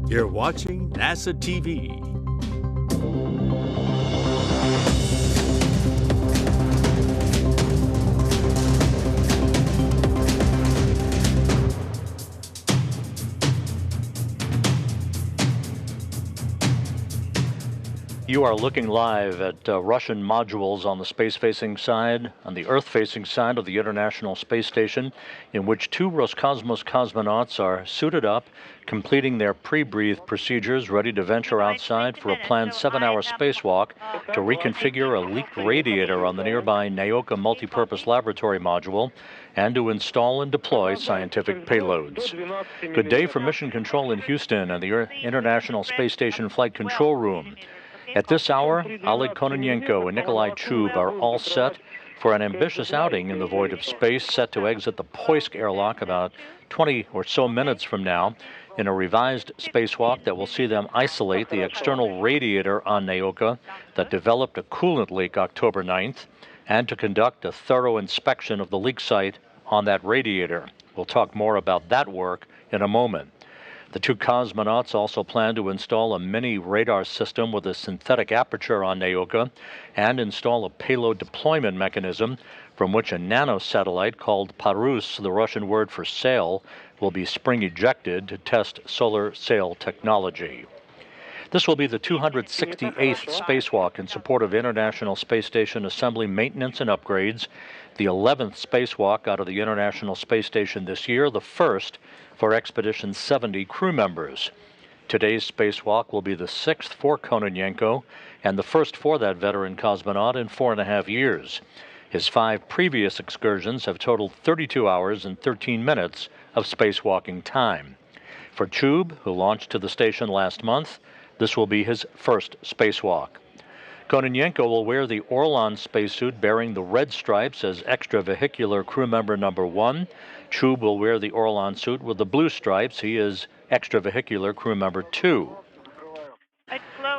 You're watching NASA TV. You are looking live at Russian modules on the space-facing side, on the Earth-facing side of the International Space Station, in which two Roscosmos cosmonauts are suited up, completing their pre-breathe procedures, ready to venture outside for a planned 7-hour spacewalk to reconfigure a leaked radiator on the nearby Naoka multipurpose laboratory module and to install and deploy scientific payloads. Good day from Mission Control in Houston and the International Space Station Flight Control Room. At this hour, Oleg Kononenko and Nikolai Chub are all set for an ambitious outing in the void of space, set to exit the Poisk airlock about 20 or so minutes from now in a revised spacewalk that will see them isolate the external radiator on Naoka that developed a coolant leak October 9th, and to conduct a thorough inspection of the leak site on that radiator. We'll talk more about that work in a moment. The two cosmonauts also plan to install a mini radar system with a synthetic aperture on Naoka and install a payload deployment mechanism from which a nanosatellite called Parus, the Russian word for sail, will be spring ejected to test solar sail technology. This will be the 268th spacewalk in support of International Space Station assembly, maintenance, and upgrades, the 11th spacewalk out of the International Space Station this year, the first for Expedition 70 crew members. Today's spacewalk will be the 6th for Kononenko and the first for that veteran cosmonaut in 4.5 years. His 5 previous excursions have totaled 32 hours and 13 minutes of spacewalking time. For Chub, who launched to the station last month, this will be his first spacewalk. Kononenko will wear the Orlan spacesuit bearing the red stripes as extravehicular crew member number 1. Chub will wear the Orlan suit with the blue stripes. He is extravehicular crew member 2.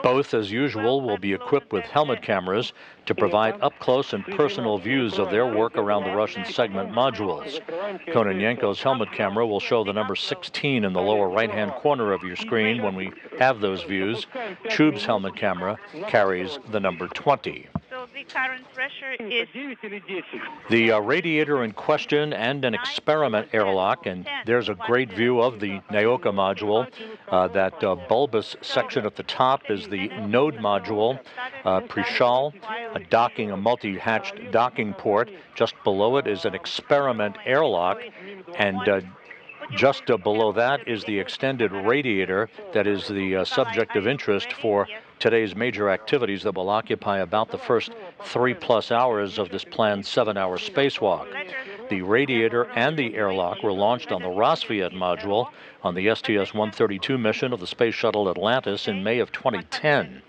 Both, as usual, will be equipped with helmet cameras to provide up-close and personal views of their work around the Russian segment modules. Kononenko's helmet camera will show the number 16 in the lower right-hand corner of your screen when we have those views. Chub's helmet camera carries the number 20. So the current pressure is... The radiator in question and an experiment airlock, and there's a great view of the Naoka module. That bulbous section at the top is the node module, Prishal, a multi-hatched docking port. Just below it is an experiment airlock, and just below that is the extended radiator that is the subject of interest for today's major activities that will occupy about the first 3+ hours of this planned 7-hour spacewalk. The radiator and the airlock were launched on the Rassvet module on the STS-132 mission of the Space Shuttle Atlantis in May of 2010.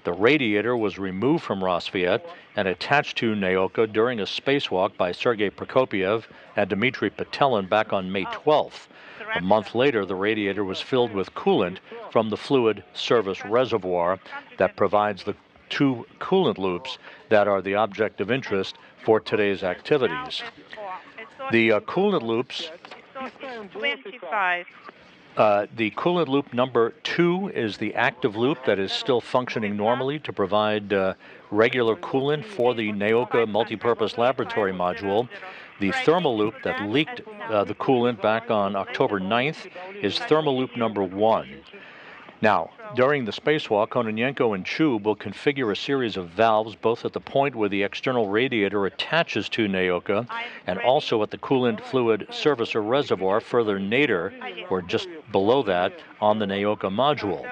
The radiator was removed from Rassvet and attached to Naoka during a spacewalk by Sergei Prokopyev and Dmitry Petelin back on May 12th. A month later, the radiator was filled with coolant from the fluid service reservoir that provides the 2 coolant loops that are the object of interest for today's activities. The coolant loops... 25. The coolant loop number 2 is the active loop that is still functioning normally to provide regular coolant for the Naoka multipurpose laboratory module. The thermal loop that leaked the coolant back on October 9th is thermal loop number 1. Now, during the spacewalk, Kononenko and Chub will configure a series of valves both at the point where the external radiator attaches to Naoka and also at the coolant fluid servicer reservoir further nadir, or just below that, on the Naoka module.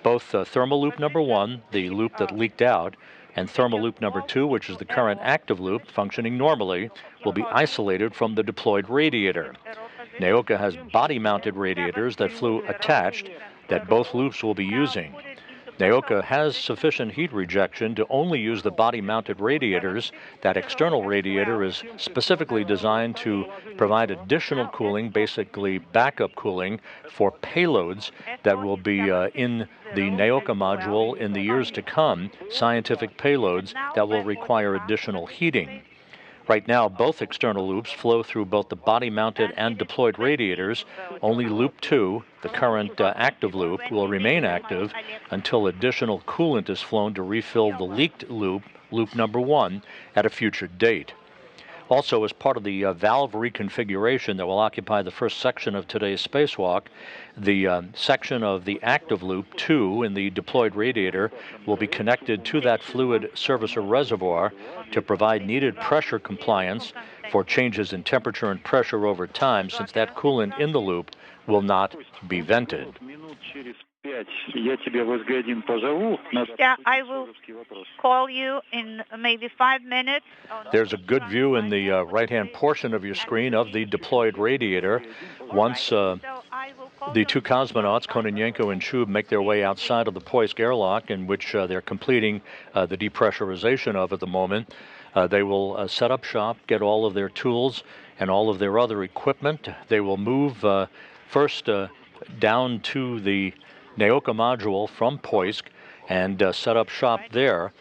Both thermal loop number 1, the loop that leaked out, and thermal loop number 2, which is the current active loop functioning normally, will be isolated from the deployed radiator. Naoka has body-mounted radiators that flew attached that both loops will be using. Naoka has sufficient heat rejection to only use the body-mounted radiators. That external radiator is specifically designed to provide additional cooling, basically backup cooling, for payloads that will be in the Naoka module in the years to come, scientific payloads that will require additional heating. Right now, both external loops flow through both the body-mounted and deployed radiators. Only loop 2, the current active loop, will remain active until additional coolant is flown to refill the leaked loop, loop number 1, at a future date. Also, as part of the valve reconfiguration that will occupy the first section of today's spacewalk, the section of the active loop 2 in the deployed radiator will be connected to that fluid servicer reservoir to provide needed pressure compliance for changes in temperature and pressure over time, since that coolant in the loop will not be vented. Yeah, I will call you in maybe 5 minutes. There's a good view in the right-hand portion of your screen of the deployed radiator. Once the two cosmonauts, Kononenko and Chub, make their way outside of the Poisk airlock, in which they're completing the depressurization of at the moment, they will set up shop, get all of their tools and all of their other equipment. They will move first down to the Naoka module from Poisk and set up shop there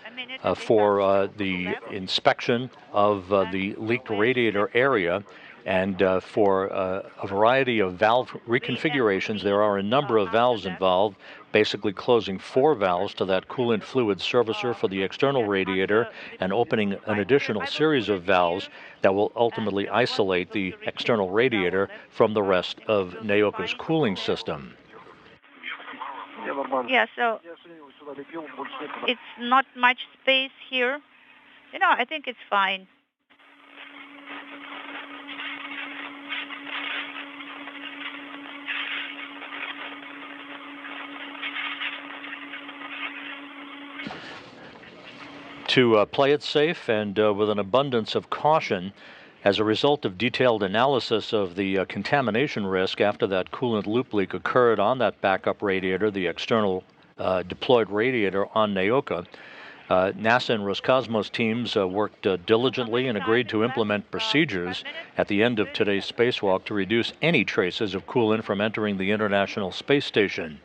for the inspection of the leaked radiator area. And for a variety of valve reconfigurations, there are a number of valves involved, basically closing 4 valves to that coolant fluid servicer for the external radiator and opening an additional series of valves that will ultimately isolate the external radiator from the rest of Naoka's cooling system. Yeah, so it's not much space here. I think it's fine. To play it safe and with an abundance of caution, as a result of detailed analysis of the contamination risk after that coolant loop leak occurred on that backup radiator, the external deployed radiator on Naoka, NASA and Roscosmos teams worked diligently and agreed to implement procedures at the end of today's spacewalk to reduce any traces of coolant from entering the International Space Station.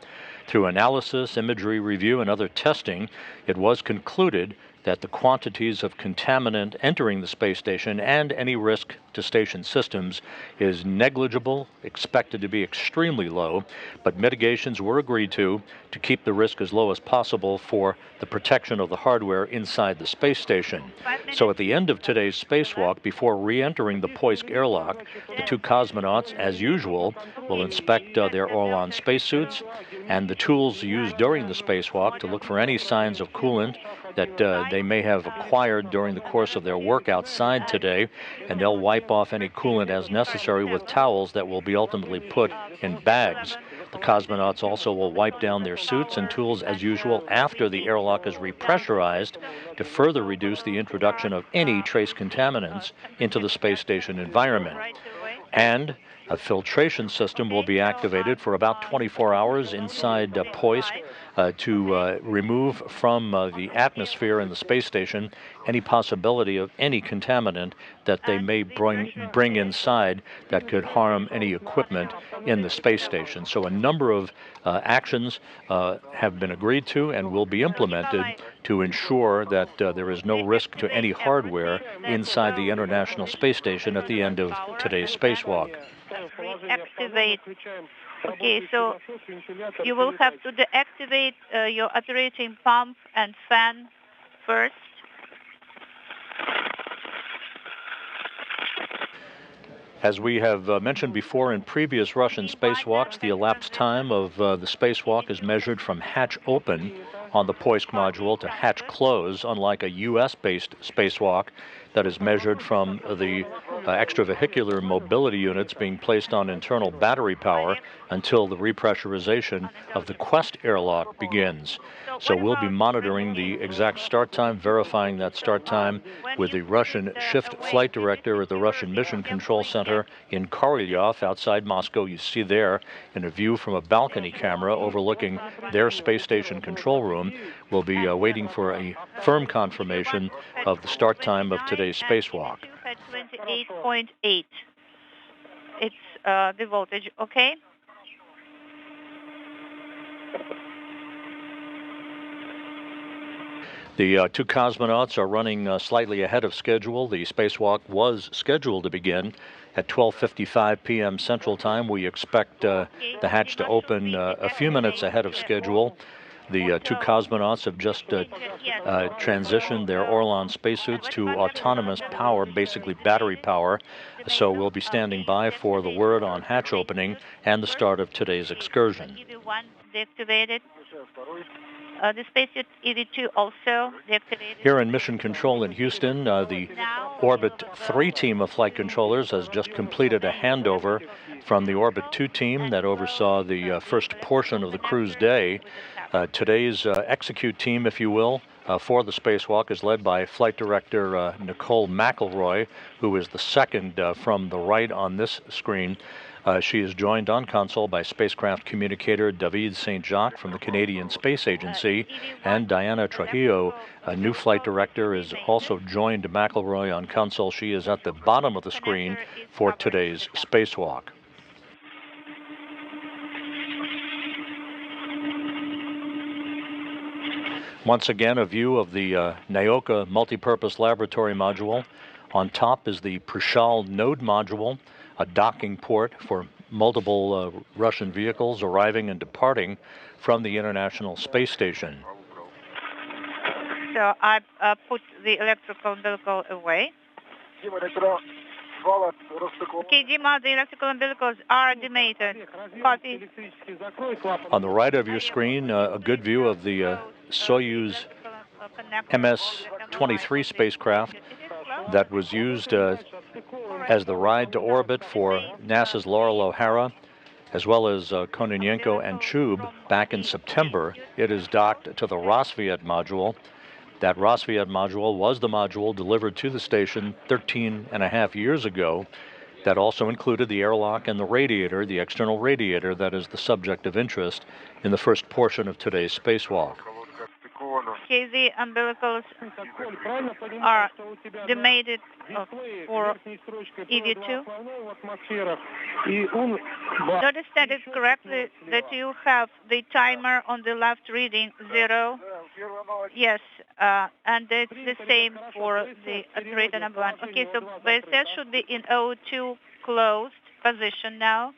Through analysis, imagery review, and other testing, it was concluded that the quantities of contaminant entering the space station and any risk to station systems is negligible, expected to be extremely low, but mitigations were agreed to keep the risk as low as possible for the protection of the hardware inside the space station. So at the end of today's spacewalk, before re-entering the Poisk airlock, the two cosmonauts, as usual, will inspect their Orlan spacesuits and the tools used during the spacewalk to look for any signs of coolant that they may have acquired during the course of their work outside today, and they'll wipe off any coolant as necessary with towels that will be ultimately put in bags. The cosmonauts also will wipe down their suits and tools as usual after the airlock is repressurized to further reduce the introduction of any trace contaminants into the space station environment. And a filtration system will be activated for about 24 hours inside Poisk to remove from the atmosphere in the space station any possibility of any contaminant that they may bring inside that could harm any equipment in the space station. So a number of actions have been agreed to and will be implemented to ensure that there is no risk to any hardware inside the International Space Station at the end of today's spacewalk. Reactivate. Okay, so you will have to deactivate your operating pump and fan first. As we have mentioned before in previous Russian spacewalks, the elapsed time of the spacewalk is measured from hatch open on the Poisk module to hatch close, unlike a U.S.-based spacewalk that is measured from the extravehicular mobility units being placed on internal battery power until the repressurization of the Quest airlock begins. So we'll be monitoring the exact start time, verifying that start time with the Russian shift flight director at the Russian Mission Control Center in Korolyov outside Moscow. You see there in a view from a balcony camera overlooking their space station control room. We'll be waiting for a firm confirmation of the start time of today's spacewalk. 28.8. It's the voltage, okay? The two cosmonauts are running slightly ahead of schedule. The spacewalk was scheduled to begin at 12:55 p.m. Central Time. We expect the hatch to open a few minutes ahead of schedule. The two cosmonauts have just transitioned their Orlan spacesuits to autonomous power, basically battery power. So we'll be standing by for the word on hatch opening and the start of today's excursion. EV1 deactivated. The spacesuit EV2 also deactivated. Here in Mission Control in Houston, the Orbit 3 team of flight controllers has just completed a handover from the Orbit 2 team that oversaw the first portion of the cruise day. Today's execute team, if you will, for the spacewalk is led by Flight Director Nicole McElroy, who is the second from the right on this screen. She is joined on console by spacecraft communicator David St. Jacques from the Canadian Space Agency, and Diana Trujillo, a new flight director, is also joined McElroy on console. She is at the bottom of the screen for today's spacewalk. Once again, a view of the Naoka multipurpose laboratory module. On top is the Prishal node module, a docking port for multiple Russian vehicles arriving and departing from the International Space Station. So I put the electrical umbilical away. Okay, Dima, the electrical umbilicals are dematted. Copy. On the right of your screen, a good view of the Soyuz MS-23 spacecraft that was used as the ride to orbit for NASA's Laurel O'Hara, as well as Kononenko and Chub back in September. It is docked to the Rassvet module. That Rassvet module was the module delivered to the station 13 and a half years ago. That also included the airlock and the radiator, the external radiator that is the subject of interest in the first portion of today's spacewalk. Okay, the umbilicals are dematted for EV2. Do I understand it correctly that you have the timer on the left reading 0? Yes, and it's the same for the operator number 1. Okay, so VSS should be in O2 closed position now.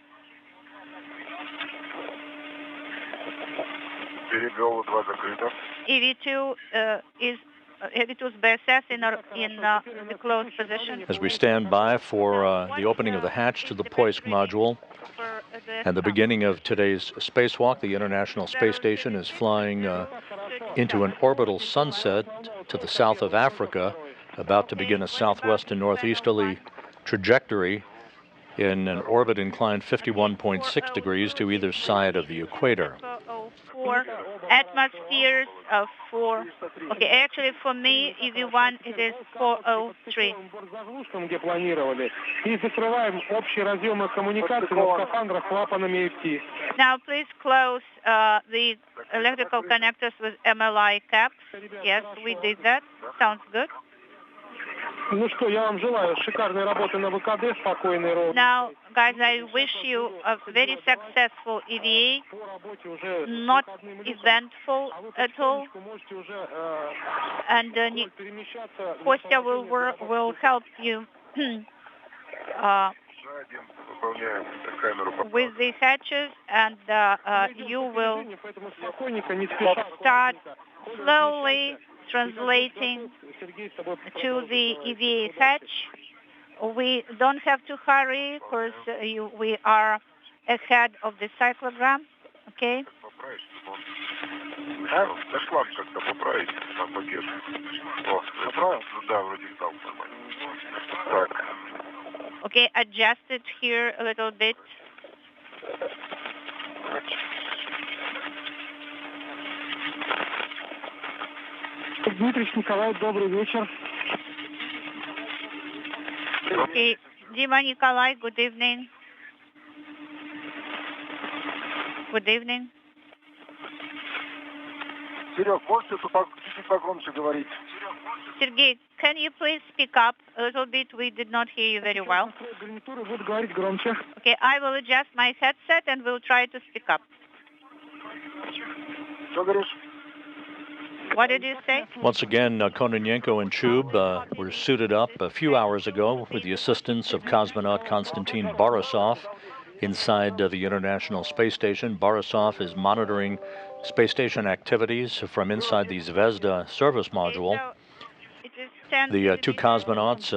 EV2 is EV2's BSS in the closed position. As we stand by for the opening of the hatch to the Poisk module and the beginning of today's spacewalk, the International Space Station is flying into an orbital sunset to the south of Africa, about to begin a southwest and northeasterly trajectory in an orbit inclined 51.6 degrees to either side of the equator. 4 atmospheres of 4. Okay, actually for me, EV1, it is 403. Now please close the electrical connectors with MLI caps. Yes, we did that. Sounds good. Now, guys, I wish you a very successful EVA, not eventful at all. And Kostya will help you with the hatches, and you will start slowly translating to the EVA hatch. We don't have to hurry because we are ahead of the cyclogram, okay? Okay, adjust it here a little bit. Дмитрич Николай, добрый вечер. Okay, Dima Nikolai, good evening. Good evening. Серег, можете чуть погромче говорить? Sergey, can you please speak up a little bit? We did not hear you very well. Буду говорить громче. Okay, I will adjust my headset and we'll try to speak up. Что говоришь? What did you say? Once again, Kononenko and Chub were suited up a few hours ago with the assistance of cosmonaut Konstantin Borisov inside the International Space Station. Borisov is monitoring space station activities from inside the Zvezda service module. So it is 10 The two cosmonauts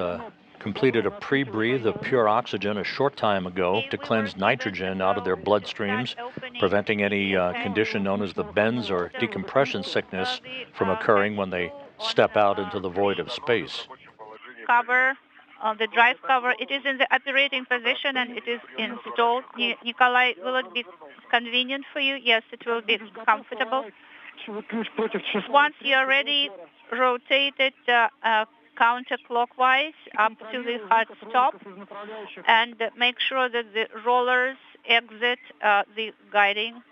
completed a pre-breathe of pure oxygen a short time ago to cleanse nitrogen out of their bloodstreams, preventing any condition known as the bends or decompression sickness from occurring when they step out into the void of space. Cover, the drive cover, it is in the operating position and it is installed. Nikolai, will it be convenient for you? Yes, it will be comfortable. Once you are ready, rotate it counterclockwise up to the hard stop and make sure that the rollers exit the guiding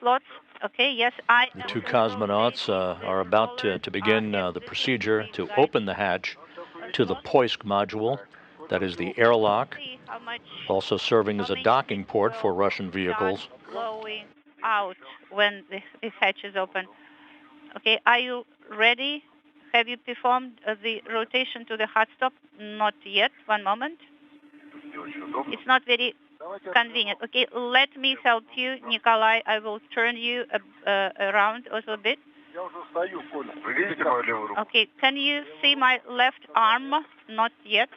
slots. Okay, yes, The two cosmonauts are about to begin the procedure to open the hatch to the Poisk module, that is the airlock, also serving as a docking port for Russian vehicles. Blowing out when the hatch is open. Okay, are you ready? Have you performed the rotation to the hard stop? Not yet. One moment. It's not very convenient. Okay, let me help you, Nikolai. I will turn you around a little bit. Okay, can you see my left arm? Not yet.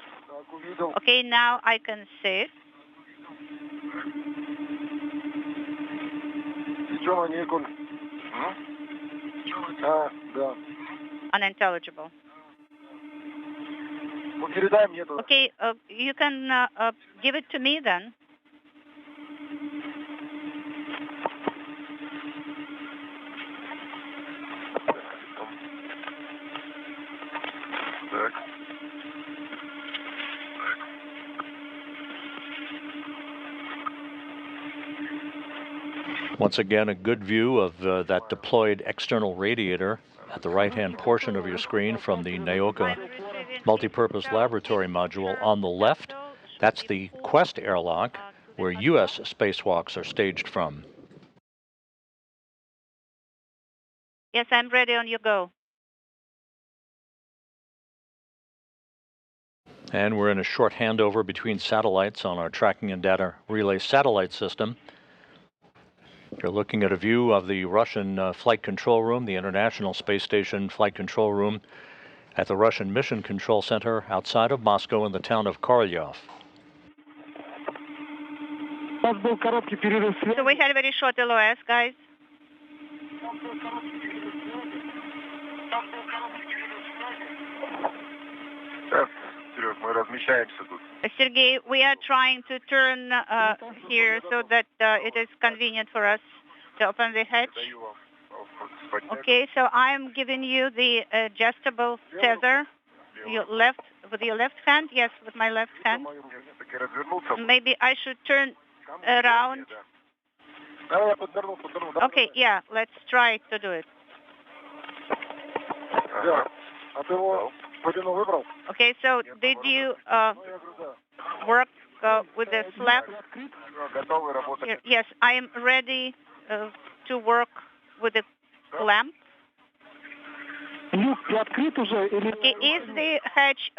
Okay, now I can see it. Unintelligible. Okay, you can give it to me then. Once again, a good view of that deployed external radiator at the right-hand portion of your screen from the Naoka multipurpose laboratory module. On the left, that's the Quest airlock, where U.S. spacewalks are staged from. Yes, I'm ready. On you go. And we're in a short handover between satellites on our tracking and data relay satellite system. You're looking at a view of the Russian flight control room, the International Space Station flight control room at the Russian Mission Control Center outside of Moscow in the town of Korolyov. So we had a very short LOS, guys. Sergey, we are trying to turn here so that it is convenient for us to open the hatch. Okay, so I'm giving you the adjustable tether. With your left hand? Yes, with my left hand. Maybe I should turn around. Okay, yeah, let's try to do it. Okay, so did you work with the flap? Yes, I am ready to work with the clamp. Okay, is the hatch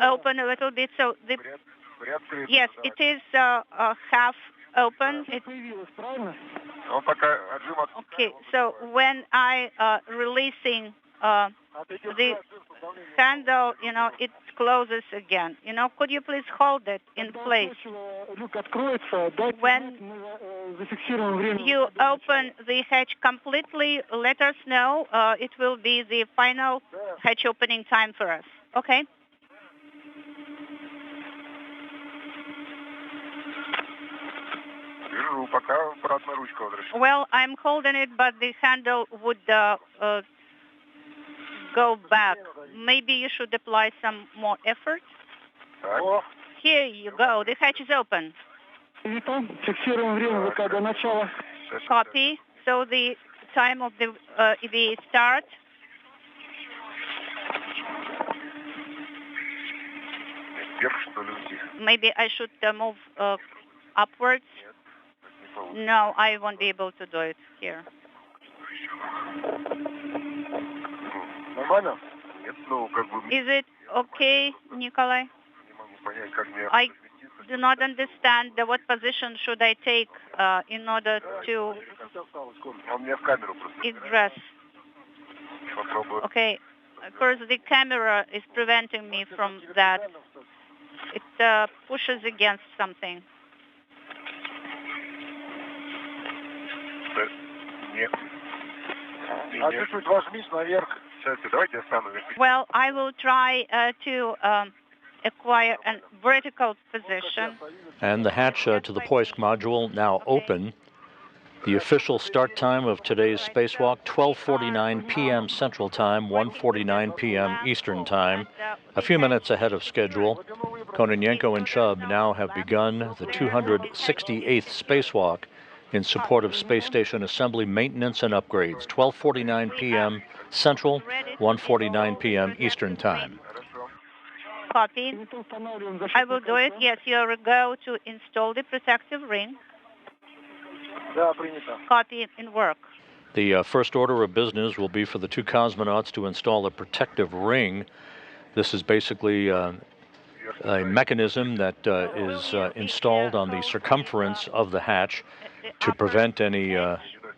open a little bit? So yes, it is half open. Okay, so when I releasing the handle, it closes again. Could you please hold it in place? When you open the hatch completely, let us know. It will be the final hatch opening time for us. Okay? Well, I'm holding it, but the handle would go back. Maybe you should apply some more effort. Here you go. The hatch is open. Copy. So the time of the EVA start. Maybe I should move upwards. No, I won't be able to do it here. Нормально? Is it okay, Nikolai? I do not understand what position should I take in order to egress. Okay, of course the camera is preventing me from that. It pushes against something. А чуть-чуть возьмись наверх. Well, I will try to acquire a vertical position. And the hatch to the Poisk module now open. The official start time of today's spacewalk, 12:49 p.m. Central Time, 1:49 p.m. Eastern Time, a few minutes ahead of schedule. Kononenko and Chubb now have begun the 268th spacewalk in support of space station assembly, maintenance, and upgrades, 12:49 p.m. Central, 1:49 p.m. Eastern Time. Copy. I will do it. Yes, you will go to install the protective ring. Да, принято. Copy in work. The first order of business will be for the two cosmonauts to install a protective ring. This is basically a mechanism that is installed on the circumference of the hatch to prevent any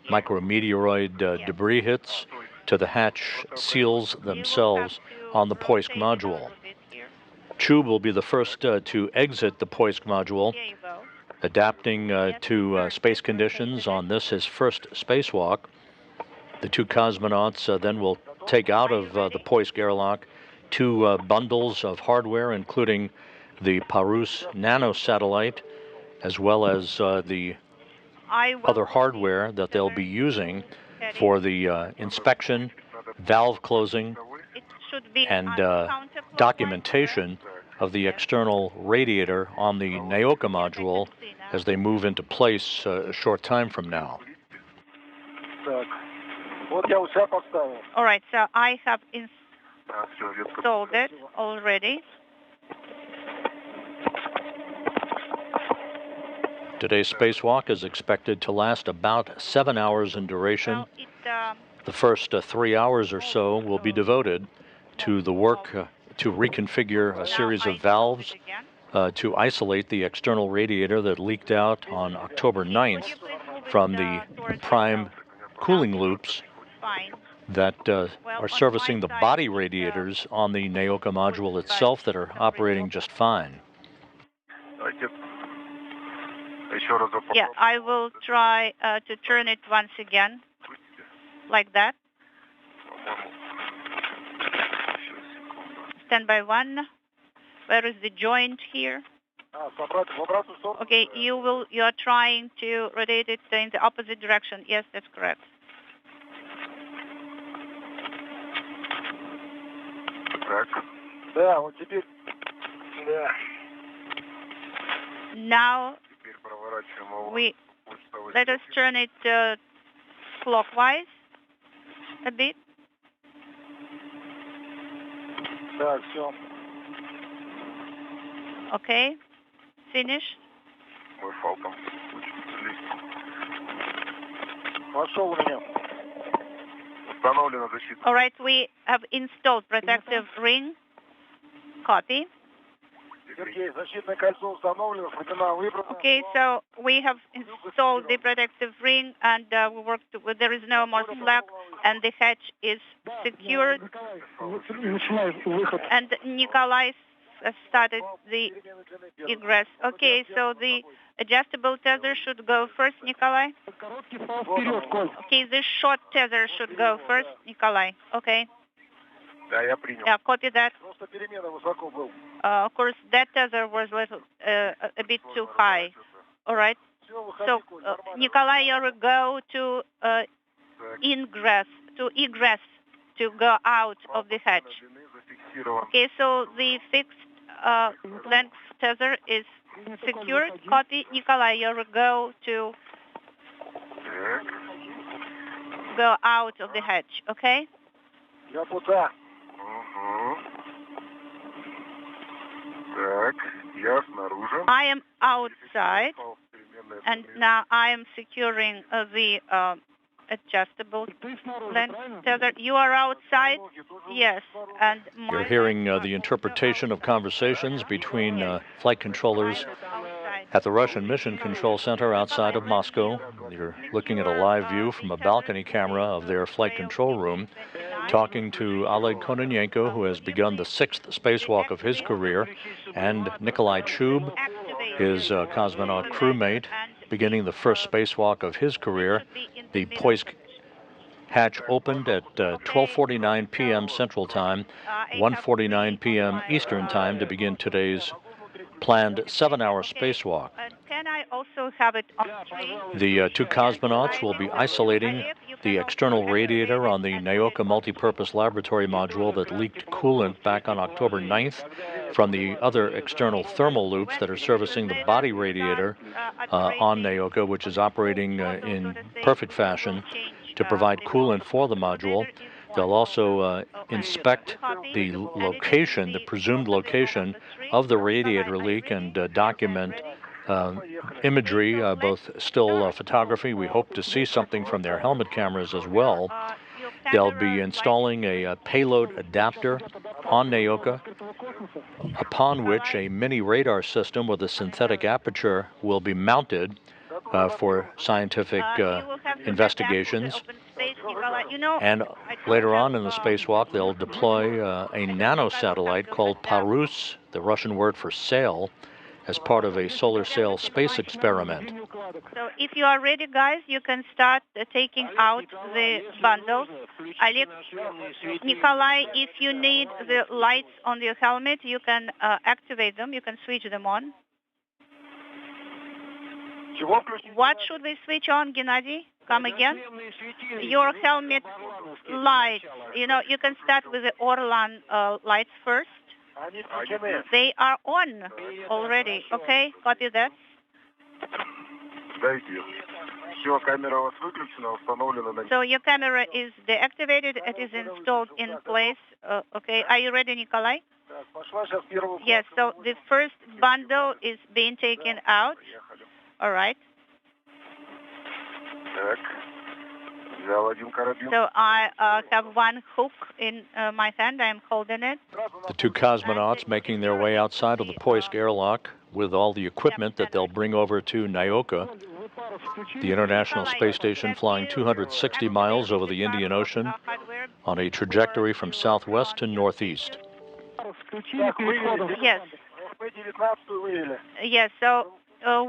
micrometeoroid debris hits to the hatch seals themselves on the Poisk module. Chub will be the first to exit the Poisk module, There you go. adapting to space conditions on this, his first spacewalk. The two cosmonauts then will take out of the Poisk airlock two bundles of hardware, including the Parus nanosatellite, as well as the I will other hardware that they'll be using for the inspection, valve closing, It should be and counterclockwise. documentation of the external radiator on the Naoka module as they move into place a short time from now. Так. Вот я у себя поставил. All right, so I have installed it already. Today's spacewalk is expected to last about 7 hours in duration. Well, The first 3 hours or so will be devoted to the work to reconfigure a series of valves to isolate the external radiator that leaked out on October 9th from the prime cooling loops fine. that are servicing the body radiators on the Naoka module itself that are operating just fine. Yeah, I will try to turn it once again, like that. Standby 1. Where is the joint here? А, собрать в обратную сторону. Okay, you are trying to rotate it in the opposite direction. Yes, that's correct. Да, вот теперь. Да. Now let us turn it clockwise a bit. Так, все. Okay, finish. Пошел у меня. All right, we have installed protective ring. Copy. Сергей, защитное кольцо установлено, глубина выбрана. Okay, so we have installed the protective ring, and we worked with, there is no more slack, and the hatch is secured. Начинай выход. And Nikolai started the egress. Okay, so the adjustable tether should go first, Nikolai. Короткий фал вперед, Коль. Okay, the short tether should go first, Nikolai. Okay, Да, я принял. yeah, copy that. Просто перемена высоко был. Of course, that tether was little, a bit too high. All right. Все, выходи, So, Коль, нормально. Nikolai, you will go to egress, to go out of the hatch. Okay, so the fixed length tether is secured. Copy, Nikolai, you will go to go out of the hatch. Okay. Я туда. Так, я снаружи. I am outside, and now I am securing the adjustable length tether. You are outside? Yes. And You're hearing the interpretation of conversations between flight controllers at the Russian Mission Control Center outside of Moscow. You're looking at a live view from a balcony camera of their flight control room, talking to Oleg Kononenko, who has begun the 6th spacewalk of his career, and Nikolai Chub, his cosmonaut crewmate, beginning the first spacewalk of his career. The Poisk hatch opened at 12:49 p.m. Central Time, 1:49 p.m. Eastern Time to begin today's planned 7-hour spacewalk. Can I also have it on screen? The two cosmonauts will be isolating the external radiator on the Naoka multipurpose laboratory module that leaked coolant back on October 9th from the other external thermal loops that are servicing the body radiator on Naoka, which is operating in perfect fashion to provide coolant for the module. They'll also inspect the location, the presumed location of the radiator leak, and document imagery, both still photography. We hope to see something from their helmet cameras as well. They'll be installing a payload adapter on Naoka, upon which a mini radar system with a synthetic aperture will be mounted for scientific investigations. And later on in the spacewalk, they'll deploy a nanosatellite called Parus, the Russian word for sail, as part of a solar sail space experiment. So if you are ready, guys, you can start taking out the bundles. Oleg, Nikolai, if you need the lights on your helmet, you can activate them. You can switch them on. What should we switch on, Gennady? Come again? Your helmet lights. You know, you can start with the Orlan lights first. They are on already. Okay, copy that. So your camera is deactivated. It is installed in place. Okay, are you ready, Nikolai? Yes, so the first bundle is being taken out. All right. So I have one hook in my hand. I'm holding it. The two cosmonauts making their way outside of the Poisk airlock with all the equipment that they'll bring over to Naoka, the International Space Station, flying 260 miles over the Indian Ocean on a trajectory from southwest to northeast. Yes. Yes, so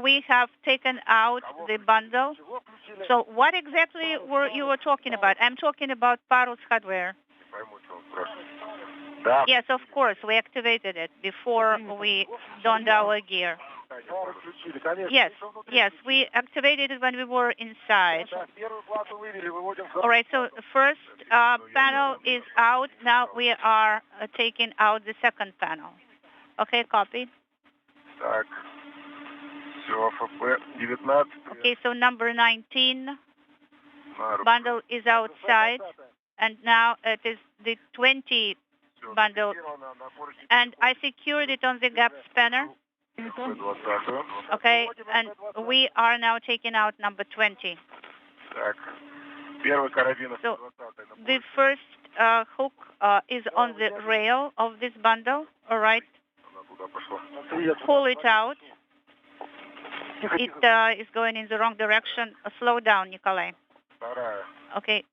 we have taken out the bundle. So what exactly were you talking about? I'm talking about Parus hardware. Yes, of course, we activated it before we donned our gear. Yes, yes, we activated it when we were inside. All right, so first panel is out. Now we are taking out the second panel. Okay, copy. Okay, so number 19 bundle is outside, and now it is the 20 bundle, and I secured it on the gap spanner. Okay, and we are now taking out number 20. So the first hook is on the rail of this bundle. All right, pull it out. It is going in the wrong direction. Slow down, Nikolai. Okay.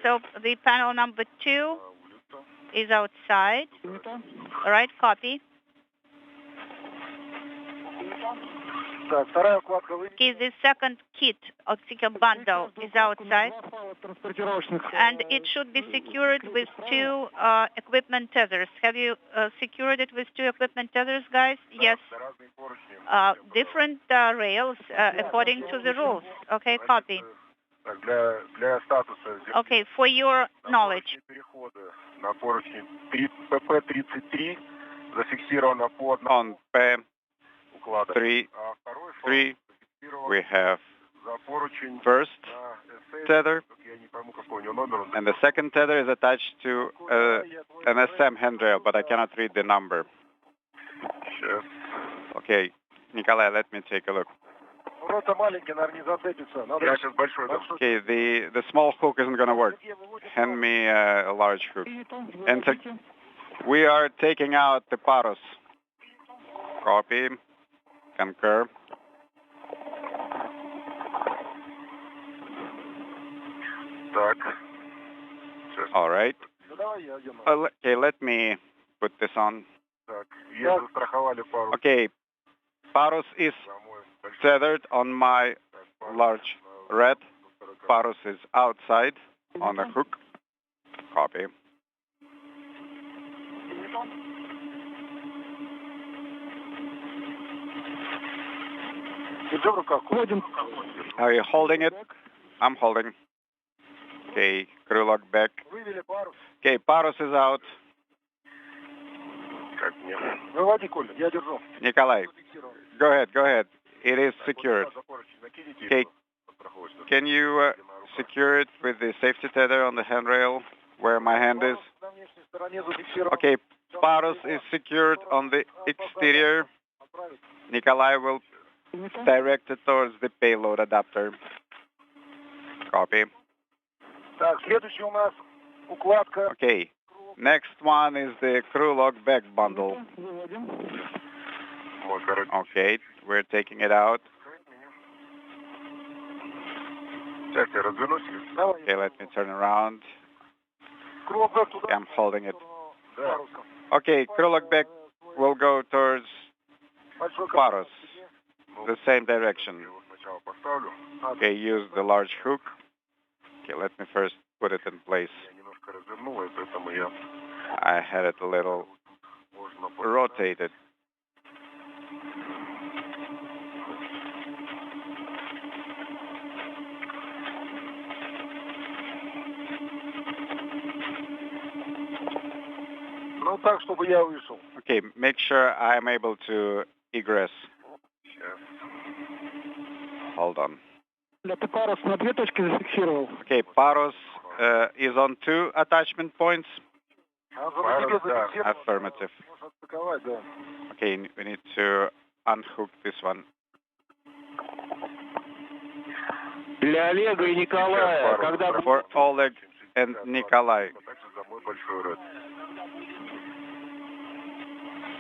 So the panel number 2 is outside. All right, copy. Okay, the second kit, optical bundle, is outside, and it should be secured with 2 equipment tethers. Have you secured it with 2 equipment tethers, guys? Yes. Different rails according to the rules. Okay, copy. Okay, for your knowledge. On P3, we have first tether, and the second tether is attached to an SM handrail, but I cannot read the number. Okay, Nikolai, let me take a look. просто маленький, наверное, не зацепится. Я сейчас большой дам. Okay, the small hook isn't going to work. Hand me a large hook. And we are taking out the paros. Copy. Concur. Так. All right. Okay, let me put this on. Так, ее застраховали пару. Okay, paros is tethered on my large red. Paros is outside on the hook. Copy. Are you holding it? I'm holding. Okay, crew lock back. Okay, paros is out. Как мне? Выводи, Коля, я держу. Nikolai, go ahead. It is secured. Okay, can you secure it with the safety tether on the handrail where my hand is? Okay, paros is secured on the exterior. Nikolai will direct it towards the payload adapter. Copy. Так, следующий у нас укладка. Okay, next one is the crew lock back bundle. Мой короче. Okay, we're taking it out. Сейчас я развернусь. Okay, let me turn around. Кругом туда. I'm holding it. Да. Okay, crew lock back will go towards Большой paros, the same direction. Я его сначала поставлю. Okay, use the large hook. Okay, let me first put it in place. Я немножко развернул, и поэтому я I had it a little можно rotated. Ну так, чтобы я вышел. Okay, make sure I'm able to egress. сейчас. Hold on. Ты парус на две точки зафиксировал. Okay, paros is on 2 attachment points. Парус, да. Affirmative. Можно атаковать, да. Okay, we need to unhook this one. Для Олега и Николая, когда... For Oleg and Nikolai. Также за мой большой рот.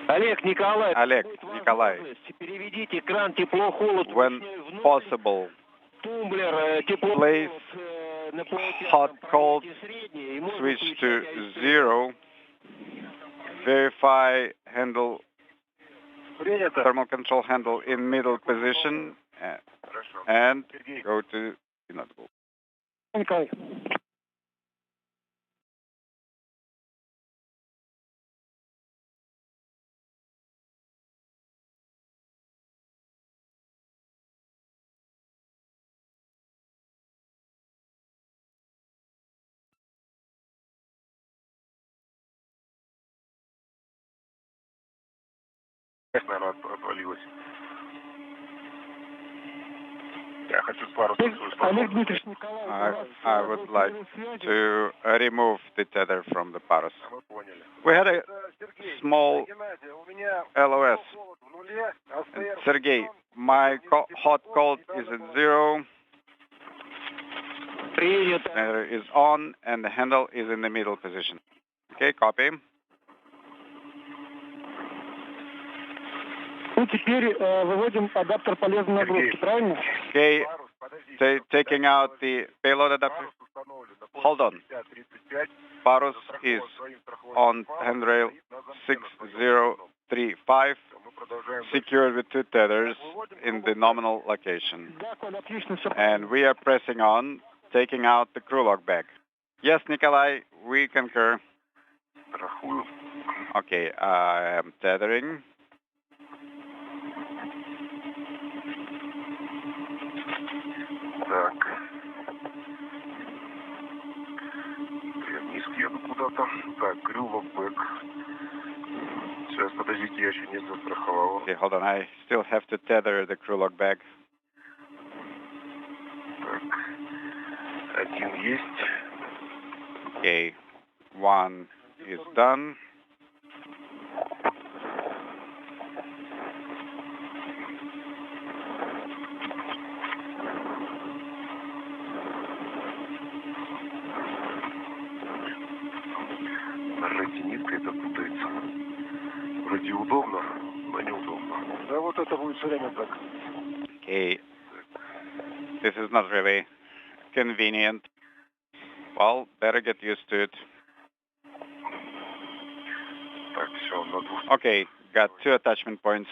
Олег, Николай, Олег, Николай, переведите кран тепло-холод when possible, тумблер тепло place hot cold switch to 0, verify handle thermal control handle in middle position, Хорошо. and go to inaudible. Николай. Наверное, отвалилась. Я хочу с парусом свою Олег установку. Дмитриевич, Николай, I would like to remove the tether from the paros. Мы поняли. We had a small Геннадий, у меня LOS. холод в нуле, а And СТР... Sergey, my hot cold is at 0, Принято. tether is on, and the handle is in the middle position. Okay, copy. Ну, теперь выводим адаптер полезной нагрузки, правильно? Okay, Парус, подождите. taking out the payload adapter. Парус установлен. Hold on. 50-35. Paros is on handrail 6035, Мы продолжаем. secured with 2 tethers in the nominal location. Да, Коль, отлично, все. And we are pressing on, taking out the crew lock back. Yes, Nikolai, we concur. Страхую. Okay, I am tethering. Так. Я вниз еду куда-то. Так, крыло бэк. Сейчас, подождите, я еще не застраховал. Okay, hold on, I still have to tether the crew lock back. Так. Один есть. Okay, 1 is done. Удобно, но неудобно. Да вот это будет все время так. Okay, this is not really convenient. Well, better get used to it. Так, все, на двух. Okay, got 2 attachment points.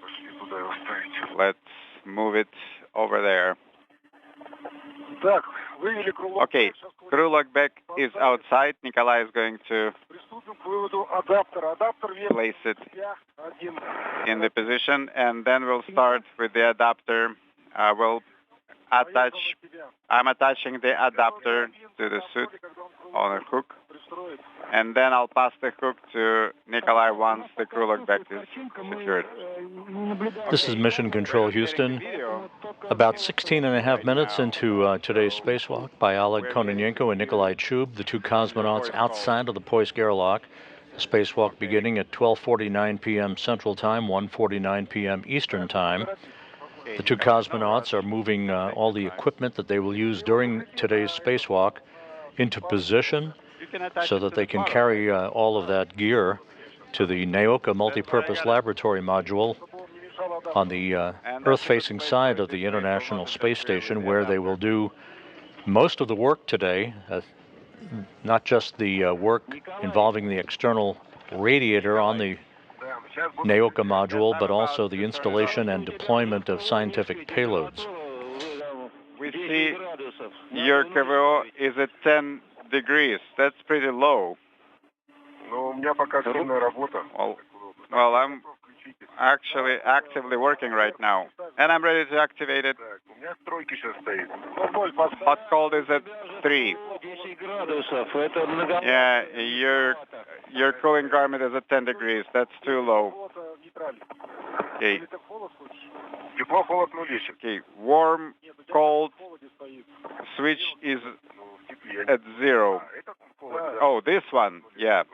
Пошли туда его ставить. Let's move it over there. Так, вывели крыло. Okay, crew log back is outside. Nikolai is going to Приступим к выводу адаптера. Адаптер place it один. in the position, and then we'll start with the adapter. We'll attach. I'm attaching the adapter to the suit on a hook, and then I'll pass the hook to Nikolai once the crew log back is secured. This is Mission Control Houston. About 16 and a half minutes into today's spacewalk by Oleg Kononenko and Nikolai Chub, the two cosmonauts outside of the Poisk airlock. The spacewalk beginning at 12:49 p.m. Central Time, 1:49 p.m. Eastern Time. The two cosmonauts are moving all the equipment that they will use during today's spacewalk into position so that they can carry all of that gear to the Naoka multipurpose laboratory module on the Earth-facing side of the International Space Station, where they will do most of the work today, not just the work involving the external radiator on the Naoka module, but also the installation and deployment of scientific payloads. We see your KVO is at 10 degrees. That's pretty low. Но у меня пока активная работа. Well, I'm actually actively working right now, and I'm ready to activate it. У меня тройки сейчас стоит. Hot cold is at 3. Yeah, your cooling garment is at 10 degrees. That's too low. Okay. Тепло, холод нули. Okay, warm, cold, switch is at 0. Oh, this one, yeah.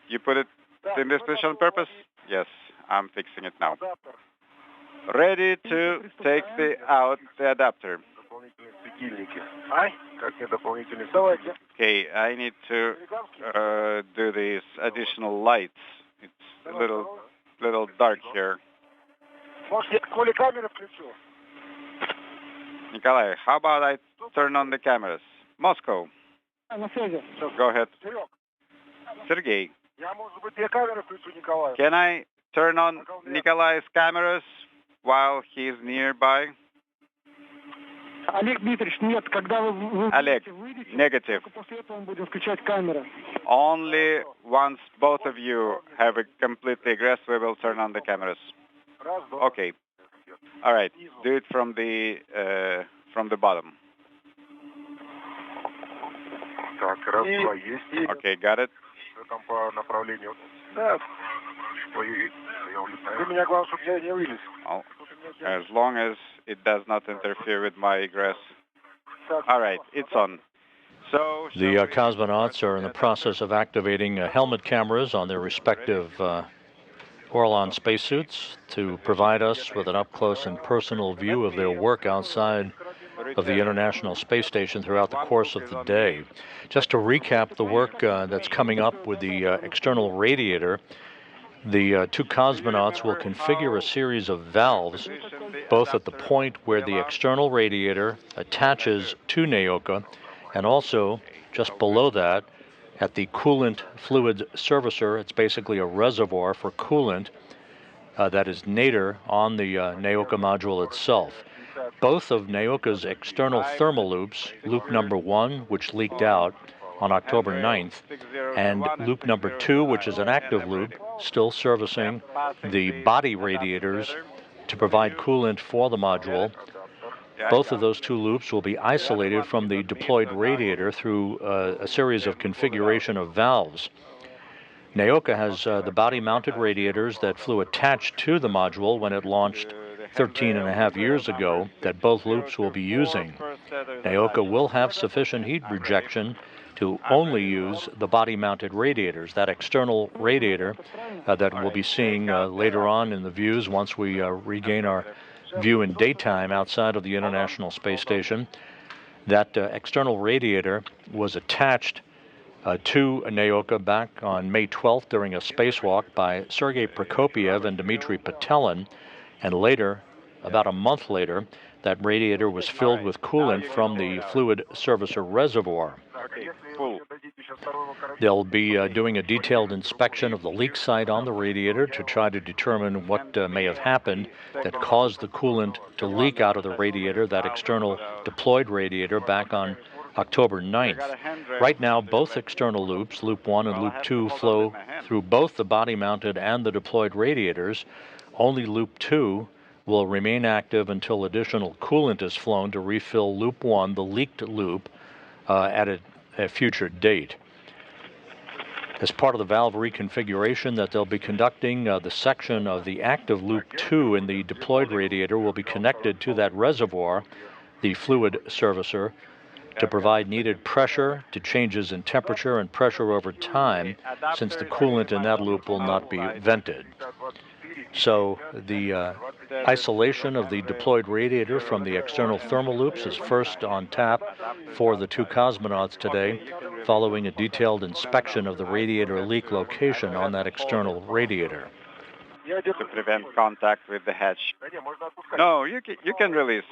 You put it in this position on purpose? Yes, I'm fixing it now. Ready to take the adapter. Okay, I need to do these additional lights. It's a little dark here. Nikolai, how about I turn on the cameras? Moscow. Go ahead. Sergey. Can I turn on Nikolai's cameras while he's nearby? Олег Дмитриевич, нет, когда вы Oleg, negative. после этого мы будем включать камеры. Only once both of you have completely egressed, we will turn on the cameras. Okay. All right. Do it from the bottom. Так, раз, два, есть. Okay, got it. Что там по направлению? Да. Я улетаю. Ты меня главное, чтобы я не вылез. Oh, as long as it does not interfere with my egress. All right, it's on. So The cosmonauts are in the process of activating helmet cameras on their respective Orlan spacesuits to provide us with an up-close and personal view of their work outside of the International Space Station throughout the course of the day. Just to recap the work that's coming up with the external radiator, the two cosmonauts will configure a series of valves, both at the point where the external radiator attaches to Naoka, and also just below that at the coolant fluid servicer. It's basically a reservoir for coolant that is nadir on the Naoka module itself. Both of Naoka's external thermal loops, loop number 1, which leaked out on October 9th, and loop number 2, which is an active loop, still servicing the body radiators to provide coolant for the module. Both of those two loops will be isolated from the deployed radiator through a series of configuration of valves. Naoka has the body-mounted radiators that flew attached to the module when it launched 13 and a half years ago that both loops will be using. Naoka will have sufficient heat rejection to only use the body-mounted radiators, that external radiator that we'll be seeing later on in the views once we regain our view in daytime outside of the International Space Station. That external radiator was attached to Naoka back on May 12th during a spacewalk by Sergei Prokopiev and Dmitry Petelin, and later, about a month later, that radiator was filled with coolant from the fluid servicer reservoir. Okay, cool. They'll be doing a detailed inspection of the leak site on the radiator to try to determine what may have happened that caused the coolant to leak out of the radiator, that external deployed radiator, back on October 9th. Right now, both external loops, Loop 1 and Loop 2, flow through both the body-mounted and the deployed radiators. Only Loop 2 will remain active until additional coolant is flown to refill Loop 1, the leaked loop, at a future date. As part of the valve reconfiguration that they'll be conducting, the section of the active Loop 2 in the deployed radiator will be connected to that reservoir, the fluid servicer, to provide needed pressure to changes in temperature and pressure over time, since the coolant in that loop will not be vented. So the isolation of the deployed radiator from the external thermal loops is first on tap for the two cosmonauts today, following a detailed inspection of the radiator leak location on that external radiator. To prevent contact with the hatch. No, you can release.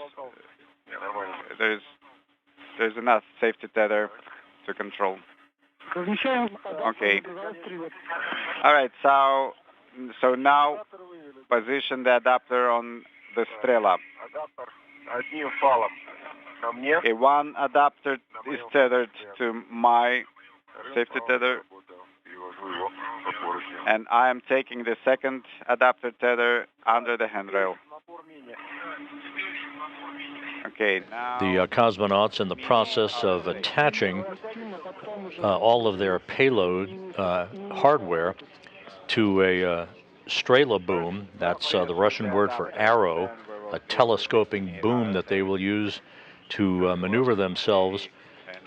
There's enough safety tether to control. Okay. All right, so now position the adapter on the Strela. Okay, one adapter is tethered to my safety tether, and I am taking the second adapter tether under the handrail. Okay, now The cosmonauts in the process of attaching all of their payload hardware to a Strela boom. That's the Russian word for arrow, a telescoping boom that they will use to maneuver themselves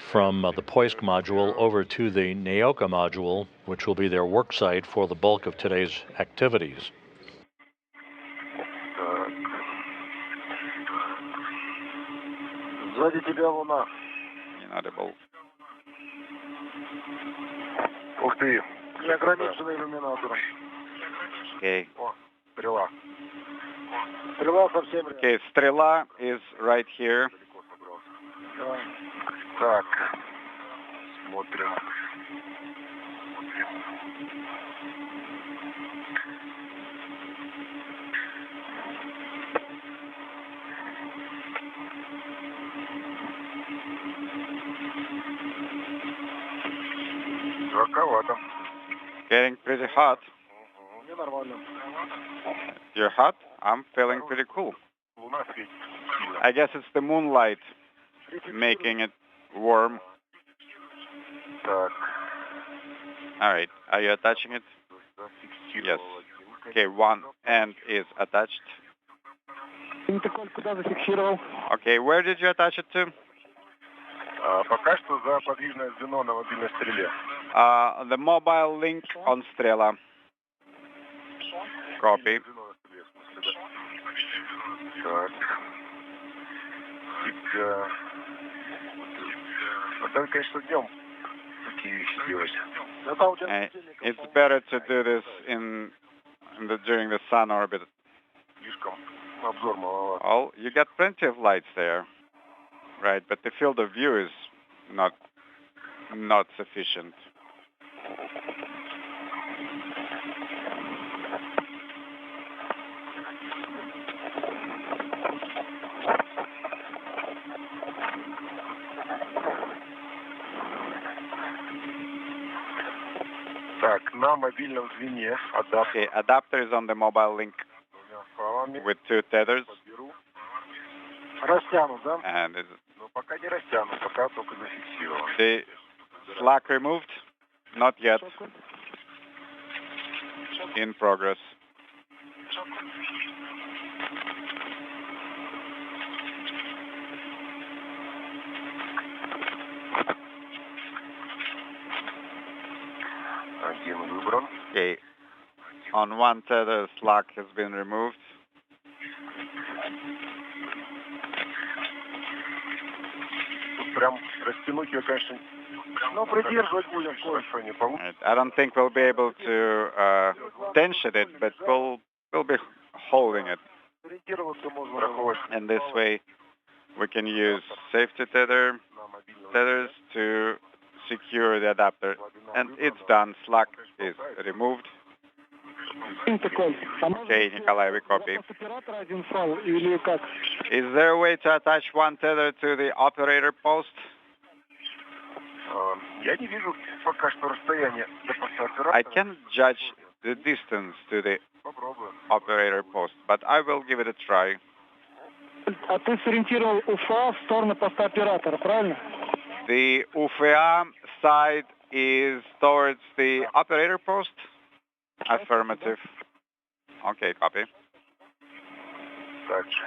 from the Poisk module over to the Naoka module, which will be their work site for the bulk of today's activities. inaudible. Ух ты, неограниченный иллюминатор. Okay. О, стрела. Стрела совсем рядом. Okay, Strela is right here. Так, смотрим. Жарковато. Getting pretty hot. Мне нормально. You're hot? I'm feeling pretty cool. Луна светит. I guess it's the moonlight making it warm. Так. All right, are you attaching it? Yes. Okay, one end is attached. Куда зафиксировал? Okay, where did you attach it to? Пока что за подвижное звено на мобильной стреле. The mobile link on Strela. Copy. Так. Надо, конечно, днем такие вещи делать. It's better to do this during the sun orbit. Слишком обзор маловат. Oh, you got plenty of lights there, right? But the field of view is not sufficient. Так, на мобильном звене адаптер. Okay, adapter is on the mobile link with two tethers, Растянут, да? and Но пока не растянут, пока только зафиксирован. the slack removed? Not yet. In progress. Один выбран. Okay. On one tether, slack has been removed. Тут прям растянуть ее, конечно, Ну, придерживать будем хорошо, не получится. Right. I don't think we'll be able to tension it, but we'll be holding it. Ориентироваться можно. And this way, we can use safety tethers to secure the adapter. And it's done. Slack is removed. Okay, Nikolai, we copy. Оператор один фал или как? Is there a way to attach one tether to the operator post? Я не вижу пока что расстояние до поста оператора. I can't judge the distance to the Попробуем. operator post, but I will give it a try. А ты сориентировал УФА в сторону поста оператора, правильно? The UFA side is towards the operator post? Affirmative. Okay, copy. Дальше.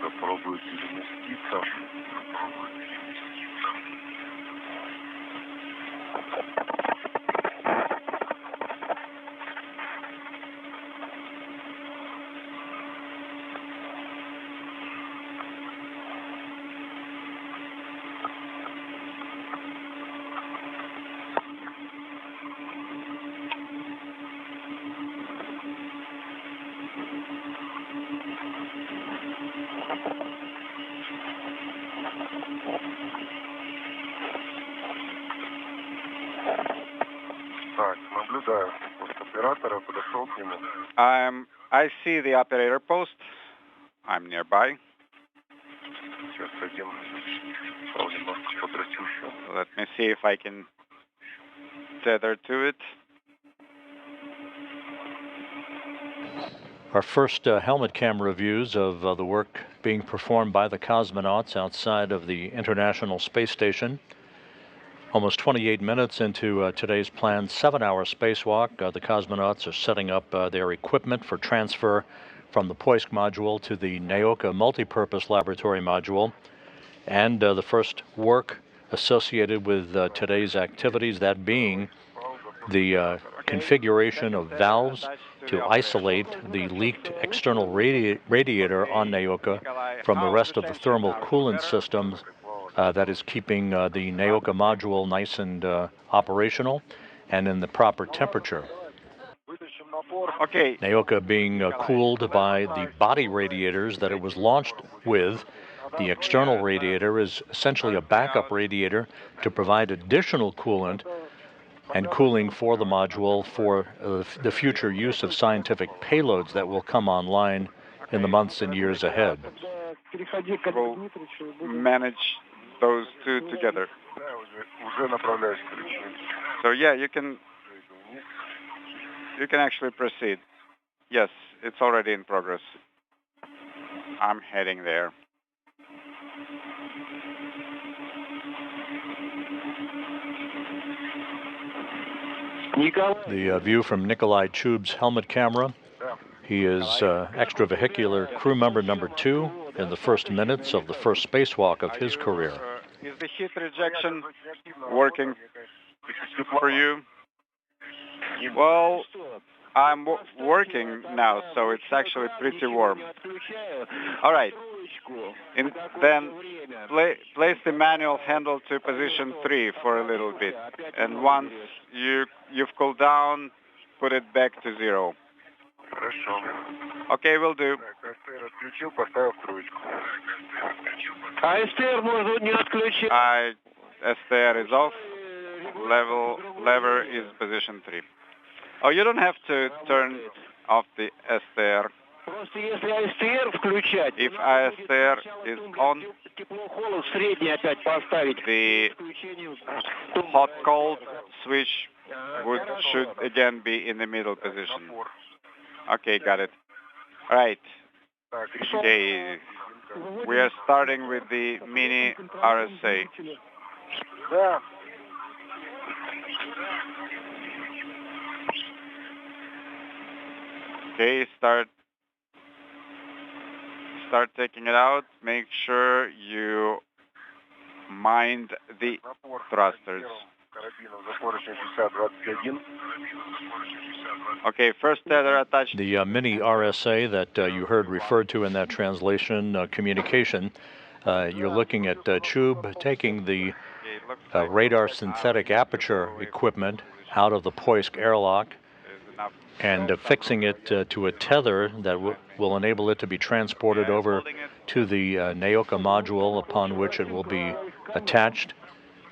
Попробую переместиться. Так, наблюдаю пост оператора, подошел к нему. I see the operator post. I'm nearby. Сейчас один стал немножко подрастю еще. Let me see if I can tether to it. Our first helmet camera views of the work being performed by the cosmonauts outside of the International Space Station. Almost 28 minutes into today's planned 7-hour spacewalk, the cosmonauts are setting up their equipment for transfer from the Poisk module to the Naoka multipurpose laboratory module. And the first work associated with today's activities, that being the configuration of valves to isolate the leaked external radiator on Naoka from the rest of the thermal coolant system that is keeping the Naoka module nice and operational and in the proper temperature. Okay. Naoka being cooled by the body radiators that it was launched with. The external radiator is essentially a backup radiator to provide additional coolant and cooling for the module for the future use of scientific payloads that will come online in the months and years ahead. We'll manage those two together. Уже направляюсь к Алексею. So yeah, you can actually proceed. Yes, it's already in progress. I'm heading there. The view from Nikolai Chub's helmet camera. He is extravehicular crew member number 2 in the first minutes of the first spacewalk of his career. Is the heat rejection working for you? Well, I'm working now, so it's actually pretty warm. All right. Then place the manual handle to position 3 for a little bit. And once you've cooled down, put it back to 0. Хорошо. Okay, will do. СТР отключил, поставил в троечку. А СТР можно не отключить? STR is off. Lever is position 3. Oh, you don't have to turn off the STR. Просто если АСТР включать, If ASTR is on, тепло-холод средний опять поставить. the hot-cold switch should again be in the middle position. Okay, got it. All right. Okay, we are starting with the mini RSA. Да. Okay, start taking it out. Make sure you mind the thrusters. Okay, first tether attached. The mini RSA that you heard referred to in that translation communication, you're looking at Tube taking the radar synthetic aperture equipment out of the Poisk airlock and fixing it to a tether that will enable it to be transported over to the Naoka module, upon which it will be attached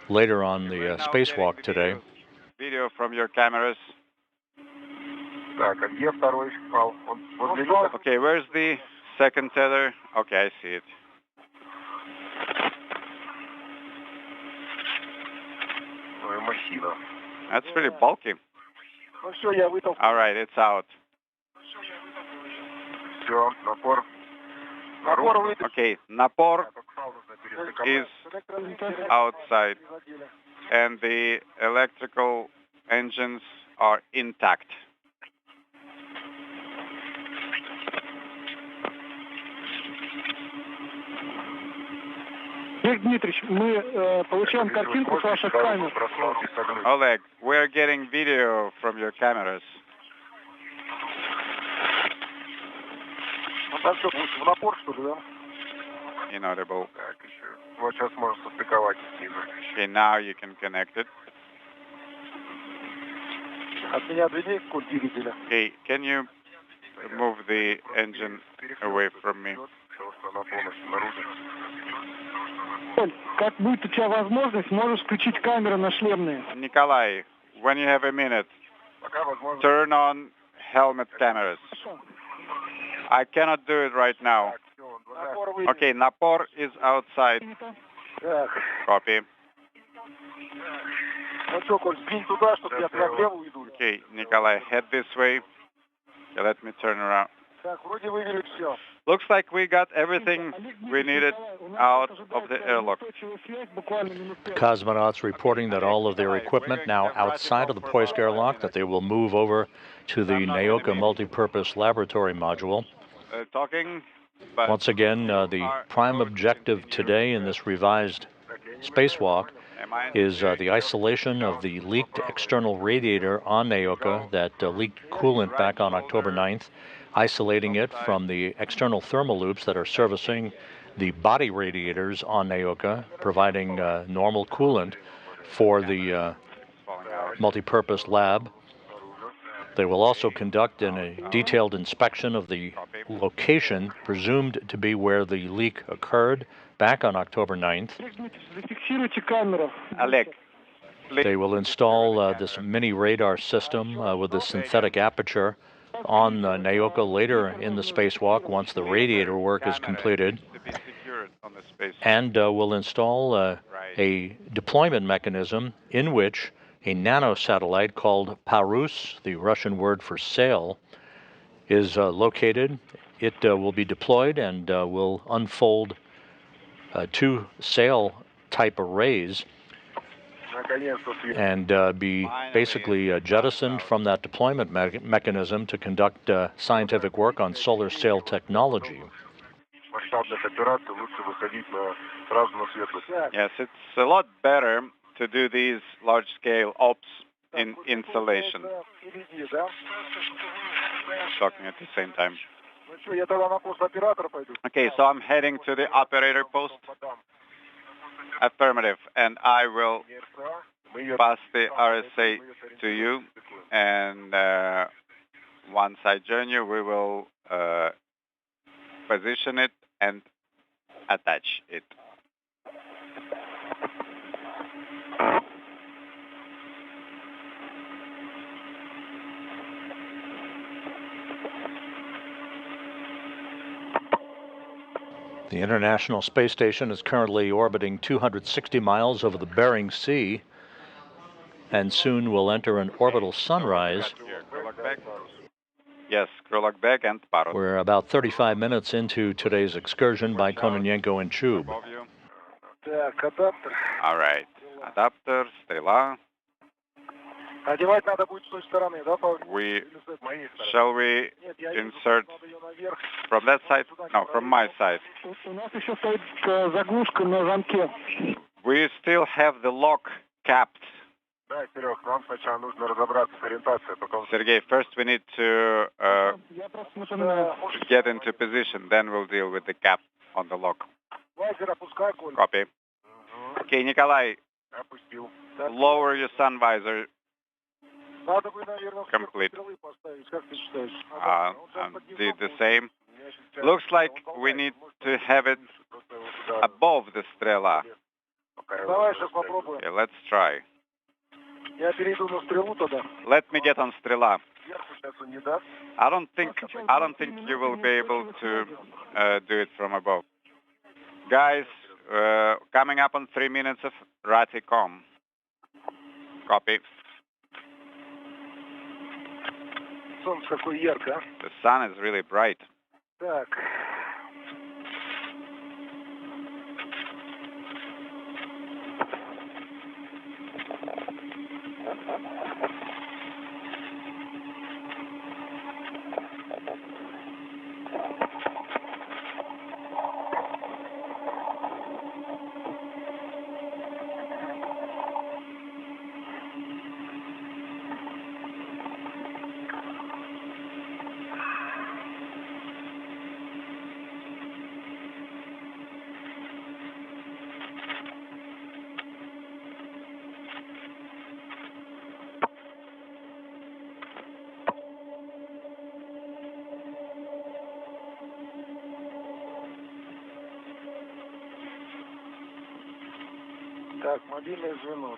later on the spacewalk today. Video from your cameras. Okay, where's the second tether? Okay, I see it. That's pretty bulky. All right, it's out. Okay, Napor is outside, and the electrical engines are intact. Олег Дмитриевич, мы получаем картинку с ваших камер. Oleg, we're getting video from your cameras. Inaudible. Okay, now you can connect it. Okay, can you move the engine away from me? Как будет у тебя возможность, можешь включить камеры на шлемные. Nikolai, when you have a minute, turn on helmet cameras. I cannot do it right now. Okay, Napor is outside. Copy. Okay, Nikolai, head this way. Okay, let me turn around. Looks like we got everything we needed out of the airlock. The cosmonauts reporting that all of their equipment now outside of the Poisk airlock, that they will move over to the Naoka multipurpose laboratory module. Once again, the prime objective today in this revised spacewalk is the isolation of the leaked external radiator on Naoka that leaked coolant back on October 9th, isolating it from the external thermal loops that are servicing the body radiators on Naoka, providing normal coolant for the multipurpose lab. They will also conduct a detailed inspection of the location presumed to be where the leak occurred back on October 9th. Oleg, they will install this mini radar system with a synthetic aperture on Naoka later in the spacewalk once the radiator work is completed, and will install a deployment mechanism in which a nanosatellite called Parus, the Russian word for sail, is located. It will be deployed and will unfold two sail-type arrays and be basically jettisoned from that deployment mechanism to conduct scientific work on solar sail technology. Yes, it's a lot better to do these large-scale ops in installation. Talking at the same time. Okay, so I'm heading to the operator post. Affirmative, and I will pass the RSA to you, and once I join you, we will position it and attach it. The International Space Station is currently orbiting 260 miles over the Bering Sea and soon will enter an orbital sunrise. Yes, Krolak back and Parus. We're about 35 minutes into today's excursion by Kononenko and Chub. All right. Adapter, Sтрела. Shall we insert from that side? No, from my side. We still have the lock capped Sergey, first we need to get into position, then we'll deal with the gap on the lock. Copy. Okay, Nikolai, lower your sun visor. Complete. Did the same. Looks like we need to have it above the Strela. Okay, let's try. Let me get on Strela. I don't think you will be able to do it from above. Guys, coming up on 3 minutes of Raticom. Copy. The sun is really bright.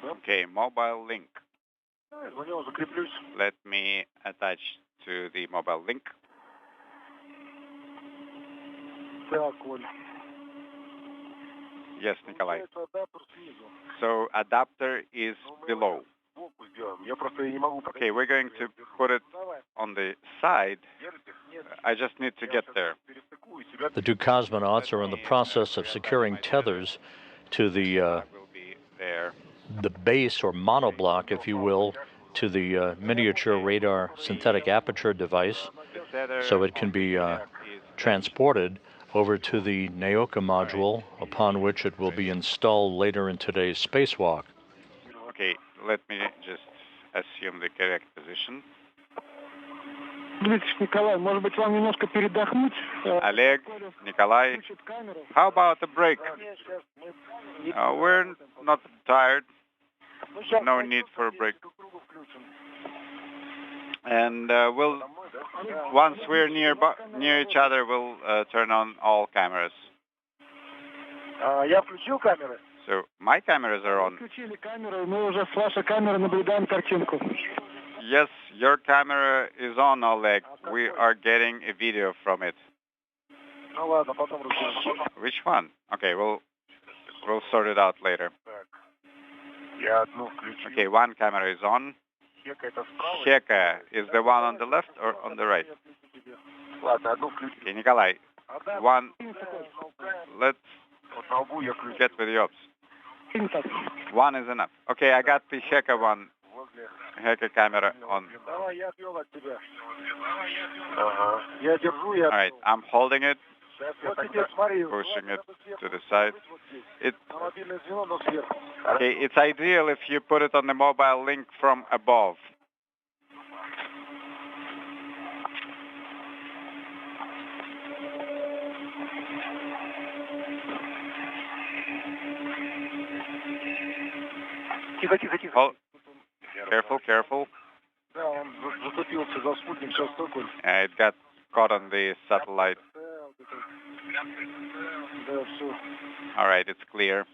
Okay, mobile link. Let me attach to the mobile link. Yes, Nikolai. So adapter is below. Okay, we're going to put it on the side. I just need to get there. The two cosmonauts are in the process of securing tethers to the base or monoblock, if you will, to the miniature radar synthetic aperture device, so it can be transported over to the Naoka module, upon which it will be installed later in today's spacewalk. Okay, let me just assume the correct position. Oleg, Nikolai, how about a break? We're not tired. No need for a break. And once we're near each other, we'll turn on all cameras. So my cameras are on. Yes, your camera is on, Oleg. We are getting a video from it. Which one? Okay, we'll sort it out later. Okay, one camera is on. Heka is the one on the left or on the right? Okay, Nikolai, one. Let's get with the ops. One is enough. Okay, I got the Heka one. Heka camera on. All right, I'm holding it, pushing it to the side. Okay, it's ideal if you put it on the mobile link from above. Oh, careful, careful. It got caught on the satellite. All right, it's clear.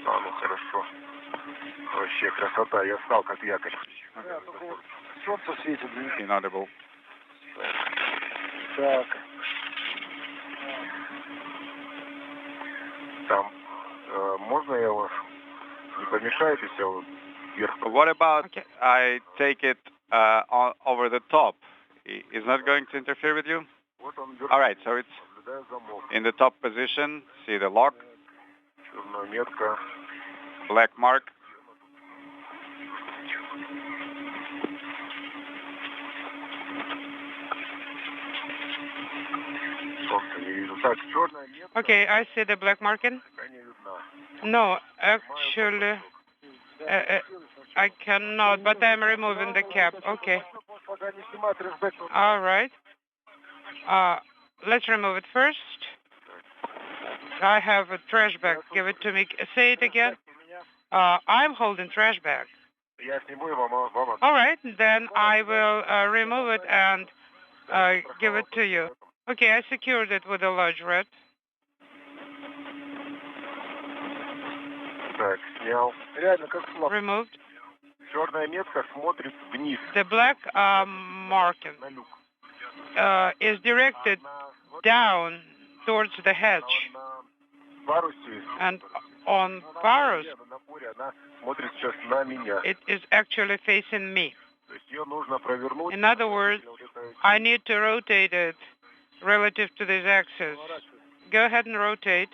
Ну хорошо. Вообще красота, я стал как якорь. Солнце светит. Inaudible. Так. Там, можно я вас не помешает, если я вот вверх? What about I take it over the top? Is not going to interfere with you? All right, so it's in the top position. See the lock. Black mark. Okay, I see the black marking. No, actually, I cannot, but I'm removing the cap. Okay. All right. Let's remove it first. I have a trash bag. Give it to me. Say it again. I'm holding trash bag. All right, then I will remove it and give it to you. Okay, I secured it with a large red. Removed. The black marking is directed down towards the hatch. And on Paros, it is actually facing me. In other words, I need to rotate it relative to this axis. Go ahead and rotate,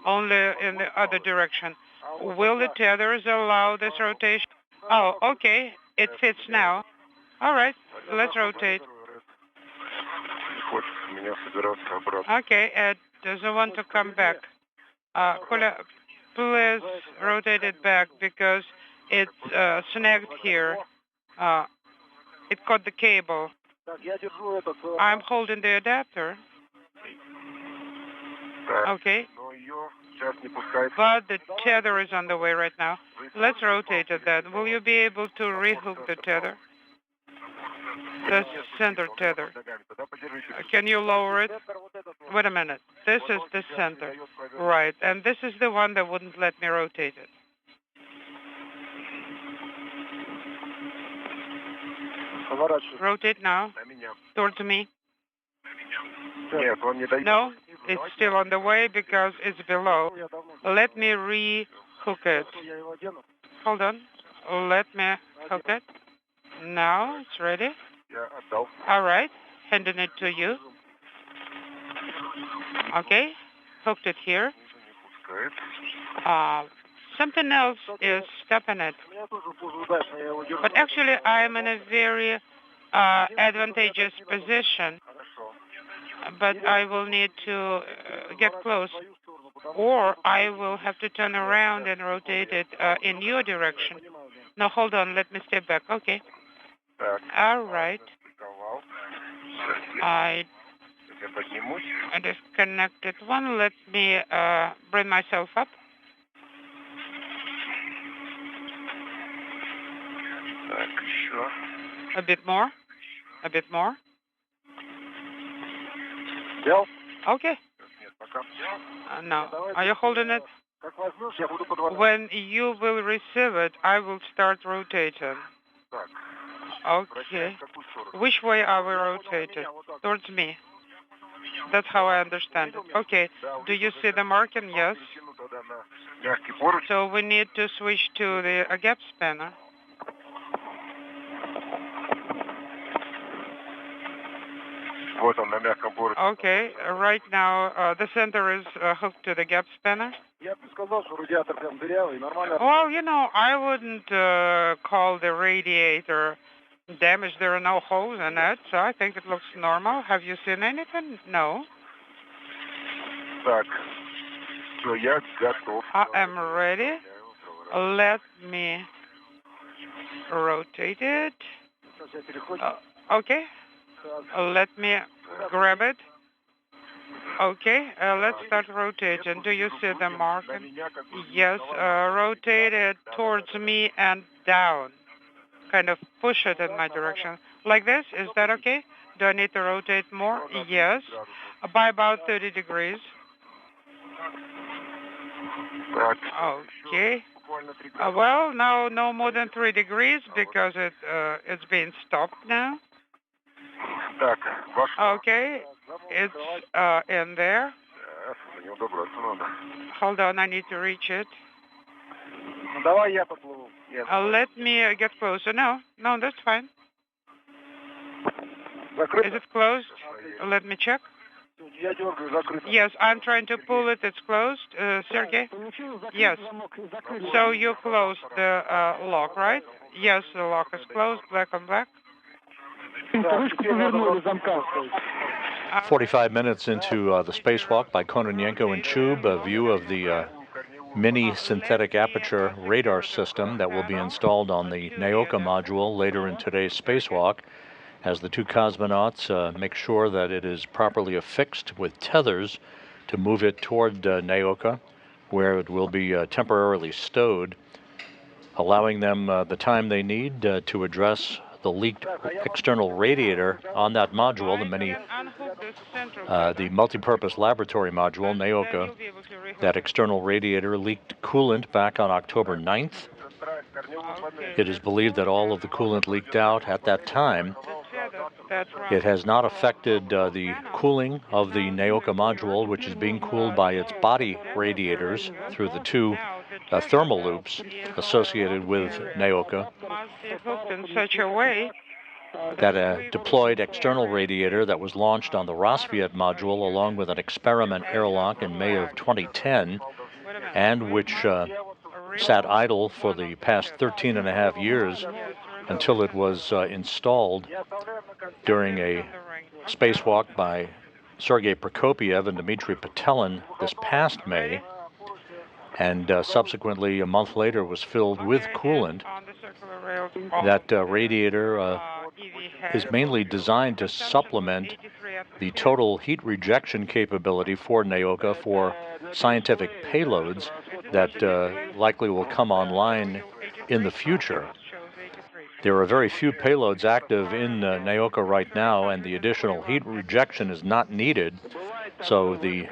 only in the other direction. Will the tethers allow this rotation? Oh, okay. It fits now. All right, let's rotate. Okay, it doesn't want to come back. Koля, please rotate it back because it's snagged here. It caught the cable. I'm holding the adapter. Okay. But the tether is on the way right now. Let's rotate it then. Will you be able to rehook the tether? The center tether. Can you lower it? Wait a minute. This is the center. Right. And this is the one that wouldn't let me rotate it. Rotate now. Towards me. No, it's still on the way because it's below. Let me re-hook it. Hold on. Let me hook it. Now it's ready. All right. Handing it to you. Okay. Hooked it here. Something else is stopping it. But actually, I'm in a very advantageous position. But I will need to get close. Or I will have to turn around and rotate it in your direction. No, hold on. Let me step back. Okay. All right. I disconnected one. Let me bring myself up. A bit more. A bit more. Okay. No. Are you holding it? When you will receive it, I will start rotating. Okay. Which way are we rotating? Towards me. That's how I understand it. Okay. Do you see the marking? Yes. So we need to switch to the gap spanner. Okay. Right now, the center is hooked to the gap spanner. Well, you know, I wouldn't call the radiator damaged. There are no holes in it, so I think it looks normal. Have you seen anything? No. I am ready. Let me rotate it. Okay. Let me grab it. Okay, let's start rotating. Do you see the marking? Yes, rotate it towards me and down. Kind of push it in my direction. Like this, is that okay? Do I need to rotate more? Yes, by about 30 degrees. Okay. Well, now no more than 3 degrees because it's being stopped now. Okay, it's in there. Hold on, I need to reach it. Let me get closer. No, that's fine. Is it closed? Let me check. Yes, I'm trying to pull it. It's closed. Sergey? Yes. So you closed the lock, right? Yes, the lock is closed, black on black. 45 minutes into the spacewalk by Kononenko and Chub, a view of the mini synthetic aperture radar system that will be installed on the Naoka module later in today's spacewalk, as the two cosmonauts make sure that it is properly affixed with tethers to move it toward Naoka, where it will be temporarily stowed, allowing them the time they need to address the leaked external radiator on that module, the multi-purpose laboratory module, Naoka. That external radiator leaked coolant back on October 9th. It is believed that all of the coolant leaked out at that time. It has not affected the cooling of the Naoka module, which is being cooled by its body radiators through the two thermal loops associated with Naoka. In such a way that deployed external radiator that was launched on the Rosviet module along with an experiment airlock in May of 2010, and which sat idle for the past 13 and a half years until it was installed during a spacewalk by Sergei Prokopyev and Dmitry Petelin this past May, and subsequently a month later was filled with coolant. That radiator is mainly designed to supplement the total heat rejection capability for Naoka for scientific payloads that likely will come online in the future. There are very few payloads active in Naoka right now, and the additional heat rejection is not needed, so the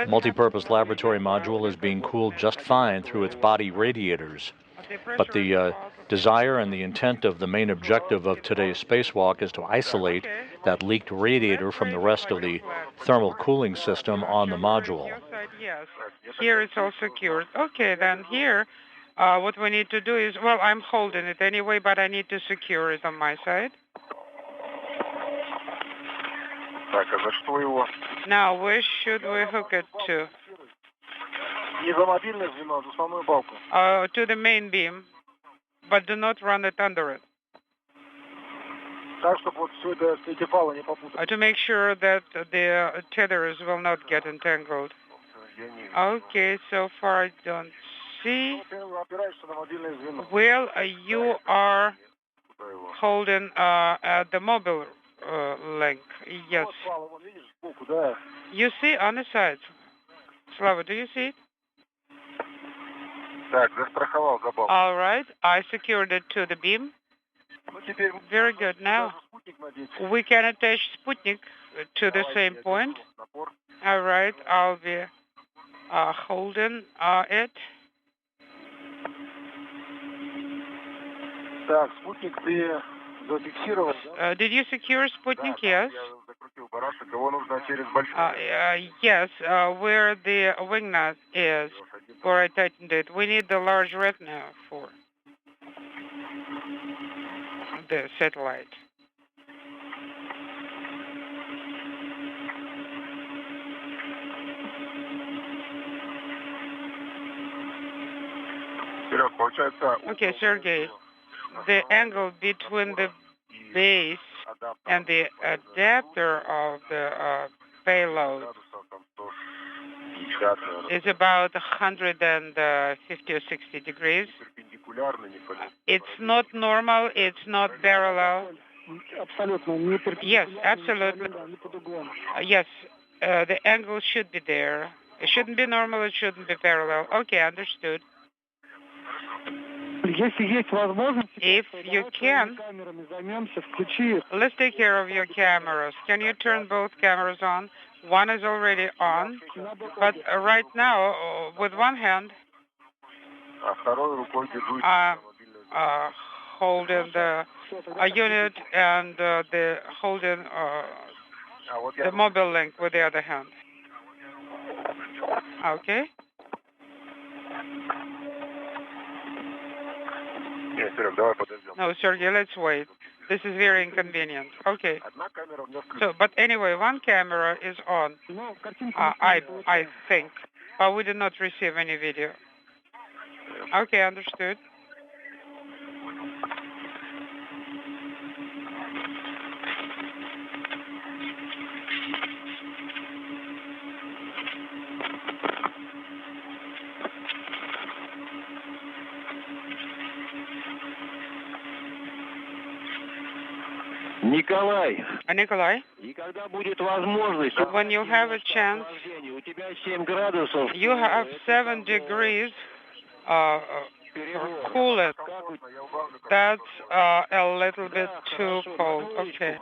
multi-purpose laboratory module is being cooled just fine through its body radiators. But the desire and the intent of the main objective of today's spacewalk is to isolate that leaked radiator from the rest of the thermal cooling system on the module. Yes, here it's all secured. Okay, then here, what we need to do is, well, I'm holding it anyway, but I need to secure it on my side. Now, where should we hook it to? To the main beam, but do not run it under it. To make sure that the tethers will not get entangled. Okay, so far I don't see. Well, you are holding at the mobile link. Yes. You see on the side. Slava, do you see it? All right, I secured it to the beam. Very good. Now we can attach Sputnik to the same point. All right, I'll be holding it. Did you secure Sputnik? Yes. Yes, where the wing nut is, where I tightened it. We need the large retina for the satellite. Okay, Sergey, the angle between the base and the adapter of the payload is about 150 or 60 degrees. It's not normal, it's not parallel. Yes, absolutely. Yes, the angle should be there. It shouldn't be normal, it shouldn't be parallel. Okay, understood. If you can, let's take care of your cameras. Can you turn both cameras on? One is already on, but right now, with one hand, holding the unit and holding the mobile link with the other hand. Okay. No, Sergey, let's wait. This is very inconvenient. Okay. So, but anyway, one camera is on, I think, but we did not receive any video. Okay, understood. Николай, Nikolai, и когда будет возможность, when you have a chance, у тебя 7 градусов. you have 7 degrees cool it. That's a little bit too cold. Okay.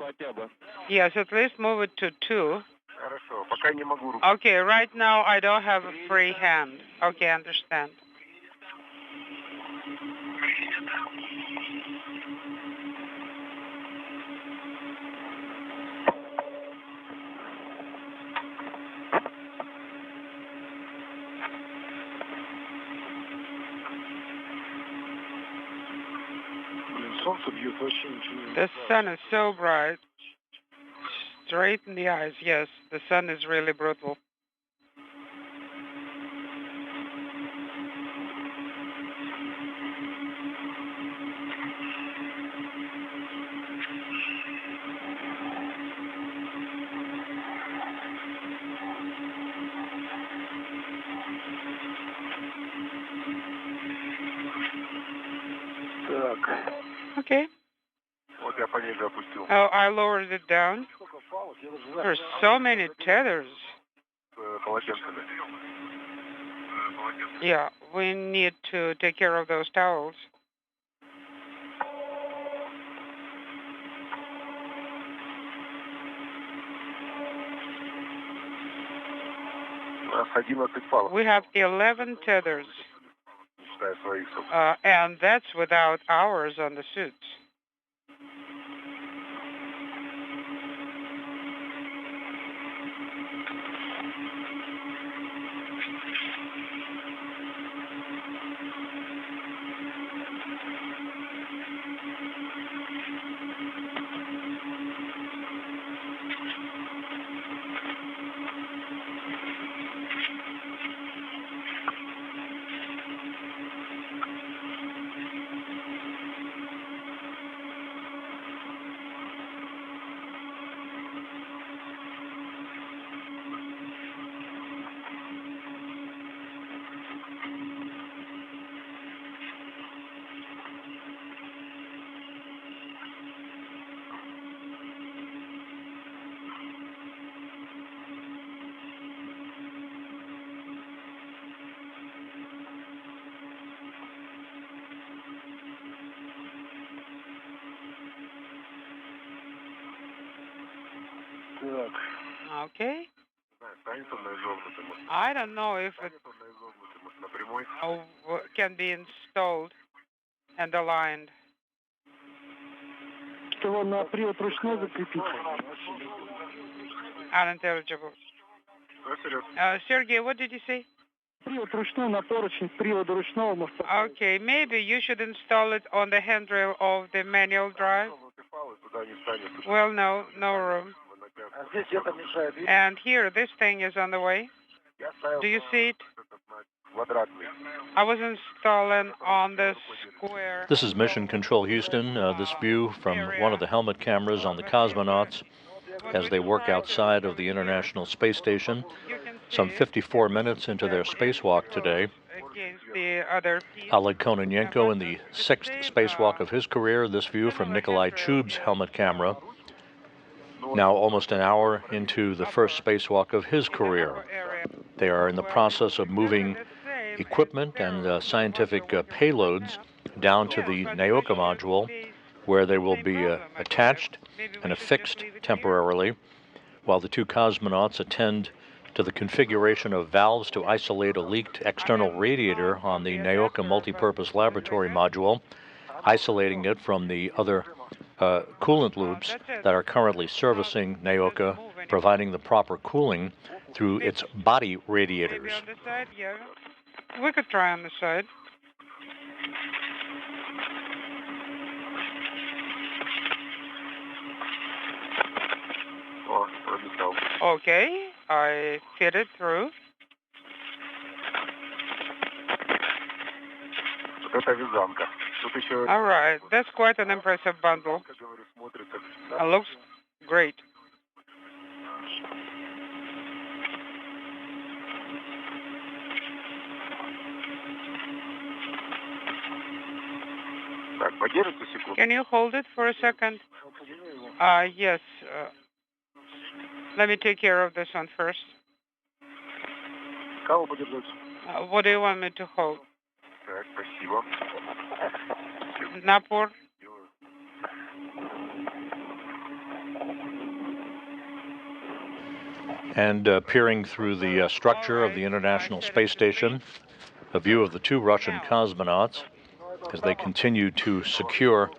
Yes, at least move it to 2. Хорошо, пока не могу. Okay, right now I don't have a free hand. Okay, understand. Солнце бьет очень. The sun is so bright. Straight in the eyes, yes. The sun is really brutal. Так. Okay. Вот я пониже опустил. Oh, I lowered it down. There's so many tethers. Полотенцами. Yeah, we need to take care of those towels. У нас 11 палок. We have 11 tethers, Не считая своих, собственно. and that's without ours on the suits. Так. Okay. Станет он на изогнутым. I don't know if it Станет он на изогнутым. На прямой. can be installed and aligned. Что на привод ручной закрепить? Unintelligible. Да, Серег? Sergey, what did you say? Привод ручной на поручень, привода ручного может. Okay, maybe you should install it on the handrail of the manual drive. Туда не станет. Well, no room. А здесь это мешает. And here, this thing is on the way. Я ставил Do you see it? квадратный. I was installing on the square. This is Mission Control Houston. This view from one of the helmet cameras on the cosmonauts as they work outside of the International Space Station, some 54 minutes into their spacewalk today. Against the other piece. Oleg Kononenko in the 6th spacewalk of his career. This view from Nikolai Chub's helmet camera. Now almost an hour into the first spacewalk of his career. They are in the process of moving equipment and scientific payloads down to the Naoka module, where they will be attached and affixed temporarily, while the two cosmonauts attend to the configuration of valves to isolate a leaked external radiator on the Naoka multipurpose laboratory module, isolating it from the other coolant loops that are currently servicing Naoka, providing the proper cooling through its body radiators. Maybe on the side, yeah. We could try on the side. О, пролетал. Okay, I fit it through. Вот это вязанка. Тут еще, All right, that's quite an impressive bundle. как говорю, смотрится. It looks great. Так, подержите секунду. Can you hold it for a second? Yes. Let me take care of this one first. Кого подержать? What do you want me to hold? Так, спасибо. Напор. And peering through the structure of the International Space Station, a view of the two Russian cosmonauts as they continue to secure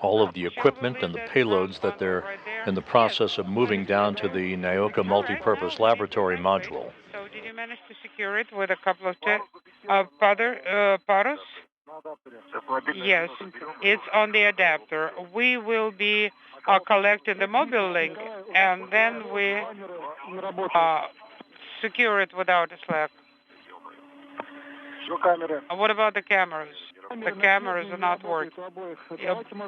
all of the equipment and the payloads that they're in the process of moving down to the Nyoka Multipurpose Laboratory module. So did you manage to secure it with a couple of paros? Yes, it's on the adapter. We will be collecting the mobile link, and then we secure it without a slack. What about the cameras? The cameras are not working.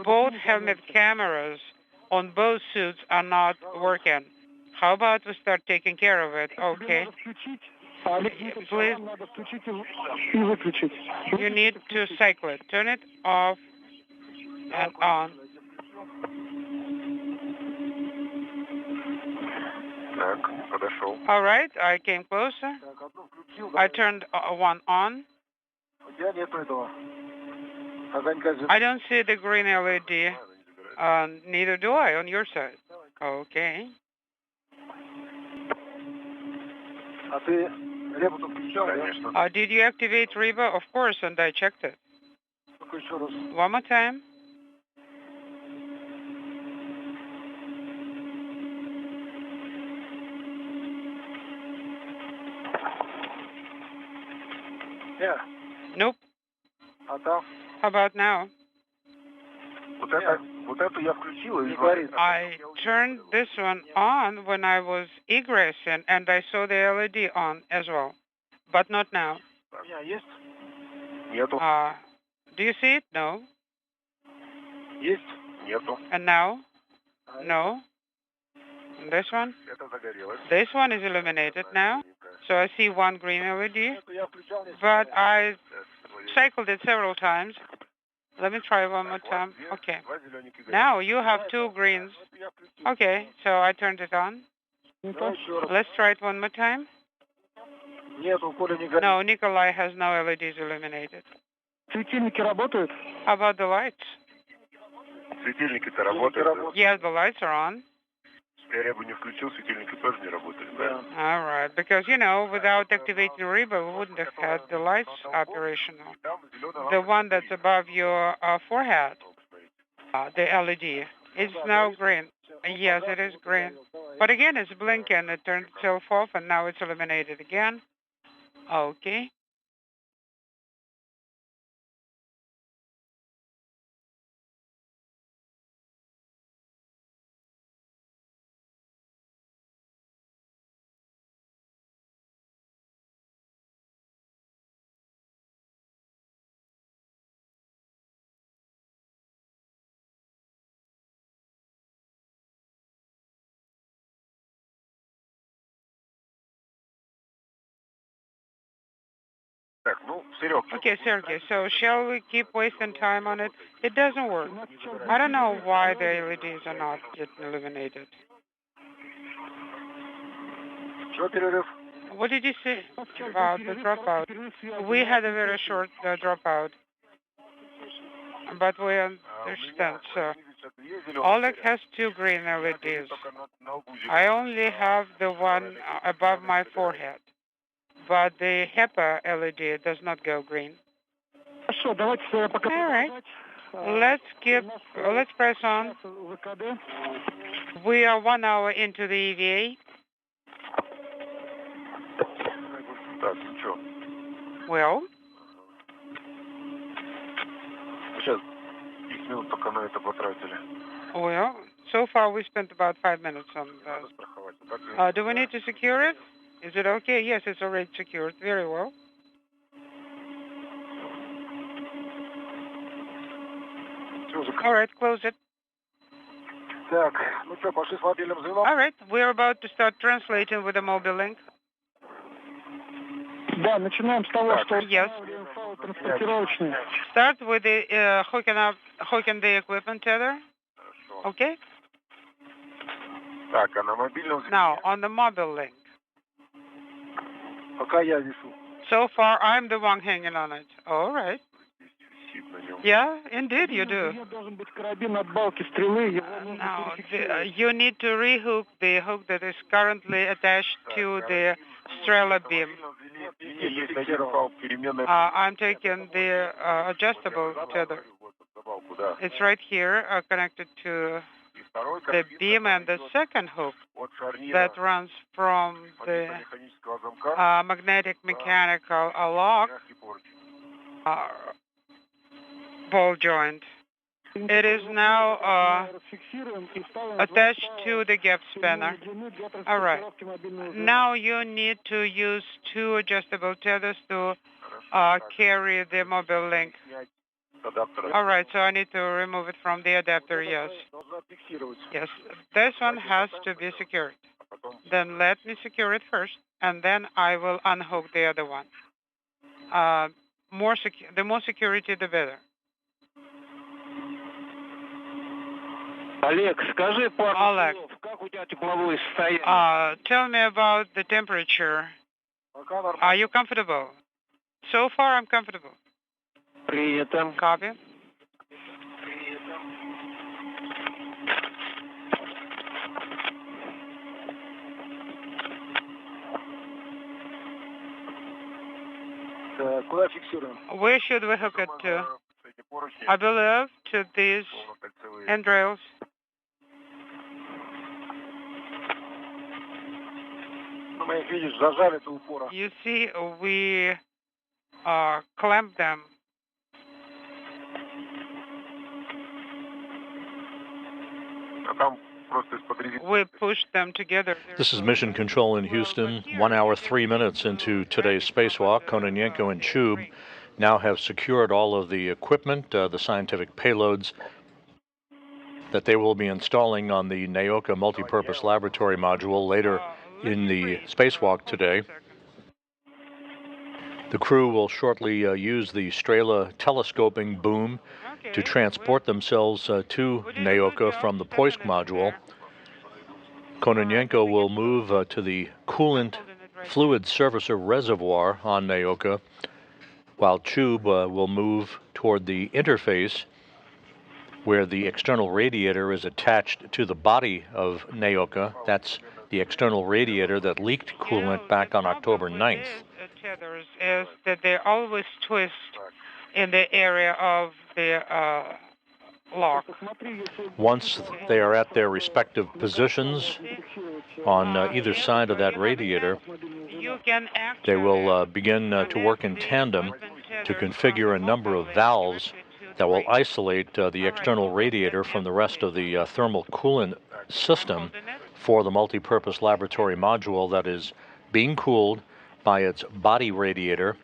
Both helmet cameras on both suits are not working. How about we start taking care of it? Okay. Please. You need to cycle it. Turn it off and on. Так, подошел. All right, I came closer. I turned one on. I don't see the green LED. Neither do I on your side. Okay. Did you activate REBA? Of course, and I checked it. One more time. Yeah. Nope. How about now? Вот эту я включил и говорит. I turned this one on when I was egressing, and I saw the LED on as well, but not now. У меня есть? Нету. Do you see it? No. Есть? Нету. And now? No. And this one? Это загорелось. This one is illuminated now, so I see one green LED, but I cycled it several times. Let me try one more time. Okay. Now you have two greens. Okay, so I turned it on. Let's try it one more time. No, Nikolai has no LEDs illuminated. How about the lights? Светильники-то работают. Yes, the lights are on. Теперь я бы не включил, светильники тоже не работали, да? All right, because, without activating REBA, we wouldn't have had the lights operational. The one that's above your forehead, the LED, is now green. Yes, it is green. But again, it's blinking. It turned itself off, and now it's illuminated again. Okay. Так, ну, Серег. Okay, Sergey, so shall we keep wasting time on it? It doesn't work. I don't know why the LEDs are not yet illuminated. What did you say about the dropout? We had a very short dropout, but we understand, sir. Oleg has two green LEDs. I only have the one above my forehead, but the HEPA LED does not go green. All right. Let's press on. We are 1 hour into the EVA. Так, ну что? Well, Сейчас 10 минут только на это потратили. well, so far we spent about 5 minutes on Надо that. страховать. Do we need to secure it? Is it okay? Yes, it's already secured. Very well. All right, close it. Так, ну что, пошли с мобильным звеном? All right, we're about to start translating with the mobile link. Да, начинаем с того, что Yes. транспортировочные. Start with the hooking the equipment tether. Okay. Так, а на мобильном... Now, on the mobile link. Пока я вешу. So far, I'm the one hanging on it. All right. Висит на нем. Yeah, indeed you do. Должен быть карабин от балки стрелы. Now, you need to rehook the hook that is currently attached to the Strela beam. Есть один пал, переменная... I'm taking the adjustable tether. It's right here, connected to the beam, and the second hook that runs from the magnetic mechanical lock ball joint. It is now attached to the gap spanner. All right. Now you need to use two adjustable tethers to carry the mobile link. All right, so I need to remove it from the adapter, yes. Yes, this one has to be secured. Then let me secure it first, and then I will unhook the other one. The more security, the better. Олег, скажи пару Oleg, слов. Как у тебя тепловое состояние? tell me about the temperature. Are you comfortable? So far, I'm comfortable. Принято. Copy. Куда фиксируем? Where should we hook it to? I believe to these handrails. Видишь, зажали до упора. You see, we clamp them. А там просто из-под резины. We push them together. This is Mission Control in Houston. 1 hour, 3 minutes into today's spacewalk. Kononenko and Chub now have secured all of the equipment, the scientific payloads that they will be installing on the Naoka multipurpose laboratory module later in the spacewalk today. The crew will shortly use the Strela telescoping boom to transport themselves to Naoka from the Poisk module. Kononenko will move to the coolant fluid servicer reservoir on Naoka, while Chub will move toward the interface where the external radiator is attached to the body of Naoka. That's the external radiator that leaked coolant back on October 9th. Tethers is that they always twist in the area of the lock. Once they are at their respective positions on either side of that radiator, they will begin to work in tandem to configure a number of valves that will isolate the external radiator from the rest of the thermal coolant system for the multipurpose laboratory module that is being cooled by its body radiator,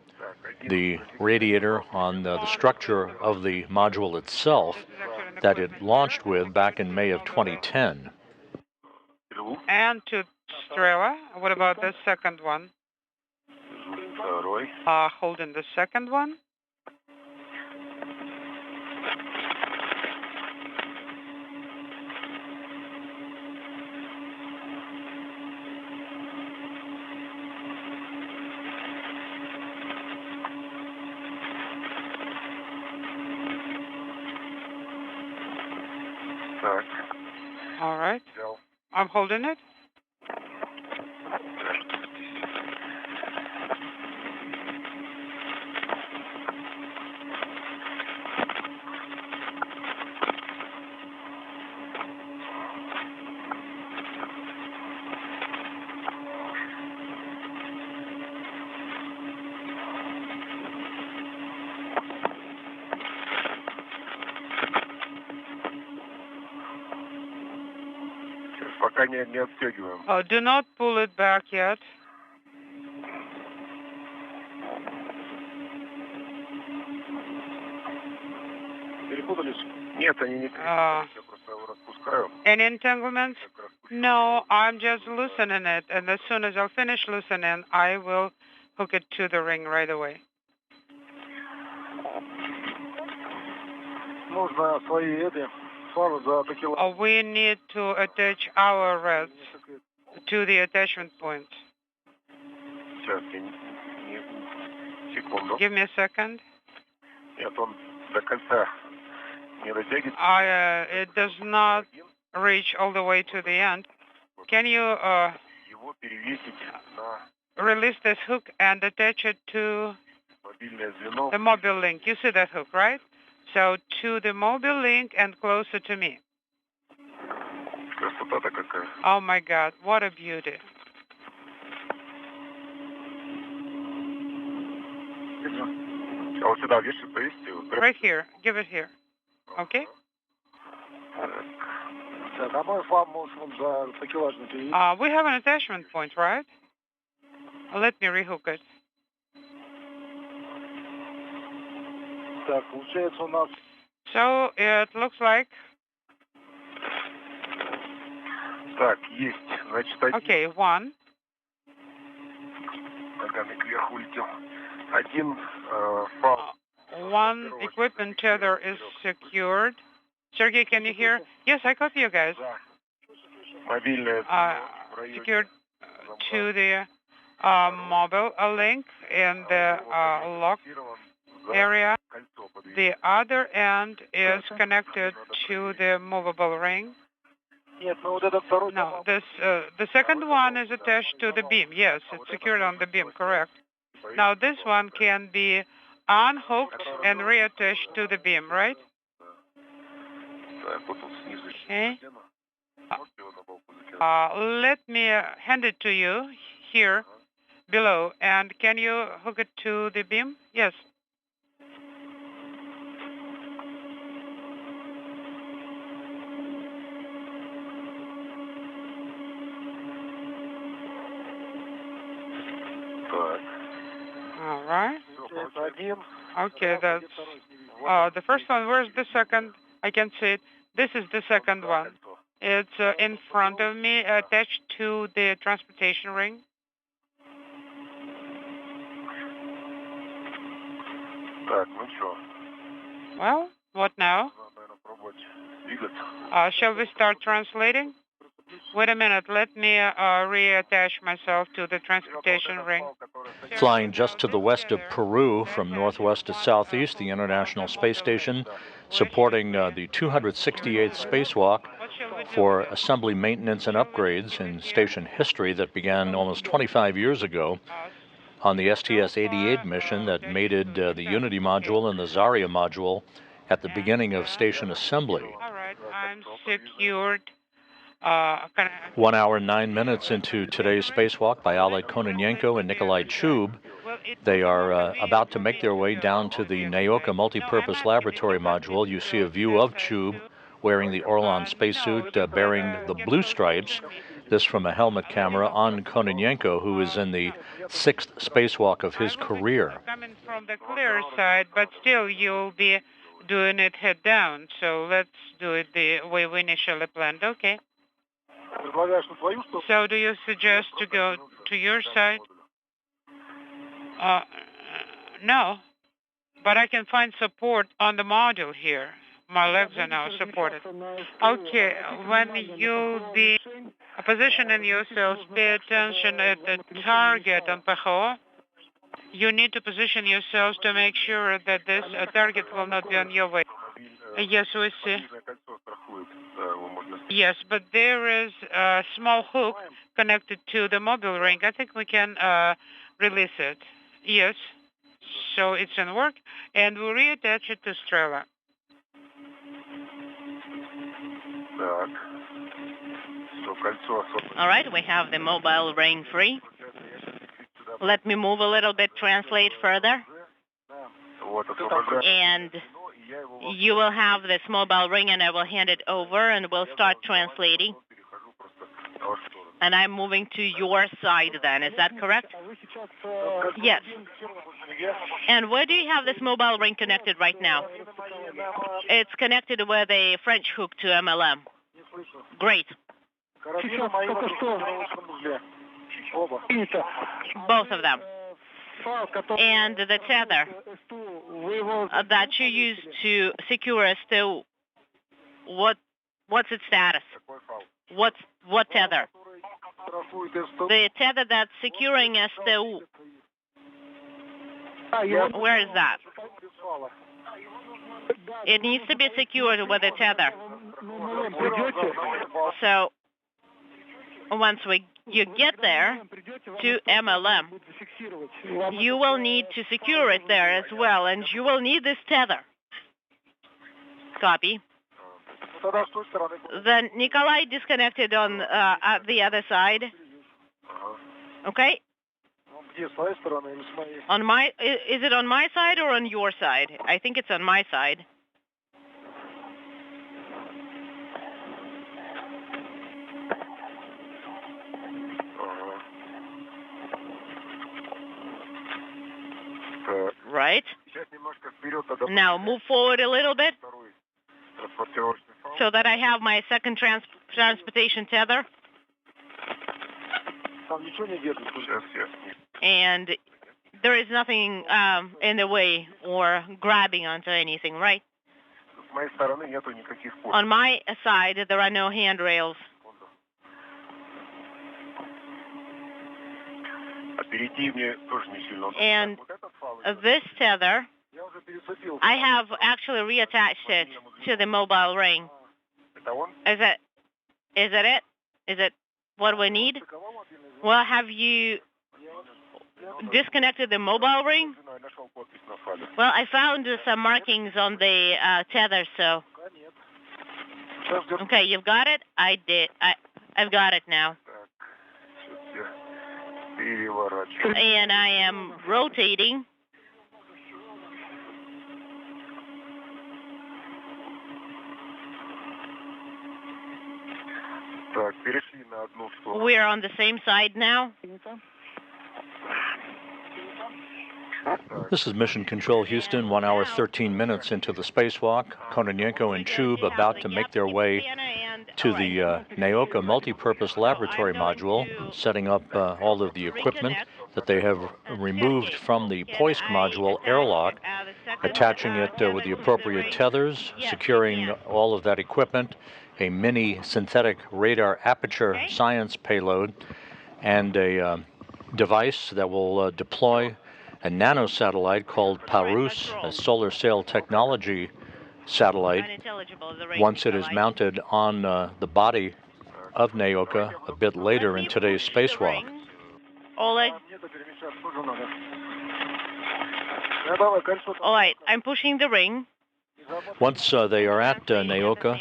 the radiator on the structure of the module itself that it launched with back in May of 2010. And to Strela, what about the second one? Holding the second one. All right. I'm holding it. Пока не отстегиваем. Do not pull it back yet. Перепутались? Нет, они не перепутались. Я просто его распускаю. Any entanglements? No, I'm just loosening it, and as soon as I'll finish loosening, I will hook it to the ring right away. Нужно свои We need to attach our rods to the attachment point. Сейчас, секунду. Give me a second. Нет, он до конца не дотягивает. It does not reach all the way to the end. Can you Его перевесить на release this hook and attach it to мобильное звено. the mobile link? You see that hook, right? So to the mobile link and closer to me. Красота-то какая. Oh my God, what a beauty. А вот сюда вешать, повесьте. Вот прям. Right here, give it here. Okay? We have an attachment point, right? Let me rehook it. So it looks like, Так, есть. Значит, один. okay, one. Ногами кверху улетел. Один фал. One equipment tether is secured. Sergey, can you hear? Yes, I copy you guys. Мобильное Secured to the mobile link in the lock area. The other end is connected to the movable ring. No, this the second one is attached to the beam. Yes, it's secured on the beam, correct. Now this one can be unhooked and reattached to the beam, right? Okay. Let me hand it to you here below. And can you hook it to the beam? Yes. Так. All right. Это один. Okay, that's the first one. Where's the second? I can see it. This is the second one. It's in front of me, attached to the transportation ring. Так, ну что? Well, what now? Надо, наверное, пробовать двигаться. Shall we start translating? Wait a minute. Let me reattach myself to the transportation ring. Flying just to the west of Peru from northwest to southeast, the International Space Station, supporting the 268th Spacewalk for assembly maintenance and upgrades in station history that began almost 25 years ago on the STS-88 mission that mated the Unity module and the Zarya module at the beginning of station assembly. All right. I'm secured. 1 hour, 9 minutes into today's spacewalk by Oleg Kononenko and Nikolai Chub, they are about to make their way down to the Naoka multipurpose laboratory module. You see a view of Chub wearing the Orlan spacesuit bearing the blue stripes. This from a helmet camera on Kononenko, who is in the 6th spacewalk of his career. Coming from the clear side, but still you'll be doing it head down. So let's do it the way we initially planned. Okay. So do you suggest to go to your side? No, but I can find support on the module here. My legs are now supported. Okay, when you'll be positioning yourselves, pay attention at the target on PHO. You need to position yourselves to make sure that this target will not be on your way. Yes, we see. Yes, but there is a small hook connected to the mobile ring. I think we can release it. Yes. So it's in work, and we'll reattach it to Strela. All right, we have the mobile ring free. Let me move a little bit, translate further. And you will have this mobile ring, and I will hand it over, and we'll start translating. And I'm moving to your side then, is that correct? Yes. And where do you have this mobile ring connected right now? It's connected with a French hook to MLM. Great. Both of them. And the tether that you use to secure us to what What's its status? What tether? The tether that's securing STU. Where is that? It needs to be secured with a tether. So once you get there to MLM, you will need to secure it there as well, and you will need this tether. Copy. Then Nikolai disconnected on the other side. Okay. On my, is it on my side or on your side? I think it's on my side. Right. Now move forward a little bit so that I have my second transportation tether. And there is nothing in the way or grabbing onto anything, right? On my side, there are no handrails. And this tether, I have actually reattached it to the mobile ring. Is it it? Is it what we need? Well, have you disconnected the mobile ring? Well, I found some markings on the tether, so. Okay, you've got it? I did. I've got it now. And I am rotating. We're on the same side now. This is Mission Control Houston, 1 hour 13 minutes into the spacewalk. Kononenko and Chub about to make their way to the Naoka multipurpose laboratory module, setting up all of the equipment that they have removed from the Poisk module airlock, attaching it with the appropriate tethers, securing all of that equipment, a mini synthetic radar aperture science payload, and a device that will deploy a nanosatellite called Parus, a solar sail technology satellite, once it is mounted on the body of Naoka a bit later in today's spacewalk. Oleg? All right, I'm pushing the ring. Once they are at Naoka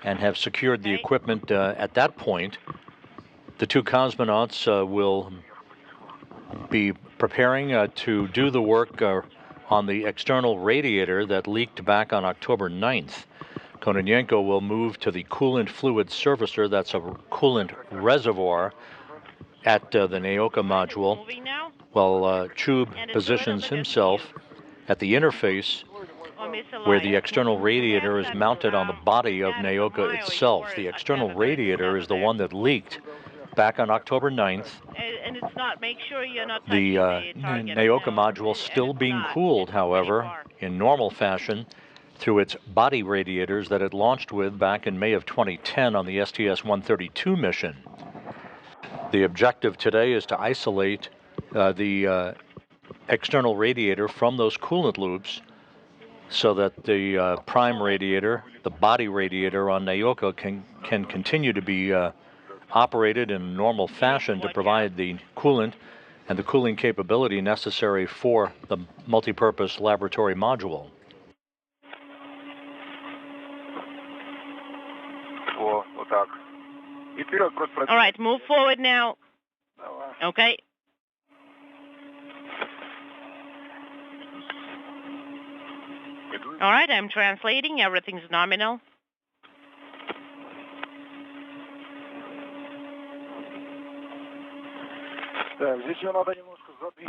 and have secured the equipment at that point, the two cosmonauts will be preparing to do the work on the external radiator that leaked back on October 9th. Kononenko will move to the coolant fluid servicer, that's a coolant reservoir at the Naoka module, while Chub positions himself at the interface where the external radiator is mounted on the body of Naoka itself. The external radiator is the one that leaked back on October 9th. And it's not, make sure you're not the Naoka module still being cooled, however, in normal fashion through its body radiators that it launched with back in May of 2010 on the STS-132 mission. The objective today is to isolate the external radiator from those coolant loops so that the prime radiator, the body radiator on Naoka, can continue to be operated in normal fashion to provide the coolant and the cooling capability necessary for the multipurpose laboratory module. All right, move forward now. Okay. All right, I'm translating. Everything's nominal.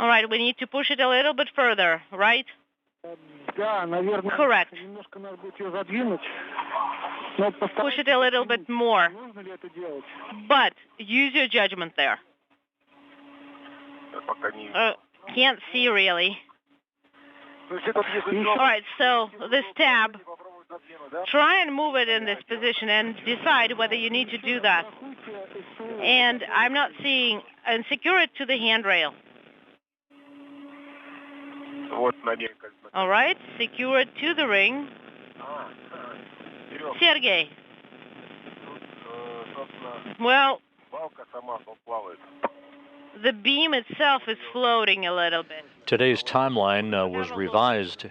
All right, we need to push it a little bit further, right? Correct. Push it a little bit more. But use your judgment there. Can't see really. All right, so this tab try and move it in this position and decide whether you need to do that. And I'm not seeing, and secure it to the handrail. All right, secure it to the ring. Sergey. Well, the beam itself is floating a little bit. Today's timeline was revised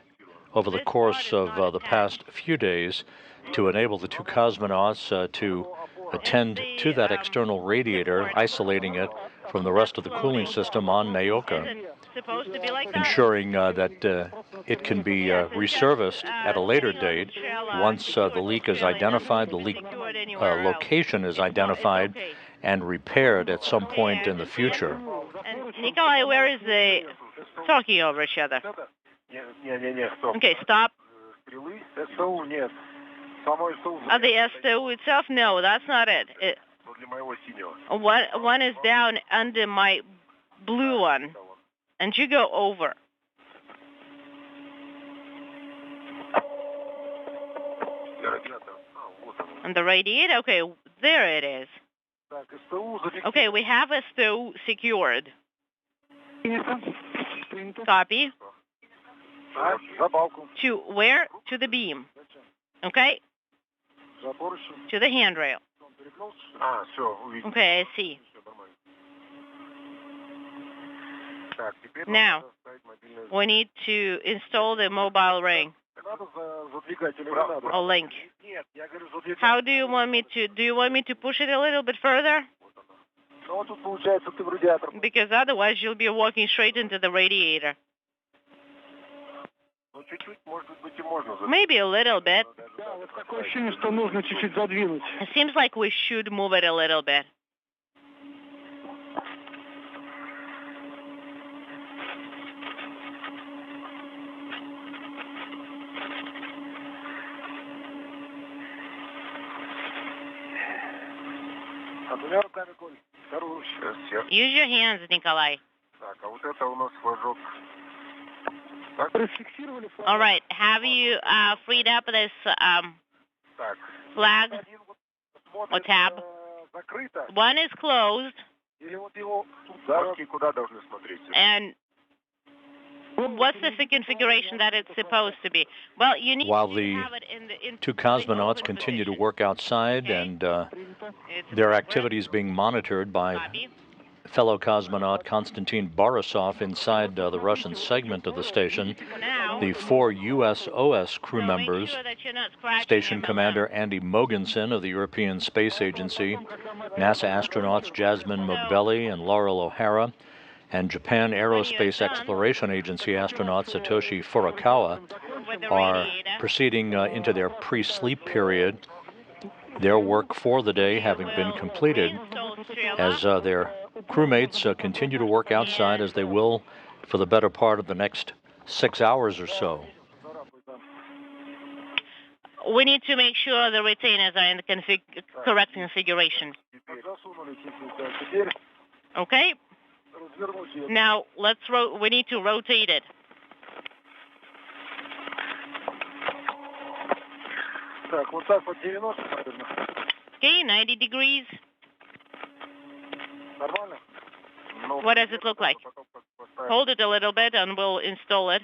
over the course of the past few days to enable the two cosmonauts to attend to that external radiator, isolating it from the rest of the cooling system on Naoka, Supposed to be like that? ensuring that it can be reserviced at a later date once the leak is identified, the leak location is identified, and repaired at some point in the future. And Nikolai, where is the talking over each other? Okay, stop. The STO itself? No, that's not it. One is down under my blue one, and you go over. And the radiator? Okay, there it is. Okay, we have STO secured. Copy. To where? To the beam. Okay? To the handrail. Okay, I see. Now, we need to install the mobile ring. Or link. How do you want me to push it a little bit further? Because otherwise you'll be walking straight into the radiator. Maybe a little bit. It seems like we should move it a little bit. Use your hands, Nikolai. All right. Have you freed up this flag or tab? One is closed. And what's the configuration that it's supposed to be? Well, you need While to the have it in the two cosmonauts continue to work outside, and their activities being monitored by fellow cosmonaut Konstantin Borisov inside the Russian segment of the station, the 4 USOS crew members, Station Commander Andy Mogensen of the European Space Agency, NASA astronauts Jasmine Mugbeli and Laurel O'Hara, and Japan Aerospace Exploration Agency astronaut Satoshi Furukawa are proceeding into their pre-sleep period, their work for the day having been completed, as their crewmates continue to work outside, as they will for the better part of the next 6 hours or so. We need to make sure the retainers are in the correct configuration. Okay? Now, we need to rotate it. Okay, 90 degrees. What does it look like? Hold it a little bit and we'll install it.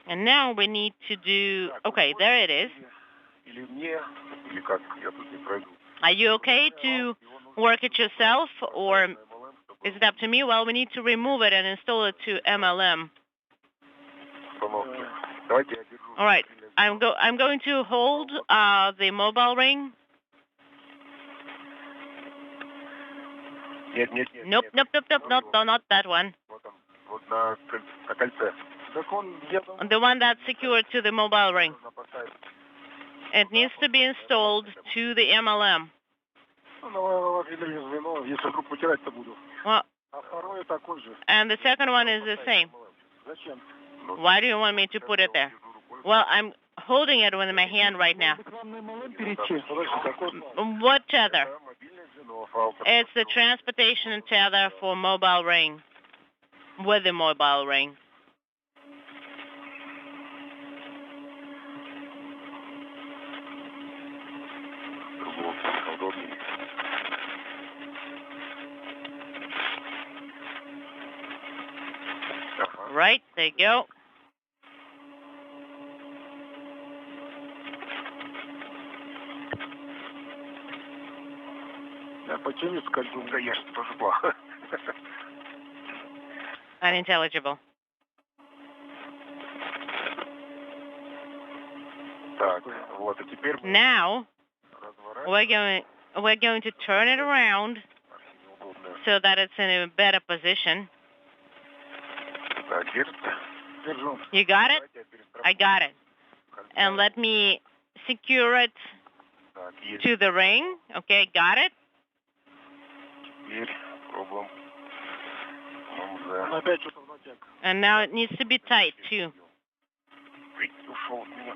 And now we need to do, okay, there it is. Are you okay to work it yourself, or is it up to me? Well, we need to remove it and install it to MLM. All right, I'm going to hold the mobile ring. Nope, not that one. The one that's secured to the mobile ring. It needs to be installed to the MLM. Well, and the second one is the same. Why do you want me to put it there? Well, I'm holding it with my hand right now. What tether? It's the transportation tether for mobile ring. With the mobile ring. All right, there you go. Да, почему скользу? Конечно, тоже плохо. Unintelligible. Так, вот, и теперь Now we're going to turn it around so that it's in a better position. Так, держу. You got it? I got it. And let me secure it Так, есть. to the ring. Okay, got it? Теперь пробуем. Опять что-то в натяг. And now it needs to be tight too. Ушел от меня.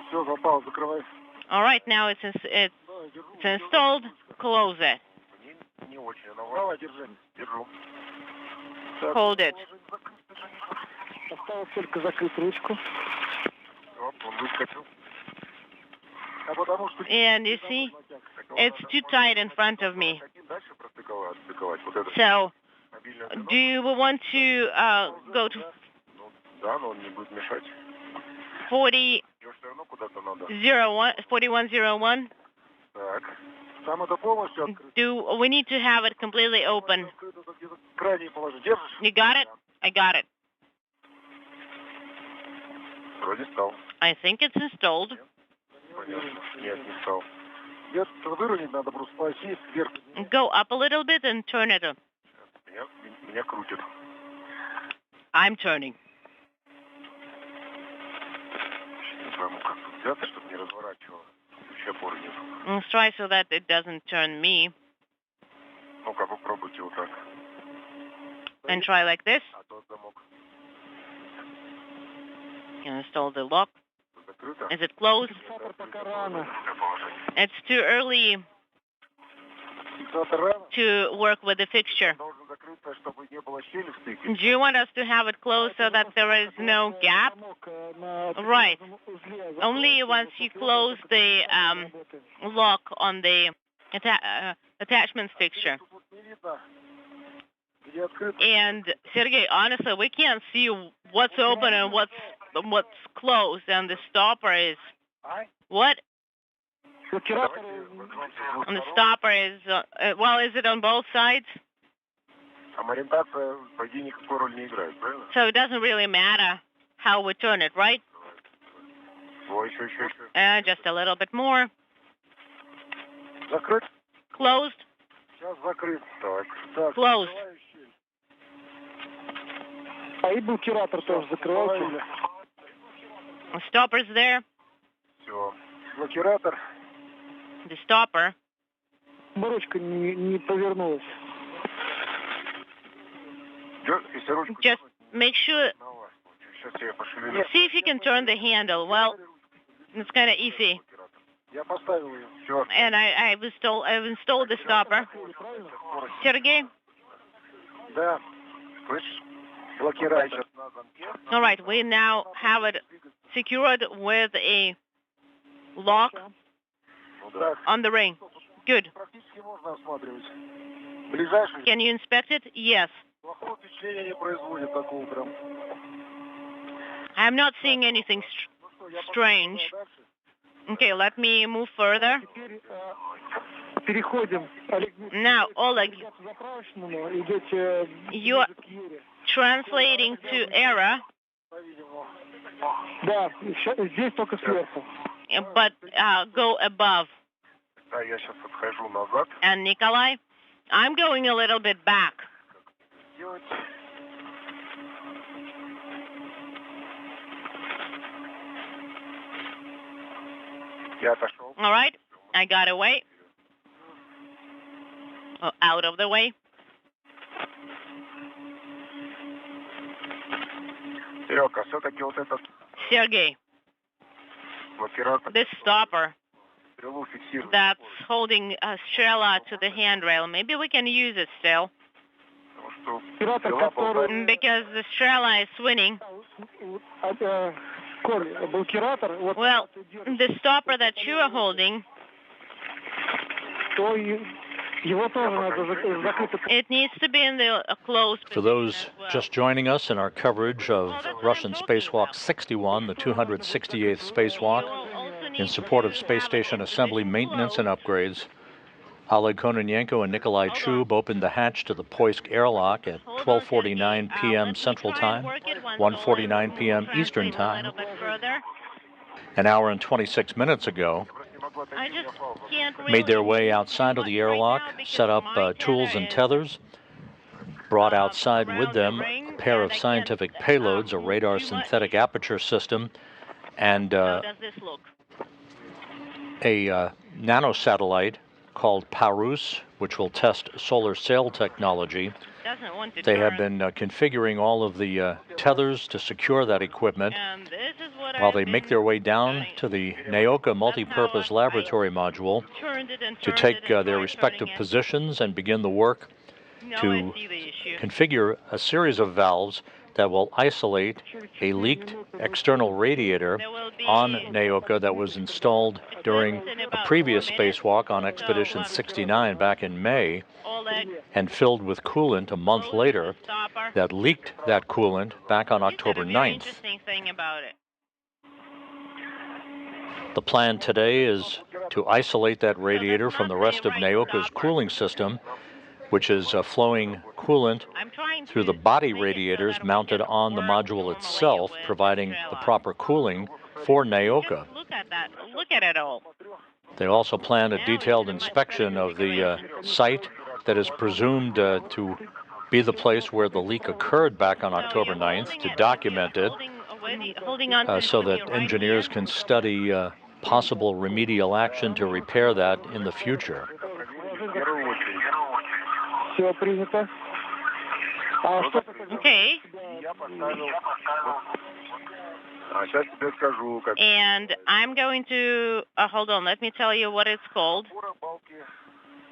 Все, запал, закрывай. All right, now it's installed. Close it. Не очень. Давай, держи. Держу. Hold it. Осталось только закрыть ручку. Оп, он выскочил. А потому что... And you see, it's too tight in front of me. Дальше простыковать, вот это. So, do you want to go to Ну, да, но он не будет мешать. 4001, Ее все равно куда-то надо. 4101? Так. Там это полностью открыто. Do we need to have it completely open? Крайний положи. Держишь? You got it? I got it. Вроде стал. I think it's installed. Понятно. Нет, не стал. Где-то выровнять надо просто по оси вверх. Go up a little bit and turn it up. Меня крутит. I'm turning. Не пойму, как тут взяться, чтобы не разворачивало. Вообще опоры нет. Let's try so that it doesn't turn me. Ну-ка, попробуйте вот так. And try like this. А тот замок Install the lock. закрыто. Is it closed? Пока рано. It's too early Фиксатор рано. to work with the fixture. Должен закрыться, чтобы не было щели в стыке. Do you want us to have it closed so that there is no gap? Right. Only once you close the lock on the attachment fixture. Тут не видно, где открыто. And Sergey, honestly, we can't see what's open and what's closed, and the stopper is what? And the stopper is well, is it on both sides? Там ориентация, по идее, никакой роли не играет, правильно? So it doesn't really matter how we turn it, right? О, еще. Just a little bit more. Закрыть? Closed. Сейчас закрыт. Так. Closed. А и блокиратор тоже закрывайте. Stopper's there. Все. Блокиратор. The stopper. Ручка не повернулась. Если ручку... Just make sure. Сейчас я пошевелю. See if you can turn the handle. Well, it's kind of iffy. Я поставил ее. Все. And I've installed the stopper. Sergey? Да. Слышишь? Блокиратор на замке. All right, we now have it secured with a lock on the ring. Good. Практически можно осматривать. Ближайший. Can you inspect it? Yes. Плохого впечатления не производит такого прям. I'm not seeing anything strange. Okay, let me move further. Переходим. Now, Oleg, you're translating to error, Да, здесь только сверху. but go above. Да, я сейчас отхожу назад. And Nikolai, I'm going a little bit back. Делать. Я отошел. All right, I got away. Out of the way. Серега, все-таки вот этот Sergey, блокиратор this stopper стрелу фиксирует. that's holding Strela to the handrail, maybe we can use it still. Потому что стрела болтает. Because the Strela is swinging. Коль, блокиратор... Well, the stopper that you are holding, It needs to be in the closed For position those as well. just joining us in our coverage of Russian Spacewalk 61, the 268th spacewalk, in support of space station assembly, maintenance, and upgrades, Oleg Kononenko and Nikolai Chub opened the hatch to the Poisk airlock at 12:49 p.m. Central Time, 1:49 p.m. Eastern Time. An hour and 26 minutes ago, I just can't really made their way outside of the airlock, set up tools and tethers, brought outside with them a pair of scientific payloads, a radar synthetic aperture system, and How does this look? a nanosatellite called Parus, which will test solar sail technology. Doesn't want to They have turn. been configuring all of the tethers to secure that equipment And this is what while I've they make been their way down studying. to the Naoka multipurpose laboratory module Turned it and to turned take it and their tried respective turning it. positions and begin the work Now I to see the issue. configure a series of valves that will isolate a leaked external radiator There will be on Naoka that was installed during in a about previous 4 minutes. spacewalk on Expedition 69 back in May, Oleg, and filled with coolant a month close later the stopper. that leaked that coolant back on He said October a very 9th. interesting thing about it. The plan today is to isolate that radiator from the rest of Naoka's cooling system, which is flowing coolant I'm trying through to the body make it so radiators that we mounted can on the work module normally itself, with providing the Australia. proper cooling for Naoka. Just look at that. Look at it all. They also plan a Now detailed it's a much inspection better of the configuration. site that is presumed to be the place where the leak occurred back on So October you're 9th, holding to it- document you're it holding on to it so with that your right engineers hand. can study possible remedial action to repair that in the future. Все принято. А что это за... Okay. А сейчас тебе скажу, как And I'm going to hold on. Let me tell you what it's called.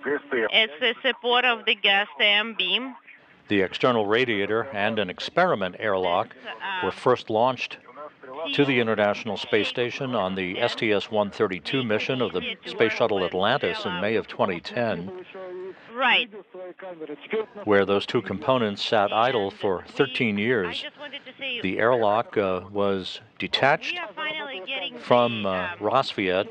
ГСТ. It's the support of the gas TM beam. The external radiator and an experiment airlock were first launched to the International Space Station on the STS-132 mission of the Space Shuttle Atlantis in May of 2010, Right. where those two components sat idle for 13 I years. just wanted to say The airlock was detached we are finally getting from the, Rosviet,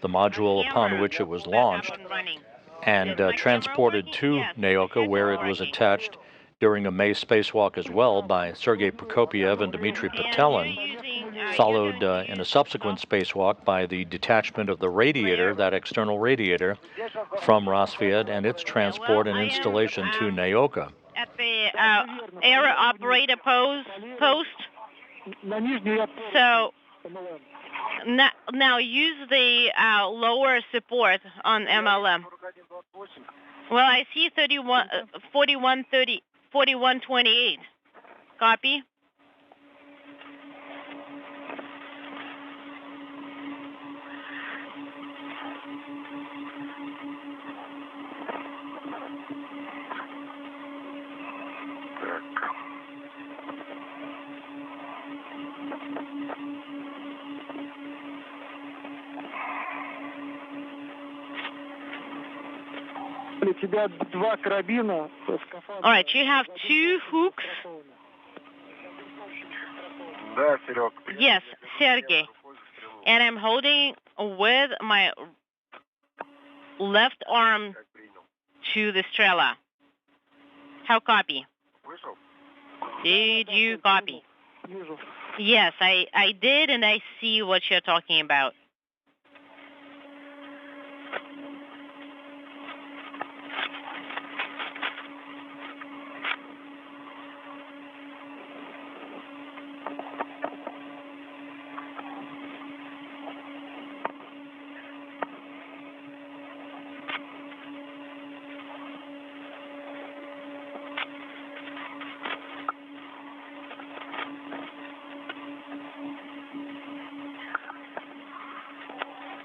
the module upon camera which it was back launched, up and running. and Is my camera transported working? to Yes, Naoka, it's where it was working. attached during a May spacewalk as well by Sergei Prokopyev and Dmitry And Petelin, you're using, followed you're going to in a use subsequent spacewalk by the detachment of the radiator, that external radiator, from Rosviet and its transport and I am, installation to Naoka. at the air operator post. На нижней я... So now use the lower support on MLM. Well, I see 4128. Copy. У тебя два карабина. All right, you have two hooks. Да, Серег. Yes, Sergey. And I'm holding with my left arm to the Strela. How copy? Слышал? Did you copy? Вижу. Yes, I did, and I see what you're talking about.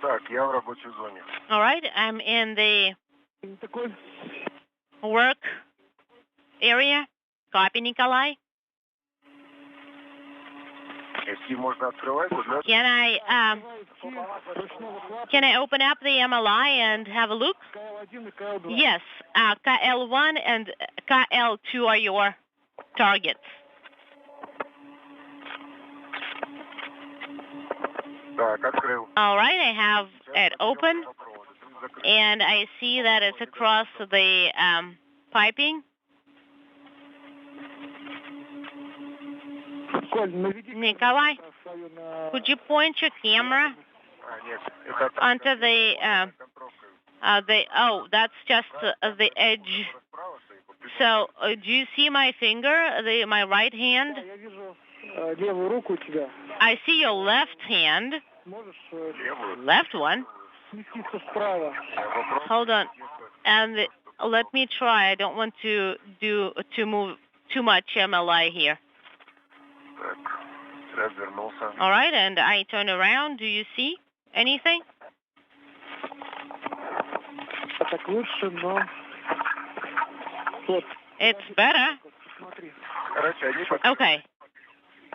Так, я в рабочей зоне. All right, I'm in the Такой... work area. Copy, Nikolai. Can I open up the MLI and have a look? Yes, KL1 and KL2 are your targets. All right, I have it open, and I see that it's across the piping. Nikolai, could you point your camera onto oh, that's just the edge. So, do you see my finger, my right hand? I see your left hand. Left one? Hold on. And let me try. I don't want to move too much MLI here. All right, and I turn around. Do you see anything? It's better. Okay.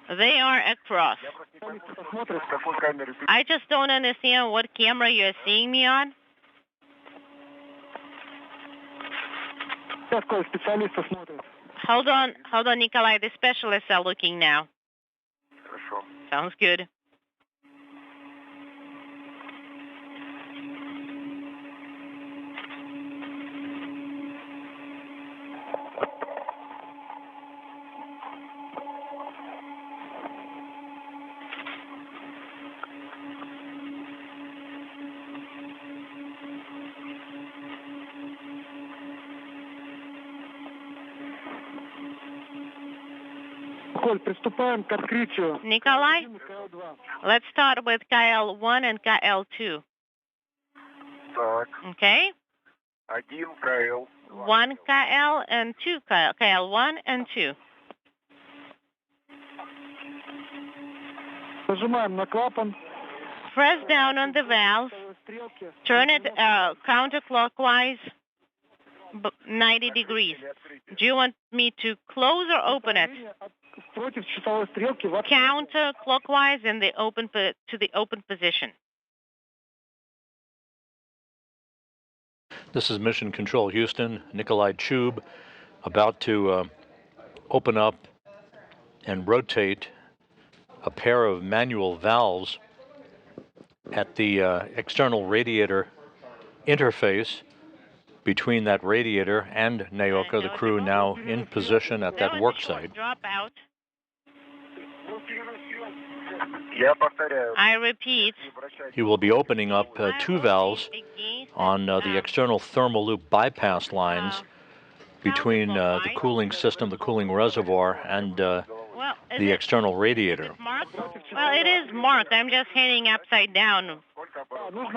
They are across. I just don't understand what camera you're seeing me on. Hold on, Nikolai. The specialists are looking now. Sounds good. Nikolai, let's start with KL1 and KL2. Okay? 1 KL and 2 KL. KL1 and 2. Press down on the valve. Turn it counterclockwise 90 degrees. Do you want me to close or open it? Counterclockwise in the to the open position. This is Mission Control Houston. Nikolai Chub about to open up and rotate a pair of manual valves at the external radiator interface between that radiator and Naoka, the crew now in position at that work site. Drop out. I repeat. He will be opening up 2 valves on the external thermal loop bypass lines between the cooling system, the cooling reservoir, and the external radiator. Well, it is marked. I'm just heading upside down.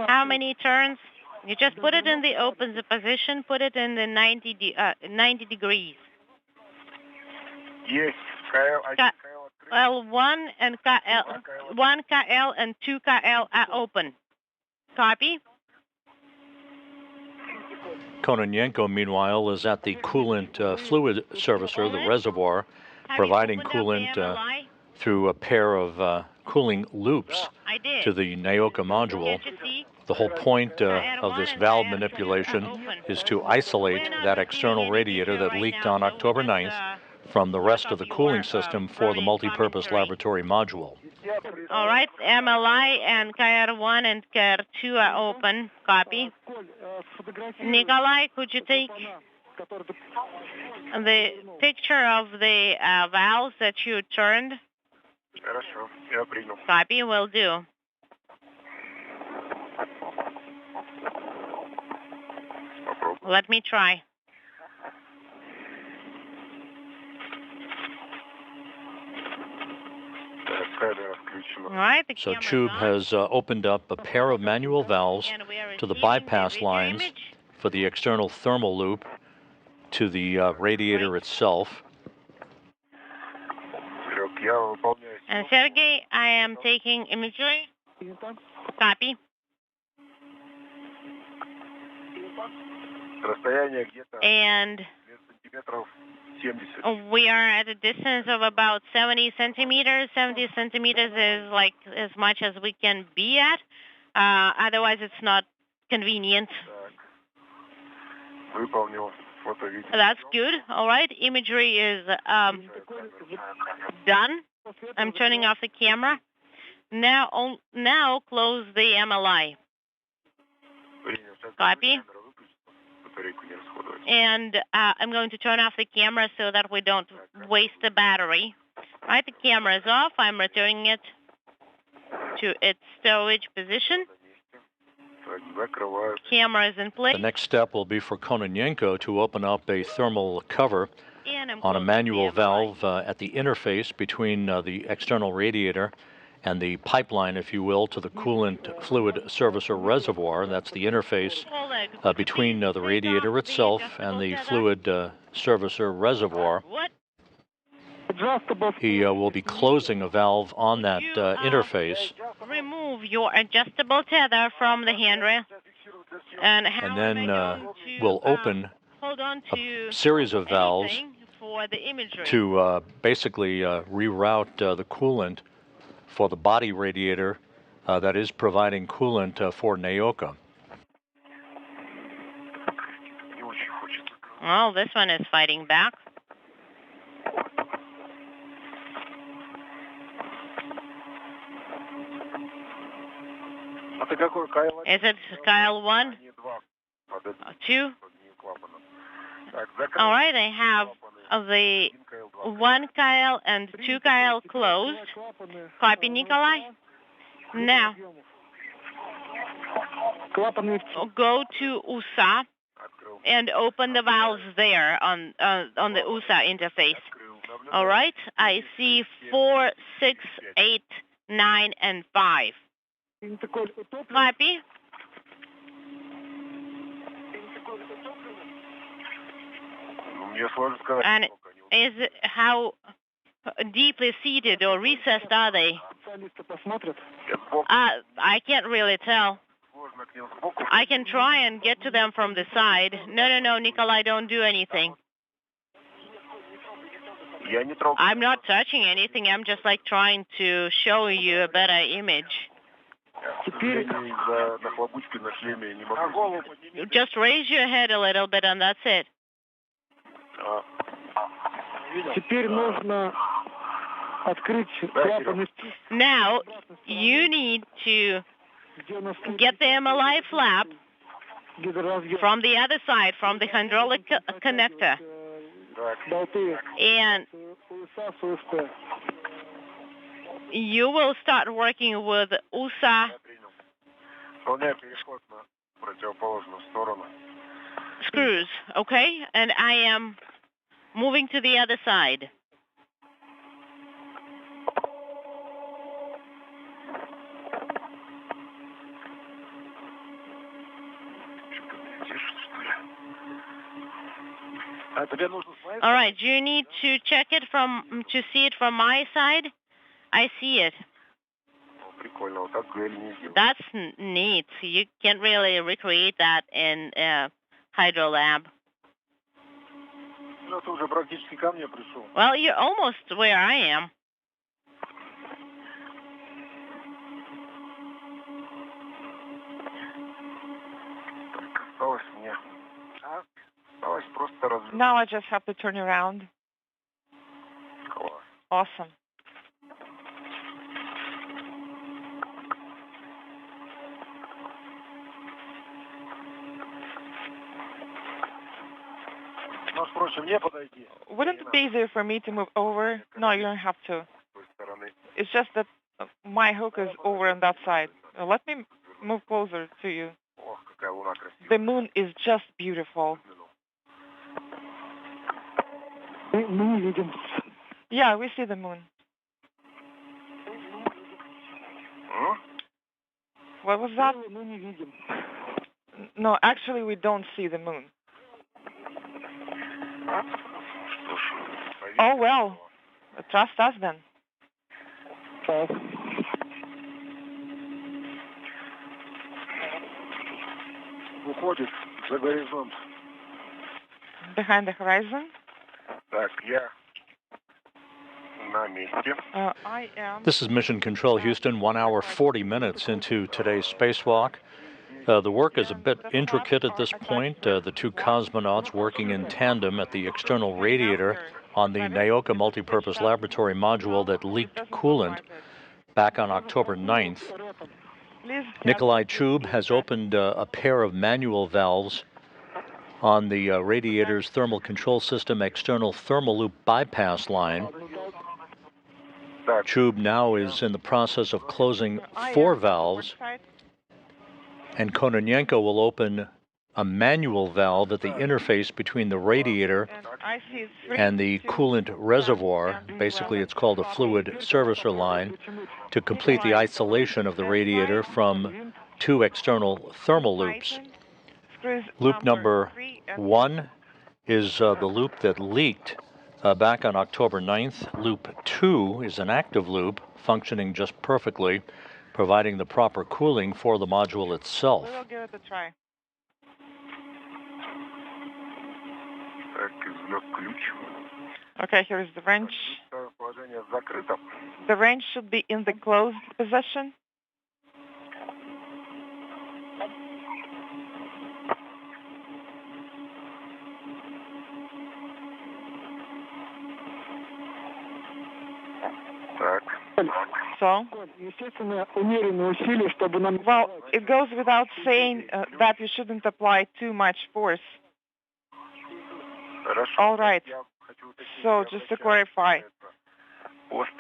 How many turns? You just put it in the open position, put it in the 90 degrees. Yes. KL1 and KL, 1 KL and 2 KL are open. Copy? Kononenko, meanwhile, is at the coolant fluid servicer, the reservoir, providing coolant through a pair of cooling loops to the Naoka module. The whole point of this valve manipulation is to isolate that external radiator that leaked on October 9th from the rest of the cooling system for the multi-purpose laboratory module. All right, MLI and KR1 and KR2 are open. Copy. Nikolai, could you take the picture of the valves that you turned? Copy, will do. Let me try. All right, so Chub has opened up a pair of manual valves to the bypass lines for the external thermal loop to the radiator itself. And Sergey, I am taking imagery. Copy. And We are at a distance of about 70 centimeters. 70 centimeters is like as much as we can be at. Otherwise, it's not convenient. That's good. All right. Imagery is done. I'm turning off the camera. Now close the MLI. Copy. And I'm going to turn off the camera so that we don't waste the battery. All right, the camera is off. I'm returning it to its storage position. Camera is in place. The next step will be for Kononenko to open up a thermal cover on a manual valve at the interface between the external radiator and the pipeline, if you will, to the coolant fluid servicer reservoir. That's the interface between the radiator itself and the fluid servicer reservoir. He will be closing a valve on that interface. Remove your adjustable tether from the handrail. And then we'll open a series of valves to basically reroute the coolant for the body radiator that is providing coolant for Naoka. Well, this one is fighting back. Is it Kyle 1? 2? All right, I have the 1 Kyle and 2 Kyle closed. Copy, Nikolai. Now, go to USA and open the valves there on the USA interface. All right, I see 4, 6, 8, 9, and 5. Copy. And is it, how deeply seated or recessed are they? I can't really tell. I can try and get to them from the side. No, Nikolai, don't do anything. I'm not touching anything. I'm just like trying to show you a better image. Just raise your head a little bit and that's it. Now, you need to get the MLI flap from the other side, from the hydraulic connector. And you will start working with USA screws, okay? And I am moving to the other side. All right, do you need to check it to see it from my side? I see it. That's neat. You can't really recreate that in Hydro Lab. Well, you're almost where I am. Now I just have to turn around. Awesome. Wouldn't it be easier for me to move over? No, you don't have to. It's just that my hook is over on that side. Let me move closer to you. The moon is just beautiful. Yeah, we see the moon. What was that? No, actually, we don't see the moon. Oh, well. Trust us then. Behind the horizon? Так, я на месте. I am. This is Mission Control, Houston, 1 hour 40 minutes into today's spacewalk. The work is a bit intricate at this point. The two cosmonauts working in tandem at the external radiator on the Naoka multipurpose laboratory module that leaked coolant back on October 9th. Nikolai Chub has opened a pair of manual valves on the radiator's thermal control system external thermal loop bypass line. Chub now is in the process of closing 4 valves, and Kononenko will open a manual valve at the interface between the radiator and the coolant reservoir. Basically, it's called a fluid servicer line, to complete the isolation of the radiator from 2 external thermal loops. Loop number 1 is the loop that leaked back on October 9th. Loop 2 is an active loop functioning just perfectly, providing the proper cooling for the module itself. We'll give it a try. Okay, here is the wrench. The wrench should be in the closed position. So, well, it goes without saying that you shouldn't apply too much force. All right. So, just to clarify,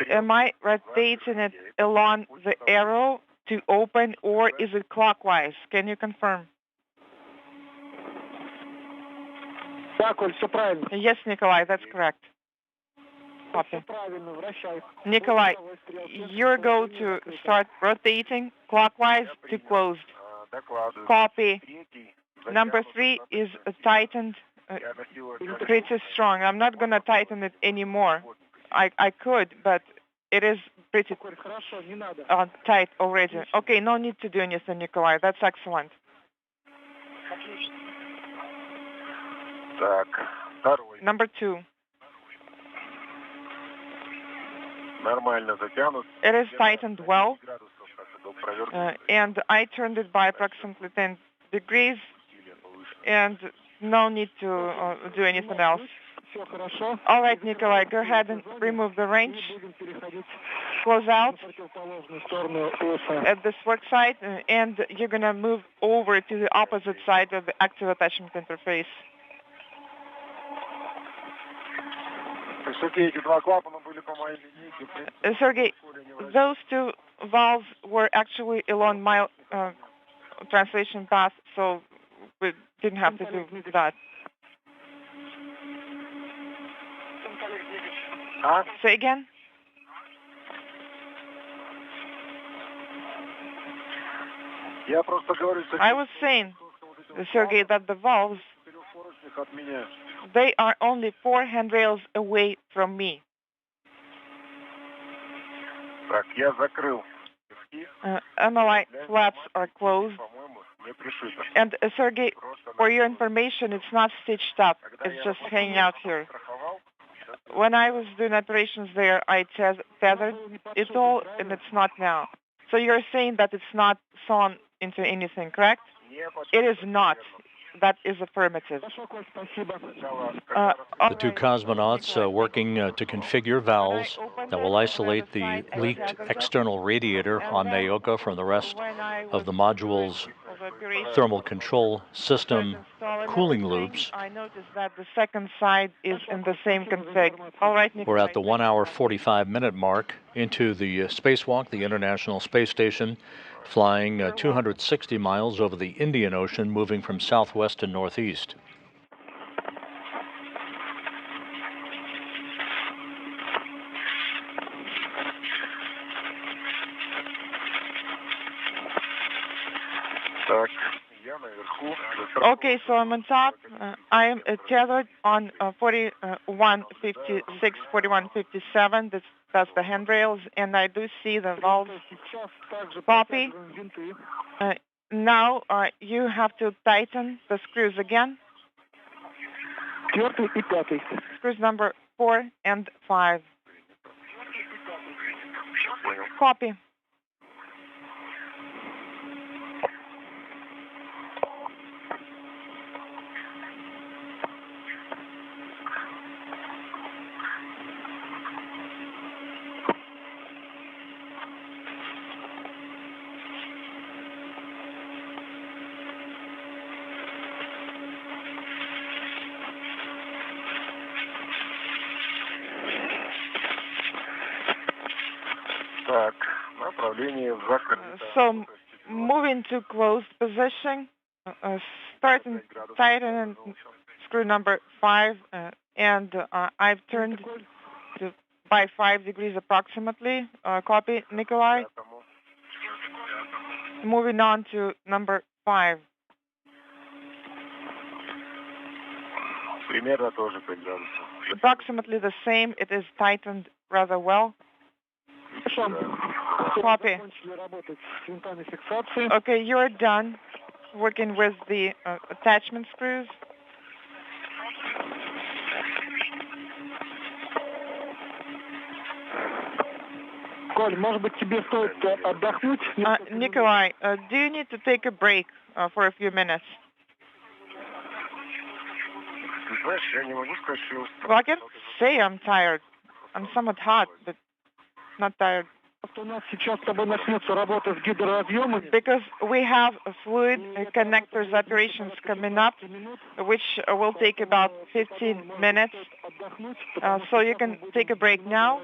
am I rotating it along the arrow to open, or is it clockwise? Can you confirm? Yes, Nikolai, that's correct. Copy. Nikolai, you're going to start rotating clockwise to closed. Copy. Number 3 is tightened pretty strong. I'm not going to tighten it anymore. I could, but it is pretty tight already. Okay, no need to do anything, Nikolai. That's excellent. Number 2. It is tightened well, and I turned it by approximately 10 degrees, and no need to do anything else. All right, Nikolai, go ahead and remove the wrench. Close out at this work site, and you're going to move over to the opposite side of the active attachment interface. Sergey, those 2 valves were actually along my translation path, so we didn't have to do that. Say again? I was saying, Sergey, that the valves, they are only 4 handrails away from me. MLI flaps are closed. And Sergey, for your information, it's not stitched up. It's just hanging out here. When I was doing operations there, I tethered it all, and it's not now. So you're saying that it's not sewn into anything, correct? It is not. That is affirmative. The 2 cosmonauts working to configure valves that will isolate the leaked external radiator on Naoka from the rest of the module's thermal control system cooling loops. I noticed that the second side is in the same config. All right, Nikolai. We're at the 1 hour 45-minute mark into the Spacewalk, the International Space Station, flying 260 miles over the Indian Ocean, moving from southwest to northeast. Okay, so I'm on top. I am tethered on 4156, 4157. That's the handrails, and I do see the valves. Copy. Now you have to tighten the screws again. 4 и 5. Screws number 4 and 5. Copy. Так, направление в закрытое. So moving to closed position, starting tighten screw number 5, and I've turned to by 5 degrees approximately. Copy, Nikolai. Moving on to number 5. Примерно тоже 5 градусов. Approximately the same. It is tightened rather well. Copy. Okay, you're done working with the attachment screws. Коль, может быть, тебе стоит отдохнуть? Nikolai, do you need to take a break for a few minutes? Ты знаешь, я не могу сказать, что я устал. Well, I can say I'm tired. I'm somewhat hot, but not tired. У нас сейчас с тобой начнется работа с гидроразъемами. Because we have fluid connectors operations coming up, which will take about 15 minutes. So you can take a break now,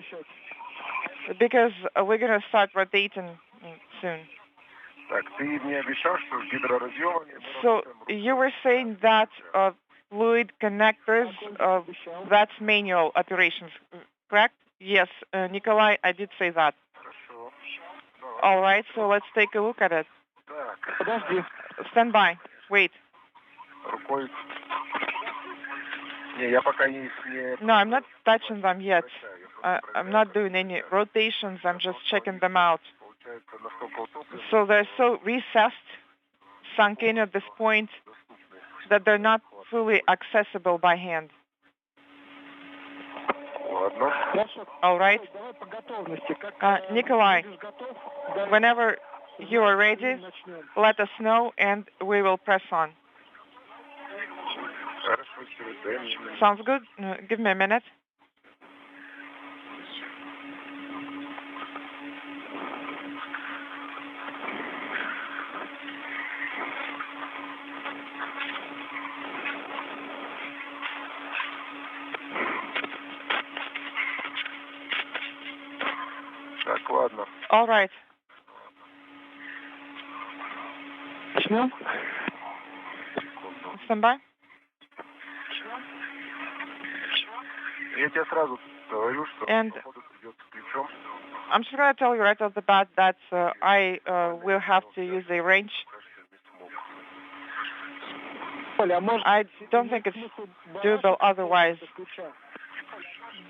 because we're going to start rotating soon. Так, ты мне обещал, что с гидроразъемами... So you were saying that fluid connectors, that's manual operations, correct? Yes, Nikolai, I did say that. All right, so let's take a look at it. Подожди. Stand by. Wait. Рукой... Не, я пока не... No, I'm not touching them yet. I'm not doing any rotations. I'm just checking them out. So they're so recessed, sunk in at this point, that they're not fully accessible by hand. All right. Nikolai, whenever you are ready, let us know and we will press on. Sounds good? Give me a minute. Так, ладно. All right. Начнем? Stand by. Я тебе сразу говорю, что And походу придется ключом. I'm just going to tell you right off the bat that I will have to use a wrench. I don't think it's doable otherwise.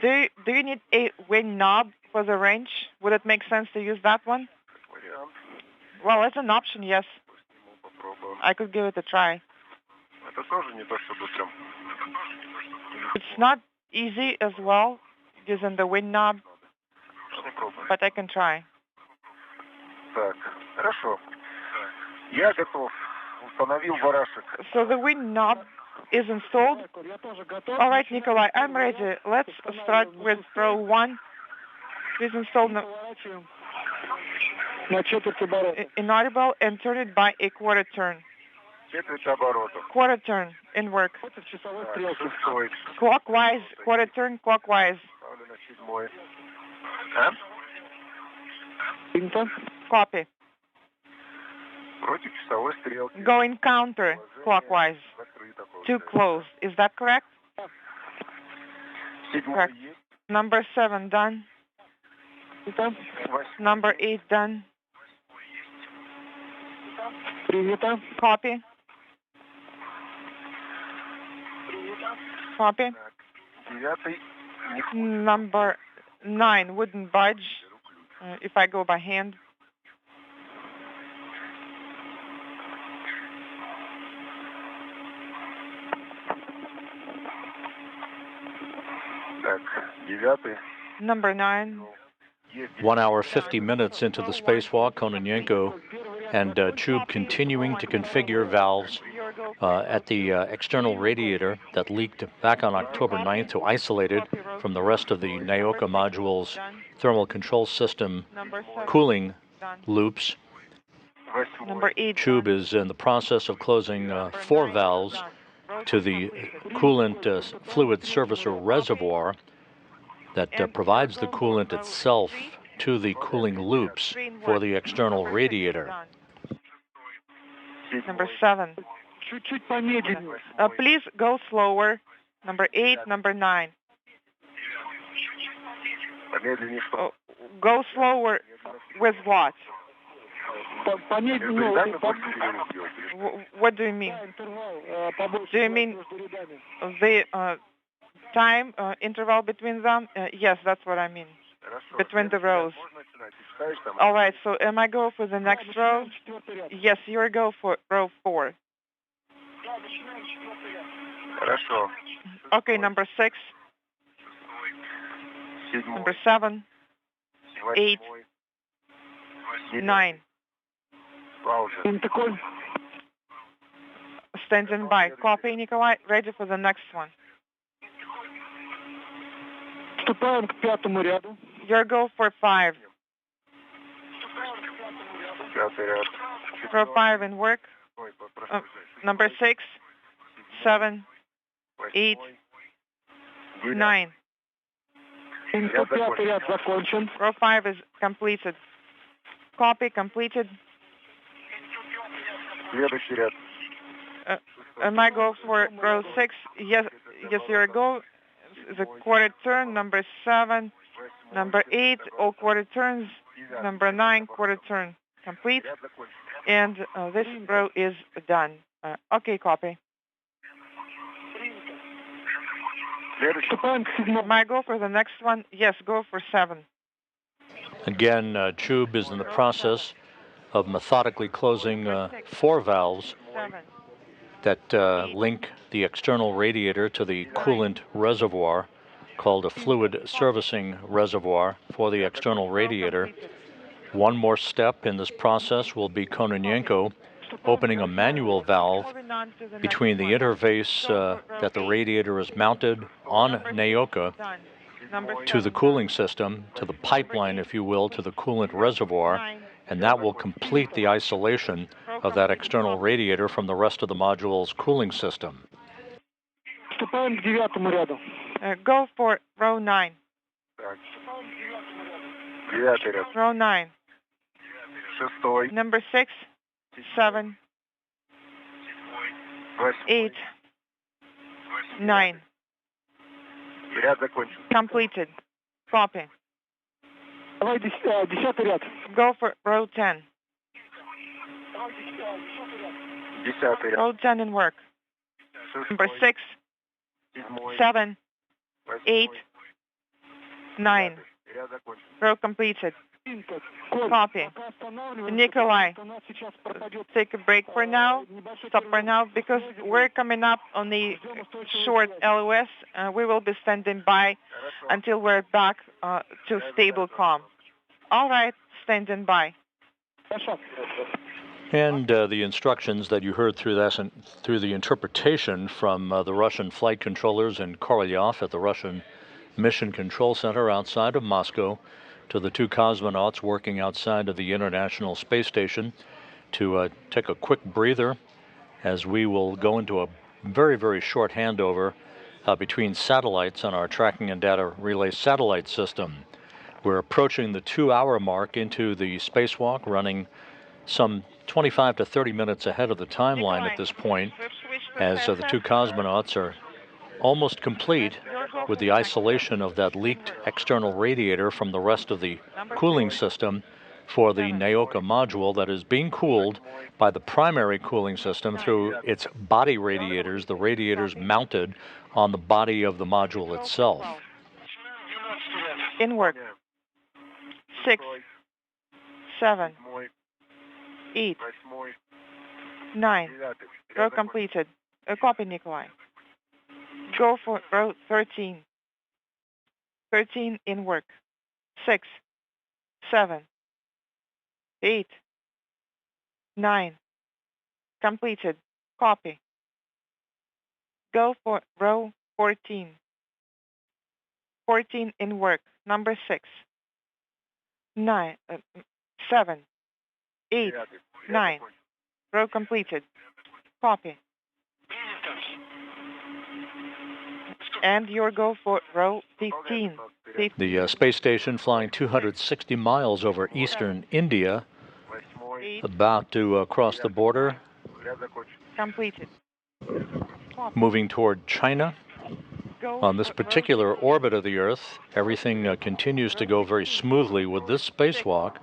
Do you need a wing knob for the wrench? Would it make sense to use that one? Well, it's an option, yes. I could give it a try. Это тоже не то, чтобы прям... It's not easy as well using the wing knob, but I can try. Так, хорошо. Я готов. Установил барашек. So the wing knob is installed. All right, Nikolai, I'm ready. Let's start with row 1. Please install inaudible and turn it by a quarter turn. Четверть оборота. Quarter turn in work. Шестой. Clockwise, quarter turn clockwise. Ставлю на седьмой. А? Copy. Против часовой стрелки. Going counter clockwise. Too close. Is that correct? Седьмой Correct. есть. Number 7 done. Number 8 done. Copy. Copy. Девятый. Number 9 wouldn't budge if I go by hand. Number 9. 1 hour, 50 minutes into the spacewalk, Kononenko and Chub continuing to configure valves at the external radiator that leaked back on October 9th to isolate it from the rest of the Naoka module's thermal control system cooling loops. Number 8. Chub is in the process of closing 4 valves to the coolant fluid servicer reservoir that provides the coolant itself to the cooling loops for the external radiator. Number 7. Please go slower. Number 8, number 9. Go slower with what? What do you mean? Do you mean the time interval between them? Yes, that's what I mean. Between the rows. All right, so am I go for the next row? Yes, you're go for row 4. Okay, number 6. Number 7. 8. 9. Standing by. Copy, Nikolai. Ready for the next one. Your go for 5. Row 5 in work. Number 6, 7, 8, 9. Row 5 is completed. Copy, completed. Am I go for row 6? Yes, your go. The quarter turn. Number 7, number 8, all quarter turns. Number 9, quarter turn complete. And this row is done. Okay, copy. Am I go for the next one? Yes, go for 7. Again, Chub is in the process of methodically closing 4 valves that link the external radiator to the coolant reservoir, called a fluid servicing reservoir for the external radiator. One more step in this process will be Kononenko opening a manual valve between the interface that the radiator is mounted on Naoka to the cooling system, to the pipeline, if you will, to the coolant reservoir, and that will complete the isolation of that external radiator from the rest of the module's cooling system. Go for row 9. Row 9. Number 6, 7, 8, 9. Completed. Copy. Go for row 10. Row 10 in work. Number 6, 7, 8, 9. Row completed. Copy. Nikolai, take a break for now. Stop for now, because we're coming up on the short LOS. We will be standing by until we're back to stable comm. All right, standing by. And the instructions that you heard through the interpretation from the Russian flight controllers in Korolyov at the Russian Mission Control Center outside of Moscow, to the 2 cosmonauts working outside of the International Space Station, to take a quick breather as we will go into a very, very short handover between satellites on our tracking and data relay satellite system. We're approaching the 2-hour mark into the spacewalk, running some 25 to 30 minutes ahead of the timeline at this point, as the 2 cosmonauts are almost complete with the isolation of that leaked external radiator from the rest of the cooling system for the Naoka module that is being cooled by the primary cooling system through its body radiators, the radiators mounted on the body of the module itself. In work. 6, 7, 8, 9. Row completed. Copy, Nikolai. Go for row 13. 13 in work. 6, 7, 8, 9. Completed. Copy. Go for row 14. 14 in work. Number 6. 9, 7, 8, 9. Row completed. Copy. And your go for row 15. The space station flying 260 miles over eastern India, about to cross the border, Completed. moving toward China. On this particular orbit of the Earth, everything continues to go very smoothly with this spacewalk,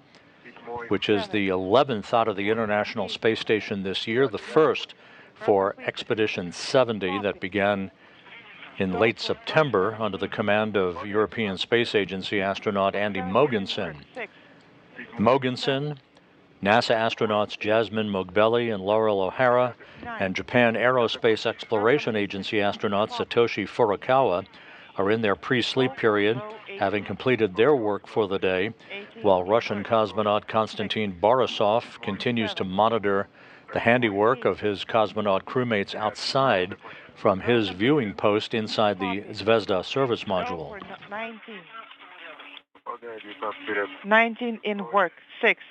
which is the 11th out of the International Space Station this year, the first for Expedition 70 that began in late September under the command of European Space Agency astronaut Andy Mogensen. Mogensen, NASA astronauts Jasmine Mogbelli and Laurel O'Hara, and Japan Aerospace Exploration Agency astronaut Satoshi Furukawa are in their pre-sleep period, having completed their work for the day, while Russian cosmonaut Konstantin Borisov continues to monitor the handiwork of his cosmonaut crewmates outside from his viewing post inside the Zvezda service module. 19 in work. 6,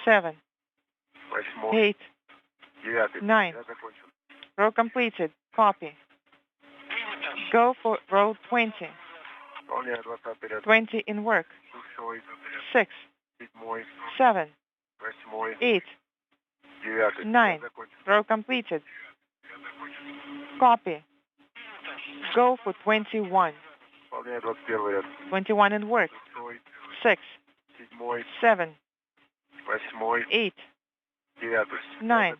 7, 8, 9. Row completed. Copy. Go for row 20. 20 in work. 6, 7, 8, 9. Row completed. Copy. Go for 21. 21 in work. 6, 7, 8, 9.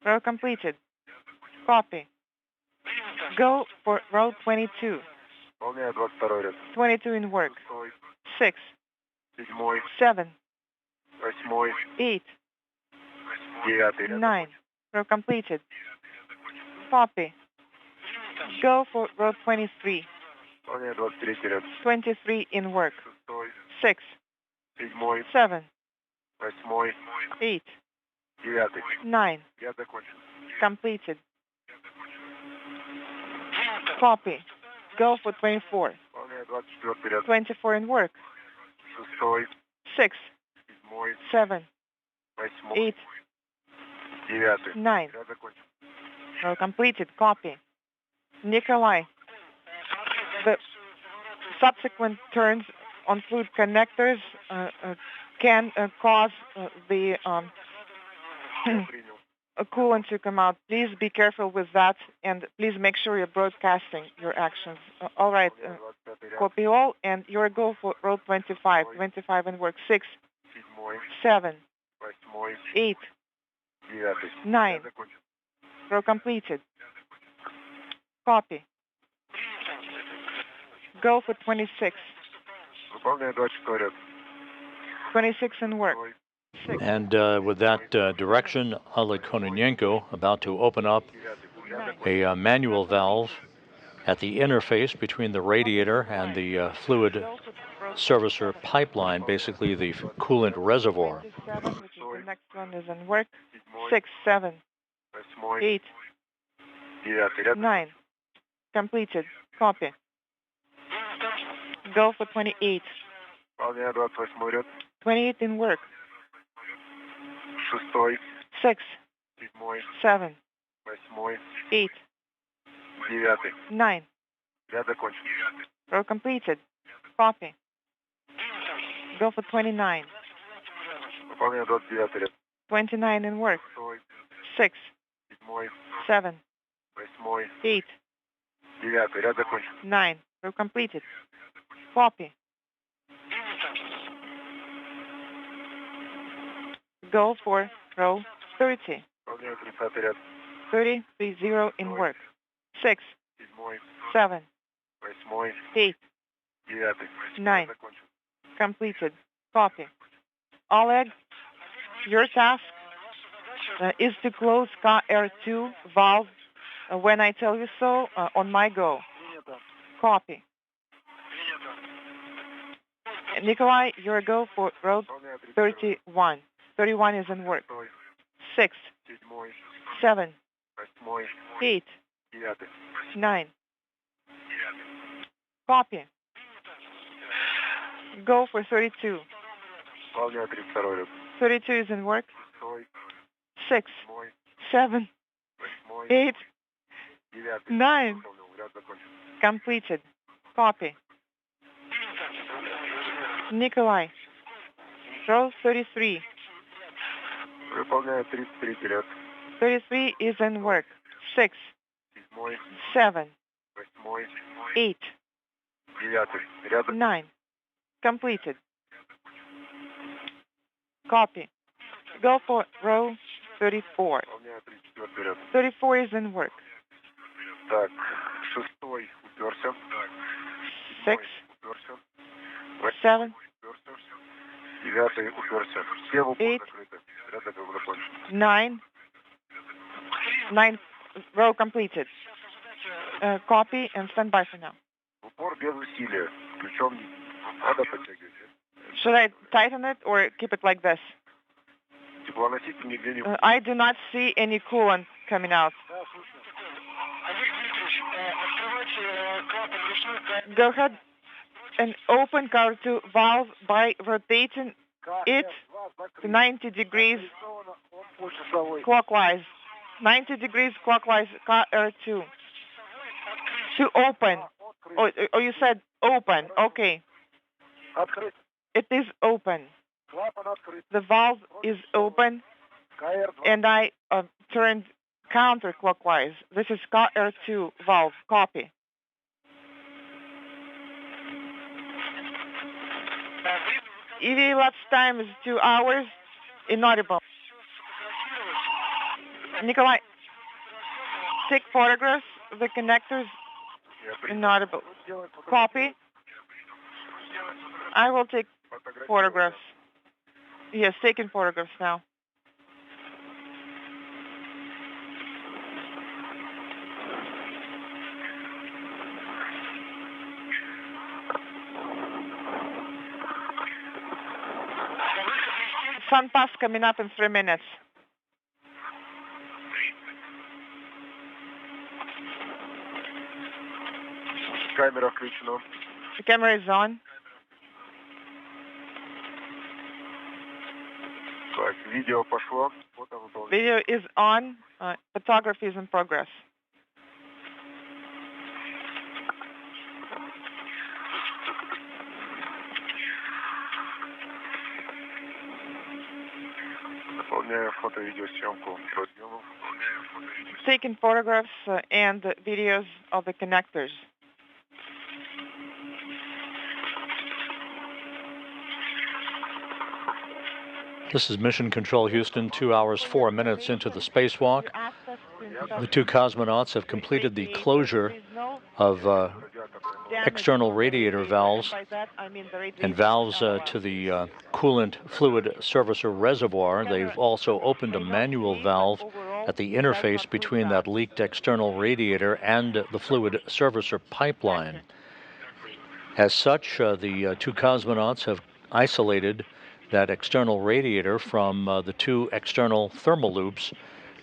Row completed. Copy. Go for row 22. 22 in work. 6, 7, 8, 9. Row completed. Copy. Go for row 23. 23 in work. 6, 7, 8, 9. Completed. Copy. Go for 24. 24 in work. 6, 7, 8, 9. Well, completed. Copy. Nikolai, the subsequent turns on fluid connectors can cause the coolant to come out. Please be careful with that, and please make sure you're broadcasting your actions. All right. Copy all, and your go for row 25. 25 in work. 6, 7, 8, 9. Row completed. Copy. Go for 26. 26 in work. 6. And with that direction, Oleg Kononenko about to open up a manual valve at the interface between the radiator and the fluid servicer pipeline, basically the coolant reservoir. 27, which is the next one, is in work. 6, 7, 8, 9. Completed. Copy. Go for 28. 28 in work. 6, 7, 8, 9. Row completed. Copy. Go for 29. 29 in work. 6, 7, 8, 9. Row completed. Copy. Go for row 30. 30 in work. 6, 7, 8, 9. Completed. Copy. Oleg, your task is to close KR2 valve when I tell you so on my go. Copy. Nikolai, you're a go for row 31. 31 is in work. 6, 7, 8, 9. Copy. Go for 32. 32 is in work. 6, 7, 8, 9. Completed. Copy. Nikolai, row 33. 33 is in work. 6, 7, 8, 9. Completed. Copy. Go for row 34. 34 is in work. 6, 7, 8, 9. 9 row completed. Copy and stand by for now. Should I tighten it or keep it like this? I do not see any coolant coming out. Go ahead and open car 2 valve by rotating it to 90 degrees clockwise. 90 degrees clockwise, car 2. To open. Oh, you said open. Okay. It is open. The valve is open, and I turned counterclockwise. This is car 2 valve. Copy. EV elapsed time is 2 hours. Inaudible. Nikolai, take photographs of the connectors. Inaudible. Copy. I will take photographs. Yes, taking photographs now. Sun pass coming up in 3 minutes. The camera is on. Video is on. Photography is in progress. Taking photographs and videos of the connectors. This is Mission Control Houston, 2 hours, 4 minutes into the spacewalk. The 2 cosmonauts have completed the closure of external radiator valves and valves to the coolant fluid servicer reservoir. They've also opened a manual valve at the interface between that leaked external radiator and the fluid servicer pipeline. As such, the 2 cosmonauts have isolated that external radiator from the 2 external thermal loops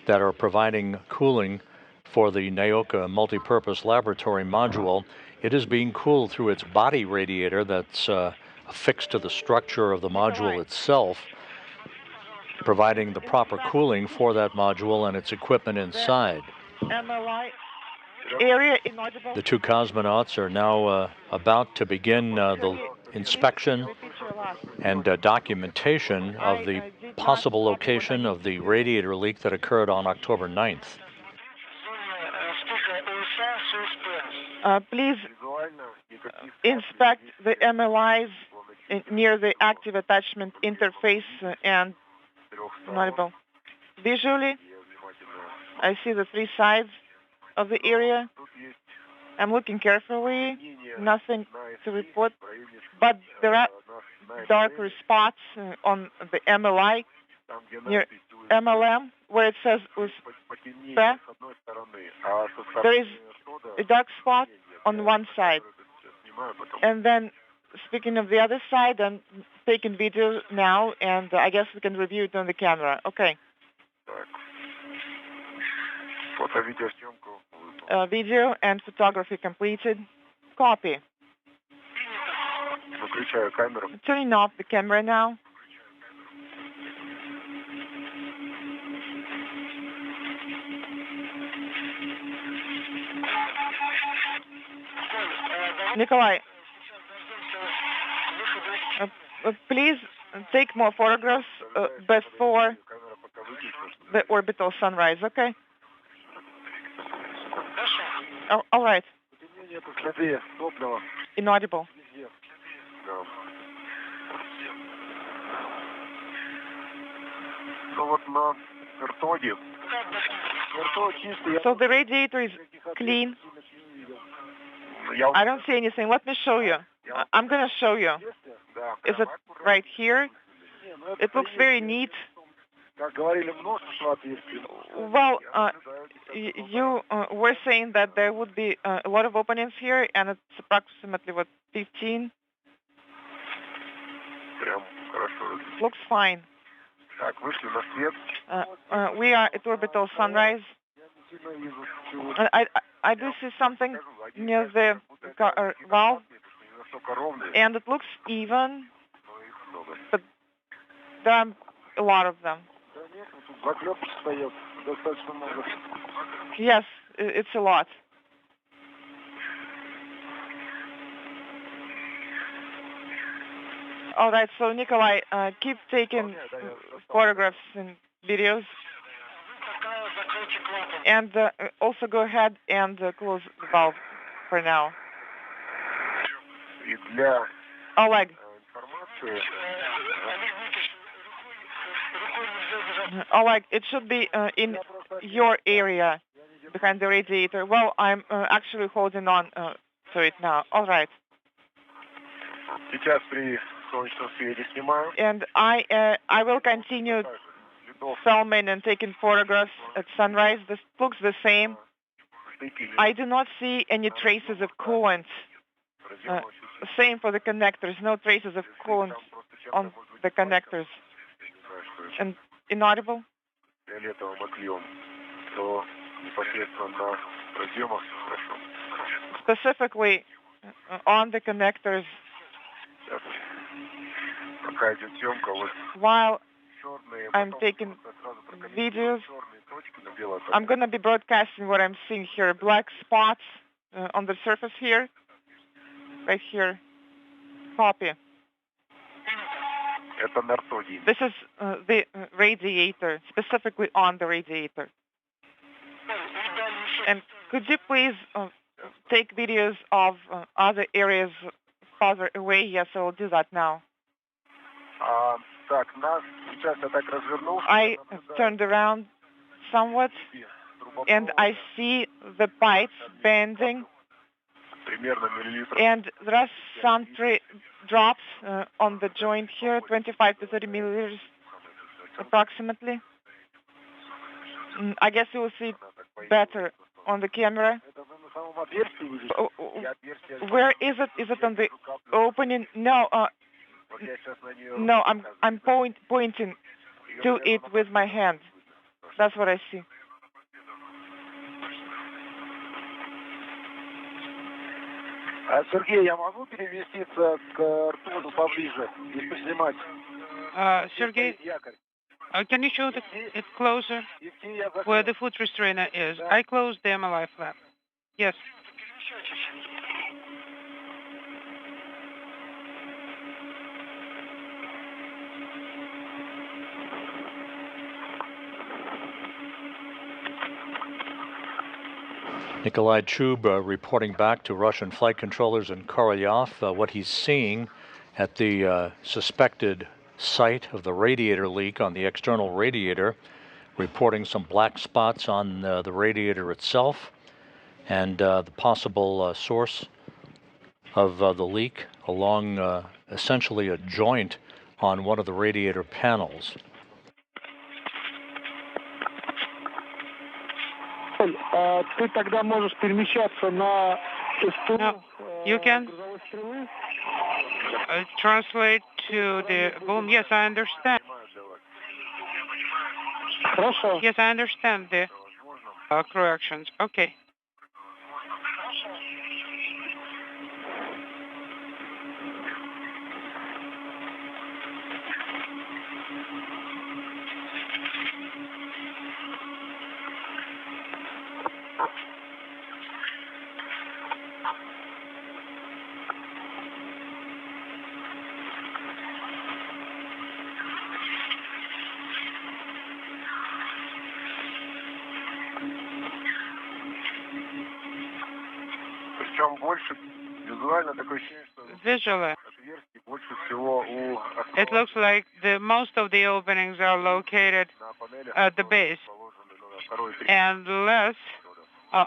that are providing cooling for the Naoka multipurpose laboratory module. It is being cooled through its body radiator that's affixed to the structure of the module itself, providing the proper cooling for that module and its equipment inside. The 2 cosmonauts are now about to begin the inspection and documentation of the possible location of the radiator leak that occurred on October 9th. Please inspect the MLIs near the active attachment interface and inaudible. Visually, I see the 3 sides of the area. I'm looking carefully, nothing to report, but there are darker spots on the MLI near MLM where it says USP. There is a dark spot on one side, and then speaking of the other side, I'm taking video now, and I guess we can review it on the camera. Okay. Video and photography completed. Copy. Turning off the camera now. Nikolai, please take more photographs before the orbital sunrise, okay? Oh, all right. Inaudible. So the radiator is clean. I don't see anything. Let me show you. I'm going to show you. Is it right here? It looks very neat. Well, you were saying that there would be a lot of openings here, and it's approximately, 15? Looks fine. We are at orbital sunrise. I do see something near the valve, and it looks even, but there are a lot of them. Yes, it's a lot. All right, so Nikolai, keep taking photographs and videos. And also go ahead and close the valve for now. Oleg. Oleg, it should be in your area, behind the radiator. Well, I'm actually holding on to it now. All right. And I will continue filming and taking photographs at sunrise. This looks the same. I do not see any traces of coolant. Same for the connectors. No traces of coolant on the connectors. And inaudible? Specifically on the connectors. While I'm taking videos, I'm going to be broadcasting what I'm seeing here. Black spots on the surface here. Right here. Copy. This is the radiator, specifically on the radiator. And could you please take videos of other areas farther away? Yes, I will do that now. I turned around somewhat, and I see the pipes bending, and there are some drops on the joint here, 25 to 30 milliliters approximately. I guess you will see better on the camera. Where is it? Is it on the opening? No. No, I'm pointing to it with my hand. That's what I see. Сергей, я могу переместиться к рту поближе и поснимать? Sergey, can you show it closer where the foot restrainer is? I closed the MLI flap. Yes. Nikolai Chub reporting back to Russian flight controllers in Korolyov what he's seeing at the suspected site of the radiator leak on the external radiator, reporting some black spots on the radiator itself, and the possible source of the leak along essentially a joint on one of the radiator panels. Ты тогда можешь перемещаться на частоту. You can. translate to the boom. Yes, I understand. Хорошо. Yes, I understand the corrections. Okay. Причем больше визуально такое ощущение, что Visually, отверстий больше всего у it looks like most of the openings are located на панели at the base положены на второй и третий. and less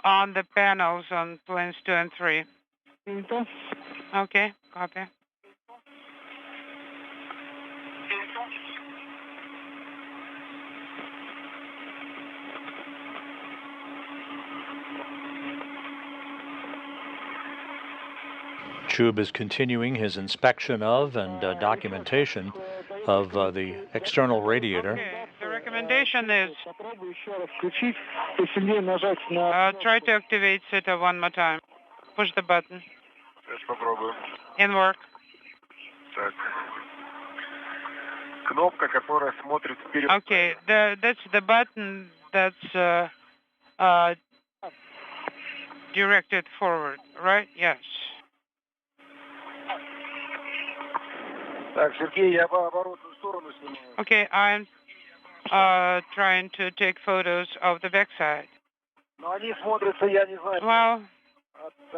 on the panels on planes 2 and 3. Okay, copy. Chub is continuing his inspection of and documentation of the external radiator. Okay, the recommendation is Попробуй еще раз включить, посильнее нажать на... try to activate SITA one more time. Push the button. Сейчас попробуем. In work. Так. Кнопка, которая смотрит вперед. Okay, that's the button that's directed forward, right? Yes. Так, Сергей, я по оборотную сторону сниму. Okay, I'm trying to take photos of the backside. Но они смотрятся, я не знаю, Well,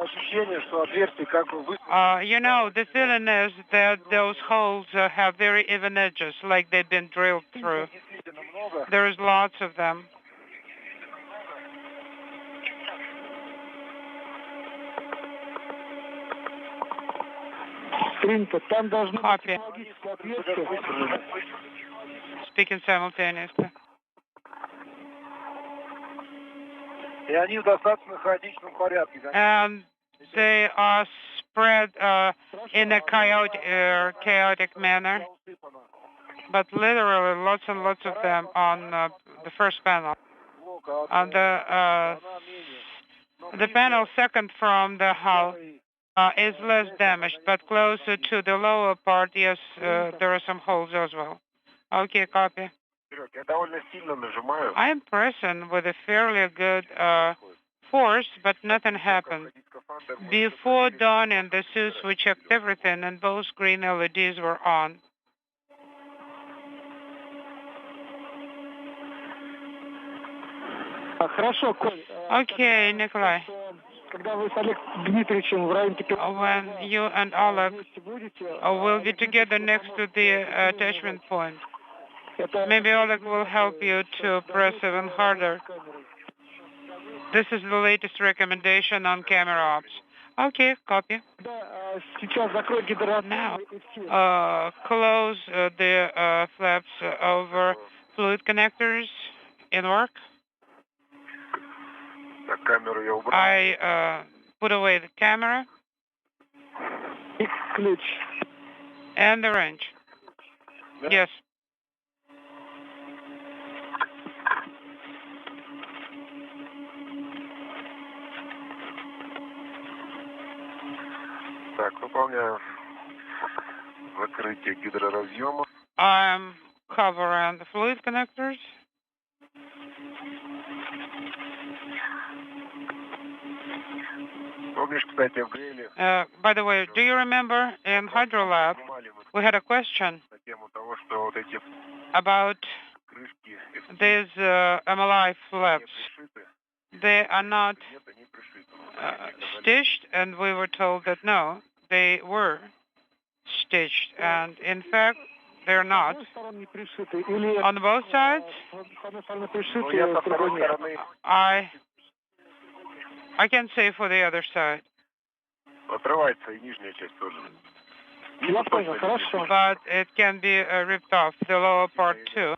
ощущение, что отверстие как бы you know, the feeling is that those holes have very even edges, like they've been drilled through. действительно много. There's lots of them. Принято. Там должно быть Copy. технологическое отверстие. Speaking simultaneously. И они в достаточно хаотичном порядке. And they are spread in a chaotic manner, but literally lots and lots of them on the first panel. On the panel second from the hull is less damaged, but closer to the lower part, yes, there are some holes as well. Okay, copy. Я довольно сильно нажимаю. I'm pressing with a fairly good force, but nothing happened. Before donning the suits, we checked everything, and both green LEDs were on. Хорошо, Коль. Okay, Nikolai. Когда вы с Олегом Дмитриевичем в районе When you and Oleg will be together next to the attachment point, maybe Oleg will help you to press even harder. This is the latest recommendation on camera ops. Okay, copy. Сейчас закрой гидроцилиндр. Now, close the flaps over fluid connectors in work. Так, камеру я убрал. I put away the camera И ключ. and the wrench. Yes. Так, выполняю закрытие гидроразъема. I'm covering the fluid connectors. Помнишь, кстати, в Грейле By the way, do you remember in Hydrolab we had a question на тему того, что вот эти about крышки these MLI flaps? пришиты? They are not Нет, они пришиты. stitched, and we were told that no, they were stitched, and in fact, they're not. On both sides, Ну, я со второй стороны I can say for the other side, отрывается и нижняя часть тоже. Я понял, хорошо. but it can be ripped off, the lower part too.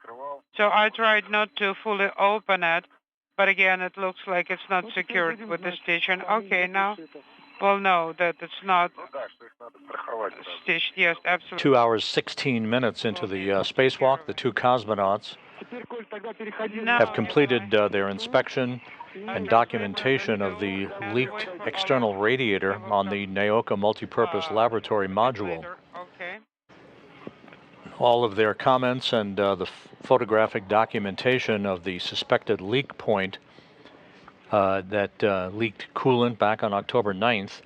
So I tried not to fully open it, but again, it looks like it's not secured with the stitching. Okay, now we'll know that it's not Ну да, что их надо stitched. Yes, absolutely. 2 hours, 16 minutes into the spacewalk, the two cosmonauts have completed their inspection and documentation of the leaked external radiator on the Naoka multipurpose laboratory module. Okay. All of their comments and the photographic documentation of the suspected leak point that leaked coolant back on October 9th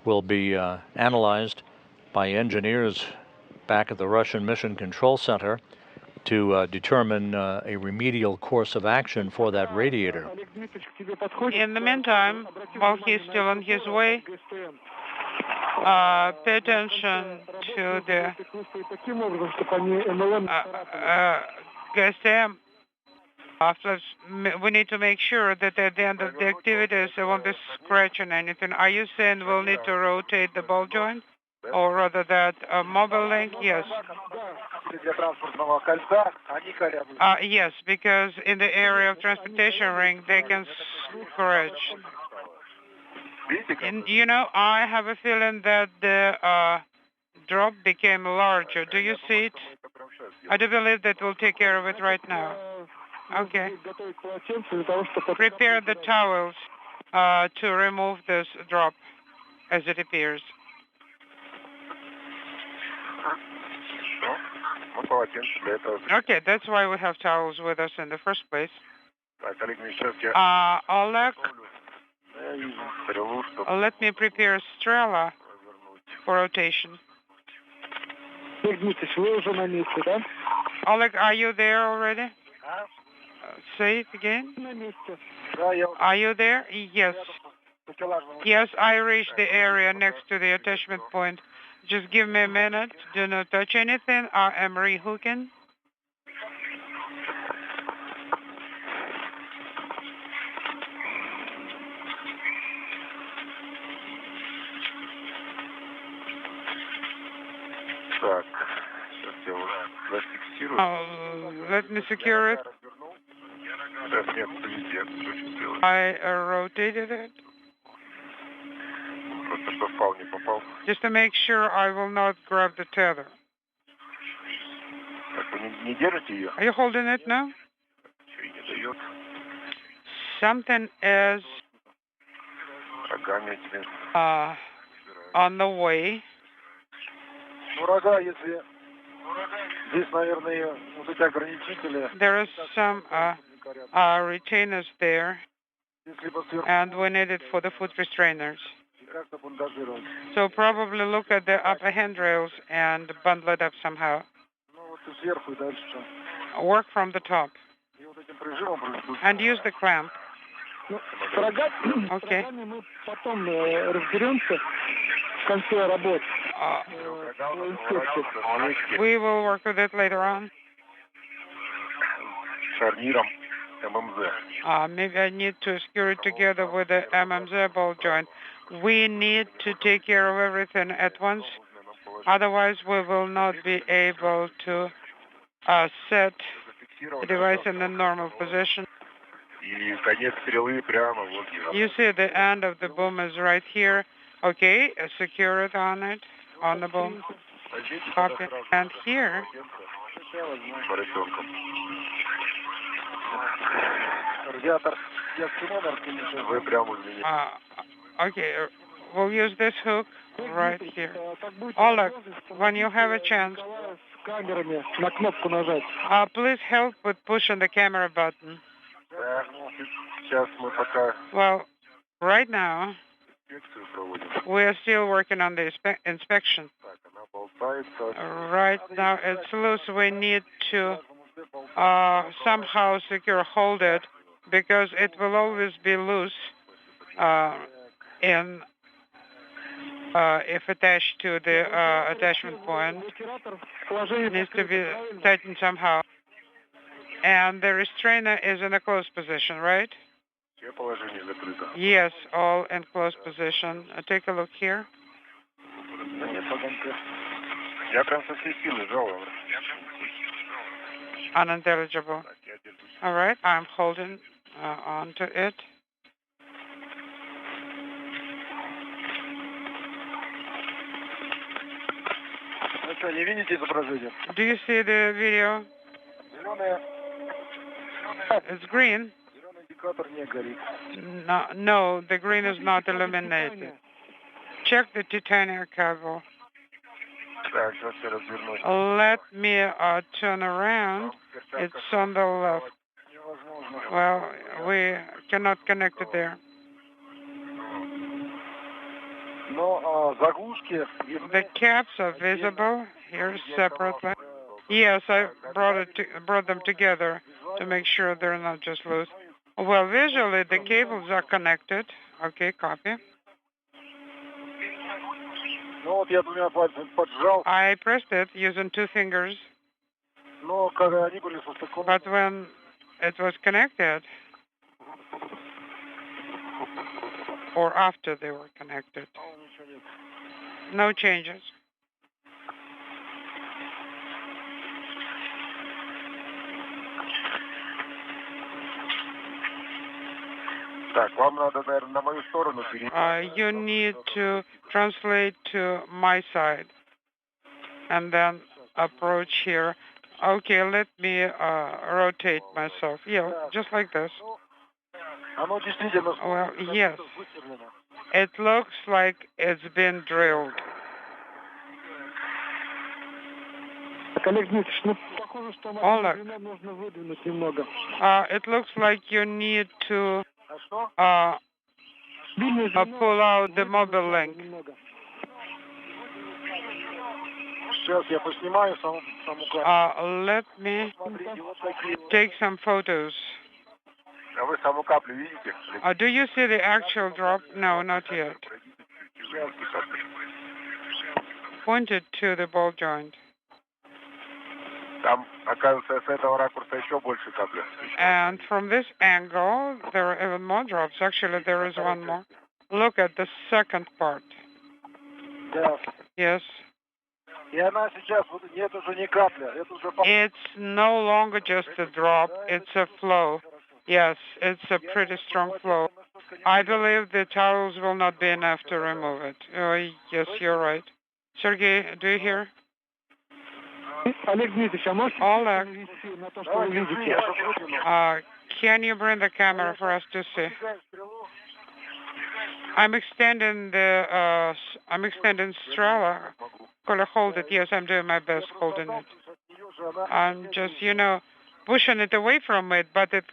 will be analyzed by engineers back at the Russian Mission Control Center to determine a remedial course of action for that radiator. In the meantime, while he's still on his way, pay attention to the GSM. We need to make sure that at the end of the activities, there won't be scratching anything. Are you saying we'll need to rotate the ball joint? Or rather that mobile link? Yes. Yes, because in the area of transportation ring, they can scratch. And, you know, I have a feeling that the drop became larger. Do you see it? I do believe that we'll take care of it right now. Okay. Prepare the towels to remove this drop as it appears. Okay, that's why we have towels with us in the first place. Oleg, let me prepare Strela for rotation. Oleg, are you there already? Say it again. Are you there? Yes. Yes, I reached the area next to the attachment point. Just give me a minute. Do not touch anything. I am rehooking. Let me secure it. I rotated it. Just to make sure I will not grab the tether. Are you holding it now? Something is on the way. There is some retainers there, and we need it for the foot restrainers. So probably look at the upper handrails and bundle it up somehow. Work from the top. And use the clamp. Okay. We will work with it later on. Maybe I need to screw it together with the MMZ ball joint. We need to take care of everything at once. Otherwise, we will not be able to set the device in the normal position. You see the end of the boom is right here. Okay, secure it on the boom. Copy. And here. Okay, we'll use this hook right here. Oleg, when you have a chance, please help with pushing the camera button. Well, right now, we are still working on the inspection. Right now, it's loose. We need to somehow hold it, because it will always be loose if attached to the attachment point. It needs to be tightened somehow. And the restrainer is in a closed position, right? Yes, all in closed position. Take a look here. Unintelligible. All right, I'm holding onto it. Do you see the video? It's green. No, the green is not illuminated. Check the titanium cable. Let me turn around. It's on the left. Well, we cannot connect it there. The caps are visible here separately. Yes, I brought them together to make sure they're not just loose. Well, visually, the cables are connected. Okay, copy. I pressed it using 2 fingers. But when it was connected, or after they were connected, no changes. You need to translate to my side and then approach here. Okay, let me rotate myself. Yeah, just like this. Well, yes. It looks like it's been drilled. Oleg, it looks like you need to pull out the mobile link. Let me take some photos. Do you see the actual drop? No, not yet. Point it to the ball joint. And from this angle, there are even more drops. Actually, there is one more. Look at the second part. Yes. It's no longer just a drop, it's a flow. Yes, it's a pretty strong flow. I believe the towels will not be enough to remove it. Yes, you're right. Sergey, do you hear? Oleg, can you bring the camera for us to see? I'm extending Strela. Could I hold it? Yes, I'm doing my best holding it. I'm just, pushing it away from it, but it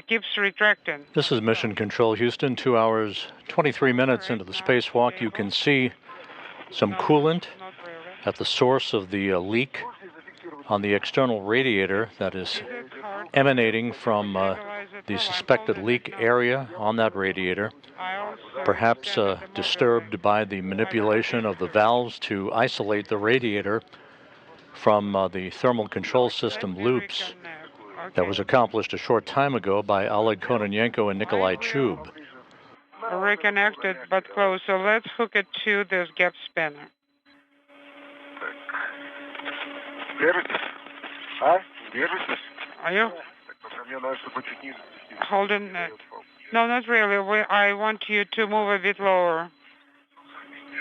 keeps retracting. This is Mission Control Houston, 2 hours, 23 minutes into the spacewalk. You can see some coolant at the source of the leak on the external radiator that is emanating from the suspected leak area on that radiator, perhaps disturbed by the manipulation of the valves to isolate the radiator from the thermal control system loops that was accomplished a short time ago by Oleg Kononenko and Nikolai Chub. Reconnected but close, so let's hook it to this gap spanner. Are you holding it? No, not really. I want you to move a bit lower.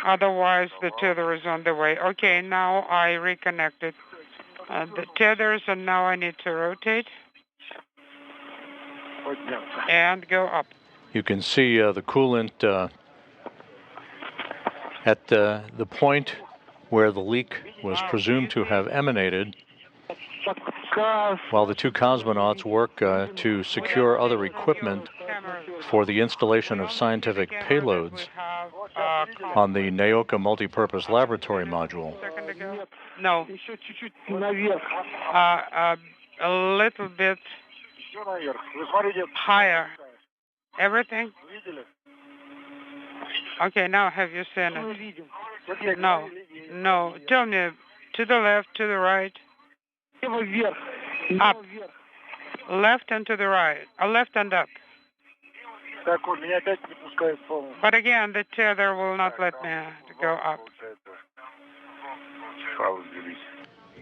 Otherwise, the tether is on the way. Okay, now I reconnected the tethers, and now I need to rotate and go up. You can see the coolant at the point where the leak was presumed to have emanated, while the 2 cosmonauts work to secure other equipment for the installation of scientific payloads on the Naoka multipurpose laboratory module. No. A little bit higher. Everything? Okay, now have you seen it? No. No. Tell me, to the left, to the right? Up. Left and to the right. Left and up. But again, the tether will not let me go up.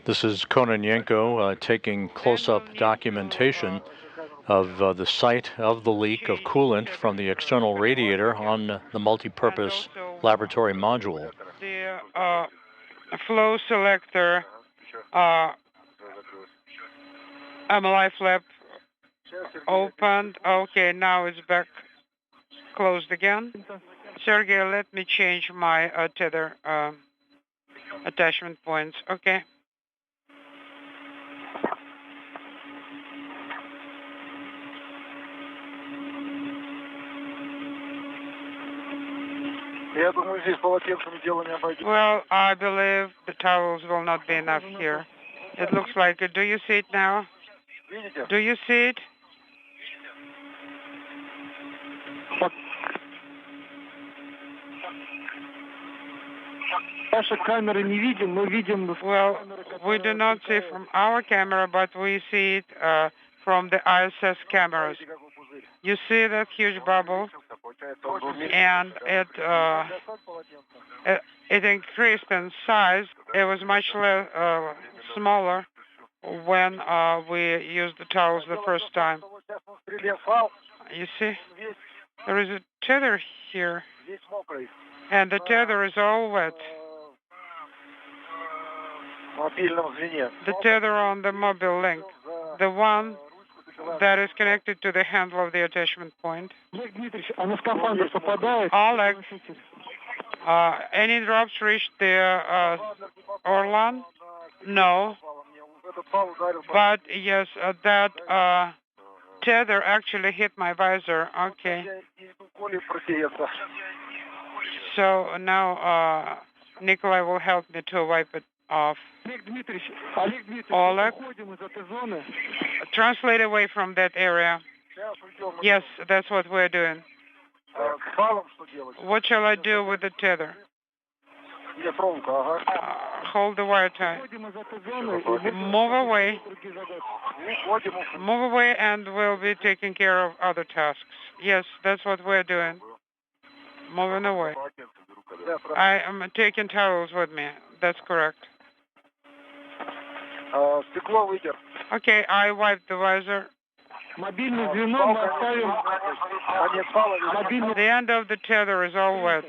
This is Kononenko taking close-up documentation of the site of the leak of coolant from the external radiator on the multipurpose laboratory module. flow selector, MLI flap opened. Okay, now it's back closed again. Sergey, let me change my tether attachment points. Okay. Well, I believe the towels will not be enough here. It looks like it. Do you see it now? Do you see it? Well, we do not see from our camera, but we see it from the ISS cameras. You see that huge bubble, and it increased in size. It was much smaller when we used the towels the first time. You see, there is a tether here, and the tether is all wet. The tether on the mobile link, the one that is connected to the handle of the attachment point. Oleg, any drops reached the Orlan? No. But yes, that tether actually hit my visor. Okay. So now Nikolai will help me to wipe it off. Oleg, translate away from that area. Yes, that's what we're doing. What shall I do with the tether? Hold the wire tight. Move away. Move away, and we'll be taking care of other tasks. Yes, that's what we're doing. Moving away. I am taking towels with me. That's correct. Okay, I wiped the visor. The end of the tether is all wet.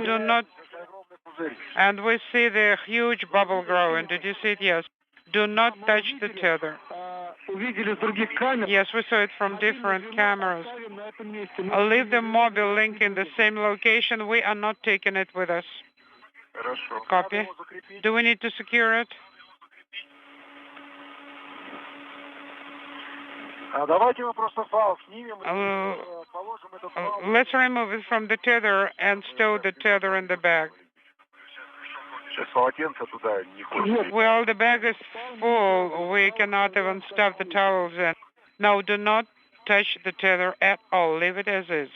Do not, and we see the huge bubble growing. Did you see it? Yes. Do not touch the tether. Yes, we saw it from different cameras. I'll leave the mobile link in the same location. We are not taking it with us. Copy. Do we need to secure it? Let's remove it from the tether and stow the tether in the bag. Well, the bag is full. We cannot even stuff the towels in. No, do not touch the tether at all. Leave it as is.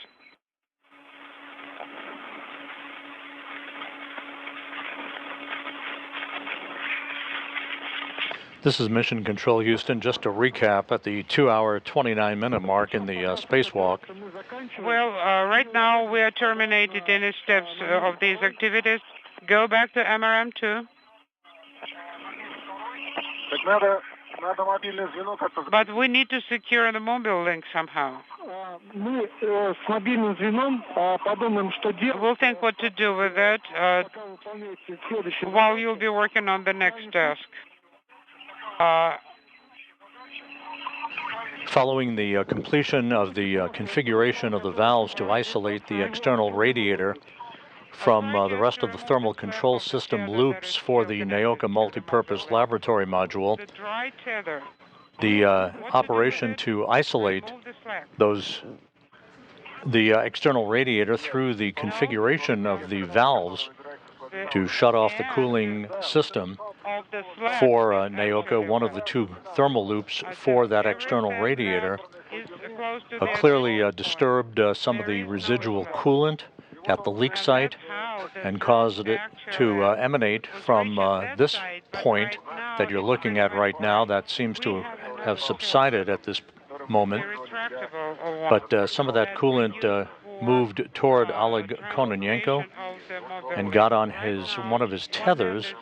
This is Mission Control Houston. Just to recap, at the 2-hour, 29-minute mark in the spacewalk. Well, right now we are terminated any steps of these activities. Go back to MRM2. But we need to secure the mobile link somehow. We'll think what to do with that while you'll be working on the next task. Following the completion of the configuration of the valves to isolate the external radiator from the rest of the thermal control system loops for the NAOCA multipurpose laboratory module, the operation to isolate the external radiator through the configuration of the valves to shut off the cooling system for NAOCA, one of the two thermal loops for that external radiator, clearly disturbed some of the residual coolant at the leak site and caused it to emanate from this point that you're looking at right now. That seems to have subsided at this moment. But some of that coolant moved toward Oleg Kononenko and got on one of his tethers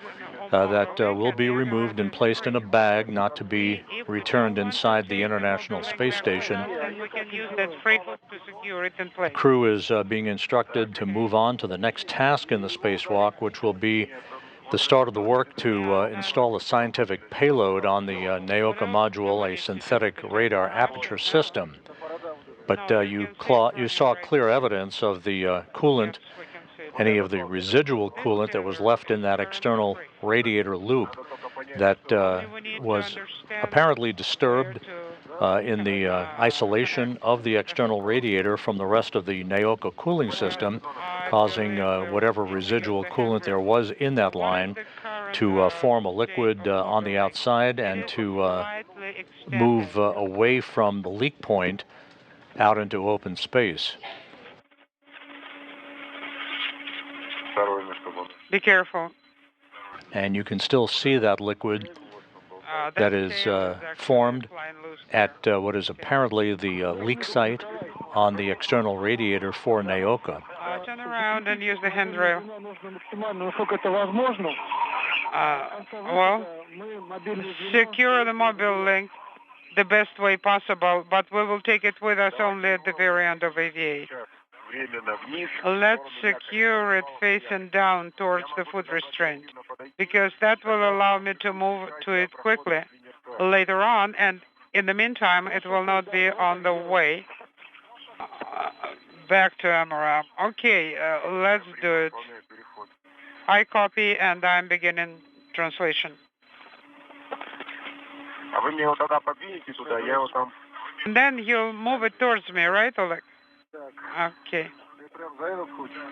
that will be removed and placed in a bag, not to be returned inside the International Space Station. And we can use that freight hook to secure it in place. The crew is being instructed to move on to the next task in the spacewalk, which will be the start of the work to install a scientific payload on the NAOCA module, a synthetic radar aperture system. But you saw clear evidence of the coolant, any of the residual coolant that was left in that external radiator loop that was apparently disturbed in the isolation of the external radiator from the rest of the NAOCA cooling system, causing whatever residual coolant there was in that line to form a liquid on the outside and to move away from the leak point out into open space. Be careful. And you can still see that liquid that is formed at what is apparently the leak site on the external radiator for NAOCA. Turn around and use the handrail. Well, secure the mobile link the best way possible, but we will take it with us only at the very end of AVA. Let's secure it facing down towards the foot restraint, because that will allow me to move to it quickly later on, and in the meantime, it will not be on the way back to MRAP. Okay, let's do it. I copy, and I'm beginning translation. And then you'll move it towards me, right, Oleg? Okay.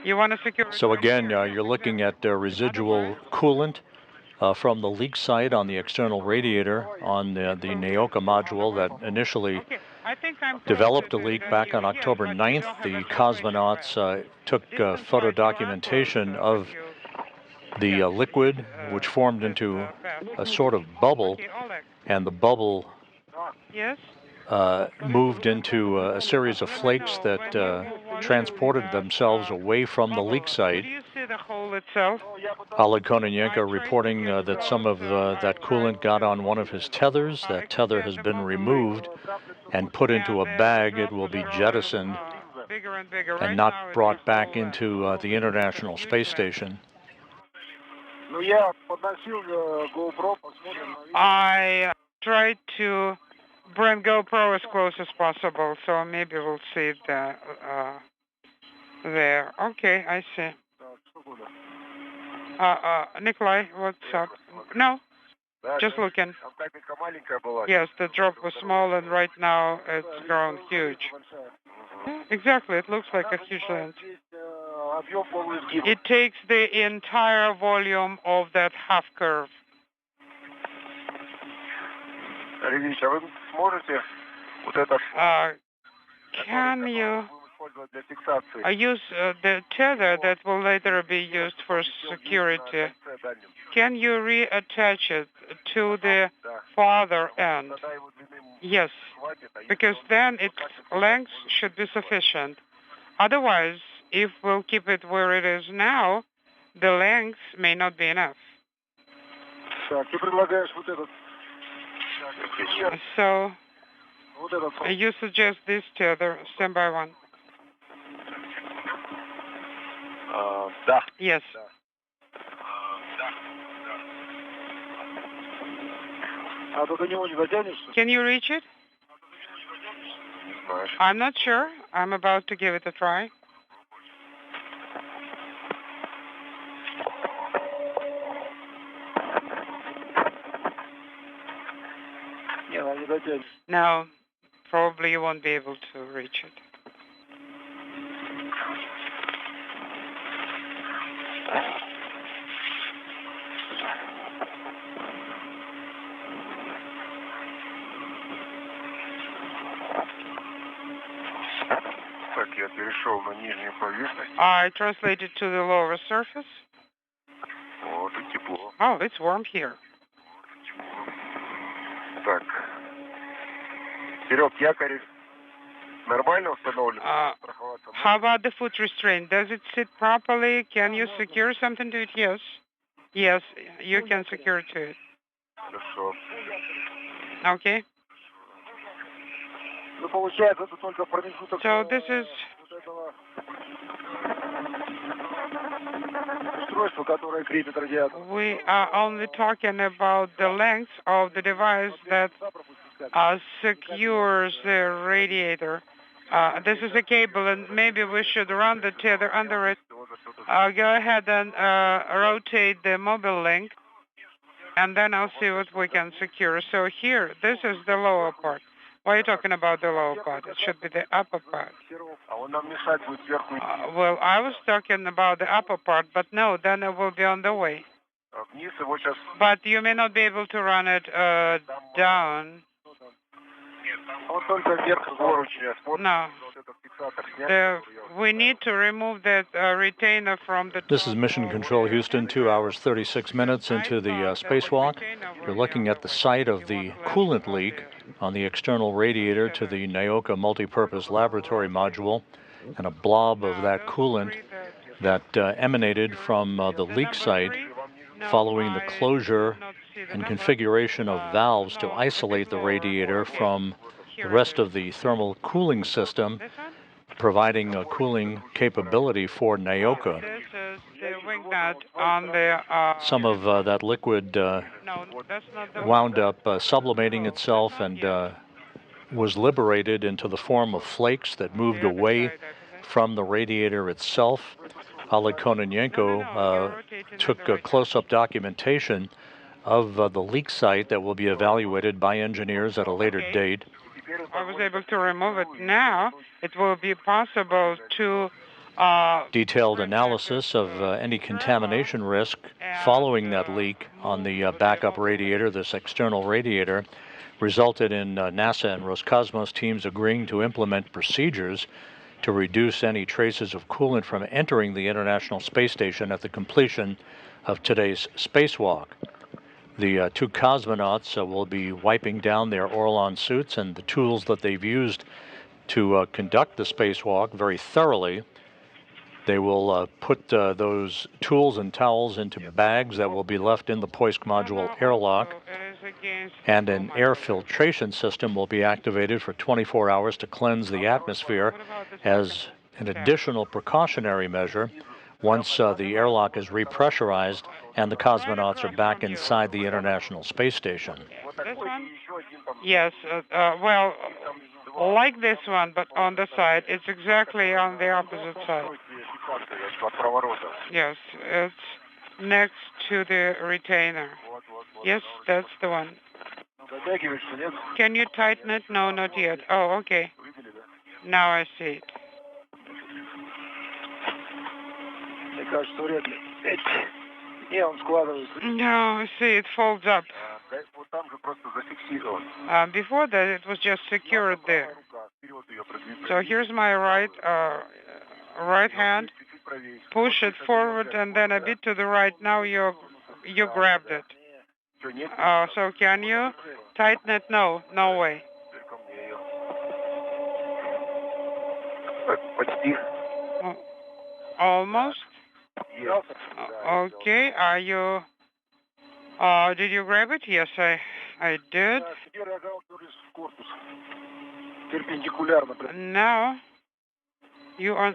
You want to secure it? So again, you're looking at residual coolant from the leak site on the external radiator on the NAOCA module that initially developed a leak back on October 9th. The cosmonauts took photo documentation of the liquid, which formed into a sort of bubble, and the bubble moved into a series of flakes that transported themselves away from the leak site. Do you see the hole itself? Oleg Kononenko reporting that some of that coolant got on one of his tethers. That tether has been removed and put into a bag. It will be jettisoned and not brought back into the International Space Station. I tried to bring GoPro as close as possible, so maybe we'll see it there. Okay, I see. Nikolai, what's up? No, just looking. Yes, the drop was small, and right now it's grown huge. Yeah, exactly, it looks like a huge lens. It takes the entire volume of that half curve. Can you use the tether that will later be used for security? Can you reattach it to the farther end? Yes, because then its length should be sufficient. Otherwise, if we'll keep it where it is now, the length may not be enough. So, you suggest this tether, standby one? Yes. Can you reach it? I'm not sure. I'm about to give it a try. No, probably you won't be able to reach it. I translated to the lower surface. Oh, it's warm here. How about the foot restraint? Does it sit properly? Can you secure something to it? Yes. Yes, you can secure to it. Хорошо. Okay. Ну, получается, это только промежуток So this is вот этого устройства, которое крепит радиатор. we are only talking about the length of the device that secures the radiator. This is a cable, and maybe we should run the tether under it. Go ahead and rotate the mobile link, and then I'll see what we can secure. So here, this is the lower part. Why are you talking about the lower part? It should be the upper part. Well, I was talking about the upper part, but no, then it will be on the way. But you may not be able to run it down. No. We need to remove that retainer from the top. This is Mission Control Houston, 2 hours 36 minutes into the spacewalk. You're looking at the site of the coolant leak on the external radiator to the NIOCA multipurpose laboratory module, and a blob of that coolant that emanated from the leak site following the closure and configuration of valves to isolate the radiator from the rest of the thermal cooling system, providing a cooling capability for NIOCA. This is the wing nut on the... Some of that liquid wound up sublimating itself and was liberated into the form of flakes that moved away from the radiator itself. Oleg Kononenko took a close-up documentation of the leak site that will be evaluated by engineers at a later date. I was able to remove it. Now it will be possible to... Detailed analysis of any contamination risk following that leak on the backup radiator, this external radiator, resulted in NASA and Roscosmos teams agreeing to implement procedures to reduce any traces of coolant from entering the International Space Station at the completion of today's spacewalk. The two cosmonauts will be wiping down their Orlon suits and the tools that they've used to conduct the spacewalk very thoroughly. They will put those tools and towels into bags that will be left in the Poisk module airlock, and an air filtration system will be activated for 24 hours to cleanse the atmosphere as an additional precautionary measure once the airlock is repressurized and the cosmonauts are back inside the International Space Station. This one? Yes, well, like this one, but on the side. It's exactly on the opposite side. Yes, it's next to the retainer. Yes, that's the one. Can you tighten it? No, not yet. Oh, okay. Now I see it. No, see, it folds up. Before that, it was just secured there. So here's my right hand. Push it forward and then a bit to the right. Now you grabbed it. So can you tighten it? No, no way. Almost. Okay. Are you? Did you grab it? Yes, I did. Now you are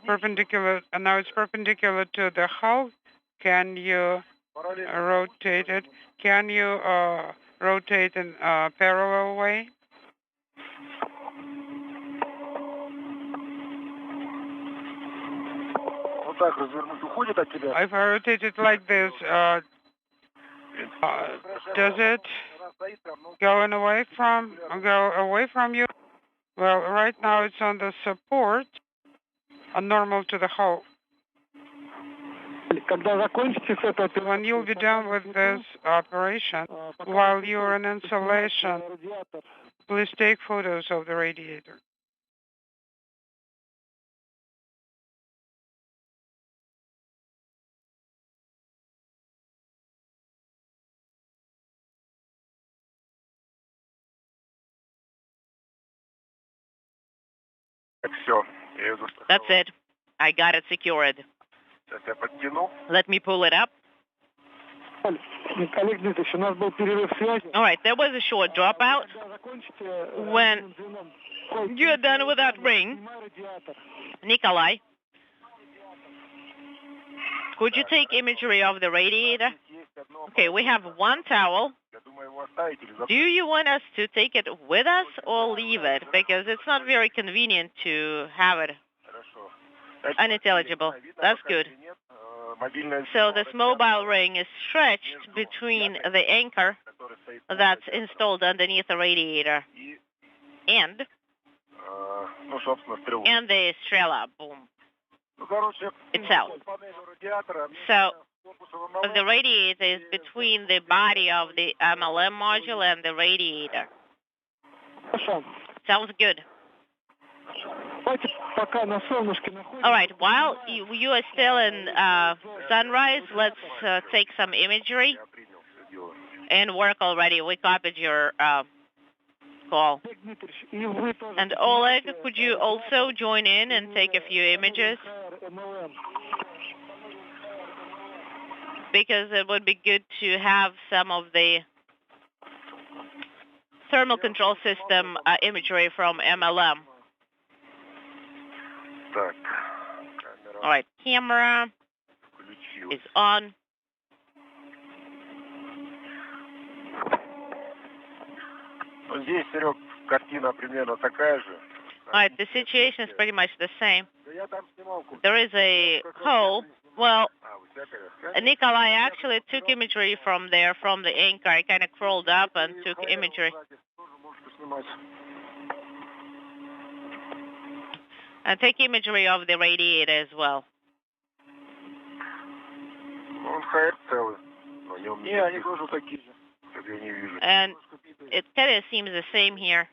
perpendicular. Now it's perpendicular to the hull. Can you rotate it? Can you rotate in a parallel way? If I rotate it like this, does it go away from you? Well, right now it's on the support, normal to the hull. When you'll be done with this operation, while you're in installation, please take photos of the radiator. That's it. I got it secured. Let me pull it up. All right, there was a short dropout. When you're done with that ring, Nikolai, could you take imagery of the radiator? Okay, we have one towel. Do you want us to take it with us or leave it? Because it's not very convenient to have it unintelligible. That's good. So this mobile ring is stretched between the anchor that's installed underneath the radiator and the Strela boom itself. So the radiator is between the body of the MLM module and the radiator. Sounds good. All right, while you are still in sunrise, let's take some imagery and work already. We copied your call. And Oleg, could you also join in and take a few images? Because it would be good to have some of the thermal control system imagery from MLM. All right, camera is on. All right, the situation is pretty much the same. There is a hole. Well, Nikolai actually took imagery from there, from the anchor. I kind of crawled up and took imagery. And take imagery of the radiator as well. And it kind of seems the same here.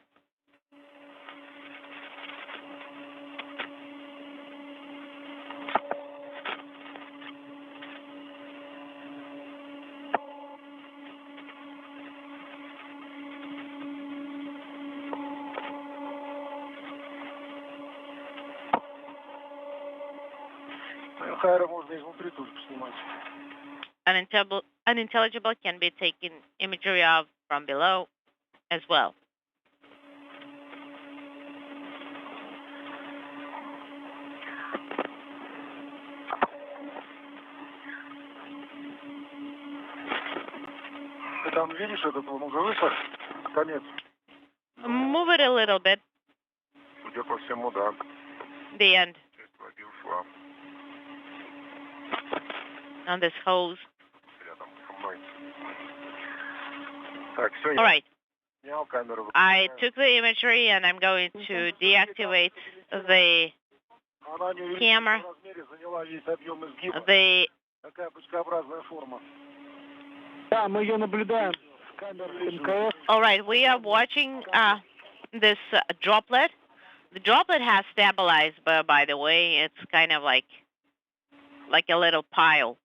Unintelligible can be taken imagery of from below as well. Move it a little bit. The end. On this hose. All right. I took the imagery and I'm going to deactivate the camera. All right, we are watching this droplet. The droplet has stabilized, but by the way, it's kind of like a little pile.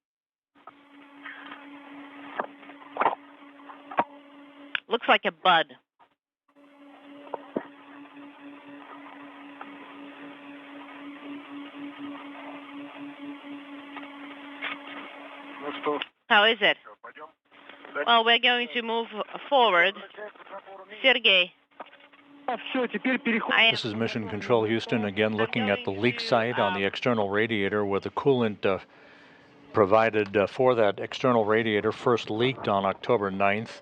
Looks like a bud. How is it? Well, we're going to move forward. Sergey. This is Mission Control Houston, again looking at the leak site on the external radiator where the coolant provided for that external radiator first leaked on October 9th.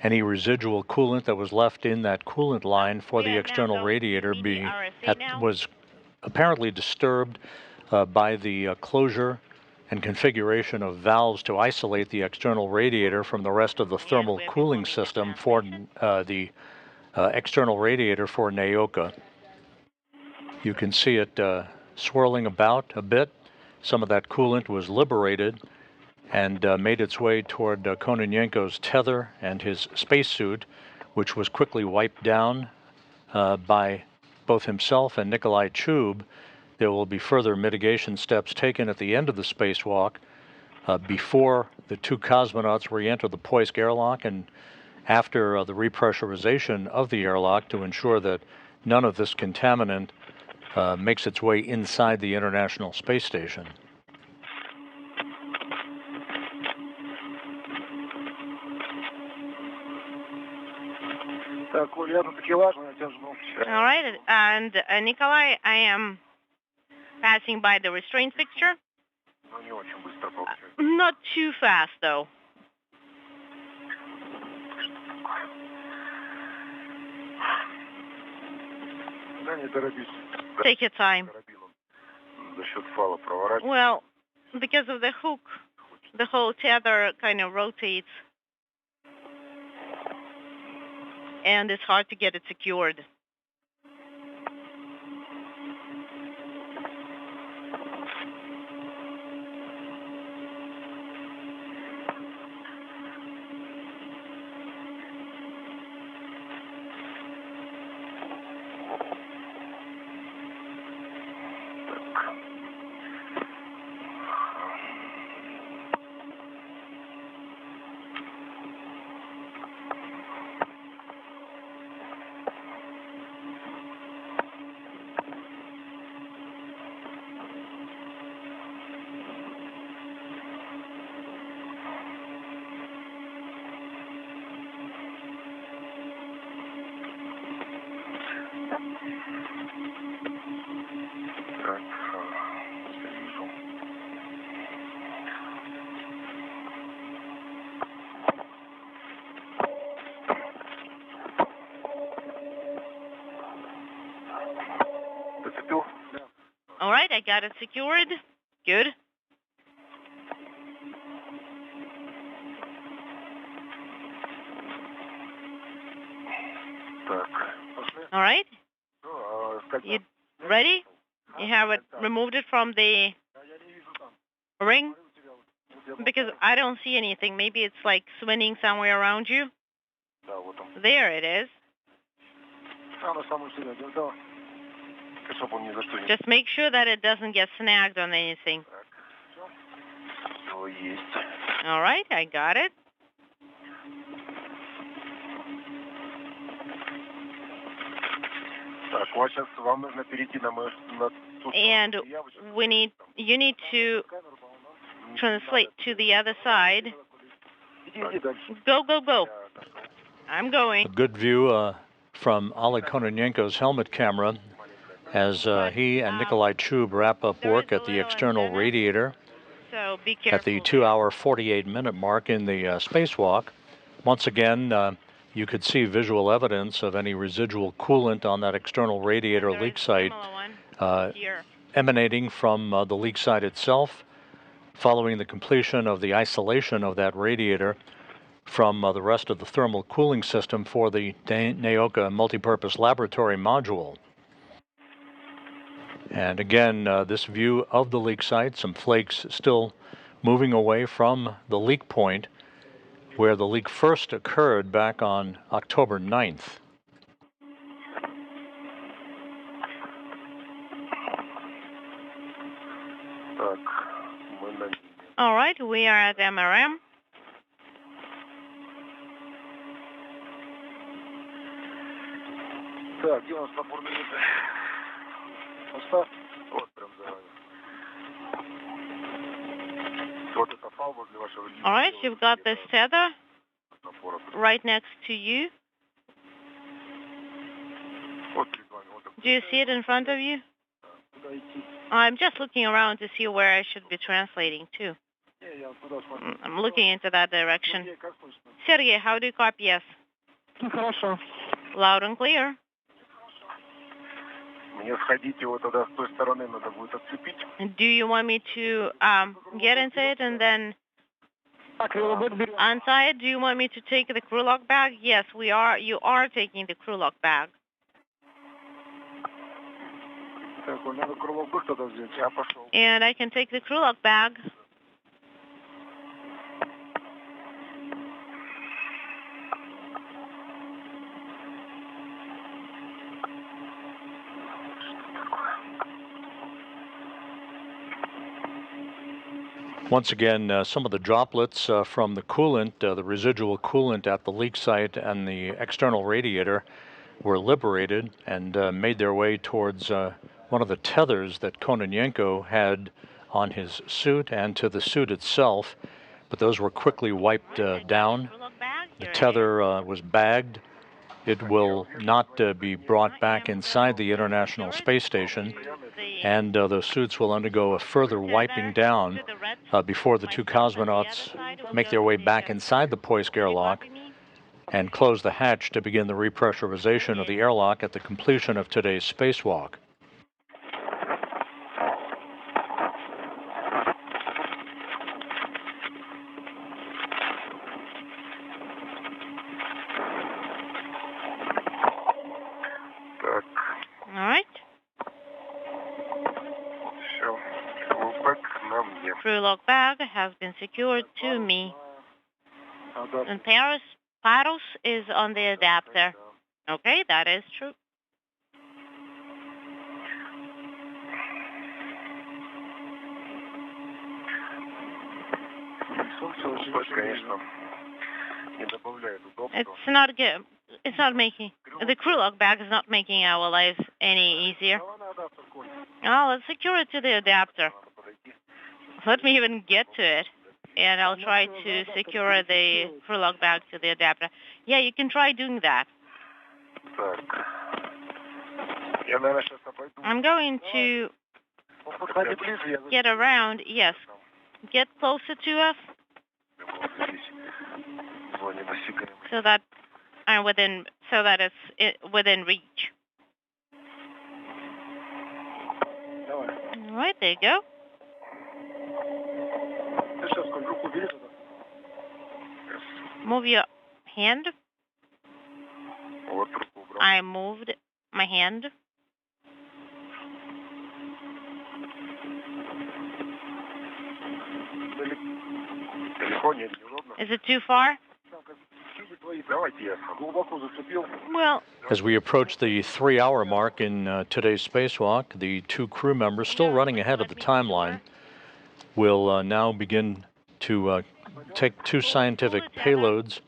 Any residual coolant that was left in that coolant line for the external radiator was apparently disturbed by the closure and configuration of valves to isolate the external radiator from the rest of the thermal cooling system for the external radiator for Naoka. You can see it swirling about a bit. Some of that coolant was liberated and made its way toward Kononenko's tether and his spacesuit, which was quickly wiped down by both himself and Nikolai Chub. There will be further mitigation steps taken at the end of the spacewalk before the two cosmonauts re-enter the Poisk airlock and after the repressurization of the airlock to ensure that none of this contaminant makes its way inside the International Space Station. All right, and Nikolai, I am passing by the restraint fixture. Not too fast, though. Take your time. Well, because of the hook, the whole tether kind of rotates, and it's hard to get it secured. All right, I got it secured. Good. All right. You ready? You have it removed it from the ring? Because I don't see anything. Maybe it's like swinging somewhere around you. There it is. Just make sure that it doesn't get snagged on anything. All right, I got it. And you need to translate to the other side. Go, go, go. I'm going. A good view from Oleg Kononenko's helmet camera as he and Nikolai Chub wrap up work at the external radiator So be careful. at the 2-hour, 48-minute mark in the spacewalk. Once again, you could see visual evidence of any residual coolant on that external radiator leak site emanating from the leak site itself, following the completion of the isolation of that radiator from the rest of the thermal cooling system for the Naoka multipurpose laboratory module. And again, this view of the leak site, some flakes still moving away from the leak point where the leak first occurred back on October 9th. All right, we are at MRM. All right, you've got this tether right next to you. Do you see it in front of you? I'm just looking around to see where I should be translating to. I'm looking into that direction. Sergey, how do you copy? Yes. Loud and clear. Do you want me to get into it and then untie it? Do you want me to take the crew lock bag? Yes, we are. You are taking the crew lock bag. And I can take the crew lock bag. Once again, some of the droplets from the coolant, the residual coolant at the leak site and the external radiator were liberated and made their way towards one of the tethers that Kononenko had on his suit and to the suit itself, but those were quickly wiped down. The tether was bagged it will not be brought back inside the International Space Station, and those suits will undergo a further wiping down before the two cosmonauts make their way back inside the Poisk airlock and close the hatch to begin the repressurization of the airlock at the completion of today's spacewalk. All right. Crew log bag has been secured to me. And Paros is on the adapter. Okay, that is true. It's not good. It's not making the crew log bag is not making our lives any easier. Oh, let's secure it to the adapter. Let me even get to it, and I'll try to secure the crew log bag to the adapter. Yeah, you can try doing that. I'm going to get around. Yes, get closer to us so that I'm within, so that it's within reach. All right, there you go. Move your hand. I moved my hand. Is it too far? Well, as we approach the 3-hour mark in today's spacewalk, the two crew members, still running ahead of the timeline, will now begin to take two scientific payloads,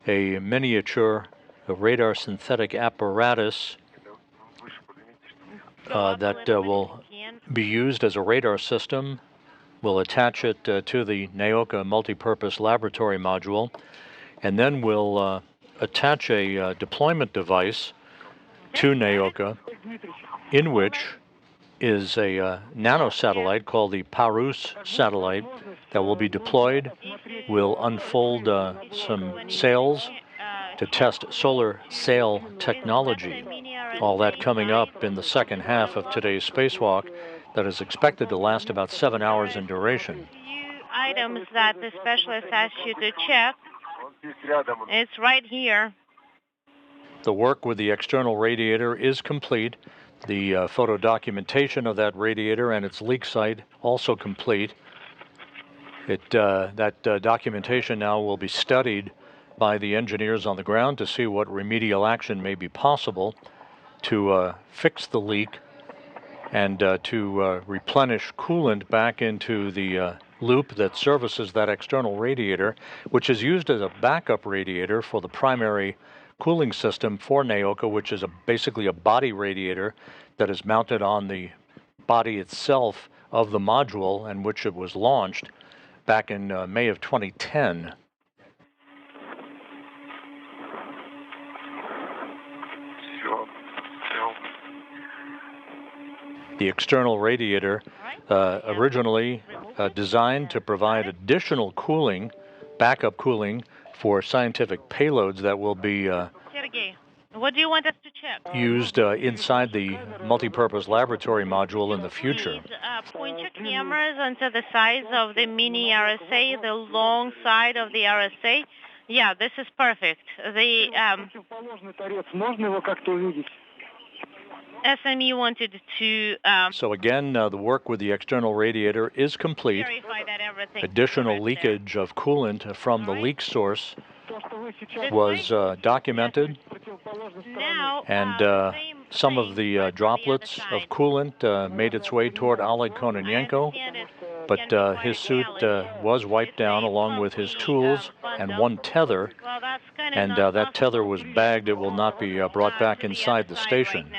a miniature radar synthetic apparatus that will be used as a radar system. We'll attach it to the Naoka multipurpose laboratory module, and then we'll attach a deployment device to Naoka, in which is a nanosatellite called the Paros satellite that will be deployed. We'll unfold some sails to test solar sail technology. All that coming up in the second half of today's spacewalk that is expected to last about 7 hours in duration. Items that the specialist asked you to check. It's right here. The work with the external radiator is complete. The photo documentation of that radiator and its leak site also complete. That documentation now will be studied by the engineers on the ground to see what remedial action may be possible to fix the leak and to replenish coolant back into the loop that services that external radiator, which is used as a backup radiator for the primary cooling system for Naoka, which is basically a body radiator that is mounted on the body itself of the module, and which it was launched back in May of 2010. The external radiator originally designed to provide additional cooling, backup cooling, for scientific payloads that will be what do you want us to check? Used inside the multipurpose laboratory module in the future. Point your cameras onto the sides of the mini RSA, the long side of the RSA. Yeah, this is perfect. The SME wanted to... so again, the work with the external radiator is complete. Additional leakage of coolant from the leak source was documented, and some of the droplets of coolant made its way toward Oleg Kononenko, but his suit was wiped down along with his tools and one tether, and that tether was bagged. It will not be brought back inside the station.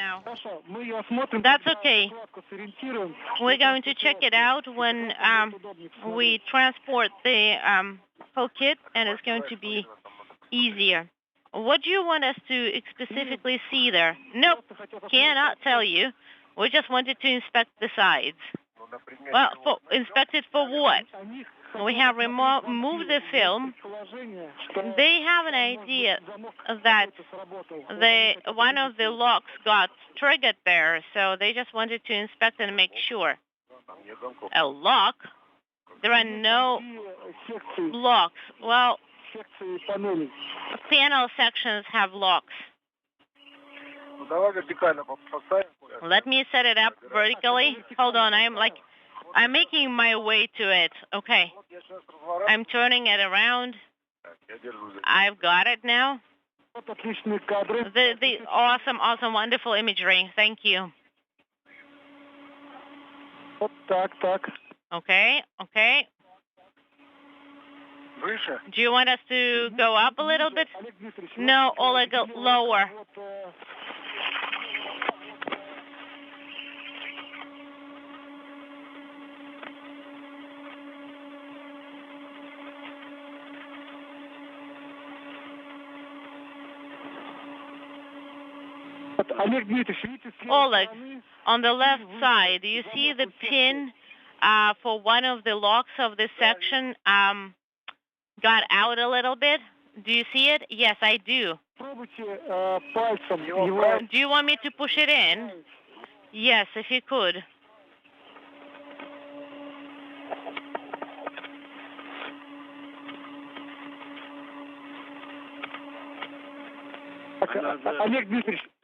That's okay. We're going to check it out when we transport the whole kit, and it's going to be easier. What do you want us to specifically see there? Nope, cannot tell you. We just wanted to inspect the sides. Well, inspect it for what? We have removed the film. They have an idea that one of the locks got triggered there, so they just wanted to inspect and make sure. A lock? There are no locks. Well, panel sections have locks. Let me set it up vertically. Hold on, I'm making my way to it. Okay. I'm turning it around. I've got it now. The awesome, wonderful imagery. Thank you. Okay. Do you want us to go up a little bit? No, Oleg, lower. Oleg, on the left side, do you see the pin for one of the locks of this section got out a little bit? Do you see it? Yes, I do. Do you want me to push it in? Yes, if you could.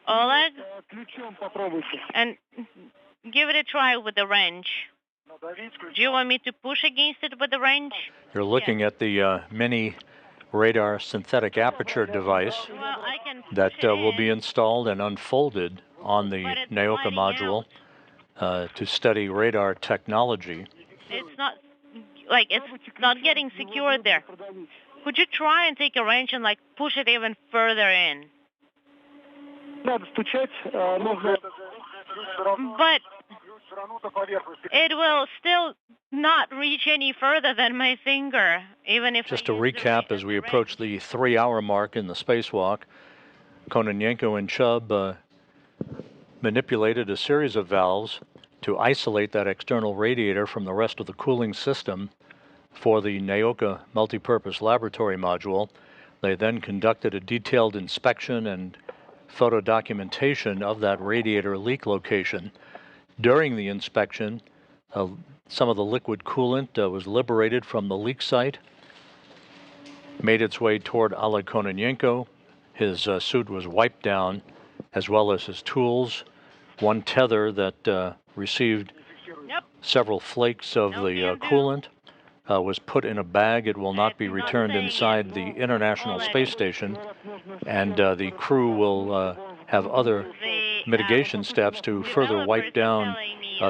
Oleg, and give it a try with the wrench. Do you want me to push against it with the wrench? You're looking at the mini radar synthetic aperture device that will be installed and unfolded on the Naoka module to study radar technology. It's not getting secured there. Could you try and take a wrench and push it even further in? But it will still not reach any further than my finger, even if. Just to recap, as we approach the 3-hour mark in the spacewalk, Kononenko and Chubb manipulated a series of valves to isolate that external radiator from the rest of the cooling system for the Naoka multipurpose laboratory module. They then conducted a detailed inspection and photo documentation of that radiator leak location. During the inspection, some of the liquid coolant was liberated from the leak site, made its way toward Oleg Kononenko. His suit was wiped down, as well as his tools. One tether that received several flakes of the coolant was put in a bag. It will not be returned inside the International Space Station, and the crew will have other mitigation steps to further wipe down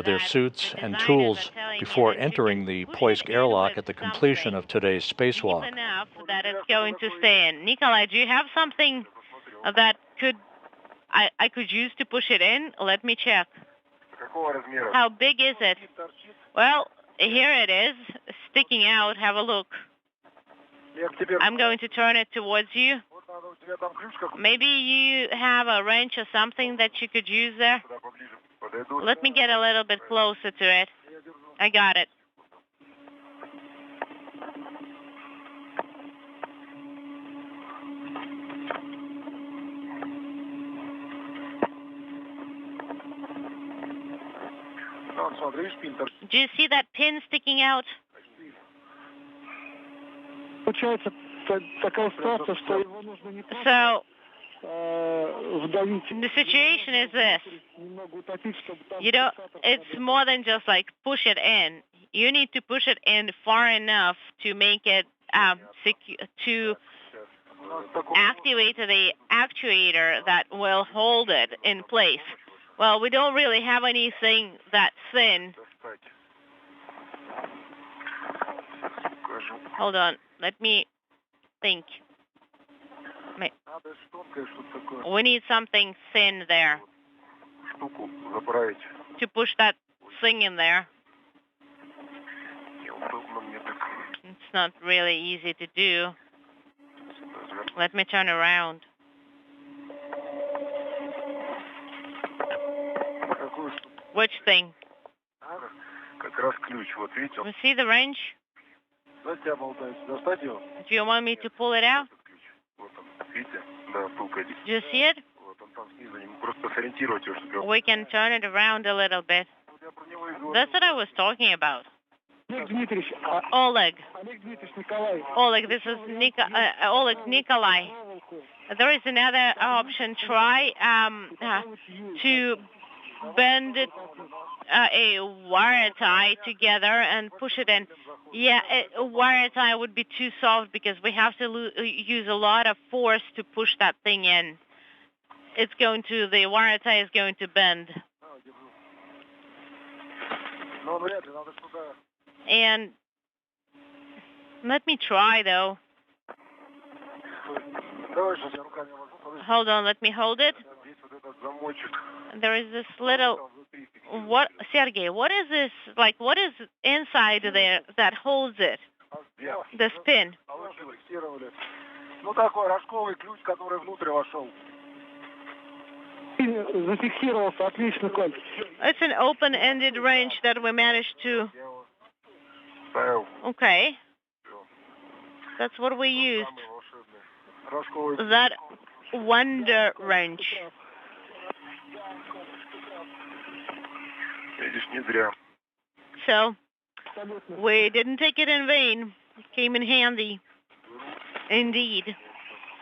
their suits and tools before entering the Poisk airlock at the completion of today's spacewalk. Enough that it's going to stay in. Nikolai, do you have something that I could use to push it in? Let me check. How big is it? Well, here it is, sticking out. Have a look. I'm going to turn it towards you. Maybe you have a wrench or something that you could use there? Let me get a little bit closer to it. I got it. Do you see that pin sticking out? So, the situation is this. It's more than just push it in. You need to push it in far enough to make it to activate the actuator that will hold it in place. Well, we don't really have anything that thin. Hold on. Let me think. We need something thin there to push that thing in there. It's not really easy to do. Let me turn around. Which thing? Как раз ключ, вот видите? You see the wrench? Do you want me to pull it out? Вот он, видите? Да, пулка здесь. Do you see it? Вот он там снизу, не просто сориентировать его, чтобы... We can turn it around a little bit. That's what I was talking about. Oleg. Oleg, this is Oleg Nikolai. There is another option. Try to bend it, a wire tie together and push it in. Yeah, a wire tie would be too soft because we have to use a lot of force to push that thing in. The wire tie is going to bend. And let me try, though. Hold on, let me hold it. There is this little... What, Sergey, what is this? Like, what is inside there that holds it? The spin. It's an open-ended wrench that we managed to... Okay. That's what we used. That wonder wrench. So, we didn't take it in vain. It came in handy. Indeed.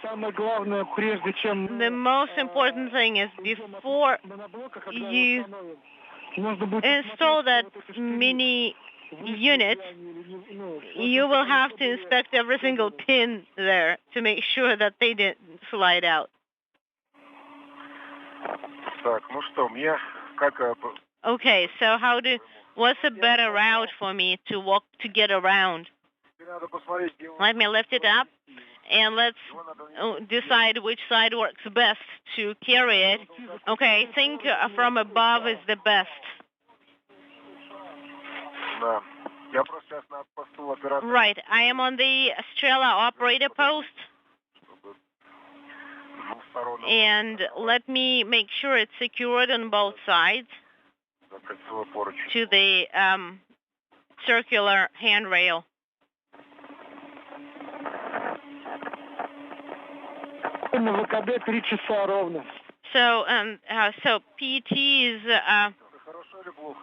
The most important thing is before you install that mini unit, you will have to inspect every single pin there to make sure that they didn't slide out. Okay, so what's a better route for me to walk to get around? Let me lift it up and let's decide which side works best to carry it. Okay, I think from above is the best. Right, I am on the Strela operator post. And let me make sure it's secured on both sides to the circular handrail. So PT is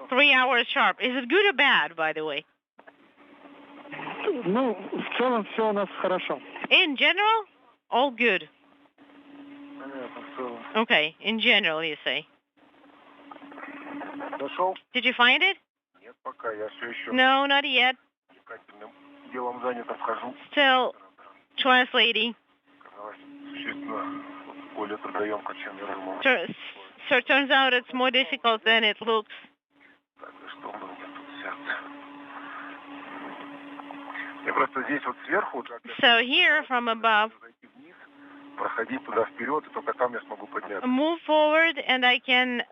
3 hours sharp. Is it good or bad, by the way? In general, all good. Okay, in general, you say. Did you find it? No, not yet. Still translating. So it turns out it's more difficult than it looks. So here, from above, move forward and I can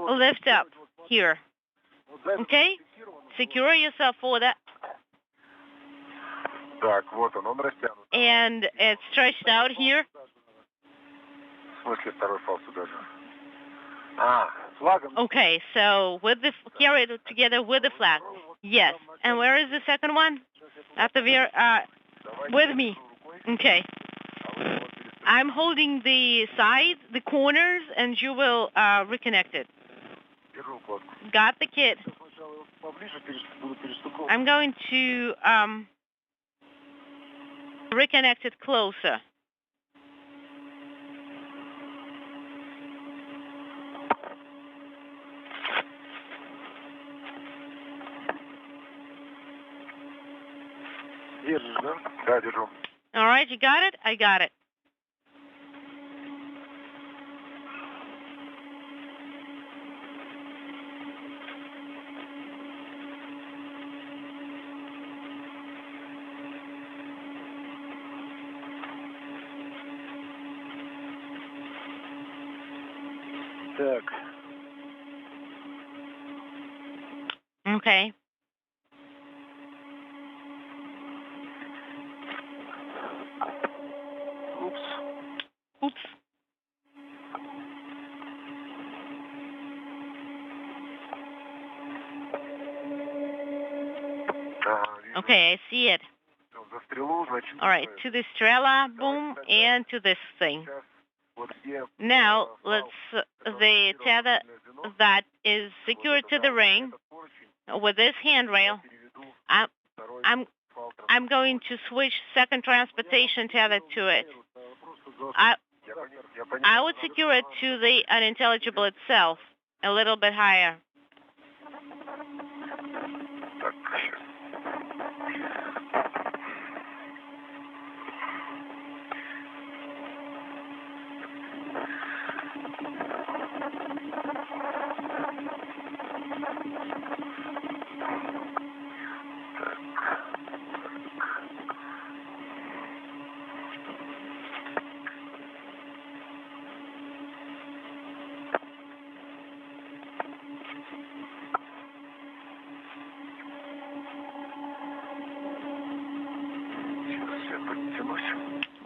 lift up here. Okay? Secure yourself for that. And it's stretched out here. Okay, so carry it together with the flag. Yes. And where is the second one? With me. Okay. I'm holding the sides, the corners, and you will reconnect it. Got the kit. I'm going to reconnect it closer. All right, you got it? I got it. Okay. Oops. Okay, I see it. All right, to the Strela boom and to this thing. Now, let's the tether that is secured to the ring with this handrail. I'm going to switch second transportation tether to it. I would secure it to the unintelligible itself a little bit higher.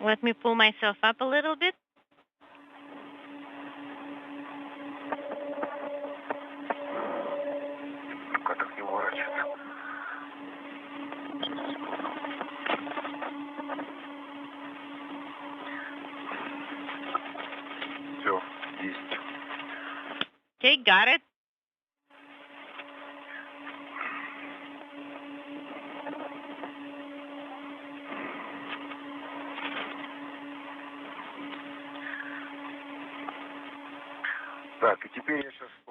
Let me pull myself up a little bit. Okay, got it.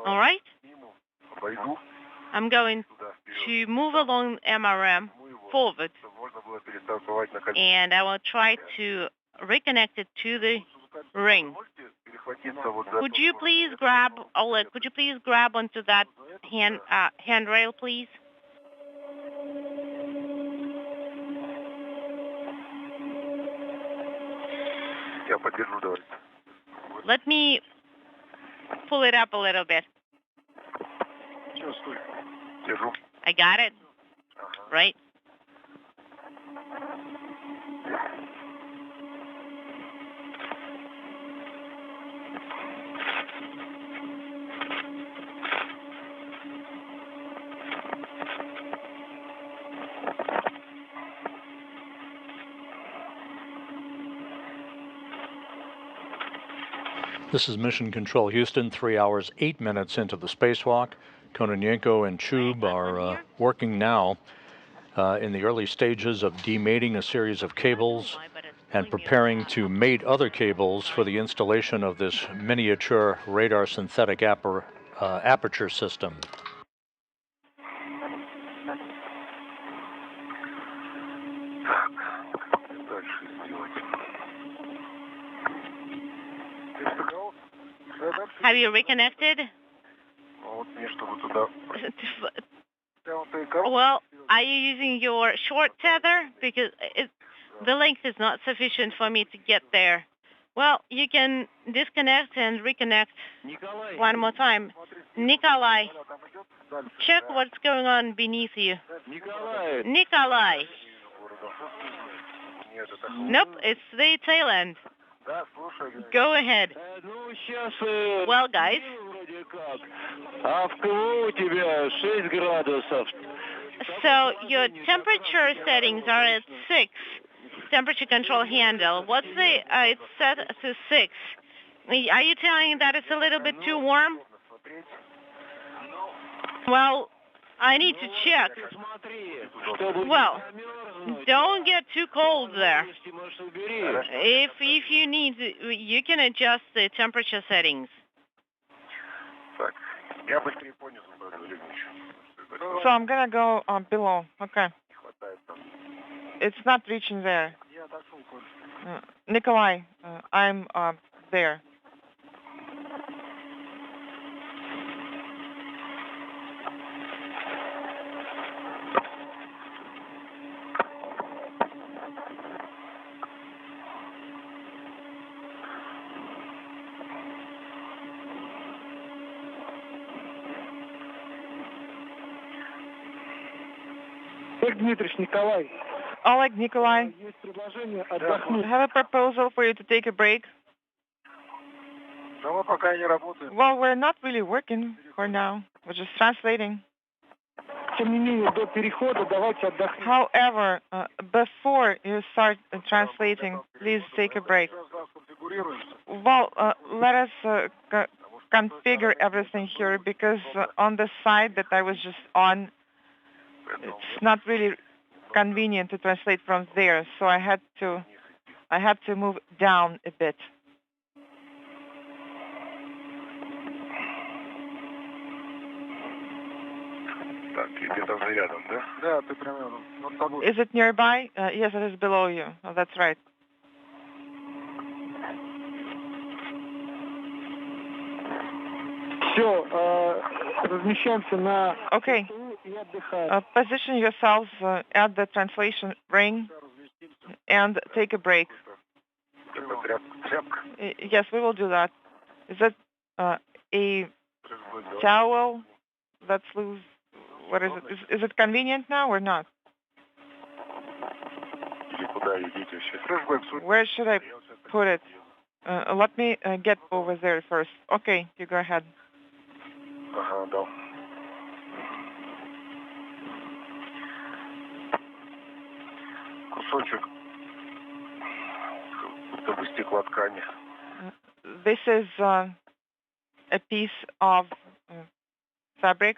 All right. I'm going to move along MRM forward, and I will try to reconnect it to the ring. Could you please grab, Oleg, could you please grab onto that handrail, please? Let me pull it up a little bit. I got it. Right. This is Mission Control Houston, 3 hours, 8 minutes into the spacewalk. Kononenko and Chub are working now in the early stages of demating a series of cables and preparing to mate other cables for the installation of this miniature radar synthetic aperture system. Have you reconnected? Well, are you using your short tether? Because the length is not sufficient for me to get there. Well, you can disconnect and reconnect one more time. Nikolai, check what's going on beneath you. Nikolai. Nope, it's the tail end. Go ahead. Well, guys. So your temperature settings are at 6. Temperature control handle. What's the? It's set to 6. Are you telling that it's a little bit too warm? Well, I need to check. Well, don't get too cold there. If you need, you can adjust the temperature settings. So I'm gonna go below. Okay. It's not reaching there. Nikolai, I'm there. Oleg, Nikolai, I have a proposal for you to take a break. Well, we're not really working for now. We're just translating. However, before you start translating, please take a break. Well, let us configure everything here, because on the side that I was just on, it's not really convenient to translate from there, so I had to move down a bit. Is it nearby? Yes, it is below you. Oh, that's right. Okay. Position yourselves at the translation ring and take a break. Yes, we will do that. Is it a towel that's loose? What is it? Is it convenient now or not? Where should I put it? Let me get over there first. Okay, you go ahead. This is a piece of fabric.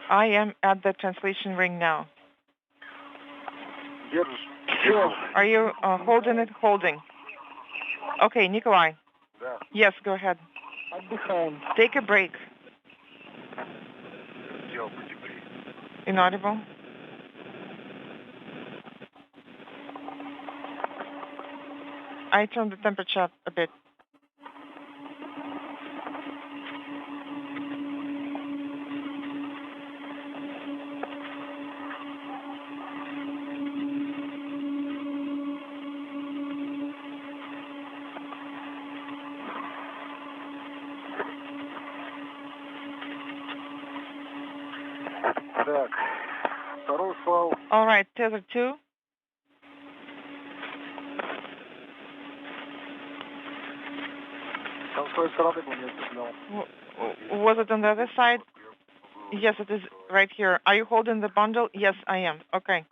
I am at the translation ring now. Are you holding it? Holding. Okay, Nikolai. Yes, go ahead. Take a break. Inaudible. I turned the temperature up a bit. All right, tether 2. Was it on the other side? Yes, it is right here. Are you holding the bundle? Yes, I am. Okay.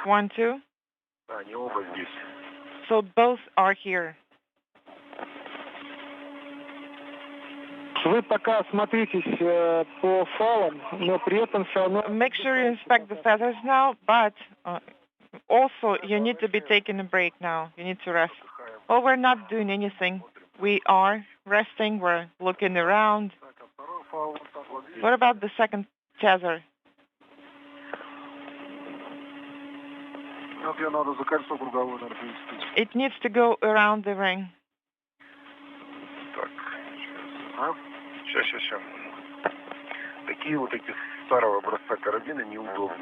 One, two. So both are here. Make sure you inspect the feathers now, but also you need to be taking a break now. You need to rest. Well, we're not doing anything. We are resting. We're looking around. What about the second tether? It needs to go around the ring.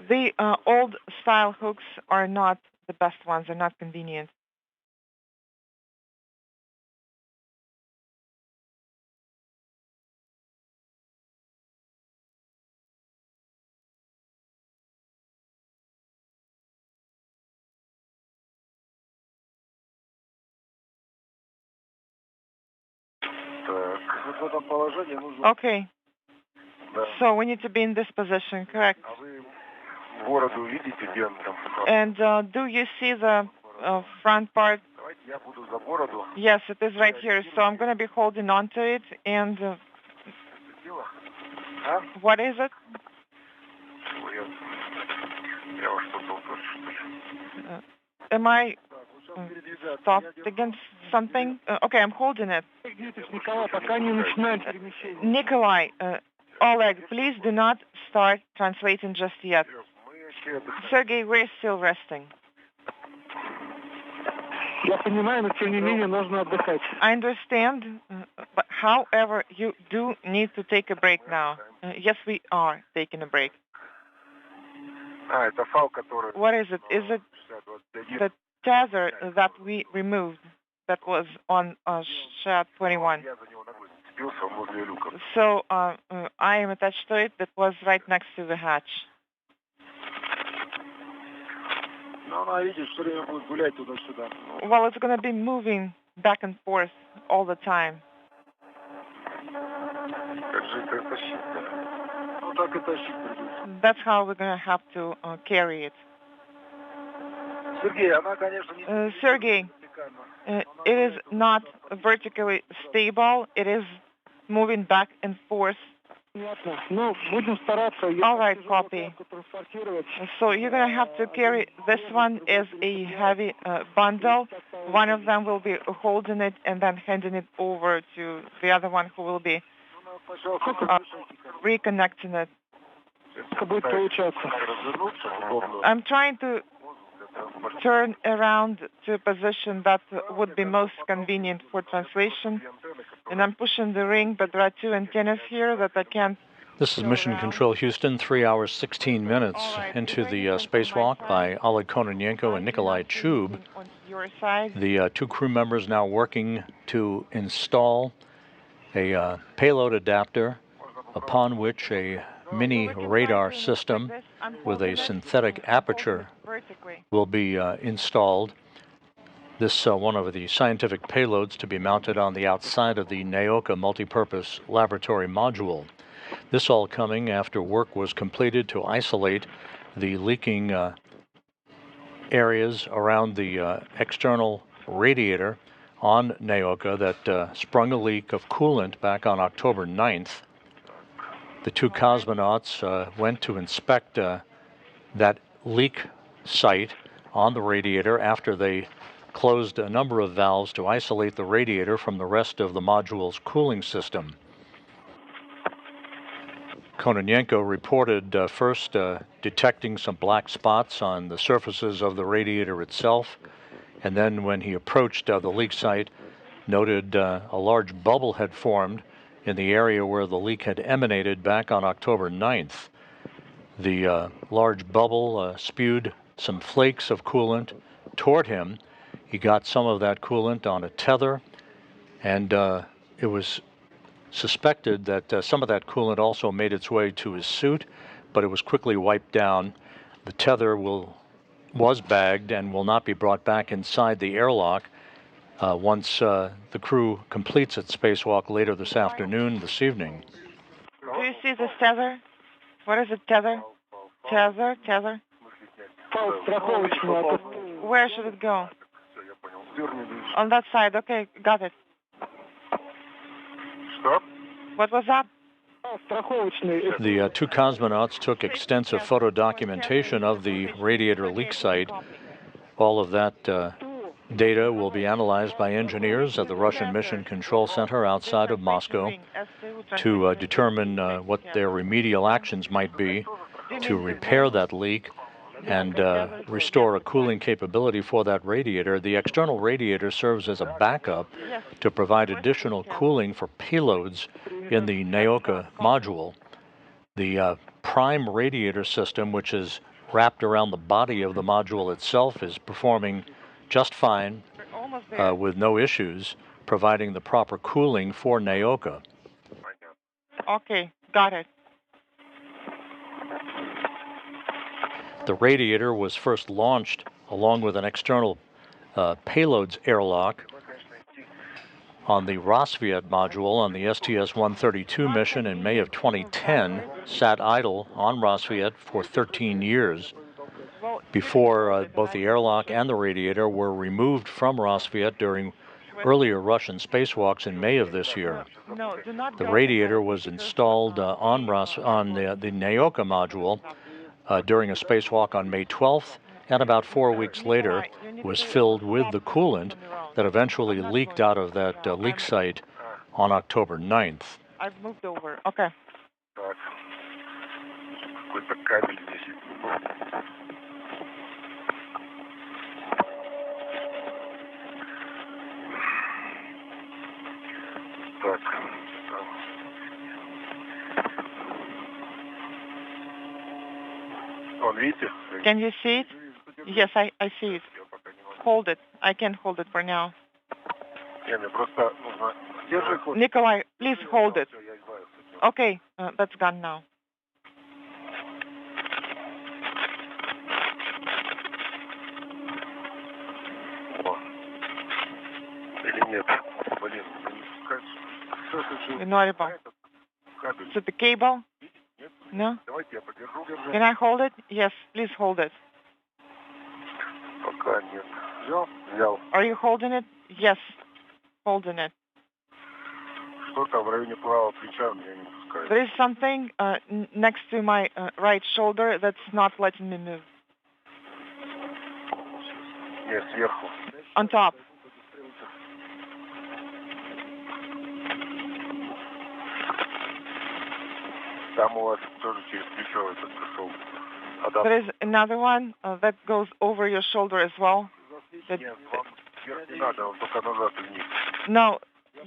The old style hooks are not the best ones. They're not convenient. Okay. So we need to be in this position, correct? And do you see the front part? Yes, it is right here. So I'm going to be holding on to it. And what is it? Am I stopped against something? Okay, I'm holding it. Nikolai, Oleg, please do not start translating just yet. Sergey, we're still resting. I understand, but however, you do need to take a break now. Yes, we are taking a break. What is it? Is it the tether that we removed that was on SHAT 21? So I am attached to it. That was right next to the hatch. Well, it's going to be moving back and forth all the time. That's how we're going to have to carry it. Sergey, it is not vertically stable. It is moving back and forth. All right, copy. So you're going to have to carry, this one is a heavy bundle. One of them will be holding it and then handing it over to the other one who will be reconnecting it. I'm trying to turn around to a position that would be most convenient for translation. And I'm pushing the ring, but there are two antennas here that I can't. This is Mission Control Houston, 3 hours, 16 minutes into the spacewalk by Oleg Kononenko and Nikolai Chub. The two crew members now working to install a payload adapter upon which a mini radar system with a synthetic aperture will be installed. This one of the scientific payloads to be mounted on the outside of the Naoka multipurpose laboratory module. This all coming after work was completed to isolate the leaking areas around the external radiator on Naoka that sprung a leak of coolant back on October 9th. The two cosmonauts went to inspect that leak site on the radiator after they closed a number of valves to isolate the radiator from the rest of the module's cooling system. Kononenko reported first detecting some black spots on the surfaces of the radiator itself, and then when he approached the leak site, noted a large bubble had formed in the area where the leak had emanated back on October 9th. The large bubble spewed some flakes of coolant toward him. He got some of that coolant on a tether, and it was suspected that some of that coolant also made its way to his suit, but it was quickly wiped down. The tether was bagged and will not be brought back inside the airlock once the crew completes its spacewalk later this afternoon, this evening. Do you see this tether? What is it, tether? Tether? Where should it go? On that side, okay, got it. What was that? The two cosmonauts took extensive photo documentation of the radiator leak site. All of that data will be analyzed by engineers at the Russian Mission Control Center outside of Moscow to determine what their remedial actions might be to repair that leak and restore a cooling capability for that radiator. The external radiator serves as a backup to provide additional cooling for payloads in the Naoka module. The prime radiator system, which is wrapped around the body of the module itself, is performing just fine with no issues, providing the proper cooling for Naoka. Okay, got it. The radiator was first launched along with an external payloads airlock on the Rosviet module on the STS-132 mission in May of 2010, sat idle on Rosviet for 13 years before both the airlock and the radiator were removed from Rosviet during earlier Russian spacewalks in May of this year. The radiator was installed on the Naoka module during a spacewalk on May 12th, and about 4 weeks later was filled with the coolant that eventually leaked out of that leak site on October 9th. I've moved over. Okay. Can you see it? Yes, I see it. Hold it. I can't hold it for now. Nikolai, please hold it. Okay, that's gone now. Inaudible. So the cable? No? Can I hold it? Yes, please hold it. Are you holding it? Yes, holding it. There is something next to my right shoulder that's not letting me move. On top. There is another one that goes over your shoulder as well. No,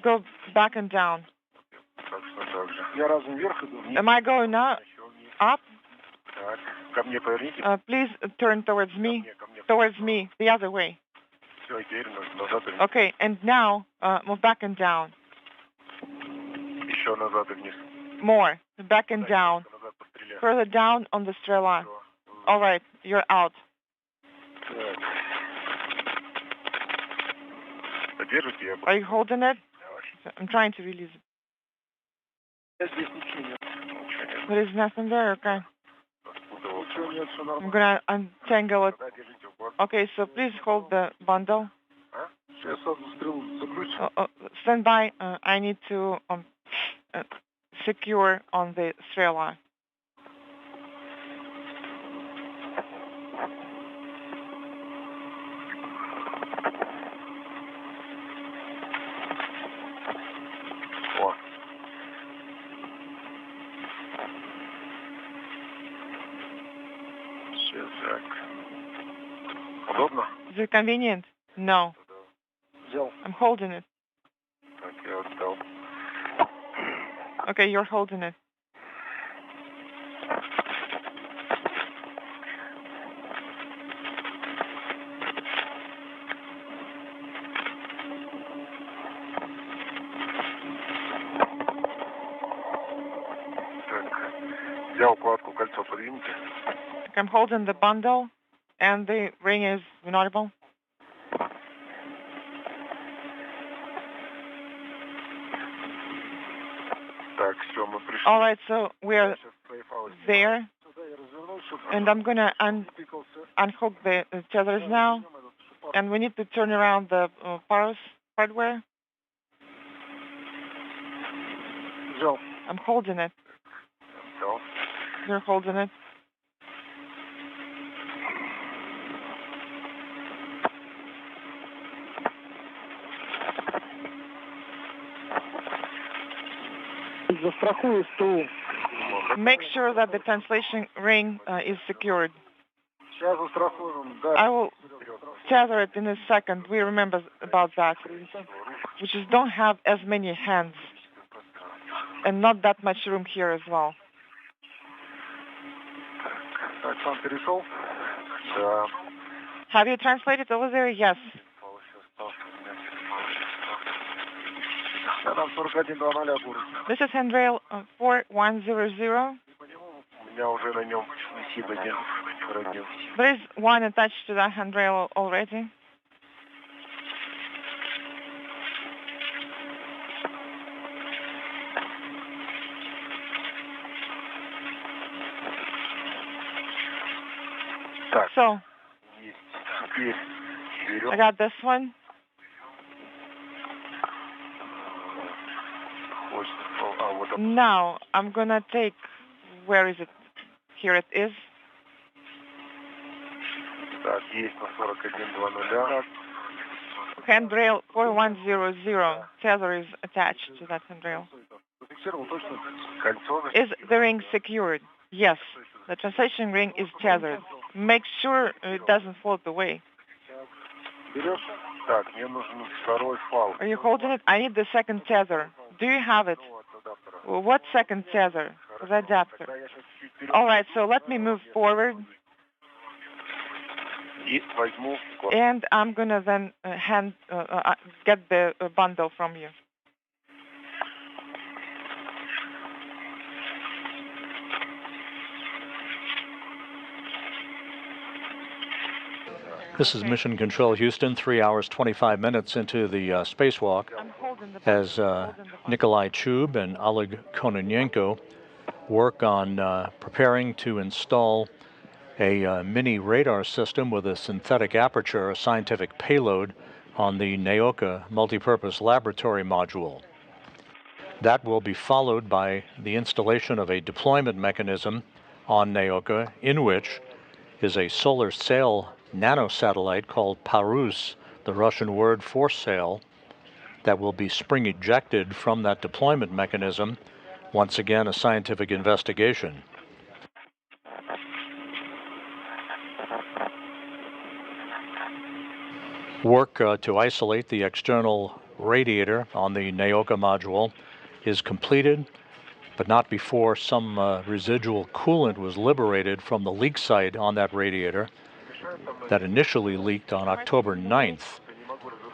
go back and down. Am I going up? Please turn towards me. Towards me, the other way. Okay, and now move back and down. More. Back and down. Further down on the Strela. All right, you're out. Are you holding it? I'm trying to release it. There is nothing there, okay. I'm going to untangle it. Okay, so please hold the bundle. Stand by. I need to secure on the Strela. Is it convenient? No. I'm holding it. Okay, you're holding it. I'm holding the bundle, and the ring is inaudible. All right, so we're there, and I'm going to unhook the tethers now, and we need to turn around the Paros hardware. I'm holding it. You're holding it. Make sure that the translation ring is secured. I will tether it in a second. We remember about that. We just don't have as many hands and not that much room here as well. Have you translated over there? Yes. This is handrail 4100. There is one attached to that handrail already. So, I got this one. Now, I'm going to take, where is it? Here it is. Handrail 4100. Tether is attached to that handrail. Is the ring secured? Yes. The translation ring is tethered. Make sure it doesn't float away. Are you holding it? I need the second tether. Do you have it? What second tether? The adapter. All right, so let me move forward. And I'm going to then get the bundle from you. This is Mission Control Houston, 3 hours, 25 minutes into the spacewalk, as Nikolai Chub and Oleg Kononenko work on preparing to install a mini radar system with a synthetic aperture, a scientific payload, on the Naoka multipurpose laboratory module. That will be followed by the installation of a deployment mechanism on Naoka, in which is a solar sail nanosatellite called Parus, the Russian word for sail, that will be spring ejected from that deployment mechanism. Once again, a scientific investigation. Work to isolate the external radiator on the Naoka module is completed, but not before some residual coolant was liberated from the leak site on that radiator that initially leaked on October 9th.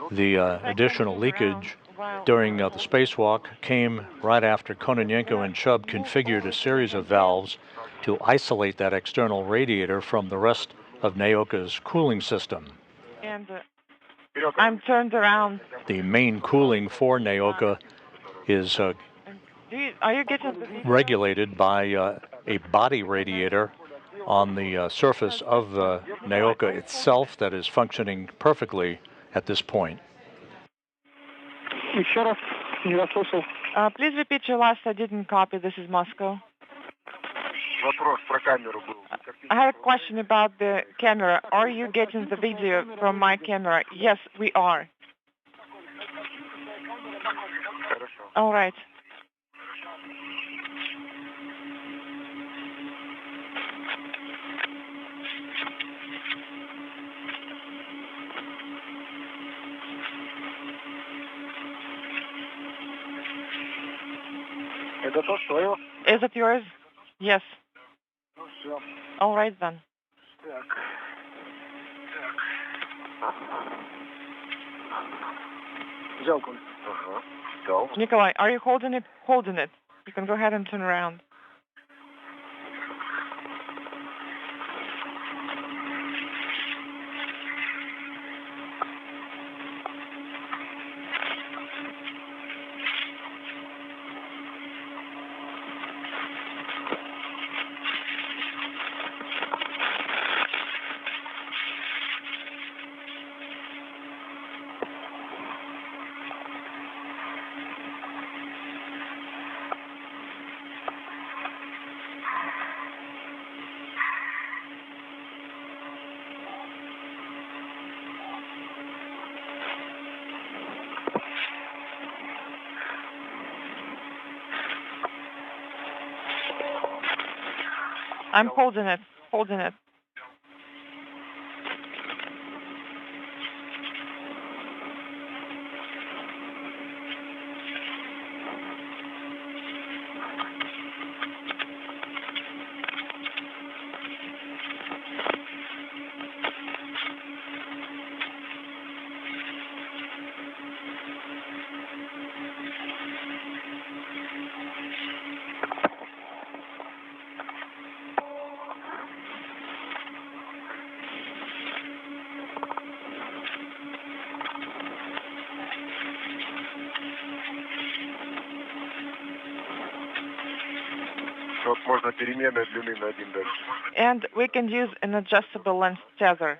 The additional leakage during the spacewalk came right after Kononenko and Chub configured a series of valves to isolate that external radiator from the rest of Naoka's cooling system. And I'm turned around. The main cooling for Naoka is regulated by a body radiator on the surface of Naoka itself that is functioning perfectly at this point. Please repeat your last. I didn't copy. This is Moscow. I had a question about the camera. Are you getting the video from my camera? Yes, we are. All right. Is it yours? Yes. All right then. Nikolai, are you holding it? Holding it. You can go ahead and turn around. I'm holding it. Holding it. And we can use an adjustable length tether.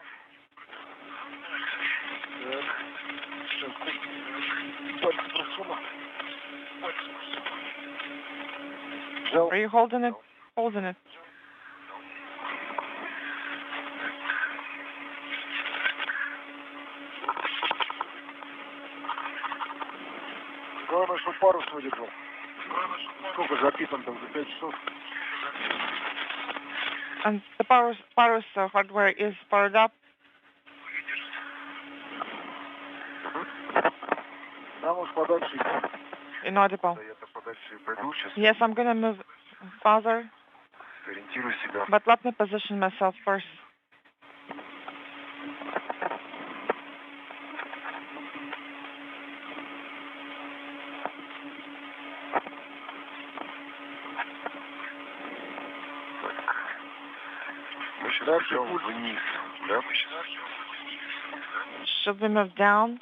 Are you holding it? Holding it. Главное, что парус выдержал. Сколько запитан там за 5 часов? And the Parus hardware is powered up. Inaudible. Yes, I'm going to move farther. But let me position myself first. Should we move down?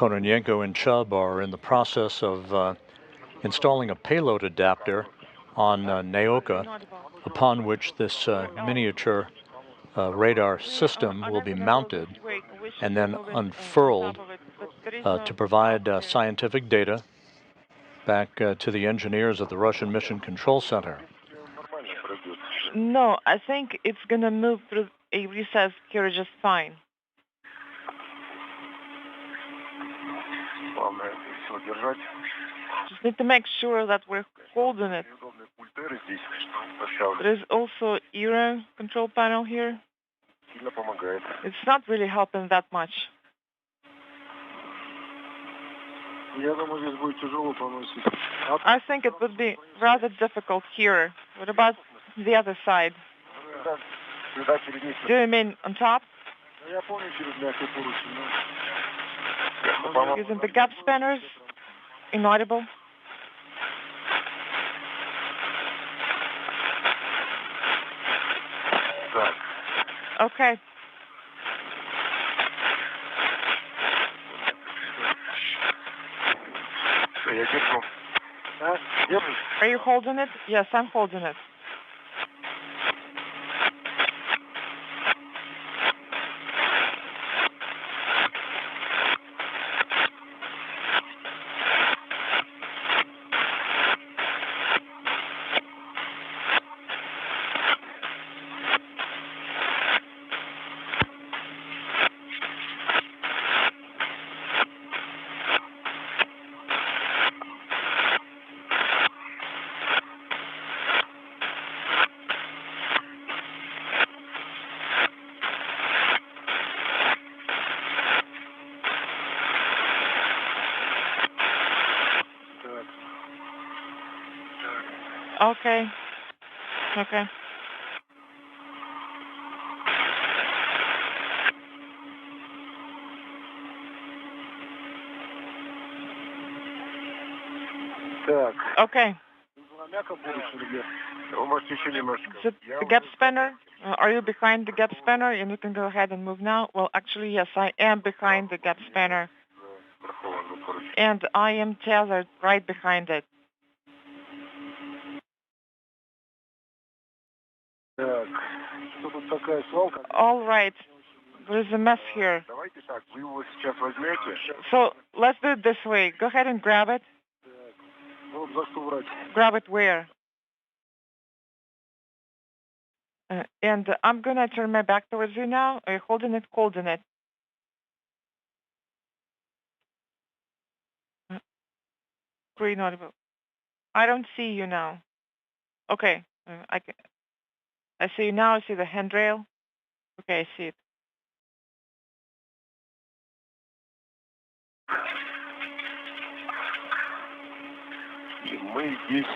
Kononenko and Chubb are in the process of installing a payload adapter on Naoka, upon which this miniature radar system will be mounted and then unfurled to provide scientific data back to the engineers of the Russian Mission Control Center. No, I think it's going to move through a recess here just fine. Just need to make sure that we're holding it. There is also ERA control panel here. It's not really helping that much. I think it would be rather difficult here. What about the other side? Do you mean on top? Using the gap spanners? Inaudible? Okay. Are you holding it? Yes, I'm holding it. Okay. Okay. Okay. The gap spanner? Are you behind the gap spanner and you can go ahead and move now? Well, actually, yes, I am behind the gap spanner. And I am tethered right behind it. All right. There's a mess here. So let's do it this way. Go ahead and grab it. Grab it where? And I'm going to turn my back towards you now. Are you holding it? Holding it. Green audible. I don't see you now. Okay. I see you now. I see the handrail. Okay, I see it. Мы здесь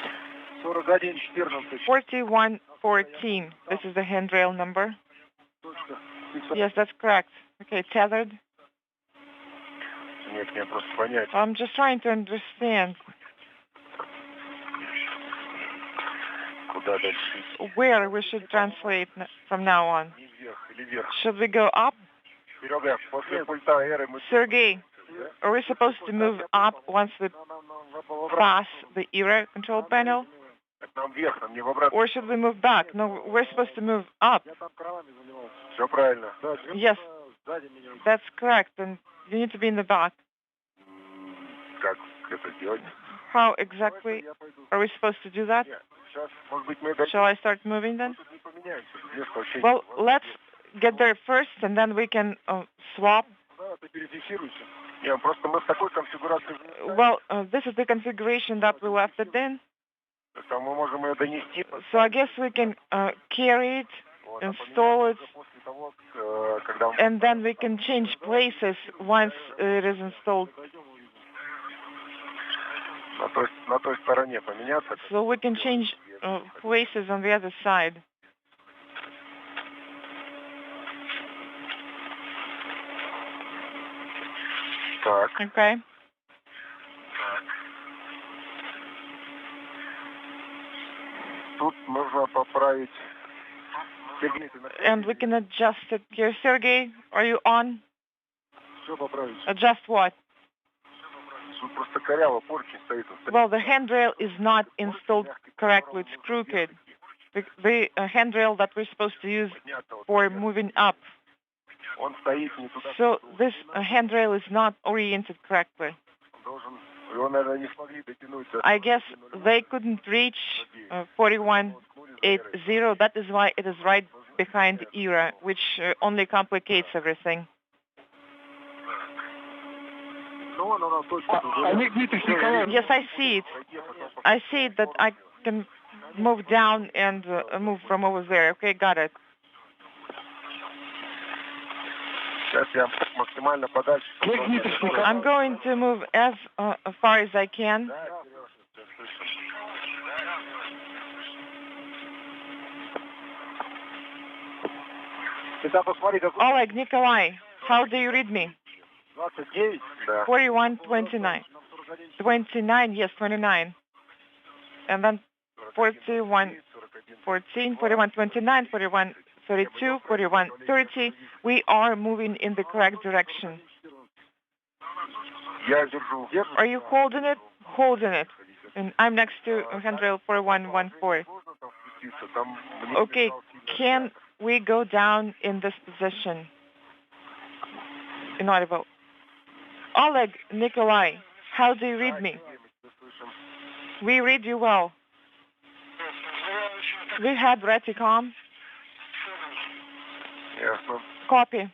4114. This is the handrail number. Yes, that's correct. Okay, tethered. I'm just trying to understand. Where we should translate from now on. Should we go up? Sergey, are we supposed to move up once we pass the era control panel? Or should we move back? No, we're supposed to move up. Yes, that's correct. And you need to be in the back. How exactly are we supposed to do that? Shall I start moving then? Well, let's get there first, and then we can swap. Well, this is the configuration that we left it in. So I guess we can carry it, install it, and then we can change places once it is installed. So we can change places on the other side. Okay. And we can adjust it here. Sergey, are you on? Adjust what? Well, the handrail is not installed correctly. It's crooked. The handrail that we're supposed to use for moving up. So this handrail is not oriented correctly. I guess they couldn't reach 4180. That is why it is right behind ERA, which only complicates everything. Yes, I see it. I see that I can move down and move from over there. Okay, got it. I'm going to move as far as I can. Oleg, Nikolai, how do you read me? 4129. 29, yes, 29. And then 41, 14, 41, 29, 41, 32, 41, 30. We are moving in the correct direction. Are you holding it? Holding it. And I'm next to handrail 4114. Okay, can we go down in this position? Inaudible. Oleg, Nikolai, how do you read me? We read you well. We had Reticom. Copy.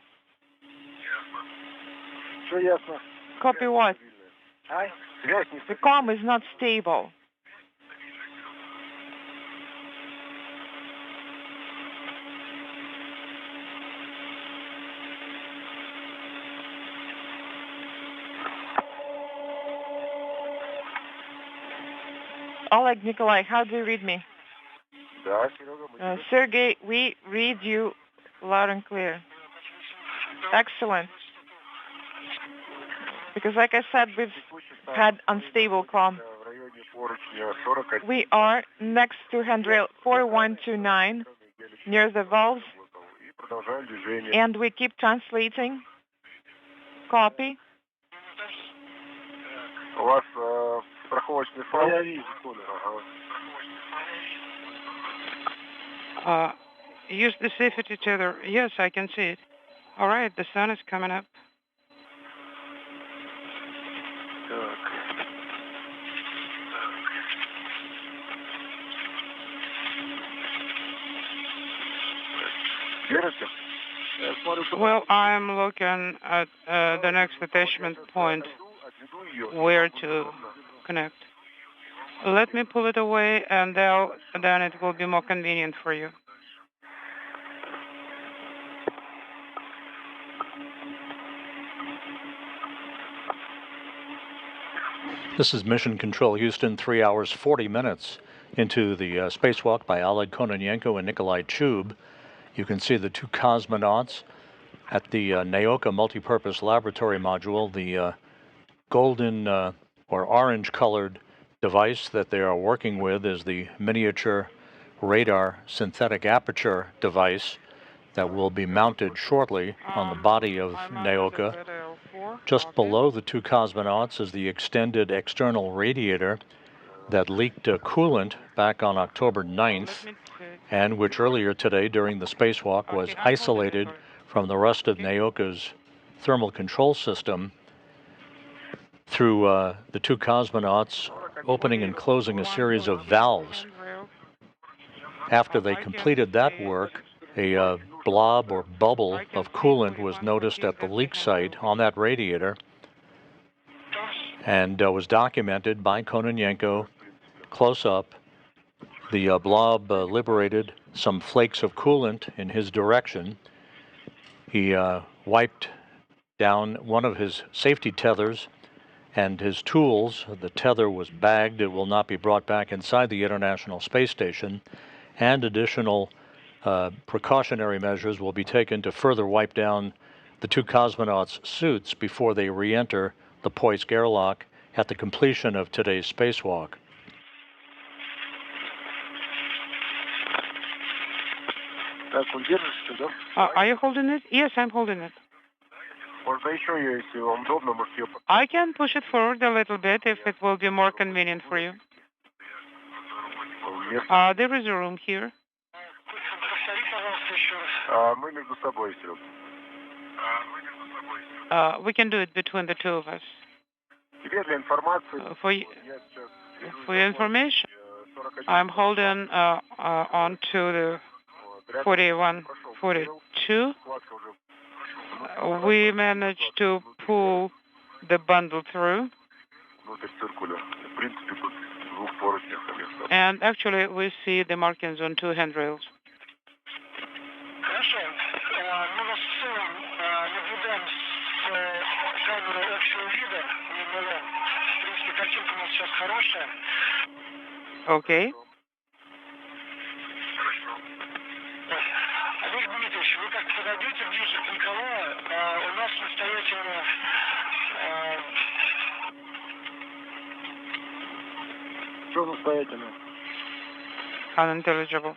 Copy what? The com is not stable. Oleg, Nikolai, how do you read me? Sergey, we read you loud and clear. Excellent. Because like I said, we've had unstable comm. We are next to handrail 4129 near the valves. And we keep translating. Copy. Use the safety tether. Yes, I can see it. All right, the sun is coming up. Well, I'm looking at the next attachment point, where to connect. Let me pull it away, and then it will be more convenient for you. This is Mission Control Houston, 3 hours 40 minutes into the spacewalk by Oleg Kononenko and Nikolai Chub. You can see the two cosmonauts at the Naoka Multipurpose Laboratory Module. The golden or orange-colored device that they are working with is the miniature radar synthetic aperture device that will be mounted shortly on the body of Naoka. Just below the two cosmonauts is the extended external radiator that leaked coolant back on October 9th, and which earlier today during the spacewalk was isolated from the rest of Naoka's thermal control system through the two cosmonauts opening and closing a series of valves. After they completed that work, a blob or bubble of coolant was noticed at the leak site on that radiator and was documented by Kononenko close up. The blob liberated some flakes of coolant in his direction. He wiped down one of his safety tethers and his tools. The tether was bagged. It will not be brought back inside the International Space Station. And additional precautionary measures will be taken to further wipe down the two cosmonauts' suits before they re-enter the Poisk airlock at the completion of today's spacewalk. Are you holding it? Yes, I'm holding it. I can push it forward a little bit if it will be more convenient for you. There is a room here. We can do it between the two of us. For your information, I'm holding on to the 4142. We managed to pull the bundle through. And actually, we see the markings on two handrails. Okay. Unintelligible.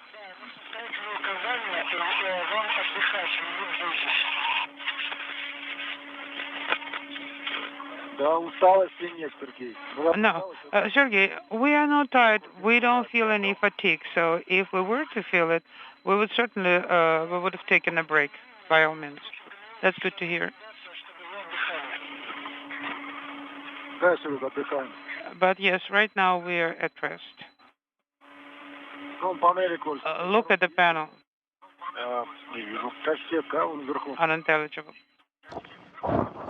No, Sergey, we are not tired. We don't feel any fatigue. So if we were to feel it, we would certainly we would have taken a break, by all means. That's good to hear. But yes, right now we are at rest. Look at the panel. Unintelligible.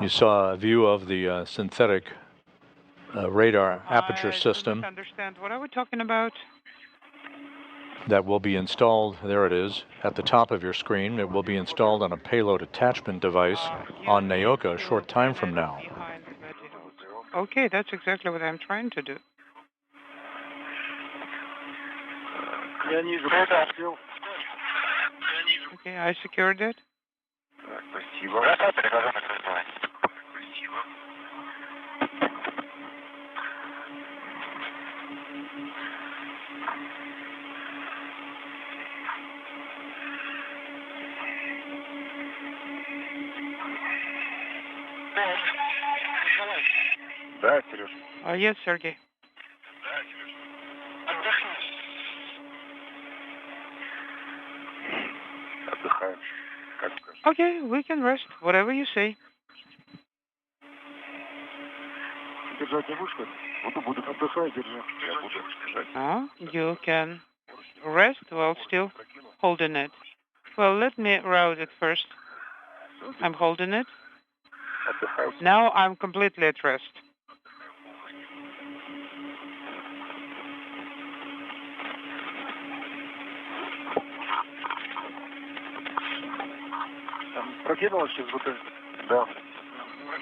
You saw a view of the synthetic radar aperture system. I don't understand. What are we talking about? That will be installed, there it is, at the top of your screen. It will be installed on a payload attachment device on Naoka a short time from now. Okay, that's exactly what I'm trying to do. Okay, I secured it. Yes, Sergey. Okay, we can rest, whatever you say. You can rest while still holding it. Well, let me route it first. I'm holding it. Now I'm completely at rest.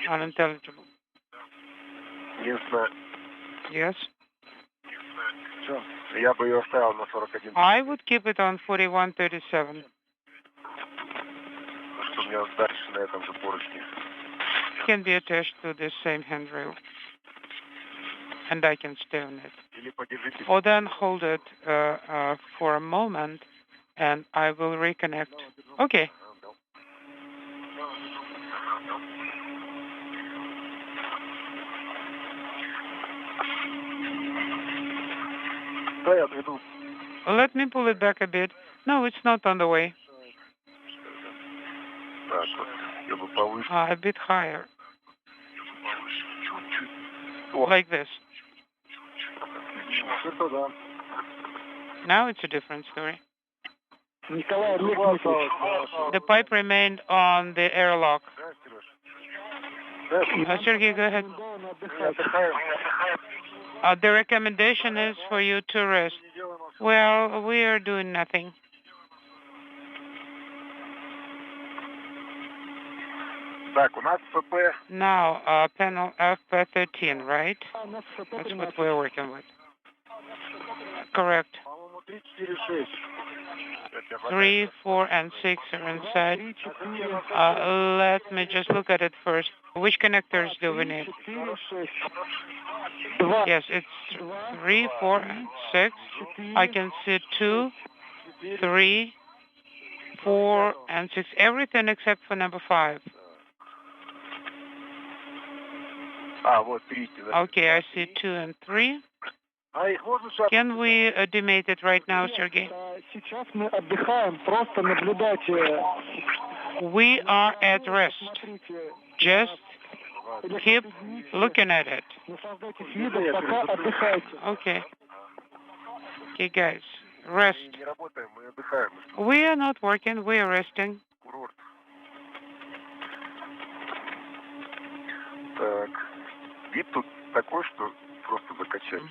Unintelligible. Yes. I would keep it on 4137. Can be attached to the same handrail, and I can stay on it. Or then hold it for a moment and I will reconnect. Okay. Let me pull it back a bit. No, it's not on the way. A bit higher. Like this. Now it's a different story. The pipe remained on the airlock. Sergey, go ahead. The recommendation is for you to rest. Well, we are doing nothing. Now, panel FP13, right? That's what we're working with. Correct. 3, 4, and 6 are inside. Let me just look at it first. Which connectors do we need? Yes, it's 3, 4, and 6. I can see 2, 3, 4, and 6. Everything except for number 5. Okay, I see 2 and 3. Can we demate it right now, Sergey? We are at rest. Just keep looking at it. Okay. Okay, guys, rest. We are not working, we are resting.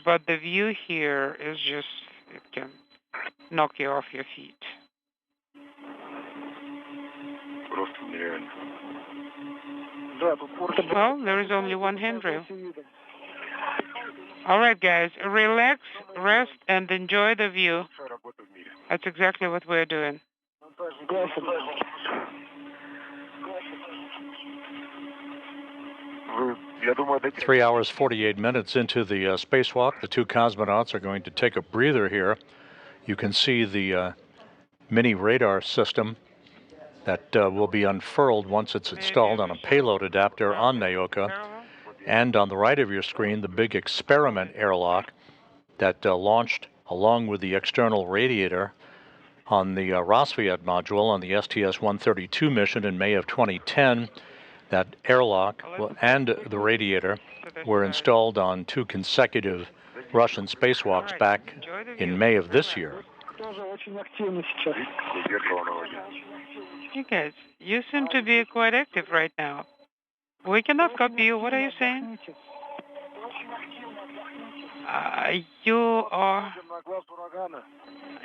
But the view here is just, it can knock you off your feet. Well, there is only one handrail. All right, guys, relax, rest, and enjoy the view. That's exactly what we're doing. 3 hours, 48 minutes into the spacewalk. The two cosmonauts are going to take a breather here. You can see the mini radar system that will be unfurled once it's installed on a payload adapter on Naoka. And on the right of your screen, the big experiment airlock that launched along with the external radiator on the Rassvet module on the STS-132 mission in May of 2010. That airlock and the radiator were installed on 2 consecutive Russian spacewalks back in May of this year. You guys, you seem to be quite active right now. We cannot copy you. What are you saying?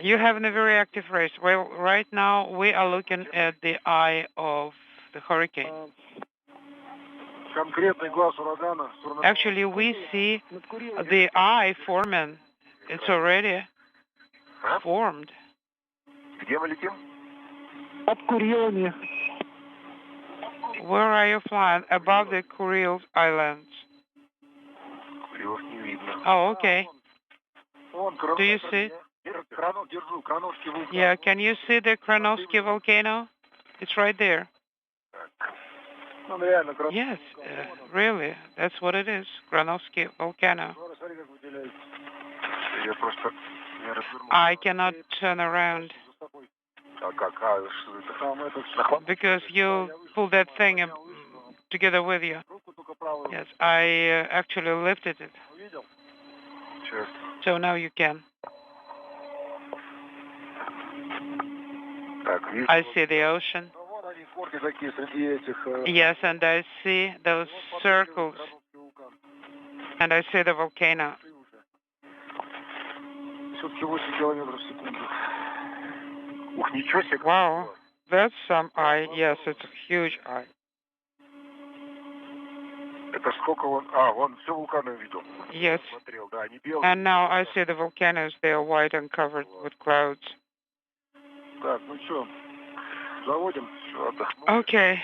You're having a very active race. Well, right now we are looking at the eye of the hurricane. Actually, we see the eye forming. It's already formed. Where are you flying? Above the Kuril Islands. Oh, okay. Do you see? Yeah, can you see the Kranovsky volcano? It's right there. Yes, really, that's what it is, Kranovsky volcano. I cannot turn around because you pulled that thing together with you. Yes, I actually lifted it. So now you can. I see the ocean. Yes, and I see those circles. And I see the volcano. Wow, that's some eye. Yes, it's a huge eye. Yes. And now I see the volcanoes. They are white and covered with clouds. Okay.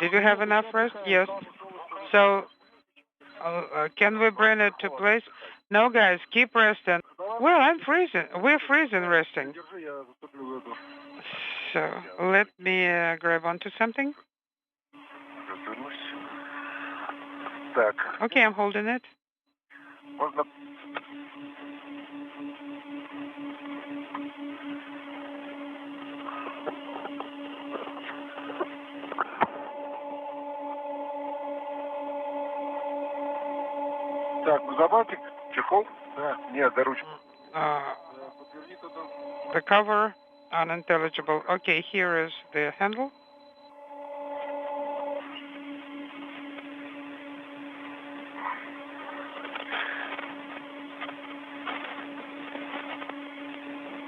Did you have enough rest? Yes. So, can we bring it to place? No, guys, keep resting. Well, I'm freezing. We're freezing resting. So let me grab onto something. Okay, I'm holding it. Так, забавьте чехол. Нет, до ручки. The cover, unintelligible. Okay, here is the handle.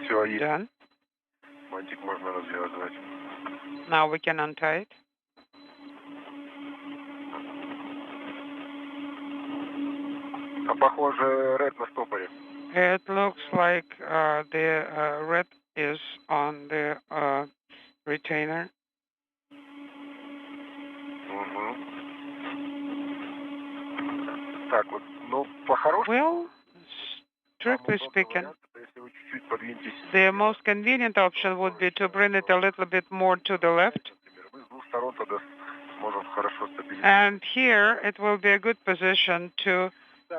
Все, есть. Done. Бантик можно развязывать. Now we can untie it. А похоже, ред на стопоре. It looks like the red is on the retainer. Угу. Так вот, ну, по-хорошему... Well, strictly speaking, Если вы чуть-чуть подвиньтесь... the most convenient option would be to bring it a little bit more to the left. Мы с двух сторон тогда сможем хорошо стабилизировать. And here it will be a good position to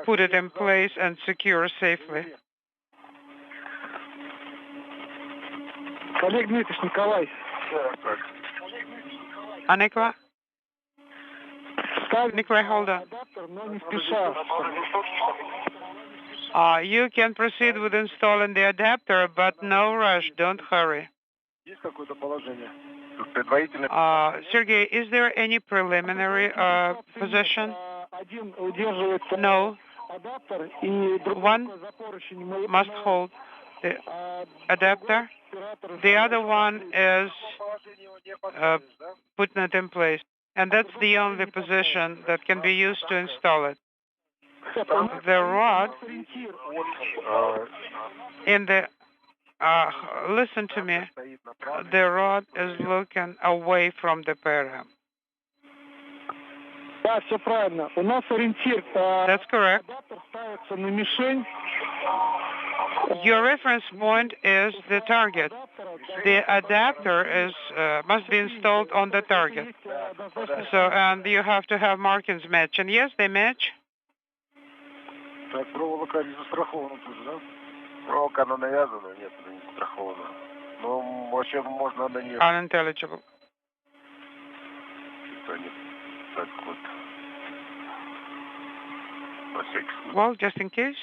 put it in place and secure safely. Олег Дмитриевич, Николай. Так. Nikolai? Nikolai, hold on. Адаптер, но не спеша. You can proceed with installing the adapter, but no rush. Don't hurry. Есть какое-то положение? Тут предварительно... Sergey, is there any preliminary position? Один удерживается No. адаптер, и One must hold the adapter. The other one is putting it in place. And that's the only position that can be used to install it. The rod in the... listen to me. The rod is looking away from the paraham. Да, все правильно. У нас ориентир. That's correct. Адаптер ставится на мишень. Your reference point is the target. The adapter is must be installed on the target. So, and you have to have markings match. And yes, they match. Так, проволока не застрахована тоже, да? Проволока, она навязана, нет, она не застрахована. Но вообще можно на нее... Unintelligible. Что нет. Так вот. На всякий случай. Well, just in case.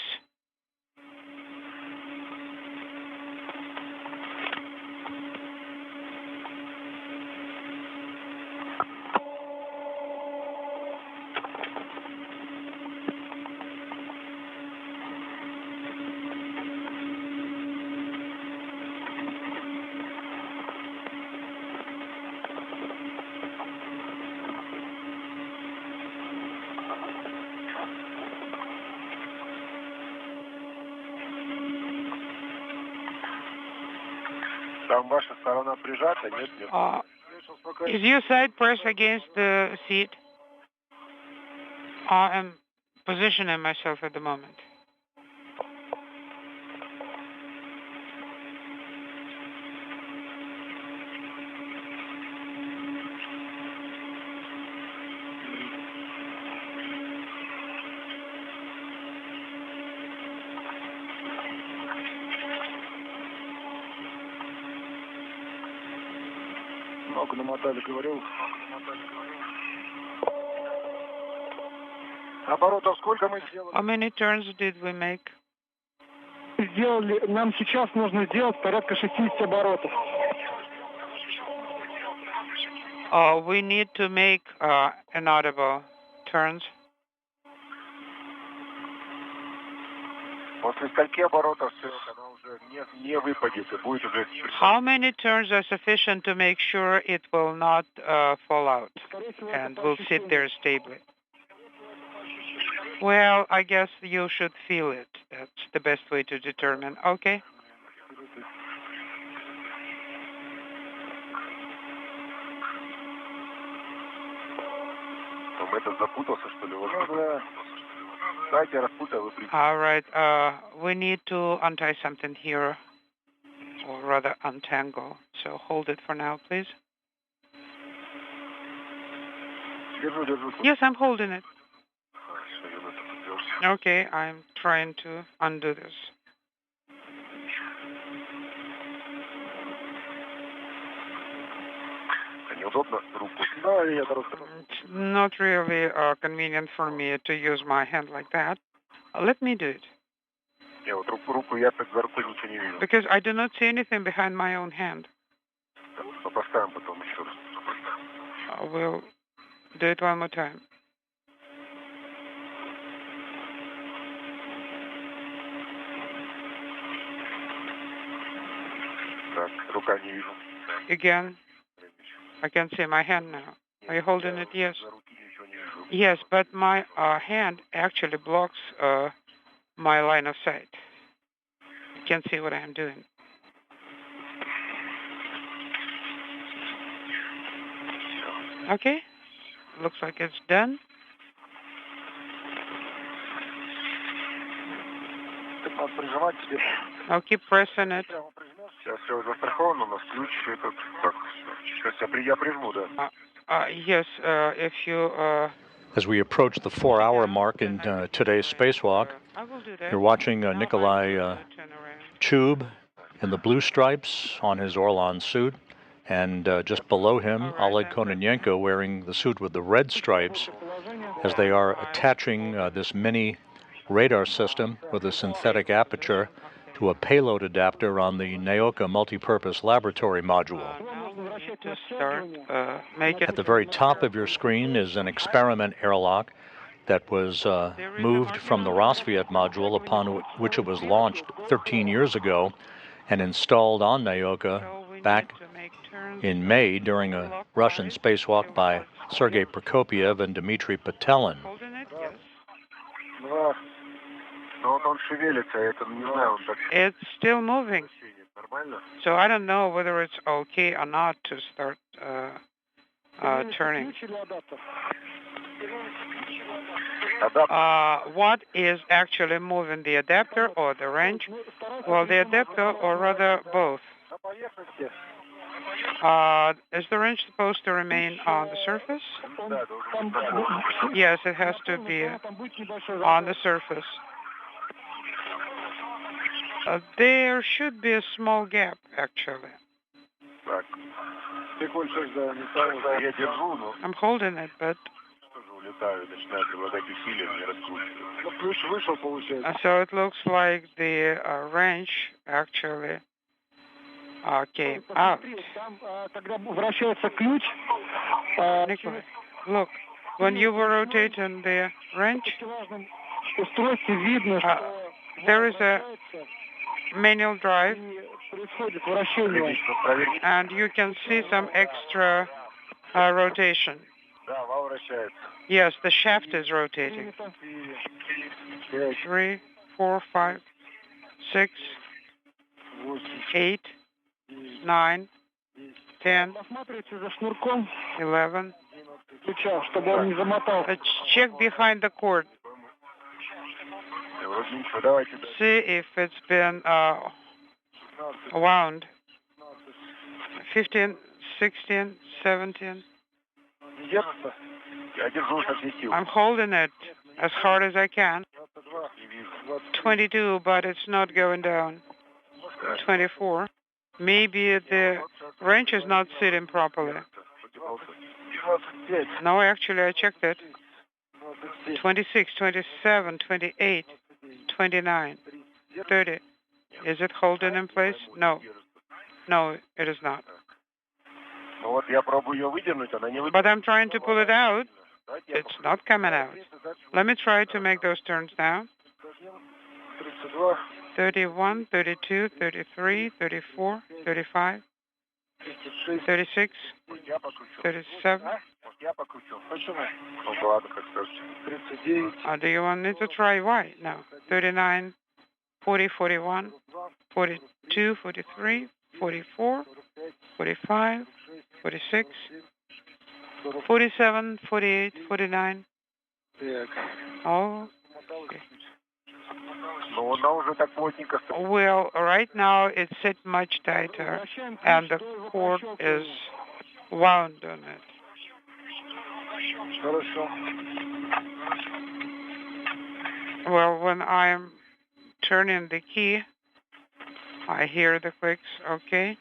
Там ваша сторона прижата, нет? Is your side pressed against the seat? I'm positioning myself at the moment. Много намотали, говорил. Оборотов сколько мы сделали? How many turns did we make? Сделали, нам сейчас нужно сделать порядка 60 оборотов. We need to make inaudible turns. После скольки оборотов она уже не выпадет и будет уже... How many turns are sufficient to make sure it will not fall out and will sit there stably? Well, I guess you should feel it. That's the best way to determine. Okay. Там этот запутался, что ли? All right. We need to untie something here, or rather untangle. So hold it for now, please. Yes, I'm holding it. Okay, I'm trying to undo this. It's not really convenient for me to use my hand like that. Let me do it. Because I do not see anything behind my own hand. I will do it one more time. Again, I can see my hand now. Are you holding it? Yes. Yes, but my hand actually blocks my line of sight. You can't see what I'm doing. Okay, looks like it's done. I'll keep pressing it. Yes, if you... As we approach the 4-hour mark in today's spacewalk, you're watching Nikolai Chub in the blue stripes on his Orlan suit, and just below him, Oleg Kononenko wearing the suit with the red stripes, as they are attaching this mini radar system with a synthetic aperture to a payload adapter on the Naoka multipurpose laboratory module. At the very top of your screen is an experiment airlock that was moved from the Rosviet module upon which it was launched 13 years ago and installed on Naoka back in May during a Russian spacewalk by Sergei Prokopiev and Dmitry Petelin. It's still moving. So I don't know whether it's okay or not to start turning. What is actually moving, the adapter or the wrench? Well, the adapter, or rather both. Is the wrench supposed to remain on the surface? Yes, it has to be on the surface. There should be a small gap, actually. I'm holding it, but... So it looks like the wrench actually came out. Nikolai, look, when you were rotating the wrench, there is a manual drive, and you can see some extra rotation. Yes, the shaft is rotating. 3, 4, 5, 6, 8, 9, 10, 11. Let's check behind the cord. See if it's been wound. 15, 16, 17. I'm holding it as hard as I can. 22, but it's not going down. 24. Maybe the wrench is not sitting properly. No, actually, I checked it. 26, 27, 28, 29, 30. Is it holding in place? No. No, it is not. But I'm trying to pull it out. It's not coming out. Let me try to make those turns now. 31, 32, 33, 34, 35, 36, 37. Do you want me to try Y? No. 39, 40, 41, 42, 43, 44, 45, 46, 47, 48, 49. Oh, okay. Well, right now it's set much tighter, and the cord is wound on it. Well, when I'm turning the key, I hear the clicks, okay?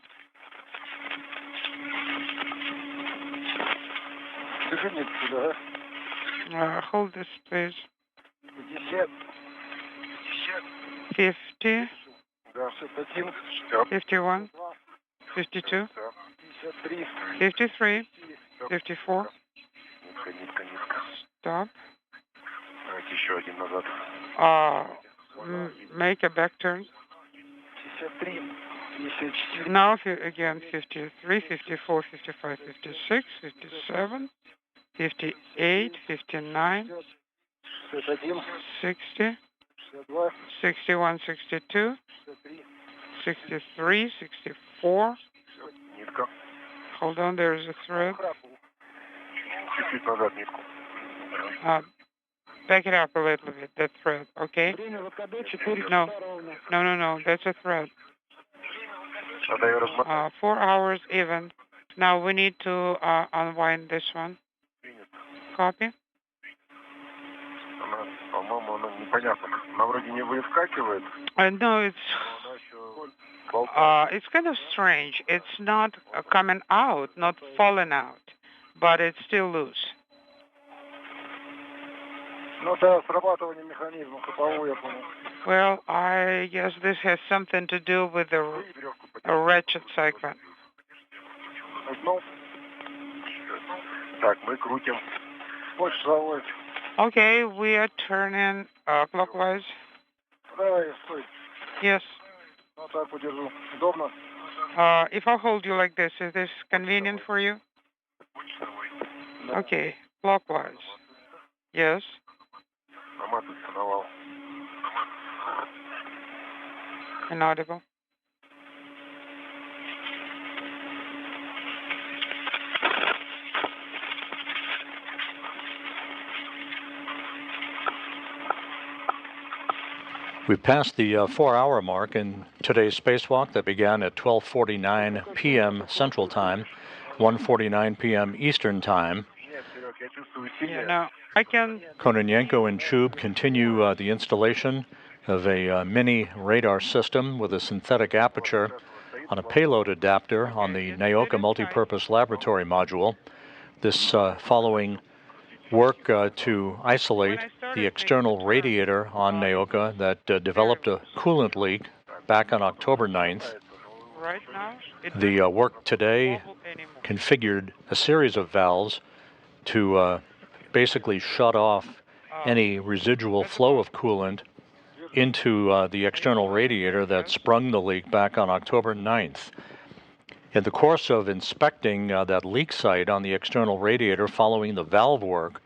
Hold this, please. 50, 51, 52, 53, 54. Stop. Make a back turn. Now again 53, 54, 55, 56, 57, 58, 59, 60, 61, 62, 63, 64. Hold on, there's a thread. Back it up a little bit, that thread, okay? No, that's a thread. 4 hours even. Now we need to unwind this one. Copy. No, it's kind of strange. It's not coming out, not falling out, but it's still loose. Well, I guess this has something to do with a ratchet cycle. Okay, we are turning clockwise. Yes. If I hold you like this, is this convenient for you? Okay, clockwise. Yes. Inaudible. We passed the 4-hour mark in today's spacewalk that began at 12:49 p.m. Central Time, 1:49 p.m. Eastern Time. Yeah, now I can. Kononenko and Chub continue the installation of a mini radar system with a synthetic aperture on a payload adapter on the Naoka Multipurpose Laboratory Module. This following work to isolate the external radiator on Naoka that developed a coolant leak back on October 9th. Right now, the work today configured a series of valves to basically shut off any residual flow of coolant into the external radiator that sprung the leak back on October 9th. In the course of inspecting that leak site on the external radiator following the valve work,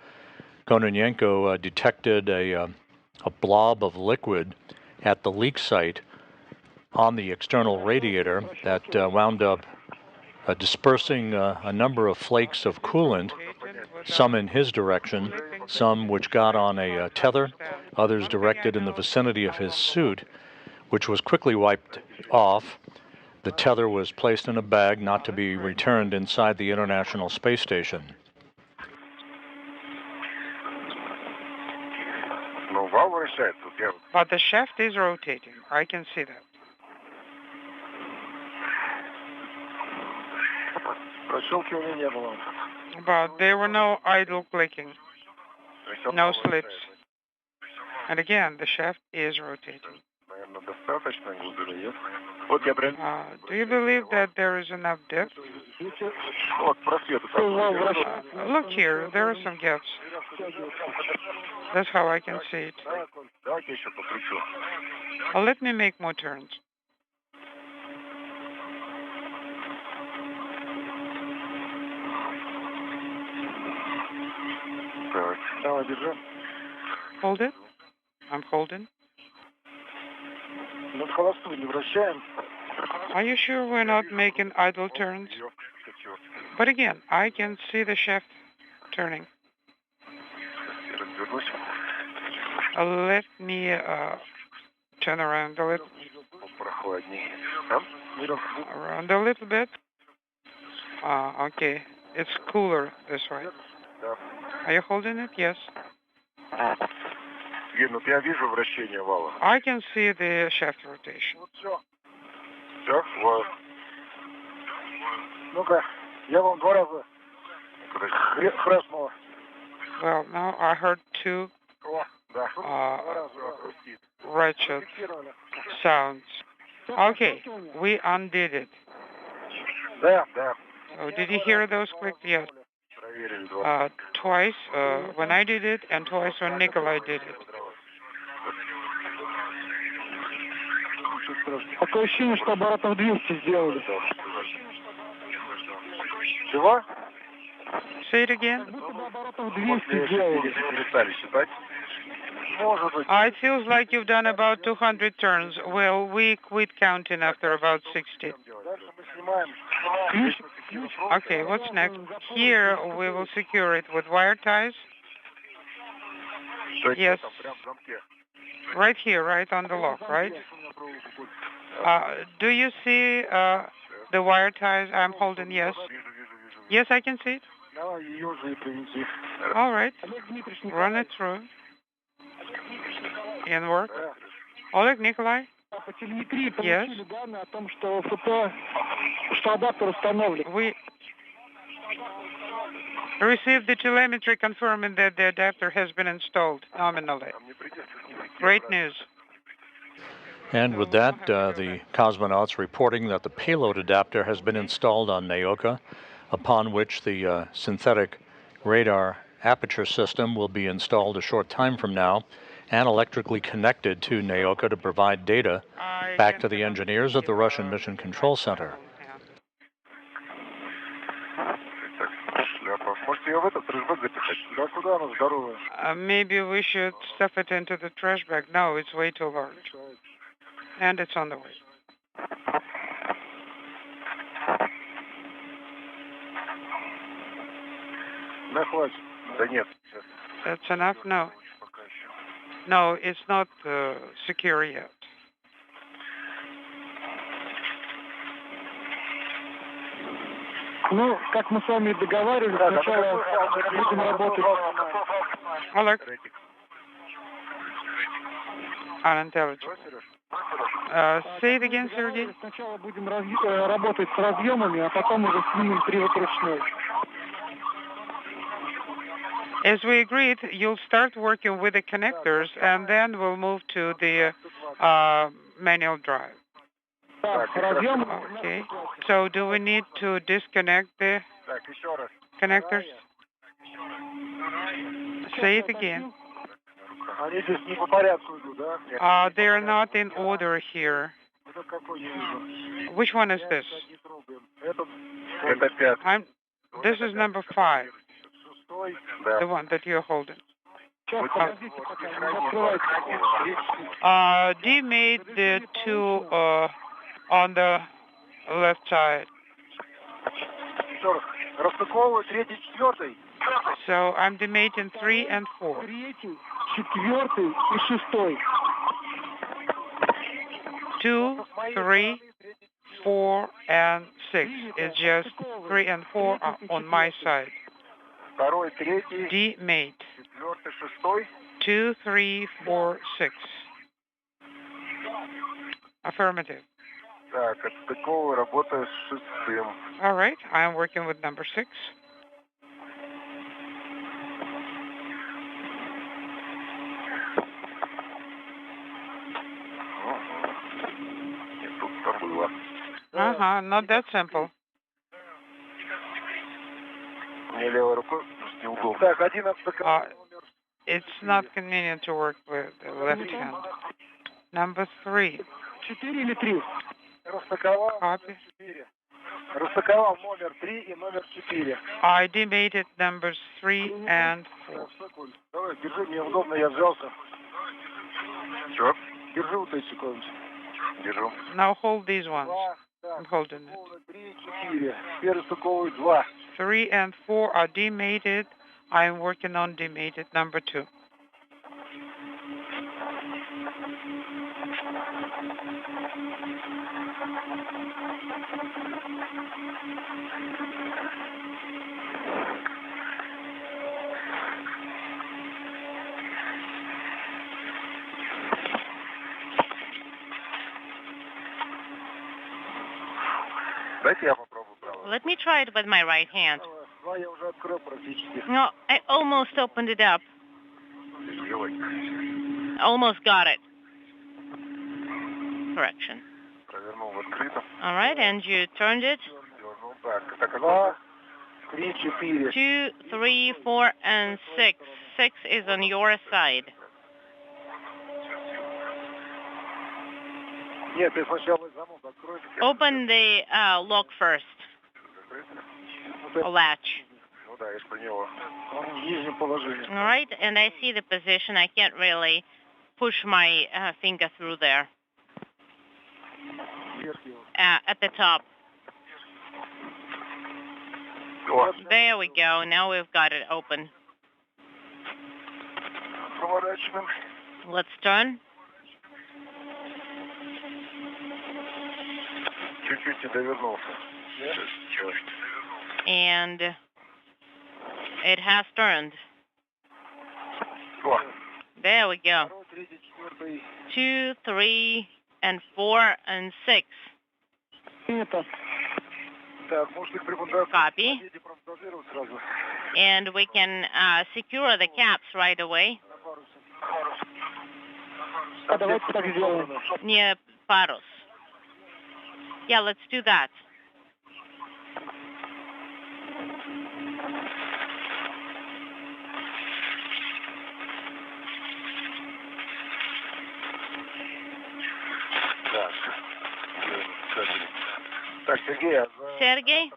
Kononenko detected a blob of liquid at the leak site on the external radiator that wound up dispersing a number of flakes of coolant, some in his direction, some which got on a tether, others directed in the vicinity of his suit, which was quickly wiped off. The tether was placed in a bag not to be returned inside the International Space Station. But the shaft is rotating. I can see that. But there were no idle clicking, no slips. And again, the shaft is rotating. Do you believe that there is enough depth? Look here, there are some gaps. That's how I can see it. Let me make more turns. Hold it. I'm holding. Are you sure we're not making idle turns? But again, I can see the shaft turning. Let me Turn around a little. Прохладнее. Around a little bit. Okay. It's cooler this way. Are you holding it? Yes. Ген, я вижу вращение вала. I can see the shaft rotation. Все, вот. Ну-ка, я вам 2 раза хряснула. Well, now I heard 2 ratchet sounds. Okay, we undid it. Да. Oh, did you hear those clicks? Yes. Twice when I did it, and twice when Nikolai did it. Такое ощущение, что оборотов 200 сделали. Чего? Say it again. Оборотов 200 сделали. Перестали считать. Может быть. It feels like you've done about 200 turns. Well, we quit counting after about 60. Okay, what's next? Here we will secure it with wire ties. Yes. Right here, right on the lock, right? Do you see the wire ties I'm holding? Yes. Yes, I can see it. All right. Run it through. In work. Oleg, Nikolai? Yes. We received the telemetry confirming that the adapter has been installed nominally. Great news. And with that, the cosmonauts reporting that the payload adapter has been installed on Naoka, upon which the synthetic radar aperture system will be installed a short time from now and electrically connected to Naoka to provide data back to the engineers at the Russian Mission Control Center. Maybe we should stuff it into the trash bag. No, it's way too large. And it's on the way. That's enough? No. No, it's not secure yet. Ну, как мы с вами договаривались, сначала будем работать... Alert. Unintelligible. Say it again, Sergey. Сначала будем работать с разъемами, а потом уже снимем привод ручной. As we agreed, you'll start working with the connectors, and then we'll move to the manual drive. Okay. So do we need to disconnect the connectors? Say it again. They are not in order here. Which one is this? This is number 5. The one that you're holding. D made the 2 on the left side. So I'm demating 3 and 4. 2, 3, 4, and 6. It's just 3 and 4 on my side. D mate. 2, 3, 4, 6. Affirmative. All right, I am working with number 6. Not that simple. It's not convenient to work with the left hand. Number 3. Copy. I demated numbers 3 and 4. Now hold these ones. I'm holding it. 3 and 4 are demated. I am working on demated number 2. Let me try it with my right hand. No, I almost opened it up. Almost got it. Correction. All right, and you turned it. 2, 3, 4, and 6. 6 is on your side. Open the lock first. Latch. All right, and I see the position. I can't really push my finger through there. At the top. There we go. Now we've got it open. Let's turn. And it has turned. There we go. 2, 3, and 4, and 6. Copy. And we can secure the caps right away. Near Paros. Yeah, let's do that. Sergey,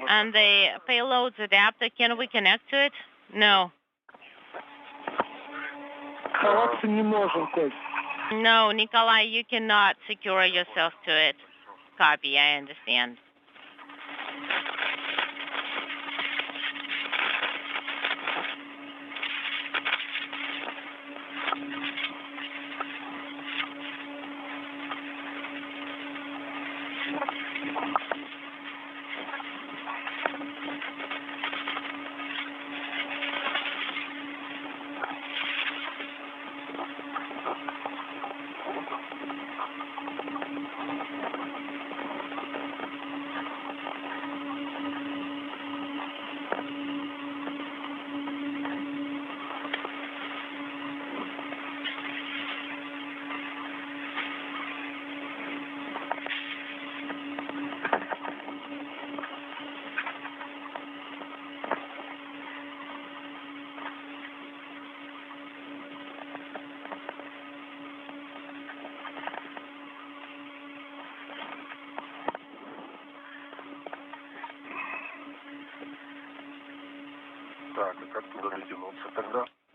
and the payloads adapter, can we connect to it? No. No, Nikolai, you cannot secure yourself to it. Copy, I understand.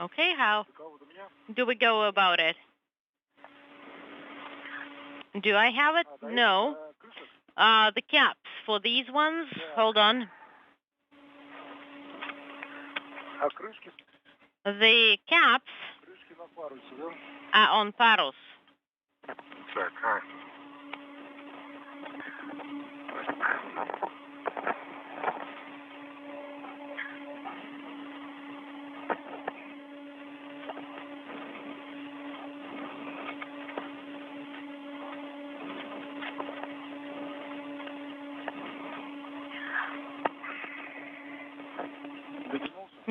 Okay, how do we go about it? Do I have it? No. The caps for these ones, hold on. The caps are on Paros.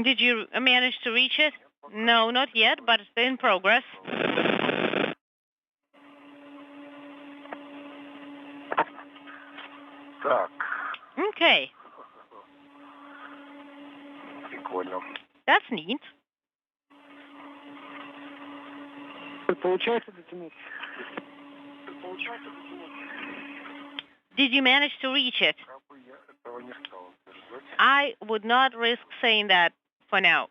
Did you manage to reach it? No, not yet, but it's in progress. Okay. That's neat. Did you manage to reach it? I would not risk saying that for now.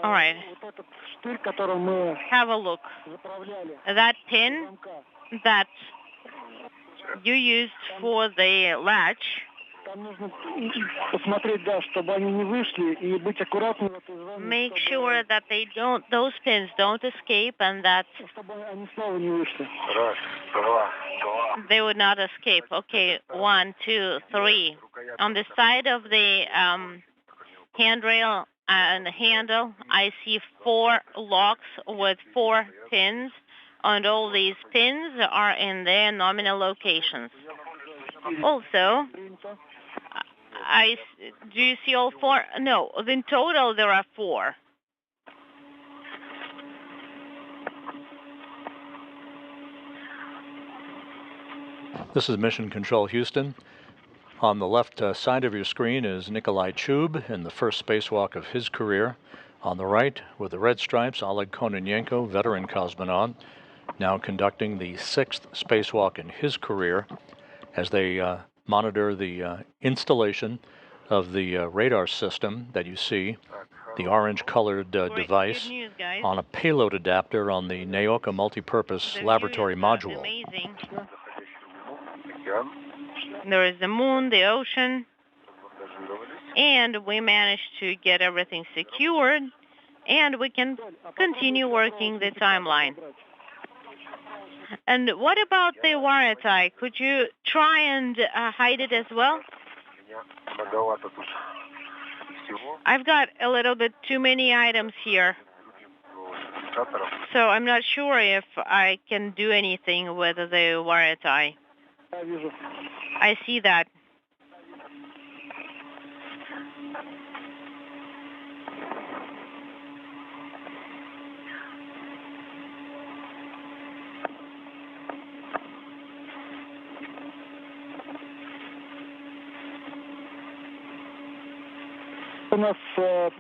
All right. Have a look. That pin that you used for the latch. Make sure that those pins don't escape and that they would not escape. Okay, 1, 2, 3. On the side of the handrail and the handle, I see 4 locks with 4 pins, and all these pins are in their nominal locations. Also, do you see all 4? No, in total there are 4. This is Mission Control Houston. On the left side of your screen is Nikolai Chub in the first spacewalk of his career. On the right, with the red stripes, Oleg Kononenko, veteran cosmonaut, now conducting the 6th spacewalk in his career as they monitor the installation of the radar system that you see, the orange-colored device, on a payload adapter on the Naoka multipurpose laboratory module. Amazing. There is the moon, the ocean, and we managed to get everything secured, and we can continue working the timeline. And what about the wire tie? Could you try and hide it as well? I've got a little bit too many items here, so I'm not sure if I can do anything with the wire tie. I see that.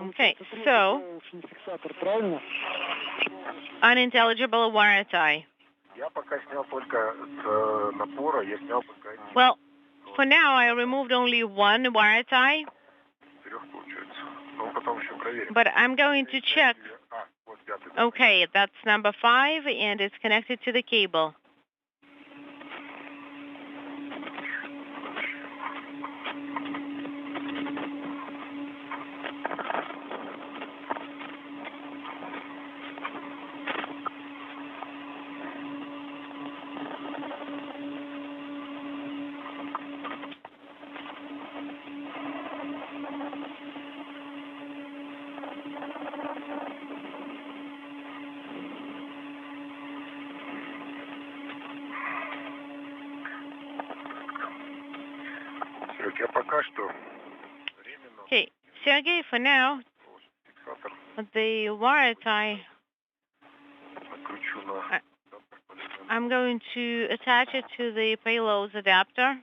Okay, so unintelligible wire tie. Well, for now I removed only 1 wire tie, but I'm going to check. Okay, that's number 5, and it's connected to the cable. Okay, Sergey, for now, the wire tie, I'm going to attach it to the payload's adapter.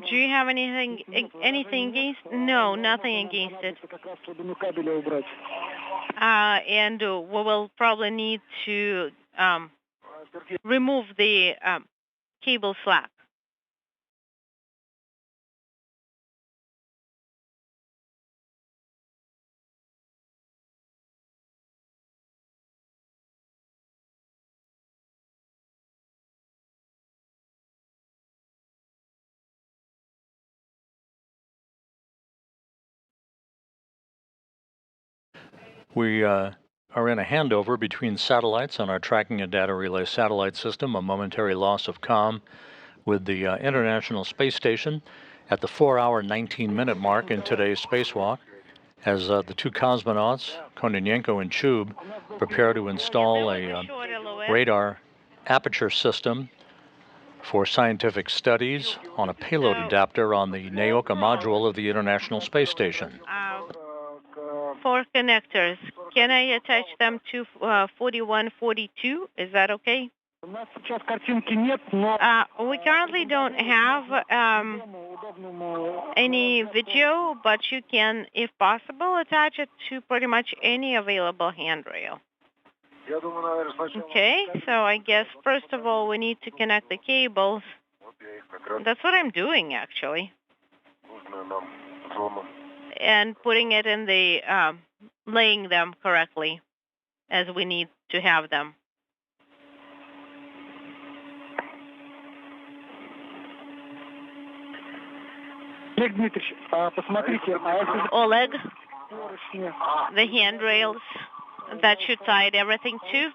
Do you have anything against? No, nothing against it. And we will probably need to remove the cable slack. We are in a handover between satellites on our tracking and data relay satellite system, a momentary loss of comm with the International Space Station at the 4-hour, 19-minute mark in today's spacewalk, as the 2 cosmonauts, Kononenko and Chub, prepare to install a radar aperture system for scientific studies on a payload adapter on the Naoka module of the International Space Station. 4 connectors. Can I attach them to 4142? Is that okay? We currently don't have any video, but you can, if possible, attach it to pretty much any available handrail. Okay, so I guess first of all we need to connect the cables. That's what I'm doing actually. And putting it in the, laying them correctly as we need to have them. Oleg, the handrails that you tied everything to,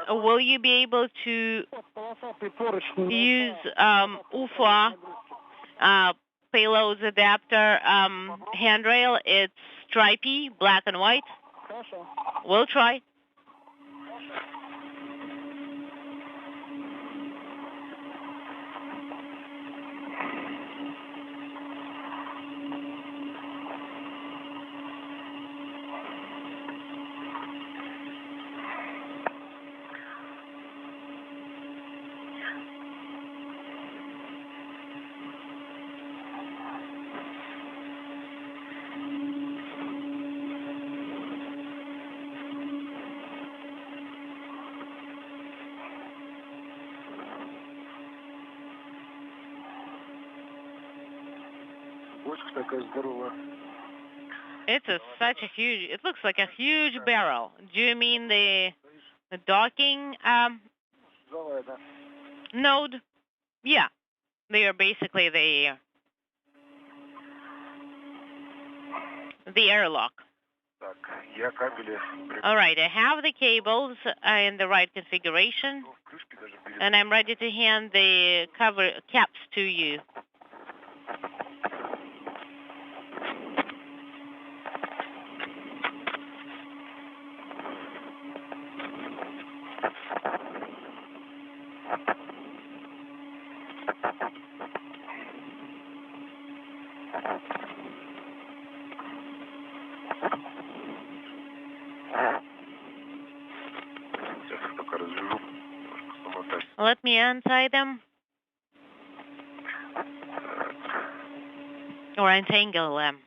will you be able to use UFA payloads adapter handrail? It's stripy, black and white. We'll try. It's such a huge, it looks like a huge barrel. Do you mean the docking node? Yeah, they are basically the airlock. All right, I have the cables in the right configuration, and I'm ready to hand the cover caps to you. Let me untie them. Or untangle them.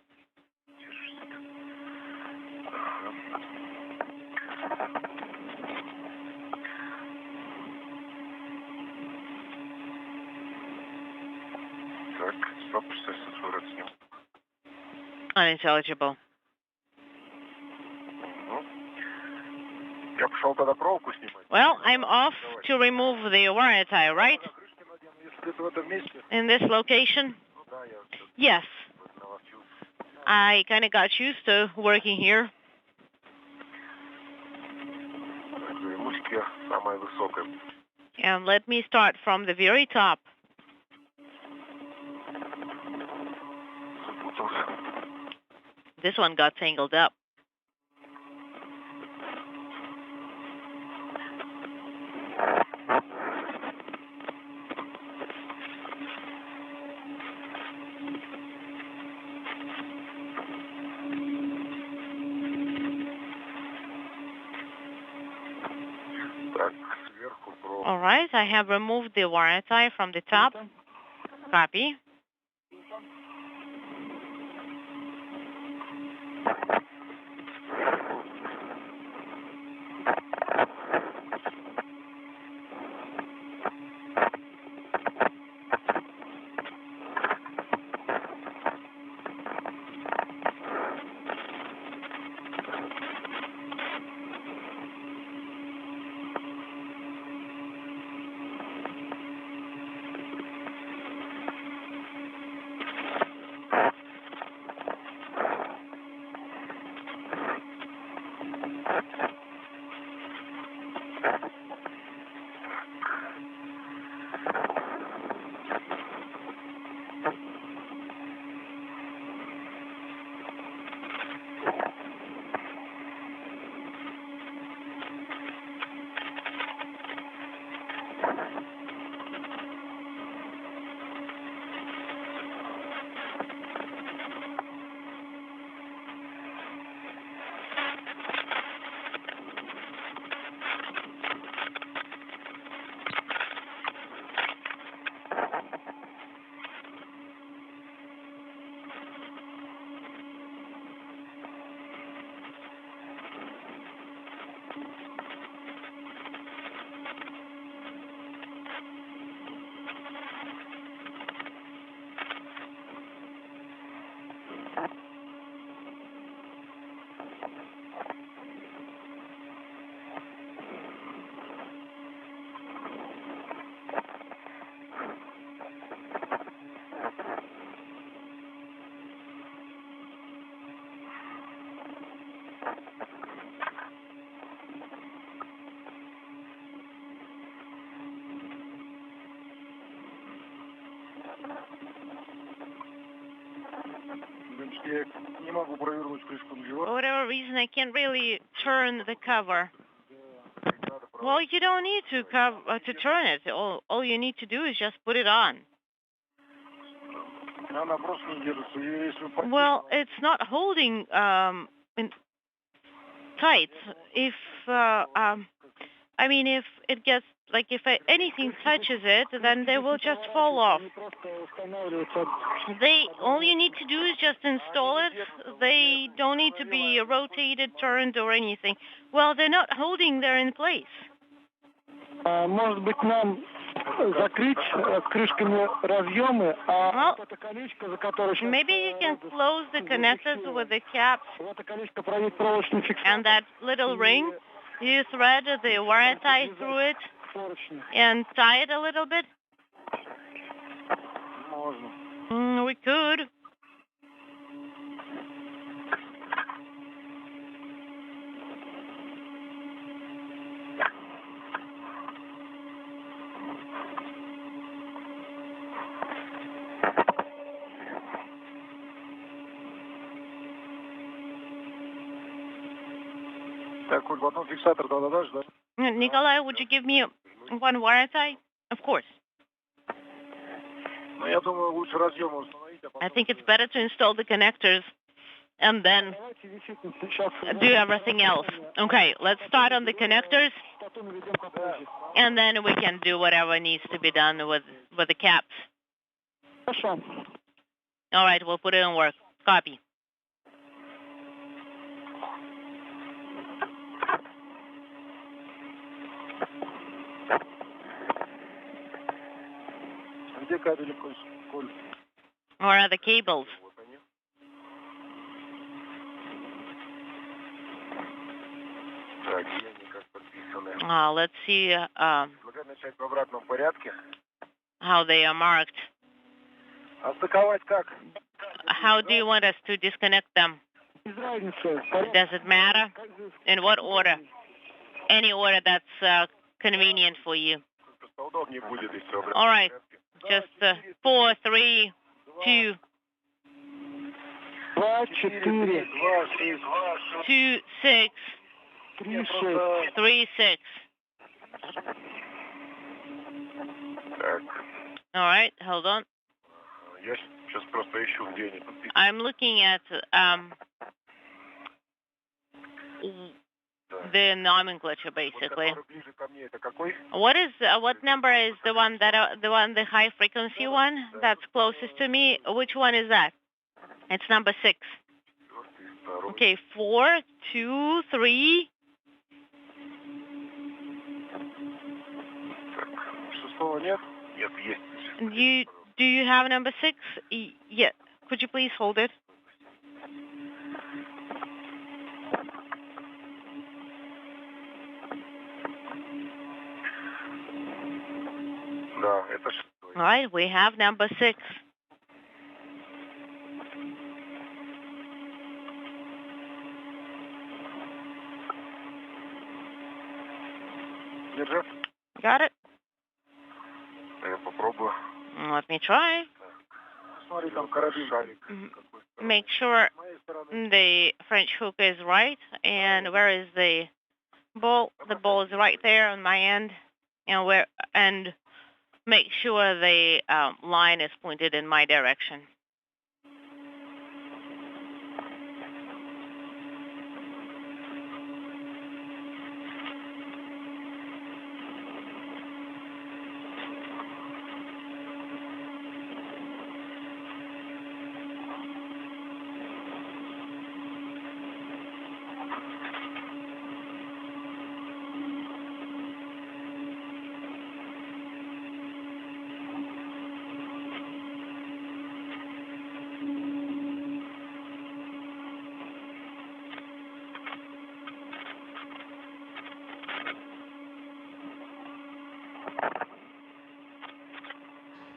Unintelligible. Well, I'm off to remove the wire tie, right? In this location? Yes. I kind of got used to working here. And let me start from the very top. This one got tangled up. All right, I have removed the wire tie from the top. Copy. For whatever reason, I can't really turn the cover. Well, you don't need to turn it. All you need to do is just put it on. Well, it's not holding tight. If if it gets if anything touches it, then they will just fall off. All you need to do is just install it. They don't need to be rotated, turned, or anything. Well, they're not holding. They're in place. Может быть, нам закрыть крышками разъемы, а это колечко, за которое... Maybe you can close the connectors with the caps. Это колечко проводит проволочную фиксацию. And that little ring, you thread the wire tie through it and tie it a little bit. We could. Nikolai, would you give me one wire tie? Of course. I think it's better to install the connectors and then do everything else. Okay, let's start on the connectors, and then we can do whatever needs to be done with the caps. All right, we'll put it in work. Copy. Where are the cables? Let's see how they are marked. How do you want us to disconnect them? Does it matter? In what order? Any order that's convenient for you. All right. Just 4, 3, 2, 2, 6, 3, 6. All right, hold on. I'm looking at the nomenclature, basically. What number is the high frequency one that's closest to me? Which one is that? It's number 6. Okay, 4, 2, 3. Do you have number 6? Yeah. Could you please hold it? All right, we have number 6. Got it? Let me try. Make sure the French hook is right. And where is the ball? The ball is right there on my end. And make sure the line is pointed in my direction.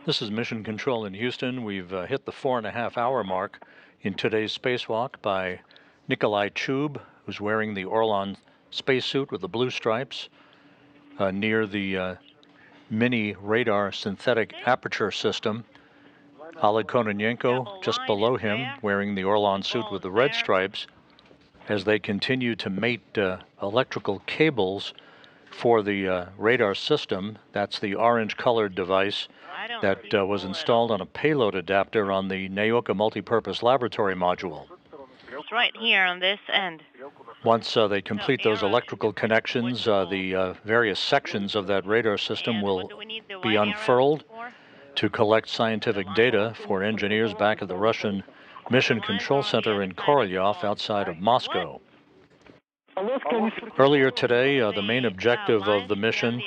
This is Mission Control in Houston. We've hit the 4.5-hour mark in today's spacewalk by Nikolai Chub, who's wearing the Orlan spacesuit with the blue stripes near the mini radar synthetic aperture system Oleg Kononenko just below him, wearing the Orlan suit with the red stripes, as they continue to mate electrical cables for the radar system. That's the orange-colored device that was installed on a payload adapter on the Naoka multipurpose laboratory module. It's right here on this end. Once they complete those electrical connections, the various sections of that radar system will be unfurled to collect scientific data for engineers back at the Russian Mission Control Center in Korolyov outside of Moscow. Earlier today, the main objective of the mission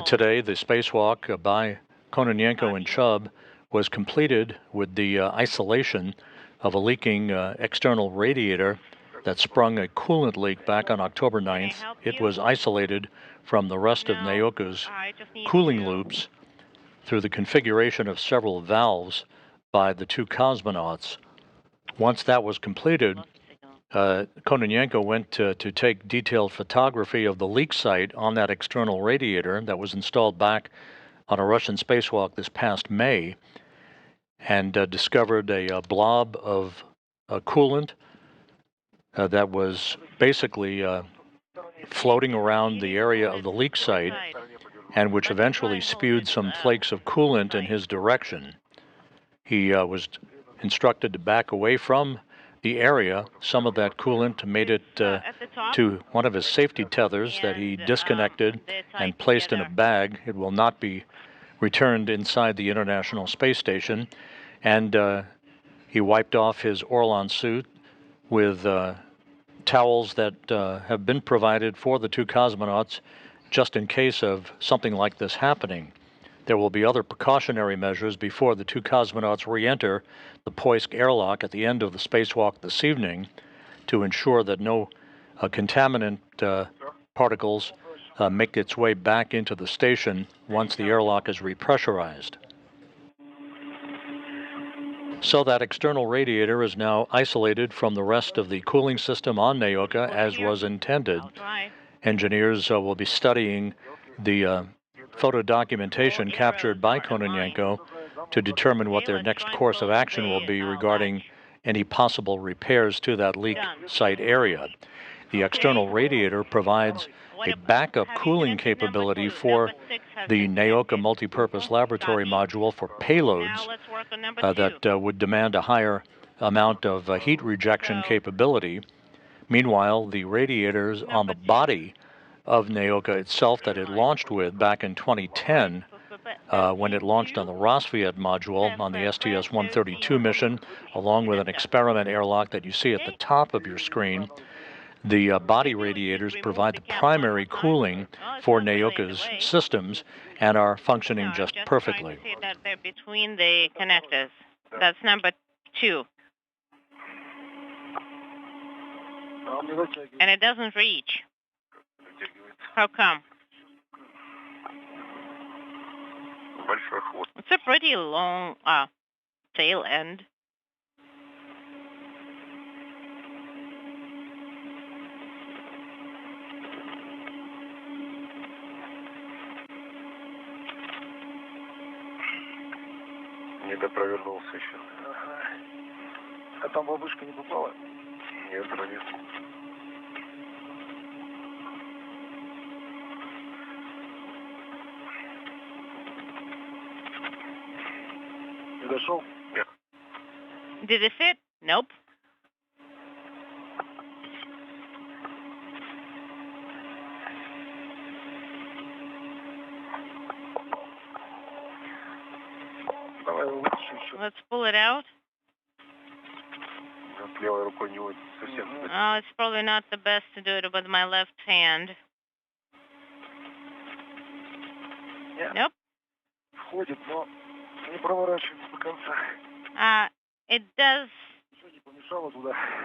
today, the spacewalk by Kononenko and Chubb, was completed with the isolation of a leaking external radiator that sprung a coolant leak back on October 9th. It was isolated from the rest of Naoka's cooling loops through the configuration of several valves by the two cosmonauts. Once that was completed, Kononenko went to take detailed photography of the leak site on that external radiator that was installed back on a Russian spacewalk this past May, and discovered a blob of coolant that was basically floating around the area of the leak site, and which eventually spewed some flakes of coolant in his direction. He was instructed to back away from the area. Some of that coolant made it to one of his safety tethers that he disconnected and placed in a bag. It will not be returned inside the International Space Station. And he wiped off his Orlan suit with towels that have been provided for the two cosmonauts just in case of something like this happening. There will be other precautionary measures before the two cosmonauts re-enter the Poisk airlock at the end of the spacewalk this evening to ensure that no contaminant particles make its way back into the station once the airlock is repressurized. So that external radiator is now isolated from the rest of the cooling system on Naoka as was intended. Engineers will be studying the photo documentation captured by Kononenko to determine what their next course of action will be regarding any possible repairs to that leak site area. The external radiator provides a backup cooling capability for the Naoka multipurpose laboratory module for payloads that would demand a higher amount of heat rejection capability. Meanwhile, the radiators on the body of Naoka itself that it launched with back in 2010, when it launched on the Rosviet module on the STS-132 mission, along with an experiment airlock that you see at the top of your screen. The body radiators provide the primary cooling for Naoka's systems and are functioning just perfectly. See that they're between the connectors. That's number 2. And it doesn't reach. How come? It's a pretty long tail end. Не допровернулся еще. Ага. А там бабушка не попала? Нет, вроде. Не дошел? Нет. Did it fit? Nope. Let's pull it out. Oh, it's probably not the best to do it with my left hand. Yeah. Nope. Входит, но не проворачивается до конца. It does.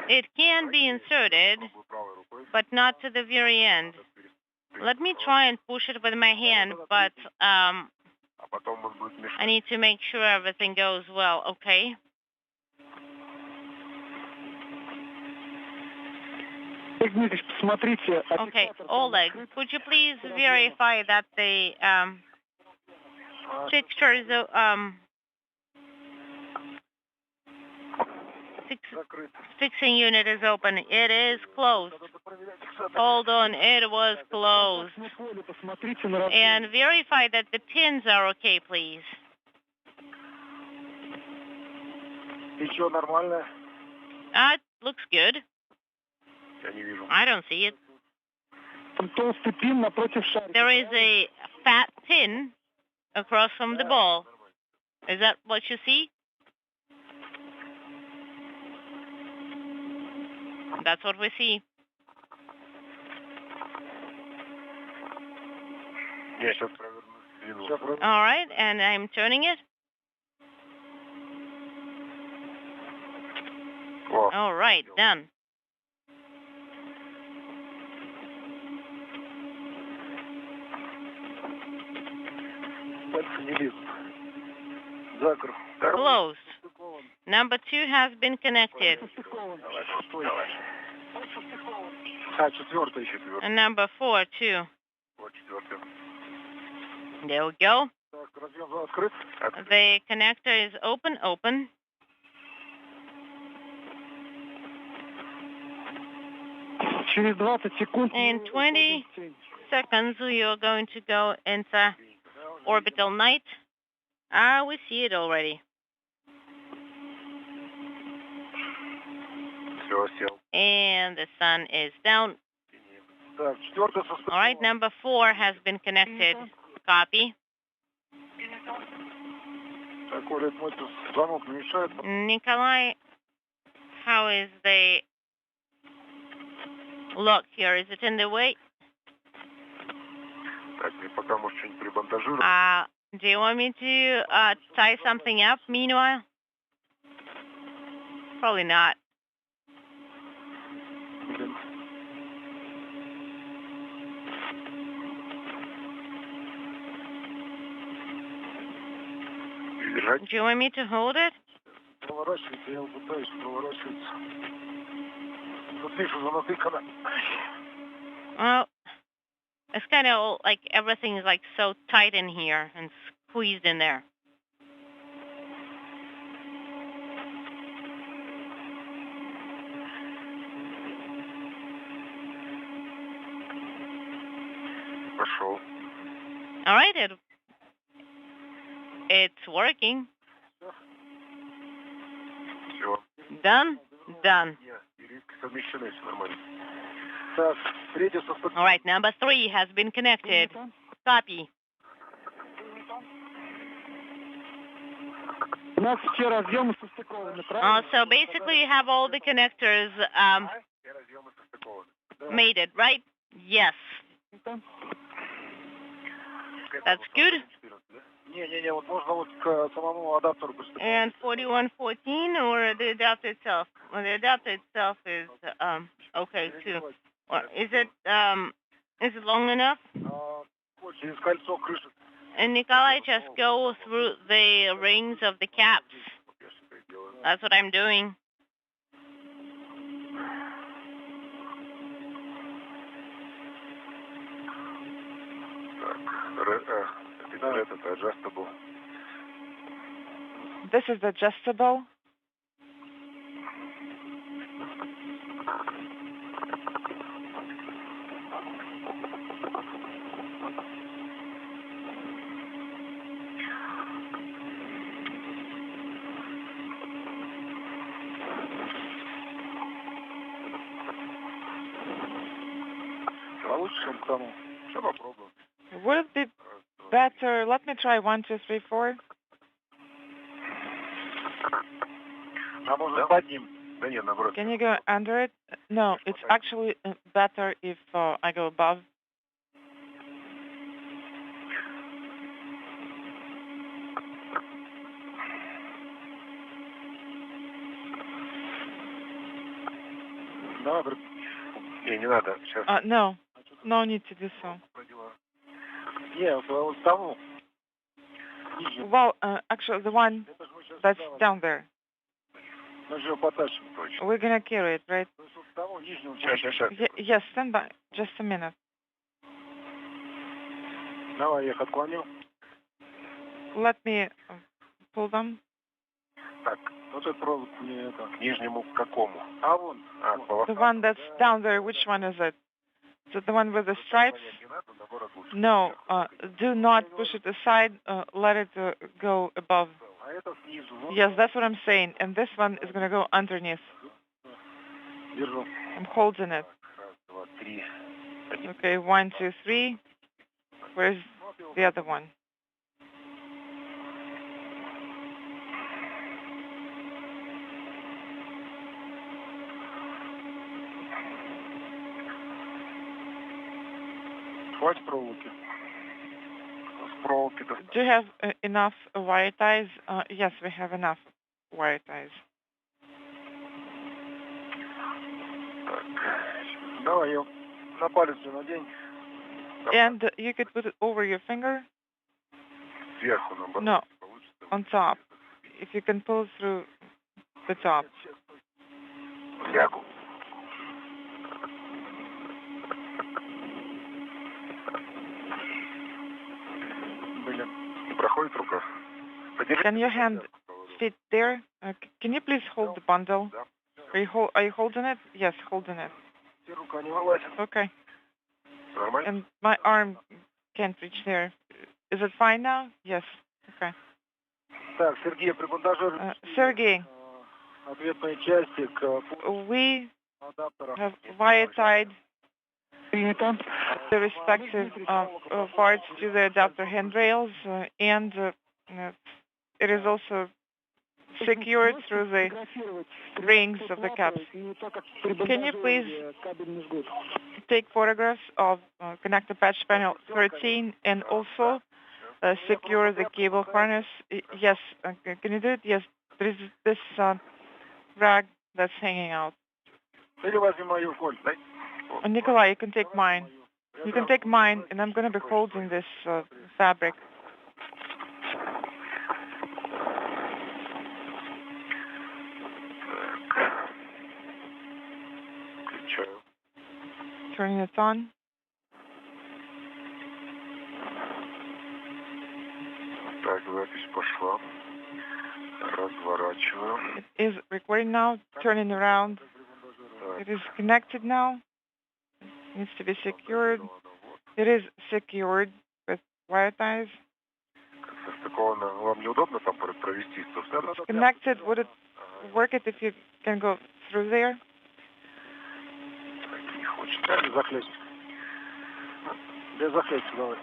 It can be inserted, but not to the very end. Let me try and push it with my hand, but I need to make sure everything goes well, okay? Okay, Oleg, could you please verify that the fixtures Fixing unit is open. It is closed. Hold on, it was closed. And verify that the pins are okay, please. Еще нормально? It looks good. Я не вижу. I don't see it. There is a fat pin across from the ball. Is that what you see? That's what we see. Я сейчас проверну. All right, and I'm turning it. All right, done. Closed. Number 2 has been connected. And number 4 too. There we go. The connector is open. In 20 seconds, we are going to go into orbital night. We see it already. And the sun is down. All right, number 4 has been connected. Copy. Nikolai, how is the lock here? Is it in the way? Do you want me to tie something up meanwhile? Probably not. Do you want me to hold it? Well, it's kind of like everything is like so tight in here and squeezed in there. All right, it's working. Done? Done. All right, number 3 has been connected. Copy. So basically you have all the connectors mated, right? Yes. That's good. And 4114 or the adapter itself? Well, the adapter itself is okay too. Or is it long enough? And Nikolai, just go through the rings of the caps. That's what I'm doing. This is adjustable. Would it be better? Let me try 1, 2, 3, 4. Can you go under it? No, it's actually better if I go above. No, no need to do so. Well, actually, the one that's down there. We're gonna carry it, right? Yes, stand by. Just a minute. Let me pull them. Так, вот этот провод мне это... К нижнему к какому? Вон. The one that's down there, which one is it? Is it the one with the stripes? No, do not push it aside. Let it go above. Yes, that's what I'm saying. And this one is going to go underneath. I'm holding it. Okay, 1, 2, 3. Where's the other one? Хватит проволоки. Проволоки достаточно. Do you have enough wire ties? Yes, we have enough wire ties. Так, давай ее на палец надень. And you could put it over your finger? Сверху наоборот. No, on top. If you can pull through the top. Сверху. Блин, не проходит рука. Can your hand fit there? Can you please hold the bundle? Are you holding it? Yes, holding it. Рука не вылазит. Okay. Нормально? And my arm can't reach there. Is it fine now? Yes. Okay. Так, Сергей, при монтаже... Sergey, Ответные части к we адаптеру. have wire tied the respective parts to the adapter handrails, and it is also secured through the rings of the caps. Can you please take photographs of connector patch panel 13 and also secure the cable harness? Yes. Can you do it? Yes. There is this rag that's hanging out. Nikolai, you can take mine. You can take mine, and I'm going to be holding this fabric. Turning it on. Так, запись пошла. Разворачиваю. It is recording now. Turning around. It is connected now. It needs to be secured. It is secured with wire ties. Состыковано. Вам неудобно там провести? It's connected. Would it work it if you can go through there? Не хочет. Захлесть. Без захлести, давай.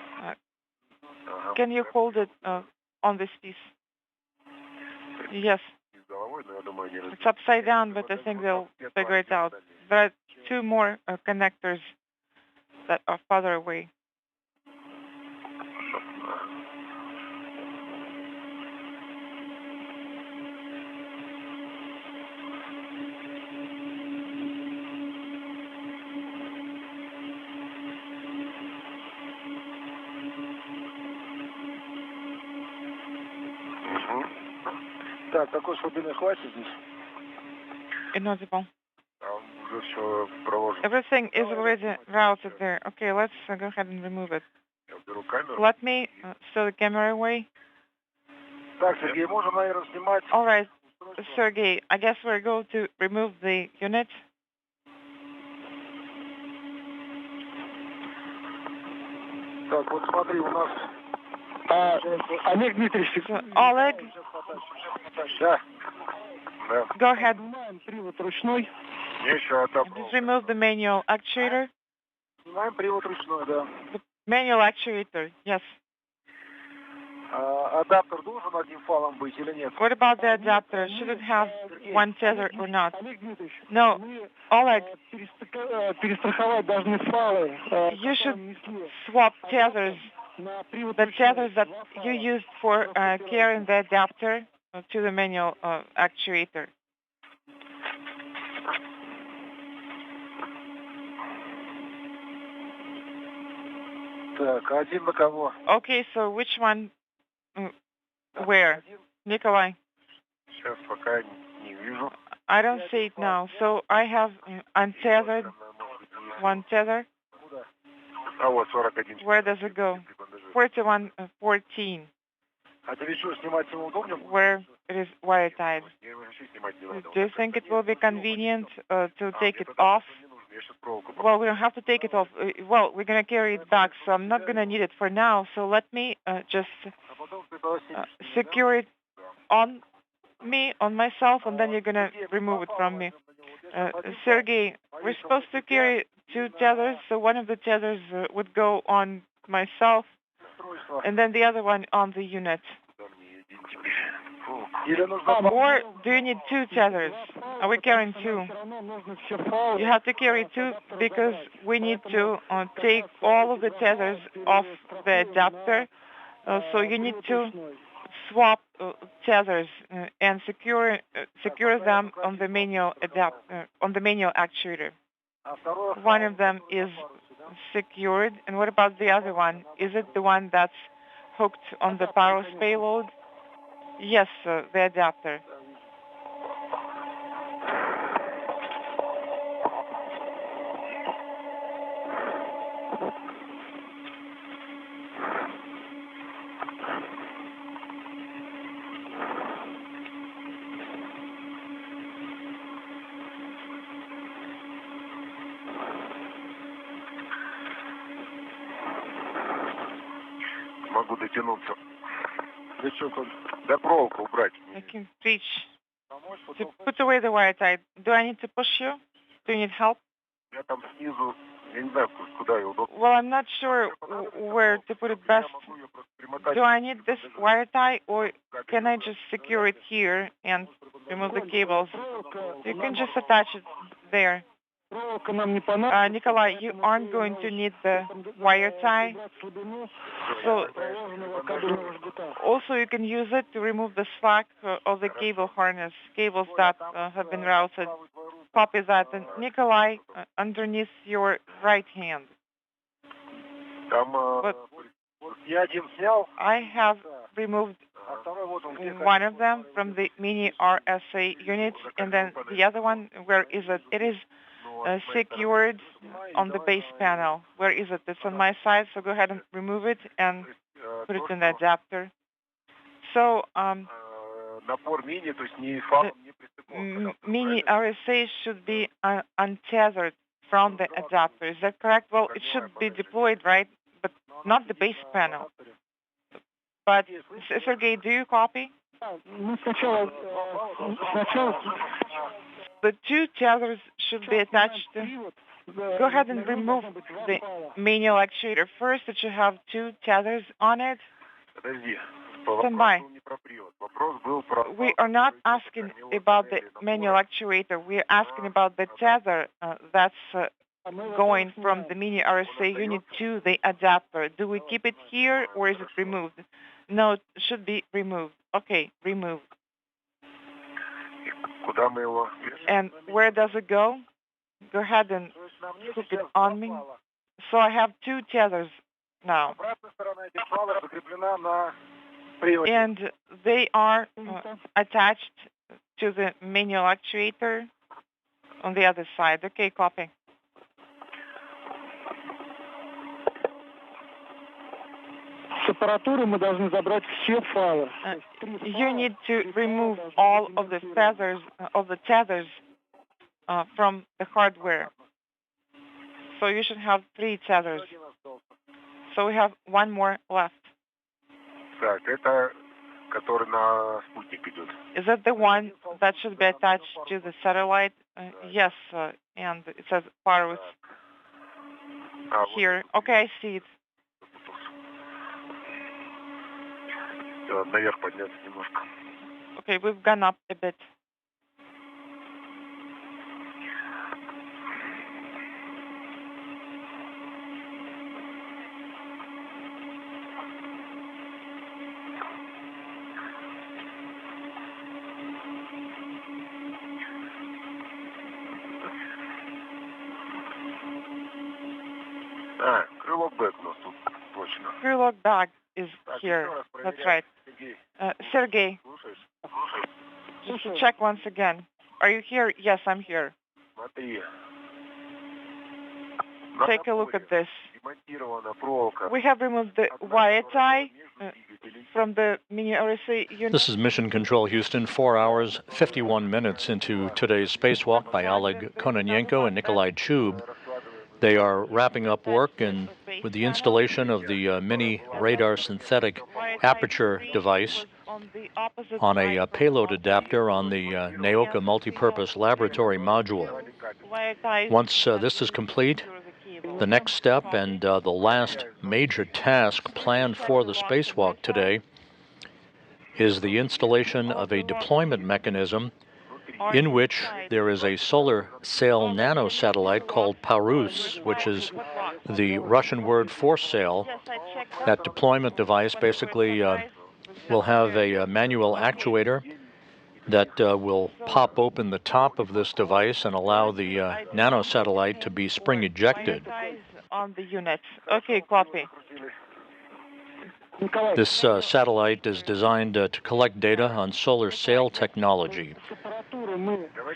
Can you hold it on this piece? Yes. It's upside down, but I think they'll figure it out. There are two more connectors that are farther away. Так, такой слабины хватит здесь? Inaudible. Уже все проложено. Everything is already routed there. Okay, let's go ahead and remove it. Я беру камеру. Let me stow the camera away. Так, Сергей, можем, наверное, снимать. All right, Sergey, I guess we're going to remove the unit. Так, вот смотри, у нас... Олег Дмитриевич, Oleg, Да. Да. go ahead. снимаем привод ручной. Мне еще адаптером. Just remove the manual actuator. Снимаем привод ручной, да. The manual actuator, yes. Адаптер должен одним фалом быть или нет? What about the adapter? Should it have one tether or not? Олег Дмитриевич, No, Oleg, перестраховать должны фалы. you should swap tethers. The tethers that you used for carrying the adapter to the manual actuator. Так, один на кого? Okay, so which one? Where? Nikolai, Сейчас пока не вижу. I don't see it now. So I have untethered, one tether. А вот 41. Where does it go? 4114, А тебе что, снимать ему удобнее? where it is wiretide. Do you think it will be convenient to take it off? Well, we don't have to take it off. Well, we're going to carry it back, so I'm not going to need it for now. So let me just secure it on me, on myself, and then you're going to remove it from me. Sergey, we're supposed to carry 2 tethers, so one of the tethers would go on myself, and then the other one on the unit. Or do you need 2 tethers? Are we carrying 2? You have to carry 2 because we need to take all of the tethers off the adapter. So you need to swap tethers and secure them on the manual actuator. One of them is secured, and what about the other one? Is it the one that's hooked on the Paros payload? Yes, the adapter. Могу дотянуться. Да проволоку убрать. I can reach. To put away the wire tie. Do I need to push you? Do you need help? Я там снизу, я не знаю, куда ее удобно. Well, I'm not sure where to put it best. Do I need this wire tie, or can I just secure it here and remove the cables? You can just attach it there. Nikolai, you aren't going to need the wire tie. So, also you can use it to remove the slack of the cable harness, cables that have been routed. Copy that. And Nikolai, underneath your right hand. But I have removed one of them from the mini RSA unit, and then the other one, where is it? It is secured on the base panel. Where is it? It's on my side, so go ahead and remove it and put it in the adapter. So, mini RSA should be untethered from the adapter. Is that correct? Well, it should be deployed, right? But not the base panel. But, Sergey, do you copy? The 2 tethers should be attached to... Go ahead and remove the manual actuator first. It should have 2 tethers on it. Stand by. We are not asking about the manual actuator. We are asking about the tether that's going from the mini RSA unit to the adapter. Do we keep it here, or is it removed? No, it should be removed. Okay, removed. And where does it go? Go ahead and hook it on me. So I have 2 tethers now. And they are attached to the manual actuator on the other side. Okay, copy. You need to remove all of the tethers from the hardware. So you should have 3 tethers. So we have 1 more left. Is that the one that should be attached to the satellite? Yes, and it says Paros here. Okay, I see it. Okay, we've gone up a bit. Крылок bag is here. That's right. Sergey, just to check once again. Are you here? Yes, I'm here. Take a look at this. We have removed the wire tie from the mini RSA unit. This is Mission Control Houston, 4 hours, 51 minutes into today's spacewalk by Oleg Kononenko and Nikolai Chub. They are wrapping up work and with the installation of the mini radar synthetic aperture device on a payload adapter on the NAOCA multipurpose laboratory module. Once this is complete, the next step and the last major task planned for the spacewalk today is the installation of a deployment mechanism in which there is a solar sail nanosatellite called Parus, which is the Russian word for sail. That deployment device basically will have a manual actuator that will pop open the top of this device and allow the nanosatellite to be spring ejected. On the unit. Okay, copy. This satellite is designed to collect data on solar sail technology.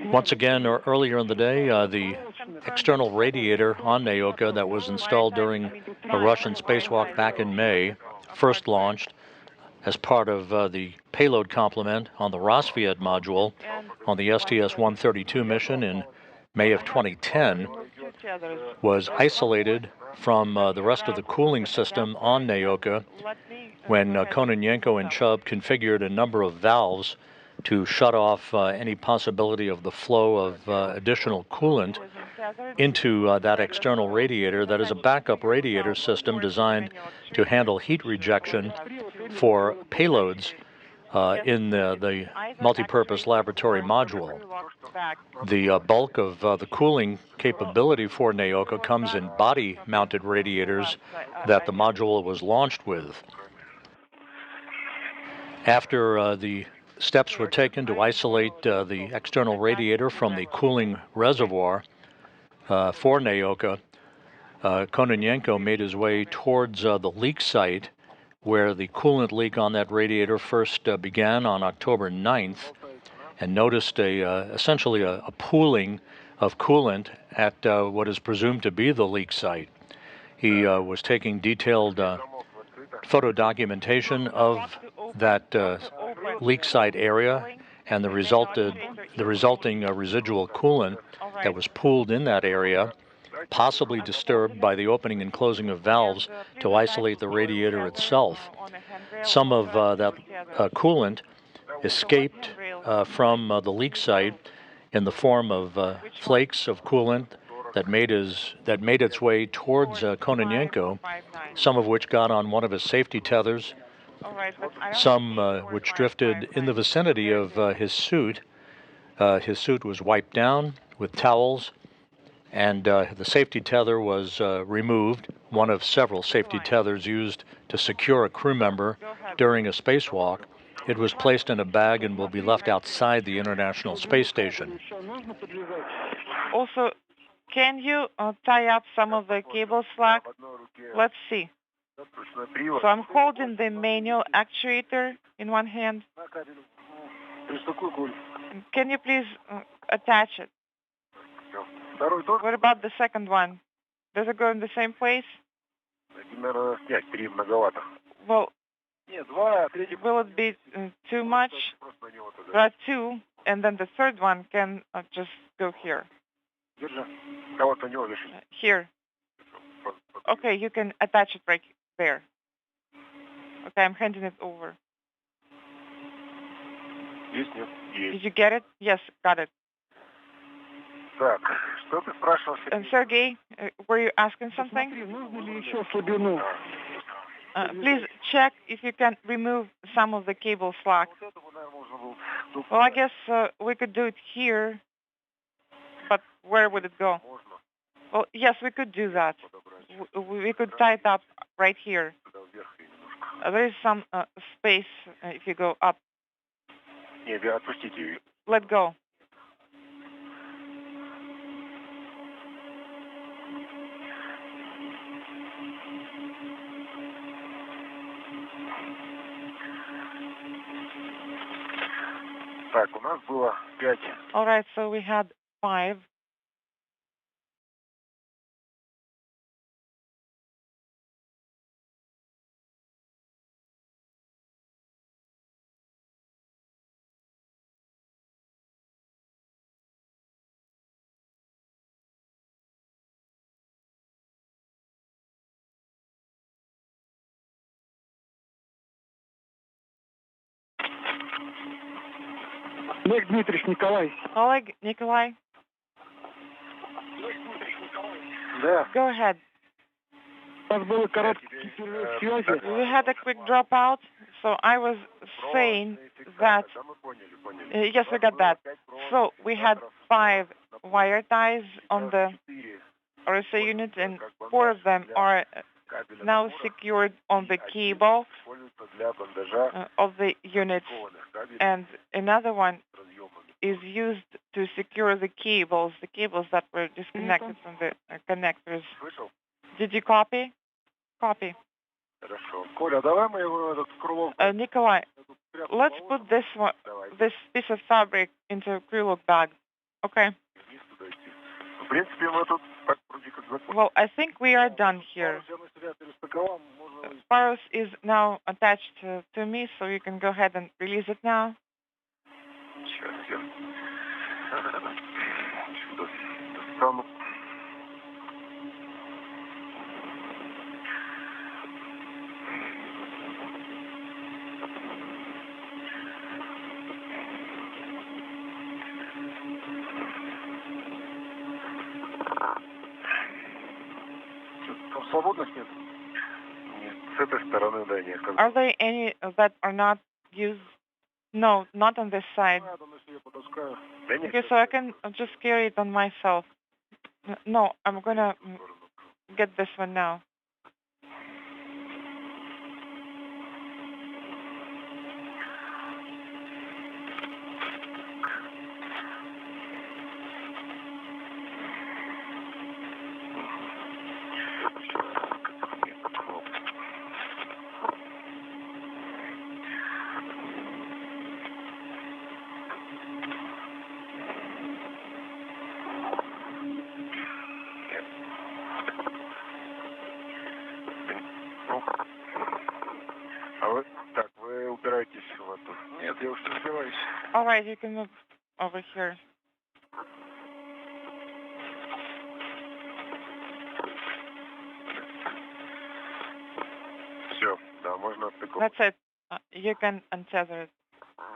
Once again, earlier in the day, the external radiator on NAOCA that was installed during a Russian spacewalk back in May, first launched as part of the payload complement on the Rosviet module on the STS-132 mission in May of 2010, was isolated from the rest of the cooling system on NAOCA when Kononenko and Chub configured a number of valves to shut off any possibility of the flow of additional coolant into that external radiator that is a backup radiator system designed to handle heat rejection for payloads in the multipurpose laboratory module. The bulk of the cooling capability for NAOCA comes in body-mounted radiators that the module was launched with. After the steps were taken to isolate the external radiator from the cooling reservoir for NAOCA, Kononenko made his way towards the leak site where the coolant leak on that radiator first began on October 9th, and noticed essentially a pooling of coolant at what is presumed to be the leak site. He was taking detailed photo documentation of that leak site area and the resulting residual coolant that was pooled in that area, possibly disturbed by the opening and closing of valves to isolate the radiator itself. Some of that coolant escaped from the leak site in the form of flakes of coolant that made its way towards Kononenko, some of which got on one of his safety tethers, some which drifted in the vicinity of his suit. His suit was wiped down with towels, and the safety tether was removed, one of several safety tethers used to secure a crew member during a spacewalk. It was placed in a bag and will be left outside the International Space Station. Also, can you tie up some of the cable slack? Let's see. So I'm holding the manual actuator in one hand. Can you please attach it? What about the second one? Does it go in the same place? Well, will it be too much? There are two, and then the third one can just go here. Here. Okay, you can attach it right there. Okay, I'm handing it over. Did you get it? Yes, got it. And Sergey, were you asking something? Please check if you can remove some of the cable slack. Well, I guess we could do it here, but where would it go? Well, yes, we could do that. We could tie it up right here. There is some space if you go up. Let go. All right, so we had 5 Олег Дмитриевич, Николай. Oleg, Nikolai, Да. go ahead. У нас было короткий перерыв связи. We had a quick dropout, so I was saying that, Да, мы поняли. yes, we got that. So we had 5 wire ties on the RSA unit, and 4 of them are now secured on the cable of the unit, and another one is used to secure the cables that were disconnected from the connectors. Did you copy? Copy. Хорошо. Коля, давай мы его этот крылок... Nikolai, let's put this piece of fabric into a Kryluk bag. Okay. В принципе, мы тут так вроде как закончили. Well, I think we are done here. Paros is now attached to me, so you can go ahead and release it now. Сейчас я сюда достану. Там свободных нет? Нет, с этой стороны, да, не оказалось. Are there any that are not used? No, not on this side. Да нет. Okay, so I can just carry it on myself. No, I'm gonna get this one now. А вы, так, вы упираетесь в эту? Нет, я уж не упираюсь. All right, you can move over here. Все, да, можно отстыковать. That's it. You can untether it.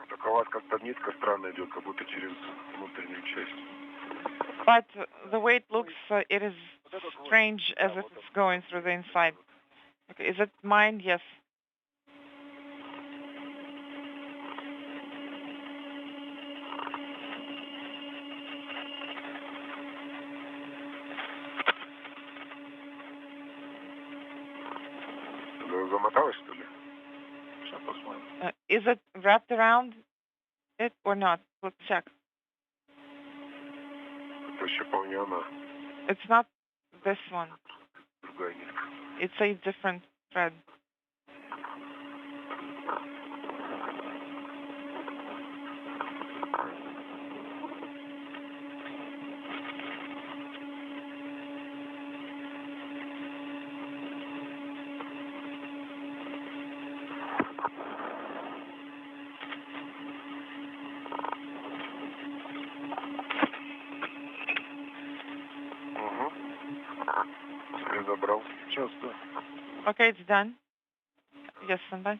Только у вас как-то нитка странно идет, как будто через внутреннюю часть. But the way it looks, it is strange as if it's going through the inside. Okay, is it mine? Yes. Замоталось, что ли? Сейчас посмотрим. Is it wrapped around it or not? Let's check. Это еще вполне она, It's not this one. другая нитка. It's a different thread. Угу. Я забрал. Сейчас, да. Okay, it's done. Yes, stand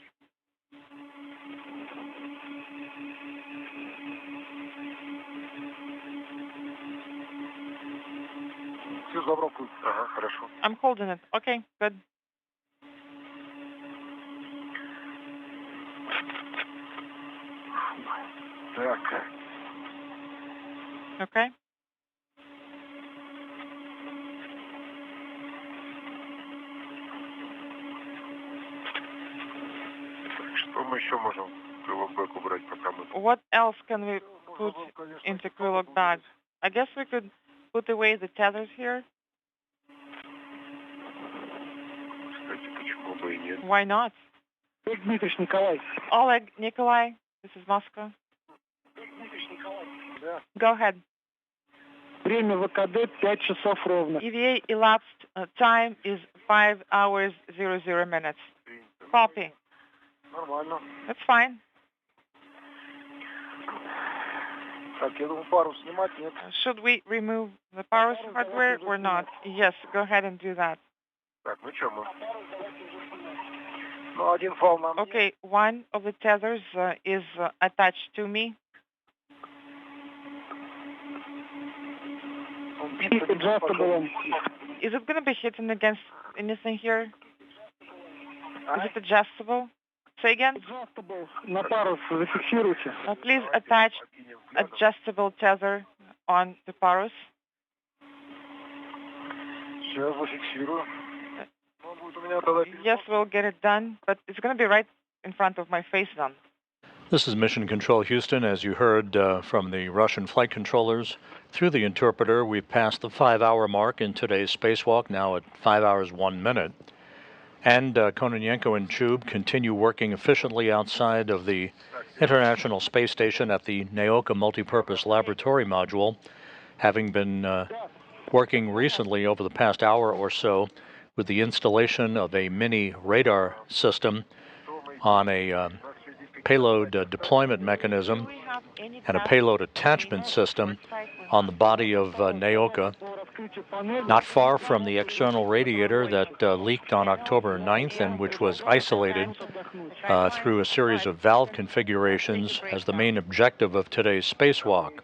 Все забрал пульт. Ага, хорошо. I'm holding it. Okay, good. Так. Okay. Что мы еще можем в крылок убрать, пока мы... What else can we put into Kryluk bag? I guess we could put away the tethers here. Кстати, почему бы и нет? Why not? Олег Дмитриевич, Николай. Oleg, Nikolai, this is Moscow. Go ahead. Время ВКД 5 часов ровно. EVA elapsed time is 5 hours 00 minutes. Copy. Нормально. That's fine. Так, я думаю, пару снимать, нет? Should we remove the Paros hardware or not? Yes, go ahead and do that. Так, ну что мы? Ну, один фал нам. Okay, one of the tethers is attached to me. Adjustable. Is it going to be hitting against anything here? Is it adjustable? Say again? Adjustable. На парус зафиксируйте. Please attach adjustable tether on the parus. Сейчас зафиксирую. Yes, we'll get it done, but it's going to be right in front of my face then. This is Mission Control Houston. As you heard from the Russian flight controllers through the interpreter, we've passed the 5-hour mark in today's spacewalk, now at 5 hours 1 minute. And Kononenko and Chub continue working efficiently outside of the International Space Station at the Naoka Multipurpose Laboratory Module, having been working recently over the past hour or so with the installation of a mini radar system on a payload deployment mechanism and a payload attachment system on the body of Naoka, not far from the external radiator that leaked on October 9th and which was isolated through a series of valve configurations as the main objective of today's spacewalk.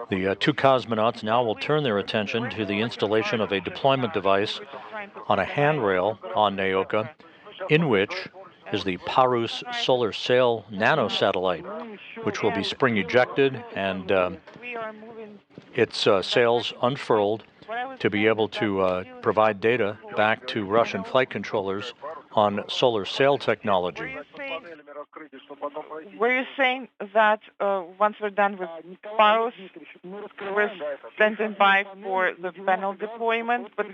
The two cosmonauts now will turn their attention to the installation of a deployment device on a handrail on Naoka, in which is the Parus solar sail nanosatellite, which will be spring ejected and its sails unfurled to be able to provide data back to Russian flight controllers on solar sail technology. Were you saying that once we're done with Parus, we're standing by for the panel deployment, but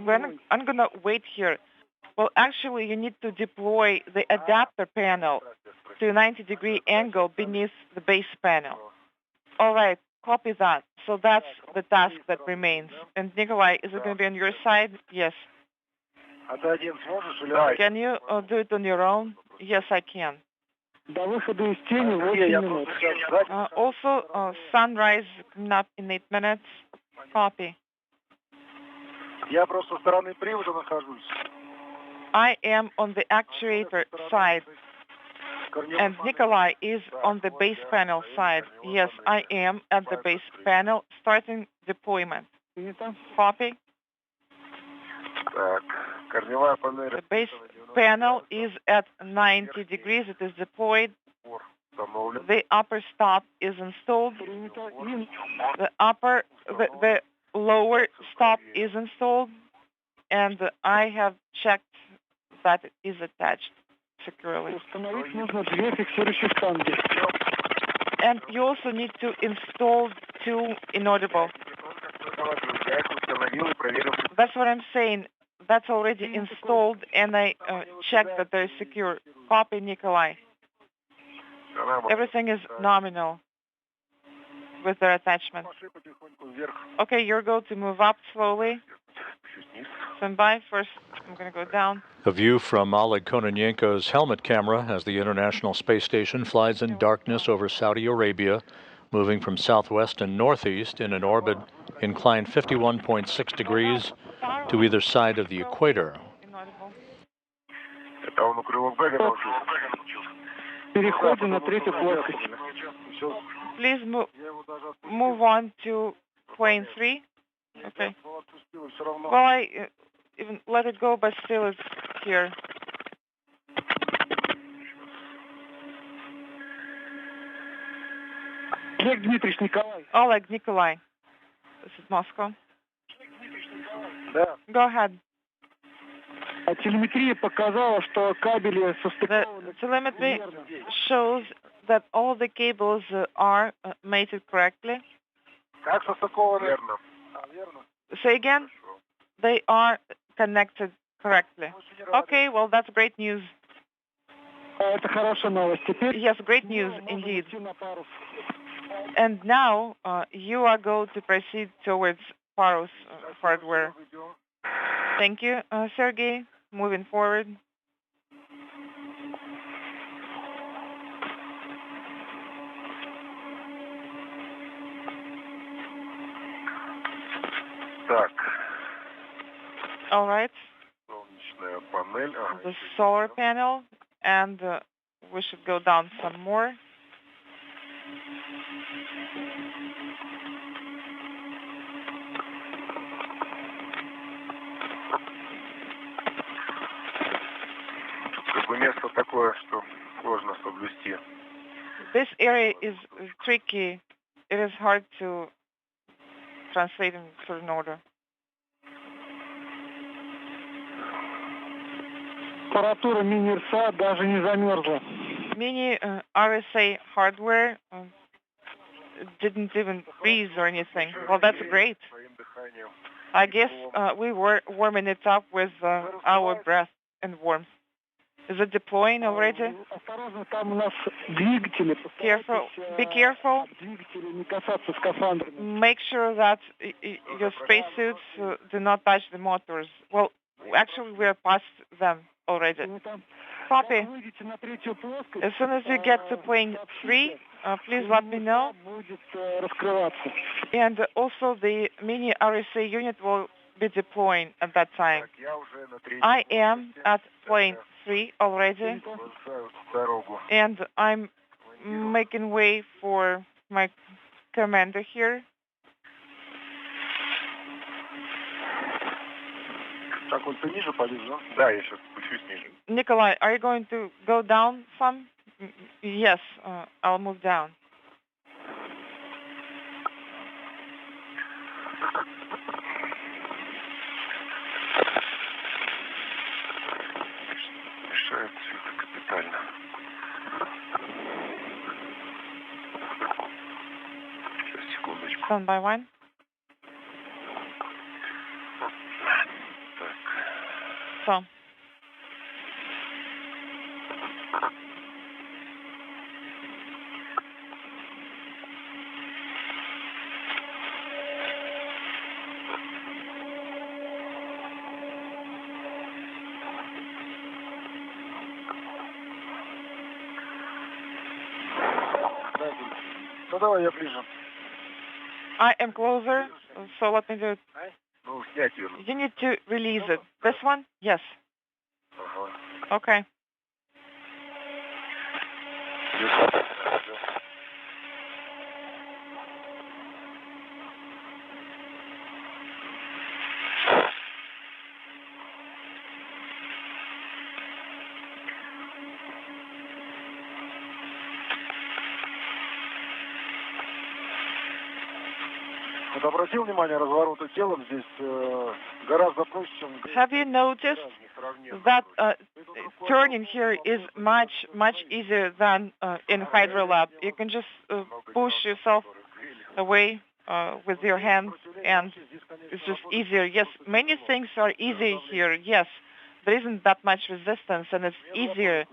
I'm going to wait here. Well, actually, you need to deploy the adapter panel to a 90-degree angle beneath the base panel. All right, copy that. So that's the task that remains. And Nikolai, is it going to be on your side? Yes. Can you do it on your own? Yes, I can. Also, sunrise coming up in 8 minutes. Copy. I am on the actuator side, and Nikolai is on the base panel side. Yes, I am at the base panel, starting deployment. Copy. The base panel is at 90 degrees. It is deployed. The upper stop is installed. The lower stop is installed, and I have checked that it is attached securely. And you also need to install two inaudible. That's what I'm saying. That's already installed, and I checked that they're secure. Copy, Nikolai. Everything is nominal with their attachment. Okay, you're going to move up slowly. Stand by. First, I'm going to go down. A view from Oleg Kononenko's helmet camera as the International Space Station flies in darkness over Saudi Arabia, moving from southwest and northeast in an orbit inclined 51.6 degrees to either side of the equator. Please move on to plane 3. Okay. Well, I even let it go, but still it's here. Oleg Nikolai. This is Moscow. Go ahead. The telemetry shows that all the cables are mated correctly. Say again? They are connected correctly. Okay, well, that's great news. Yes, great news indeed. And now you are going to proceed towards Parus hardware. Thank you, Sergey. Moving forward. All right. The solar panel, and we should go down some more. место такое, что сложно соблюсти. This area is tricky. It is hard to translate in certain order. Аппаратура мини-РСА даже не замерзла. Mini RSA hardware didn't even freeze or anything. Well, that's great. I guess we were warming it up with our breath and warmth. Is it deploying already? Осторожно, там у нас двигатели. Careful. Be careful. Двигатели не касаться скафандра. Make sure that your spacesuits do not touch the motors. Well, actually, we are past them already. Copy. As soon as you get to plane 3, please let me know. And also the mini RSA unit will be deploying at that time. I am at plane 3 already, and I'm making way for my commander here. Так вот пониже полезу, да? Да, я сейчас спущусь ниже. Nikolai, are you going to go down some? Yes, I'll move down. Мешает все это капитально. Сейчас, секундочку. One by one. So. Ну давай, я ближе. I am closer, so let me do it. Ну, снять ее. You need to release it. This one? Yes. Ага. Okay. Вот обратил внимание, развороты телом здесь гораздо проще, чем... Have you noticed that turning here is much easier than in Hydrolab? You can just push yourself away with your hands, and it's just easier. Yes, many things are easy here. Yes, there isn't that much resistance, and it's easier,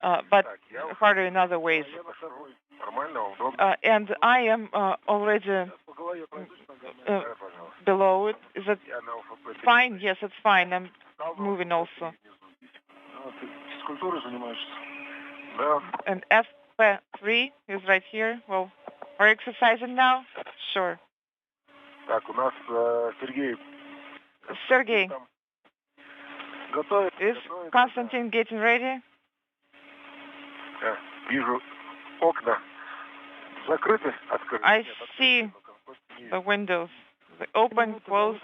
but harder in other ways. And I am already below it. Is it fine? Yes, it's fine. I'm moving also. And FP3 is right here. Well, are you exercising now? Sure. Так, у нас Сергей. Sergey, is Konstantin getting ready? Вижу окна закрыты, открыты. I see the windows. They open, close,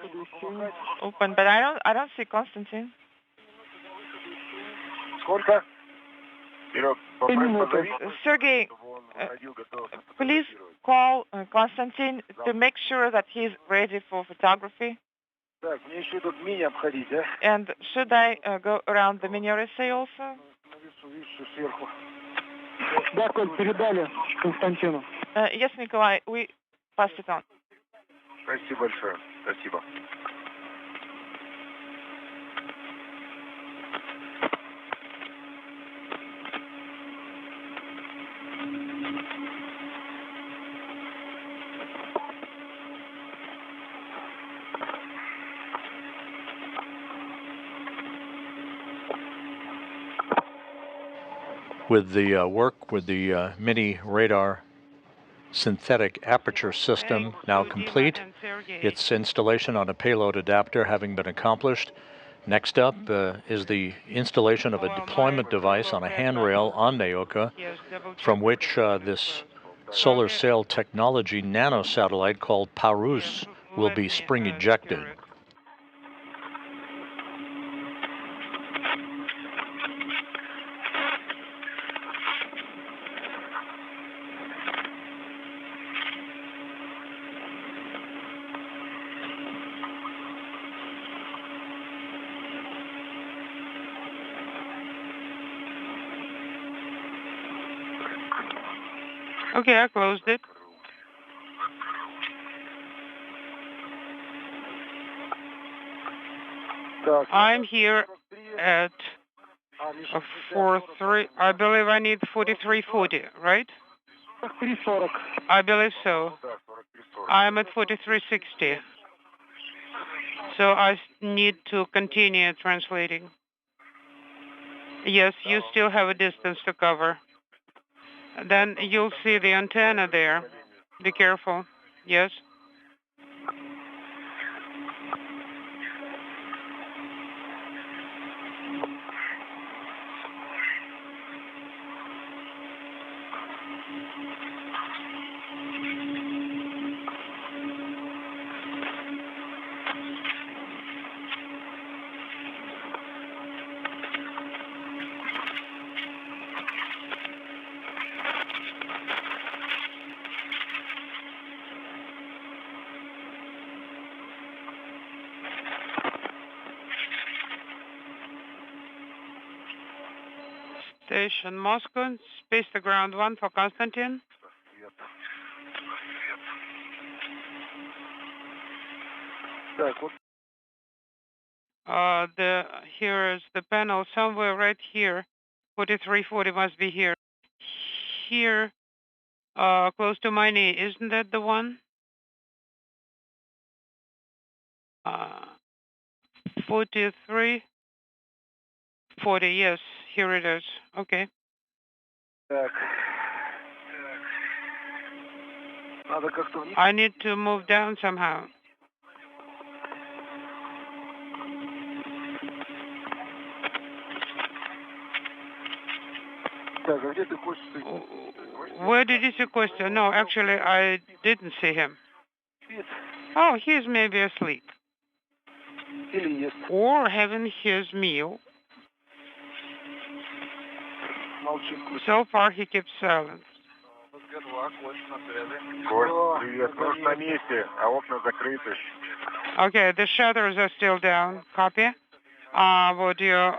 open, but I don't see Konstantin. Сколько? Вперед, позови. Sergey, please call Konstantin to make sure that he's ready for photography. Так, мне еще тут мини обходить, а? And should I go around the mini RSA also? Вижу сверху. Да, Коль, передали Константину. Yes, Nikolai, we passed it on. Спасибо большое. Спасибо. With the work with the mini radar synthetic aperture system now complete, its installation on a payload adapter having been accomplished, next up is the installation of a deployment device on a handrail on Naoka, from which this solar sail technology nanosatellite called Parus will be spring ejected. Okay, I closed it. I'm here at 43. I believe I need 4340, right? 4340. I believe so. I'm at 4360. So I need to continue translating. Yes, you still have a distance to cover. Then you'll see the antenna there. Be careful. Yes. Station Moscow, space to ground 1 for Konstantin. Here is the panel somewhere right here. 4340 must be here. Here, close to my knee. Isn't that the one? 4340, yes, here it is. Okay. I need to move down somehow. Where did you see Kostya? No, actually, I didn't see him. Oh, he's maybe asleep. Or having his meal. So far, he keeps silent. Okay, the shutters are still down. Copy. Would you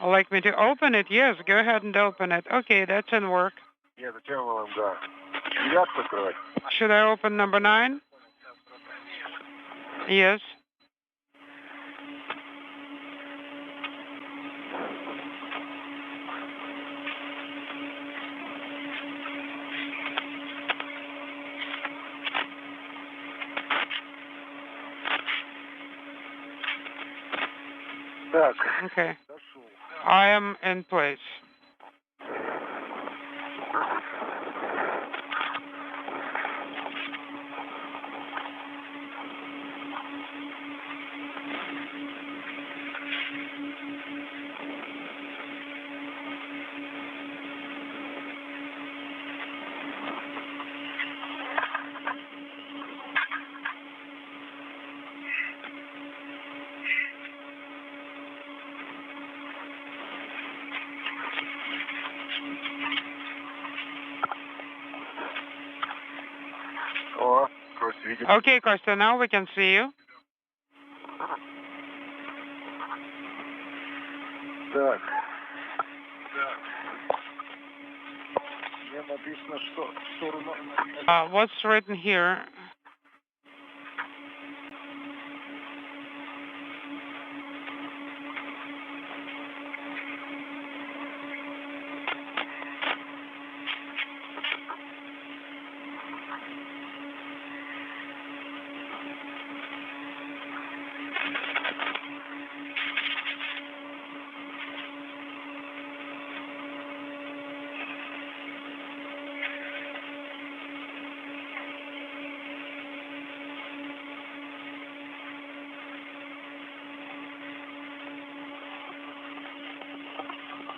like me to open it? Yes, go ahead and open it. Okay, that's in work. Should I open number 9? Yes. Okay. I am in place. Okay, Kostya, now we can see you. What's written here?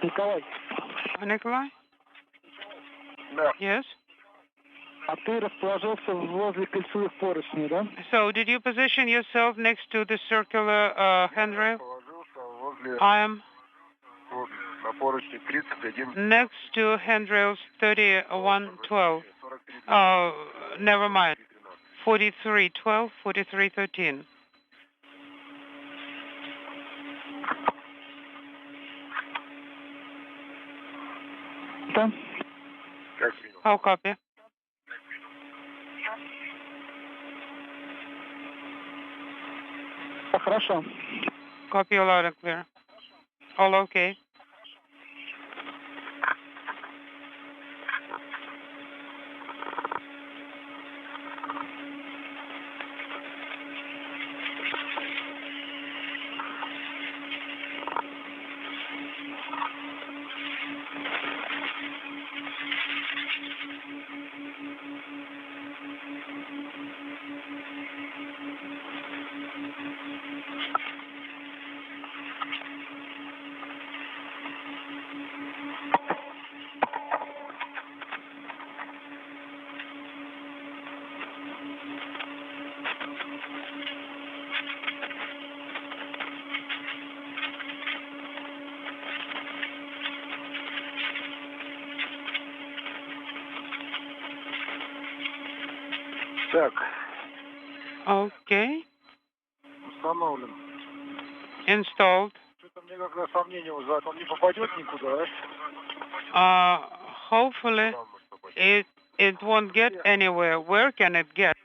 Николай. Nikolai? Yes? А ты расположился возле кольцевых поручней, да? So, did you position yourself next to the circular handrail? I am next to handrails 3112. Never mind. 4312, 4313. How copy? хорошо. Copy you loud and clear. All okay. Так, Okay. установлен. Installed. Что-то мне как-то сомнение вызывает. Он не попадет никуда, а? Hopefully it won't get anywhere. Where can it get?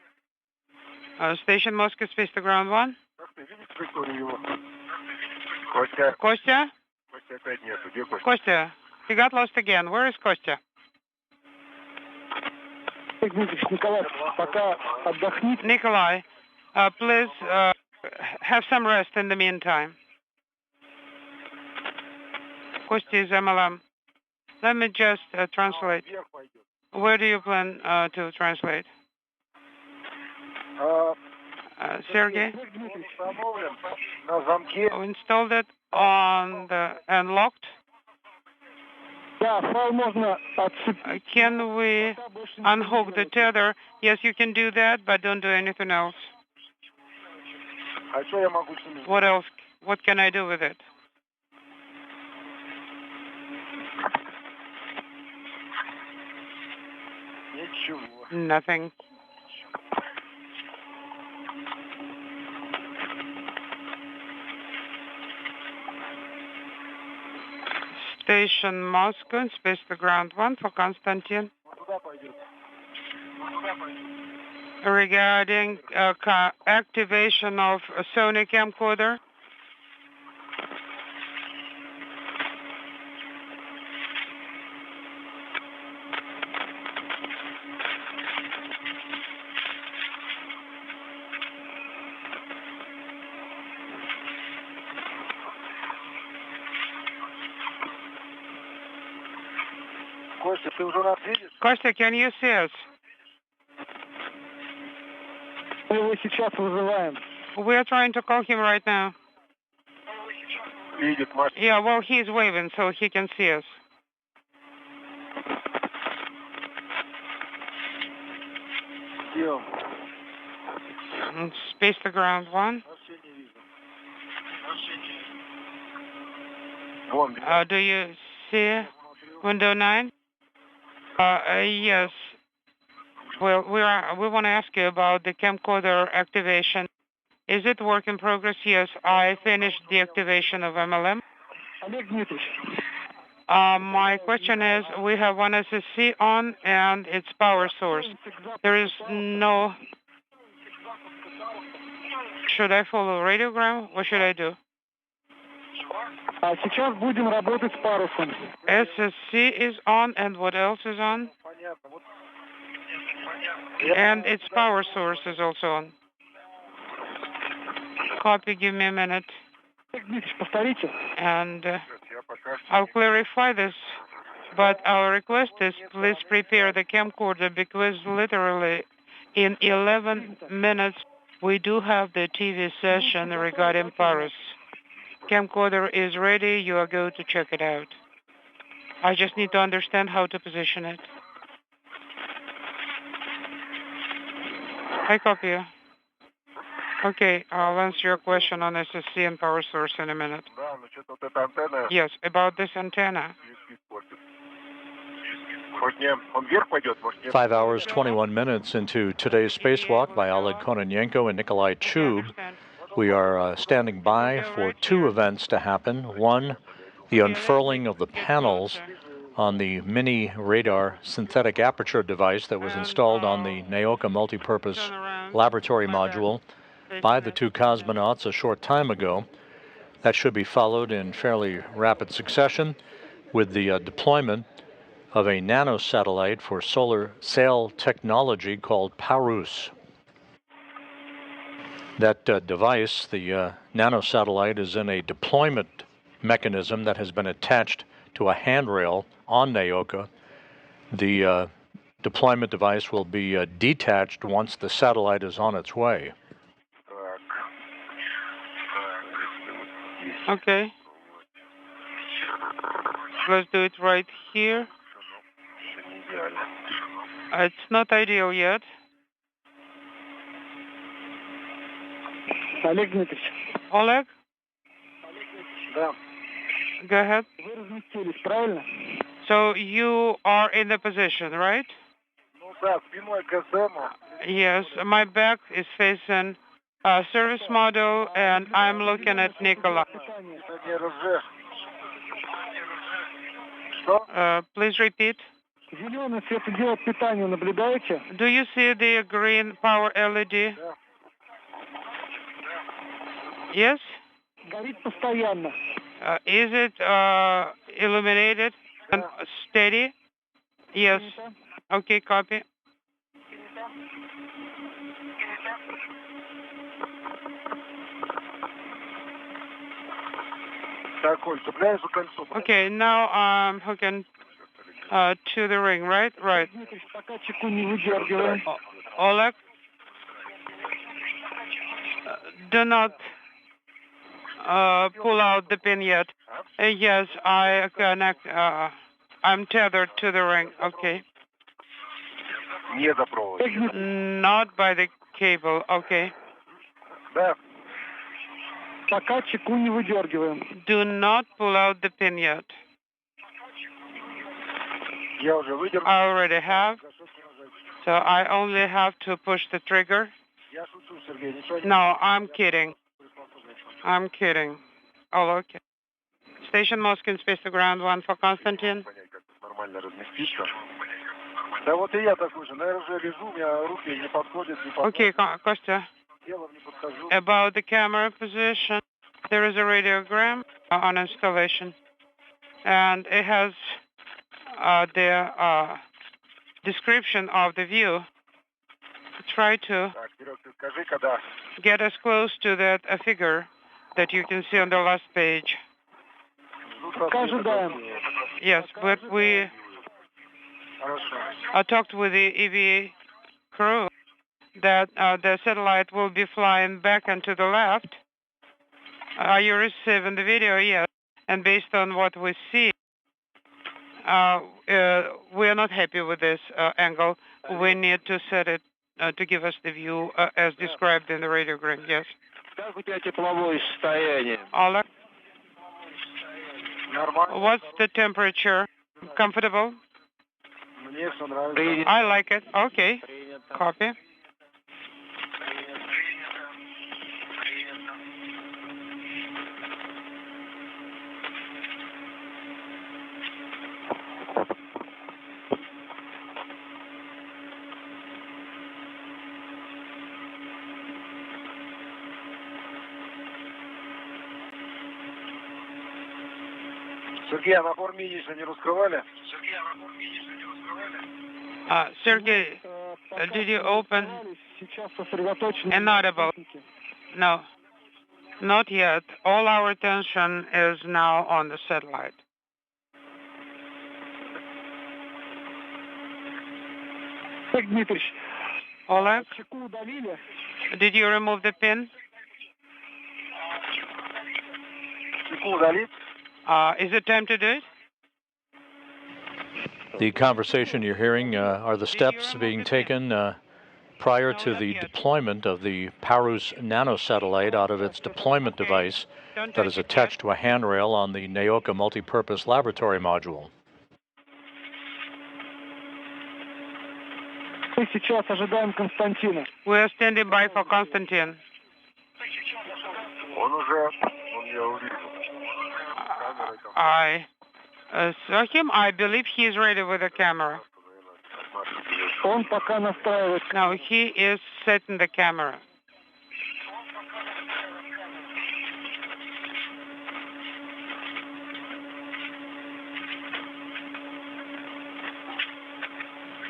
Station Moscow, space to ground 1. Как ты видишь траекторию его? Костя. Kostya? Костя опять нету. Где Костя? Kostya, he got lost again. Where is Kostya? Николай, пока отдохните. Nikolai, please have some rest in the meantime. Kostya is MLM. Let me just translate. Where do you plan to translate? Sergey? Установлен на замке. Installed it on the and locked. Да, файл можно отцепить. Can we unhook the tether? Yes, you can do that, but don't do anything else. А что я могу с ним? What else? What can I do with it? Ничего. Nothing. Station Moscow, space to ground 1 for Konstantin. Куда пойдет? Куда пойдет? Regarding activation of a Sony camcorder. Костя, ты уже нас видишь? Kostya, can you see us? Мы его сейчас вызываем. We are trying to call him right now. Видит, Маш. Yeah, well, he's waving, so he can see us. Где он? Space to ground 1. Вообще не вижу. Вообще не вижу. Вон, Do you see window 9? Yes. Well, we want to ask you about the camcorder activation. Is it work in progress? Yes, I finished the activation of MLM. Олег Дмитриевич. My question is, we have one SSC on and its power source. There is no... Should I follow radiogram? What should I do? А сейчас будем работать с парусом. SSC is on, and what else is on? And its power source is also on. Copy, give me a minute. Повторите. And I'll clarify this, but our request is please prepare the camcorder because literally in 11 minutes we do have the TV session regarding Paris. Camcorder is ready. You are going to check it out. I just need to understand how to position it. I copy you. Okay, I'll answer your question on SSC and power source in a minute. Yes, about this antenna. 5 hours, 21 minutes into today's spacewalk by Oleg Kononenko and Nikolai Chub. We are standing by for two events to happen. One, the unfurling of the panels on the mini radar synthetic aperture device that was installed on the Naoka multipurpose laboratory module. by the two cosmonauts a short time ago. That should be followed in fairly rapid succession with the deployment of a nanosatellite for solar sail technology called Parus. That device, the nanosatellite, is in a deployment mechanism that has been attached to a handrail on Naoka. The deployment device will be detached once the satellite is on its way. Okay. Let's do it right here. It's not ideal yet. Олег Дмитриевич. Oleg? Да. Go ahead. Вы разместились, правильно? So you are in the position, right? Ну да, спиной к СМу. Yes, my back is facing service model, and I'm looking at Nicola. Please repeat. Зеленый светодиод питания наблюдаете? Do you see the green power LED? Yes? Горит постоянно. Is it illuminated and steady? Yes. Okay, copy. Okay, now I'm hooking to the ring, right? Right. Пока чеку не выдергиваем. Oleg, do not pull out the pin yet. Yes, I connect. I'm tethered to the ring. Okay. Not by the cable. Okay. Пока чеку не выдергиваем. Do not pull out the pin yet. I already have. So I only have to push the trigger. No, I'm kidding. I'm kidding. Oh, okay. Station Moscow, space to ground 1 for Konstantin. Okay, Kostya. About the camera position, there is a radiogram on installation, and it has the description of the view. Try to get as close to that figure that you can see on the last page. Yes, but we talked with the EVA crew that the satellite will be flying back and to the left. Are you receiving the video? Yes. And based on what we see, we are not happy with this angle. We need to set it to give us the view as described in the radiogram. Yes. Oleg? What's the temperature? Comfortable? I like it. Okay. Copy. Сергей, а на форме яичня не раскрывали? Sergey, did you open inaudible? No, not yet. All our attention is now on the satellite. Oleg, did you remove the pin? Is it time to do it? The conversation you're hearing are the steps being taken prior to the deployment of the Parus nanosatellite out of its deployment device that is attached to a handrail on the Naoka multipurpose laboratory module. We are standing by for Konstantin. I saw him. I believe he is ready with the camera. No, he is setting the camera.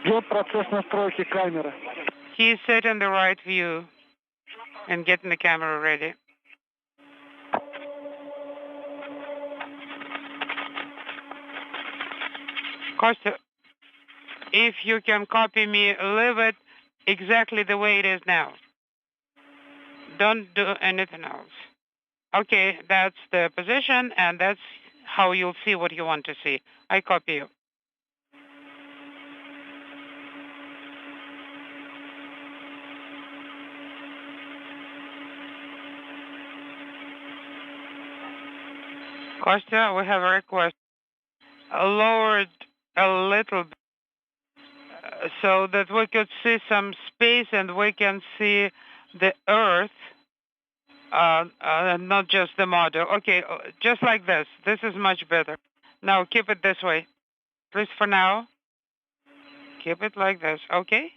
Идет процесс настройки камеры. He's setting the right view and getting the camera ready. Kostya, if you can copy me, leave it exactly the way it is now. Don't do anything else. Okay, that's the position, and that's how you'll see what you want to see. I copy you. Kostya, we have a request. Lower it a little bit so that we could see some space and we can see the Earth, not just the model. Okay, just like this. This is much better. Now keep it this way. Please, for now, keep it like this, okay?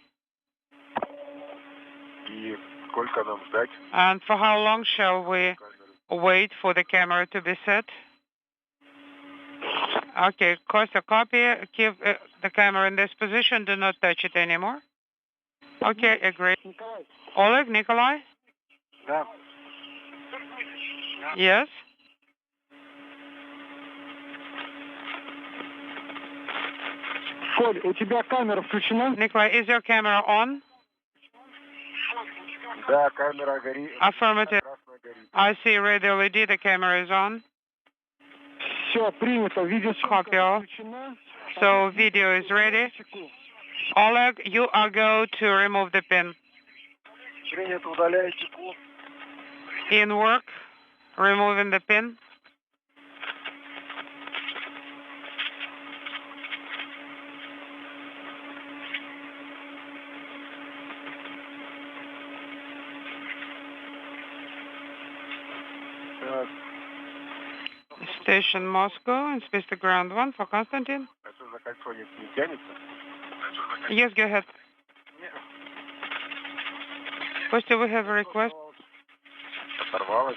And for how long shall we wait for the camera to be set? Okay, Kostya, copy. Keep the camera in this position. Do not touch it anymore. Okay, agree. Oleg, Nikolai? Yeah. Yes? Коль, у тебя камера включена? Nikolai, is your camera on? Да, камера горит. Affirmative. I see red LED. The camera is on. Все, принято. Copy all. So video is ready. Oleg, you are go to remove the pin. Принято, удаляйте пул. In work, removing the pin. Station Moscow and space to ground 1 for Konstantin. Это за кольцо не тянется? Yes, go ahead. Kostya, we have a request.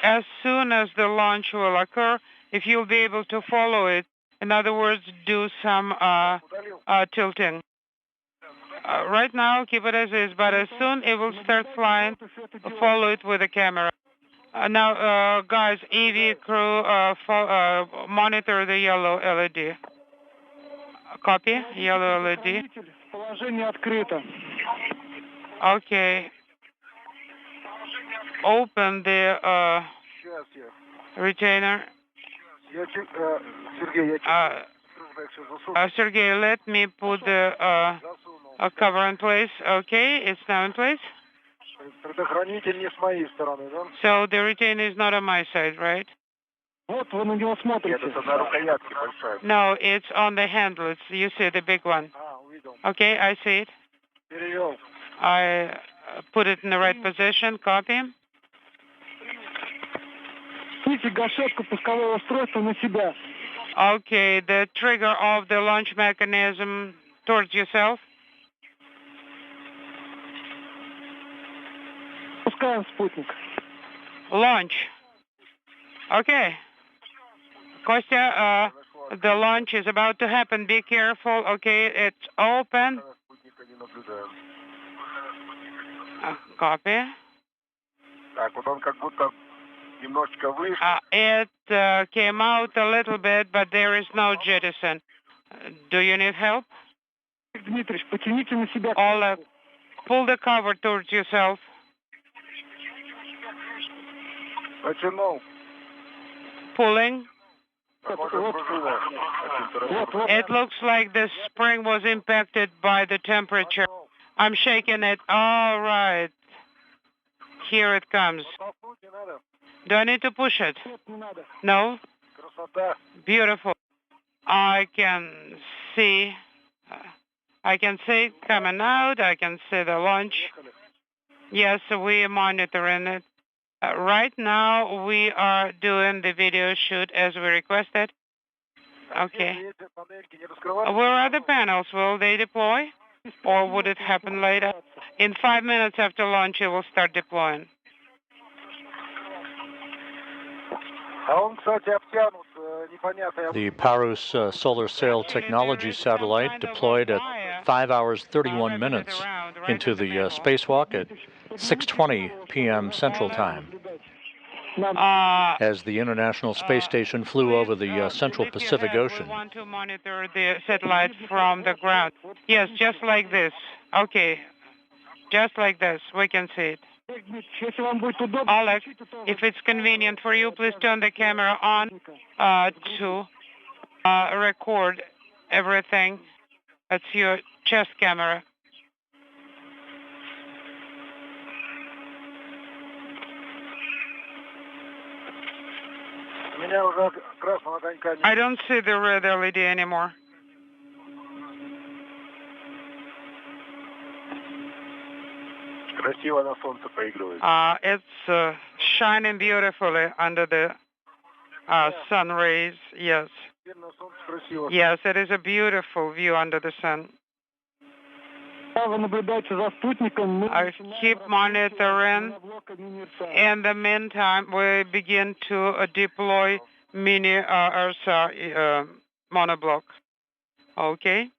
As soon as the launch will occur, if you'll be able to follow it, in other words, do some tilting. Right now, keep it as is, but as soon it will start flying, follow it with the camera. Now, guys, EV crew, monitor the yellow LED. Copy, yellow LED. Положение открыто. Okay. Open the retainer. Sergey, let me put the cover in place. Okay, it's now in place. Предохранитель не с моей стороны, да? So the retainer is not on my side, right? Вот вы на него смотрите. Нет, это на рукоятке большая. No, it's on the handle. It's, you see the big one. Увидел. Okay, I see it. Перевел. I put it in the right position. Copy. Снимите гашетку пускового устройства на себя. Okay, the trigger of the launch mechanism towards yourself. Пускаем спутник. Launch. Okay. Kostya, the launch is about to happen. Be careful. Okay, it's open. Copy. Так, вот он как будто немножечко выше. It came out a little bit, but there is no jettison. Do you need help? Дмитрий, потяните на себя. Oleg, pull the cover towards yourself. Потянул. Pulling. It looks like the spring was impacted by the temperature. I'm shaking it. All right. Here it comes. Do I need to push it? No? Beautiful. I can see it coming out. I can see the launch. Yes, we are monitoring it. Right now, we are doing the video shoot as we requested. Okay. Where are the panels? Will they deploy? Or would it happen later? In 5 minutes after launch, it will start deploying. The Parus solar sail technology satellite deployed at 5 hours, 31 minutes into the spacewalk at 6:20 p.m. Central Time, as the International Space Station flew over the Central Pacific Ocean. We want to monitor the satellite from the ground. Yes, just like this. Okay, just like this. We can see it. Alex, if it's convenient for you, please turn the camera on to record everything. That's your chest camera. I don't see the red LED anymore. It's shining beautifully under the sun rays. Yes. Yes, it is a beautiful view under the sun. I keep monitoring. In the meantime, we begin to deploy mini Ursa monoblock. Okay.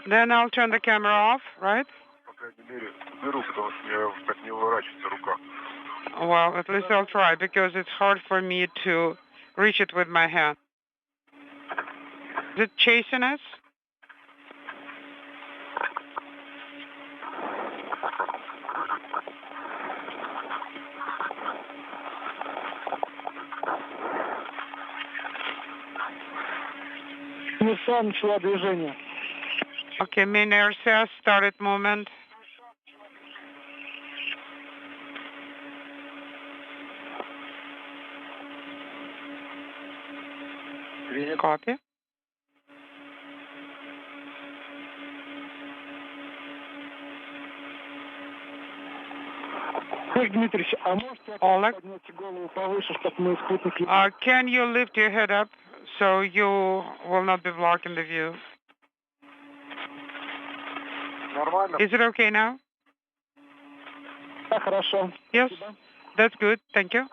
Then I'll turn the camera off, right? Well, at least I'll try, because it's hard for me to reach it with my hand. Is it chasing us? Okay, mini Ursa started movement. Copy. Oleg, can you lift your head up so you will not be blocking the view? Is it okay now? Yes, that's good. Thank you.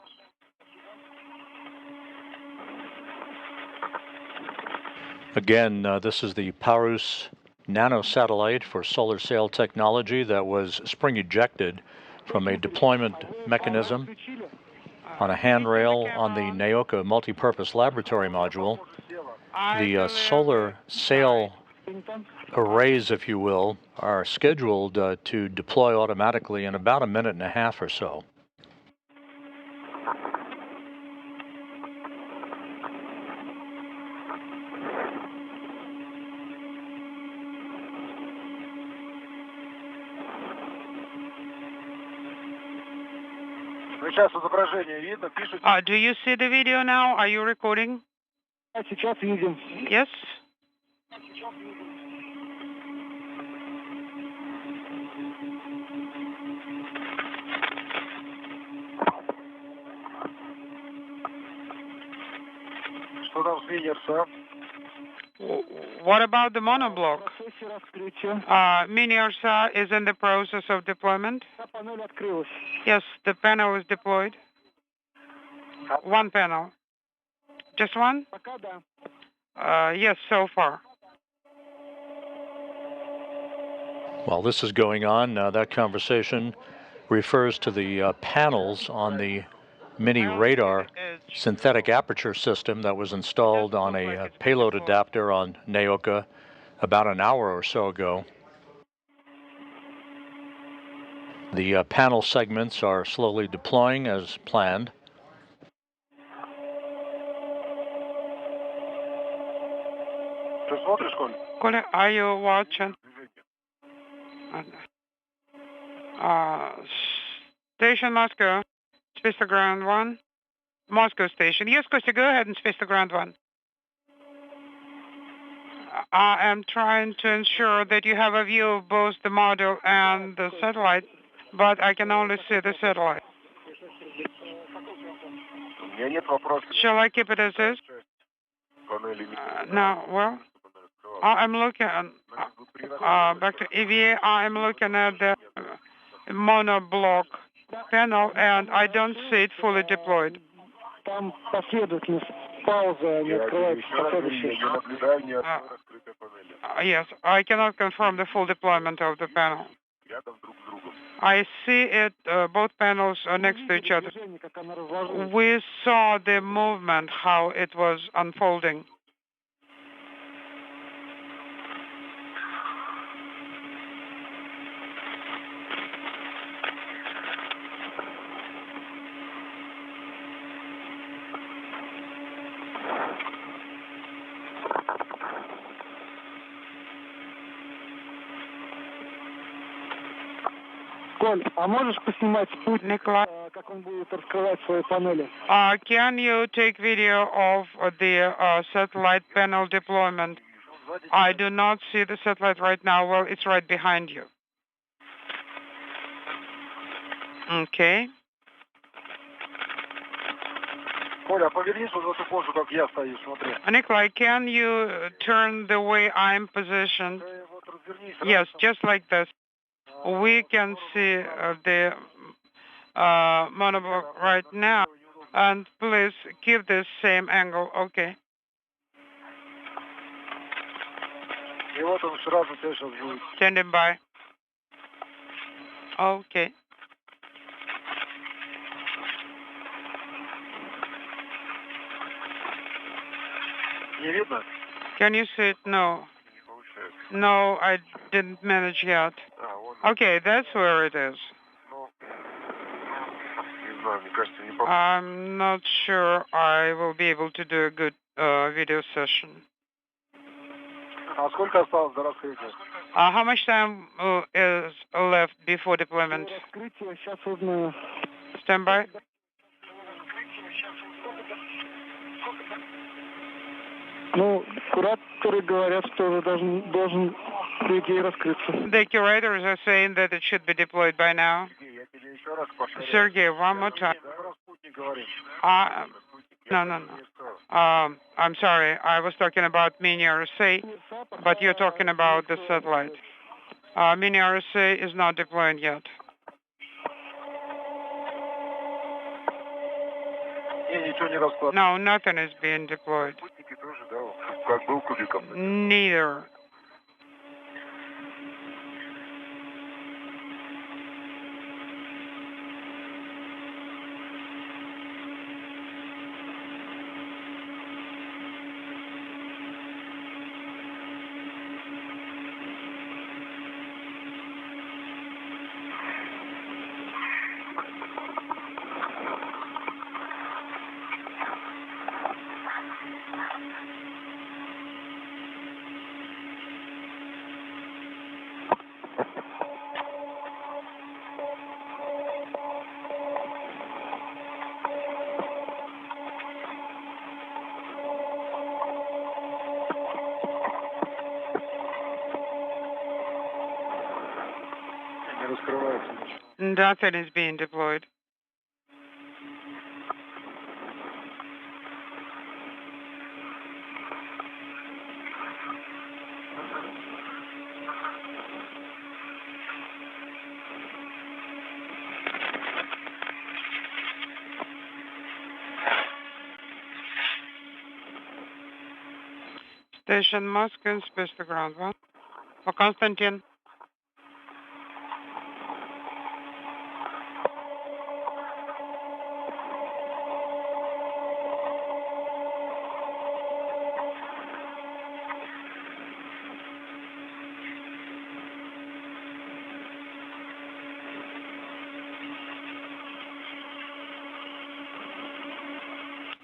Again, this is the Parus nanosatellite for solar sail technology that was spring ejected from a deployment mechanism on a handrail on the Naoka multipurpose laboratory module. The solar sail arrays, if you will, are scheduled to deploy automatically in about a minute and a half or so. Do you see the video now? Are you recording? Yes. What about the monoblock? Mini Ursa is in the process of deployment. Yes, the panel is deployed. One panel. Just one? Yes, so far. While this is going on, that conversation refers to the panels on the mini radar synthetic aperture system that was installed on a payload adapter on Naoka about an hour or so ago. The panel segments are slowly deploying as planned. Коля, are you watching? Station Moscow, space to ground 1. Moscow station. Yes, Kostya, go ahead and space to ground 1. I am trying to ensure that you have a view of both the module and the satellite, but I can only see the satellite. Shall I keep it as is? No, well, I'm looking back to EVA. I'm looking at the monoblock panel, and I don't see it fully deployed. Там последовательность паузы, не открывается последующие. Yes, I cannot confirm the full deployment of the panel. I see it, both panels are next to each other. We saw the movement, how it was unfolding. Коль, а можешь поснимать спутник, Nikolai, как он будет раскрывать свои панели? can you take video of the satellite panel deployment? I do not see the satellite right now. Well, it's right behind you. Okay. Коля, повернись вот в эту позу, как я стою, смотри. Nikolai, can you turn the way I'm positioned? Yes, just like this. We can see the monoblock right now. And please keep this same angle. Okay. И вот он сразу тебя сейчас будет. Standing by. Okay. Не видно? Can you see it? No. No, I didn't manage yet. Okay, that's where it is. I'm not sure I will be able to do a good video session. А сколько осталось до раскрытия? How much time is left before deployment? Раскрытие сейчас узнаю. Stand by. Ну, кураторы говорят, что уже должен по идее раскрыться. The curators are saying that it should be deployed by now. Sergey, one more time. No. I'm sorry. I was talking about mini RSA, but you're talking about the satellite. Mini RSA is not deploying yet. No, nothing is being deployed. Neither. Nothing is being deployed. Station Moscow, space to ground 1. For Konstantin.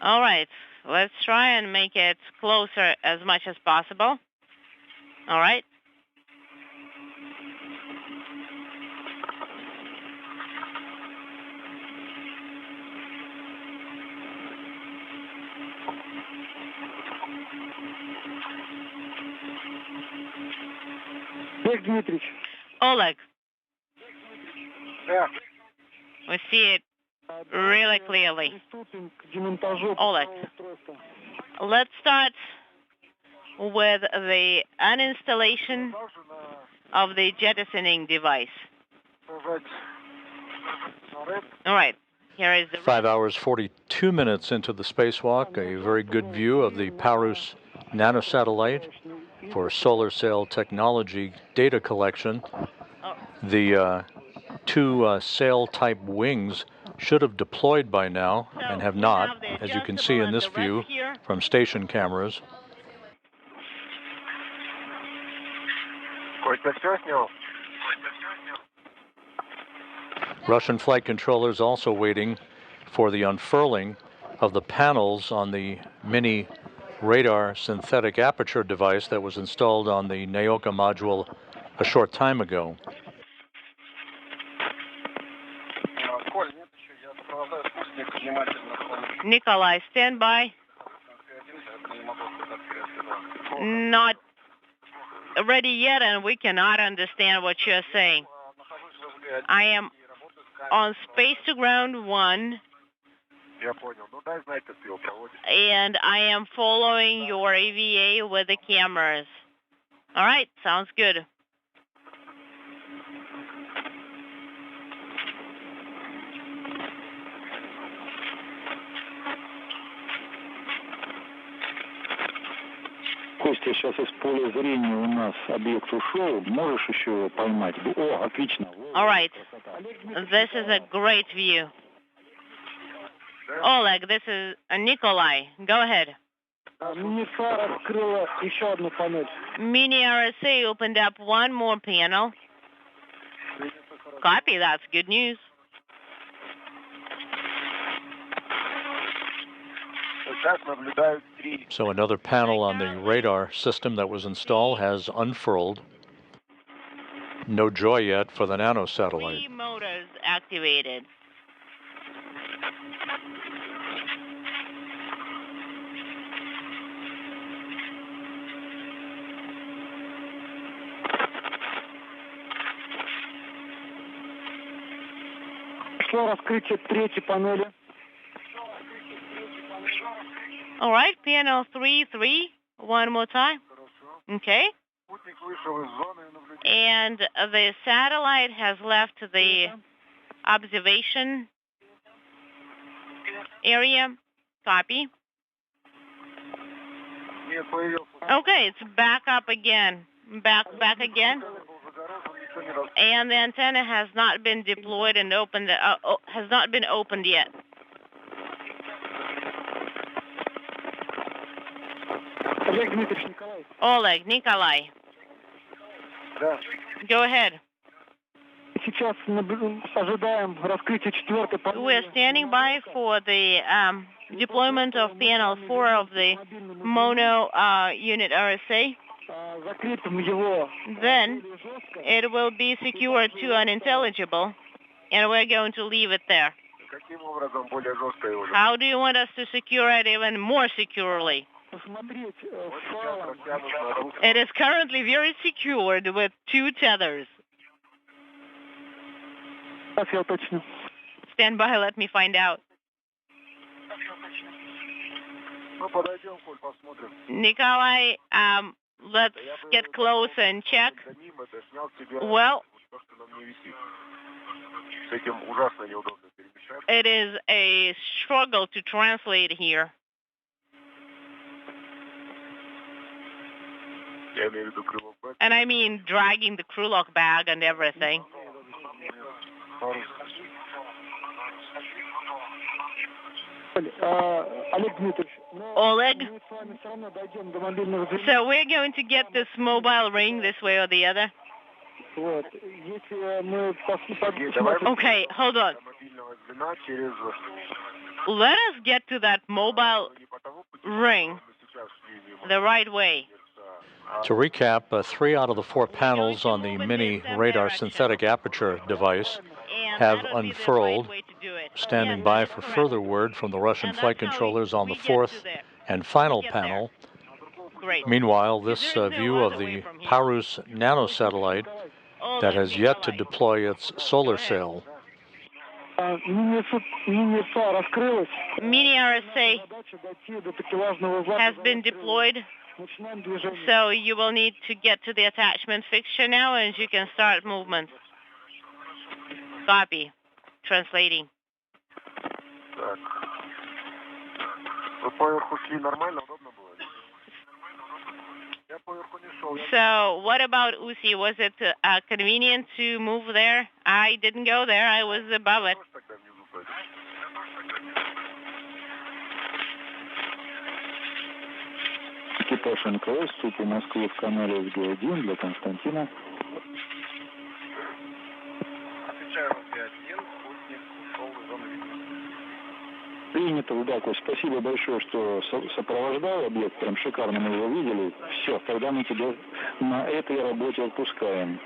All right, let's try and make it closer as much as possible. All right. Олег Дмитриевич. Oleg, Да. we see it really clearly. Oleg, let's start with the uninstallation of the jettisoning device. All right. Here is the 5 hours, 42 minutes into the spacewalk, a very good view of the Parus nanosatellite for solar cell technology data collection. The two sail-type wings should have deployed by now and have not, as you can see in this view from station cameras. Russian flight controllers also waiting for the unfurling of the panels on the mini radar synthetic aperture device that was installed on the Naoka module a short time ago. Nikolai, stand by. Not ready yet, and we cannot understand what you're saying. I am on space to ground 1, and I am following your AVA with the cameras. All right, sounds good. Костя, сейчас из поля зрения у нас объект ушел. Можешь еще его поймать? О, отлично. All right. This is a great view. Oleg, this is Nikolai. Go ahead. Мини-СА раскрыла еще одну панель. Mini RSA opened up one more panel. Copy, that's good news. So another panel on the radar system that was installed has unfurled. No joy yet for the nanosatellite. 3 motors activated. Прошло раскрытие третьей панели. All right, panel 3, one more time. Okay. And the satellite has left the observation area. Copy. Okay, it's back up again. Back again. And the antenna has not been deployed and opened. Has not been opened yet. Oleg, Nikolai. Go ahead. Сейчас ожидаем раскрытие четвертой панели. We're standing by for the deployment of panel 4 of the mono unit RSA. Закрепим его. Then it will be secured to unintelligible, and we're going to leave it there. How do you want us to secure it even more securely? It is currently very secured with 2 tethers. Stand by, let me find out. Nikolai, let's get close and check. Well, it is a struggle to translate here. And I mean dragging the crew lock bag and everything. Oleg, so we're going to get this mobile ring this way or the other? Okay, hold on. Let us get to that mobile ring the right way. To recap, 3 out of the 4 panels on the mini radar synthetic aperture device have unfurled, standing by for further word from the Russian flight controllers on the 4th and final panel. Meanwhile, this view of the Parus nanosatellite that has yet to deploy its solar sail. Mini RSA has been deployed, so you will need to get to the attachment fixture now and you can start movement. Copy. translating. Так. Вы поверху шли нормально, удобно было? Я поверху не шел. So what about Usi? Was it convenient to move there? I didn't go there. I was above it. Экипаж НКС, сути Москвы в канале СГ-1 для Константина. Отвечаю СГ-1, спутник ушел из зоны видимости. Принято, Удаков. Спасибо большое, что сопровождал объект. Прям шикарно мы его видели. Все, тогда мы тебя на этой работе отпускаем.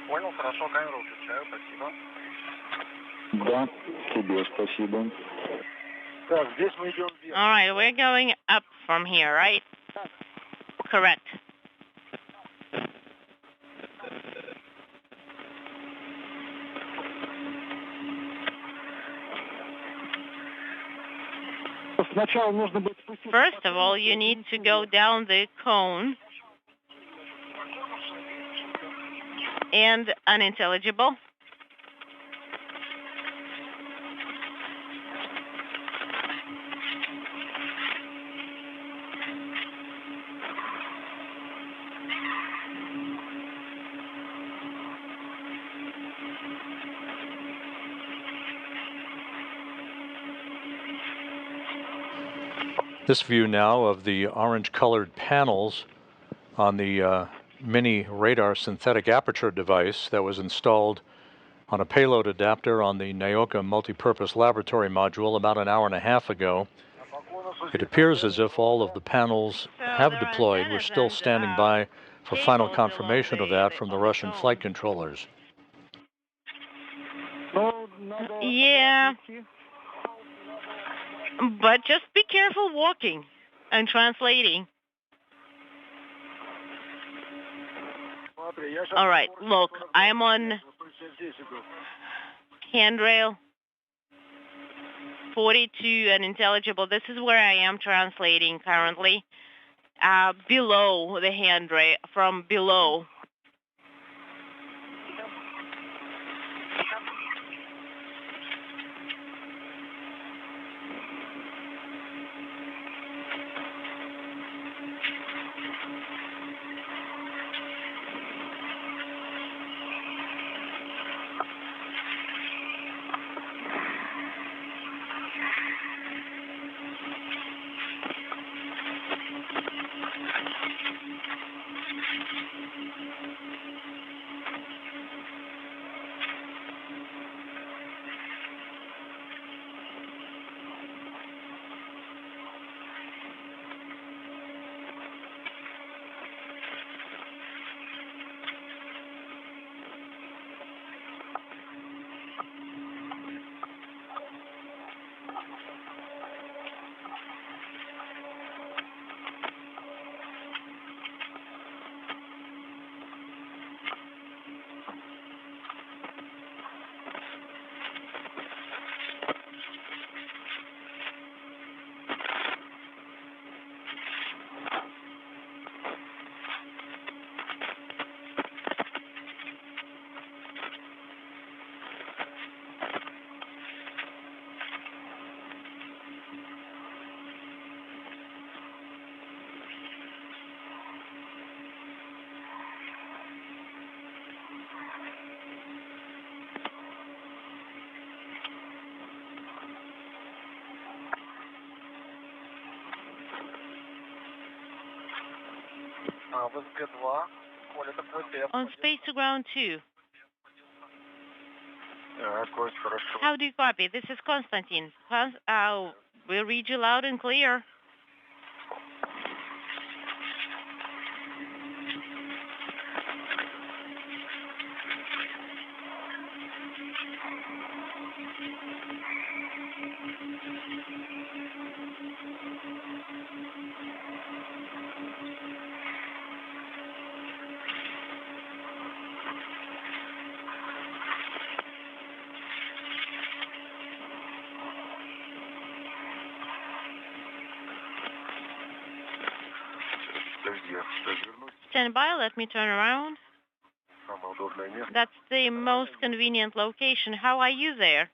Понял, хорошо, камеру включаю, спасибо. Да, тебе спасибо. Так, здесь мы идем вверх. All right, we're going up from here, right? Correct. Сначала нужно будет спуститься. First of all, you need to go down the cone and unintelligible. This view now of the orange-colored panels on the mini radar synthetic aperture device that was installed on a payload adapter on the Naoka multipurpose laboratory module about an hour and a half ago. It appears as if all of the panels have deployed. We're still standing by for final confirmation of that from the Russian flight controllers. Yeah. But just be careful walking and translating. All right, look, I'm on handrail 42 and intelligible. This is where I am translating currently. Below the handrail, from below. On space to ground 2. How do you copy? This is Konstantin. We'll read you loud and clear. Stand by, let me turn around. That's the most convenient location. How are you there?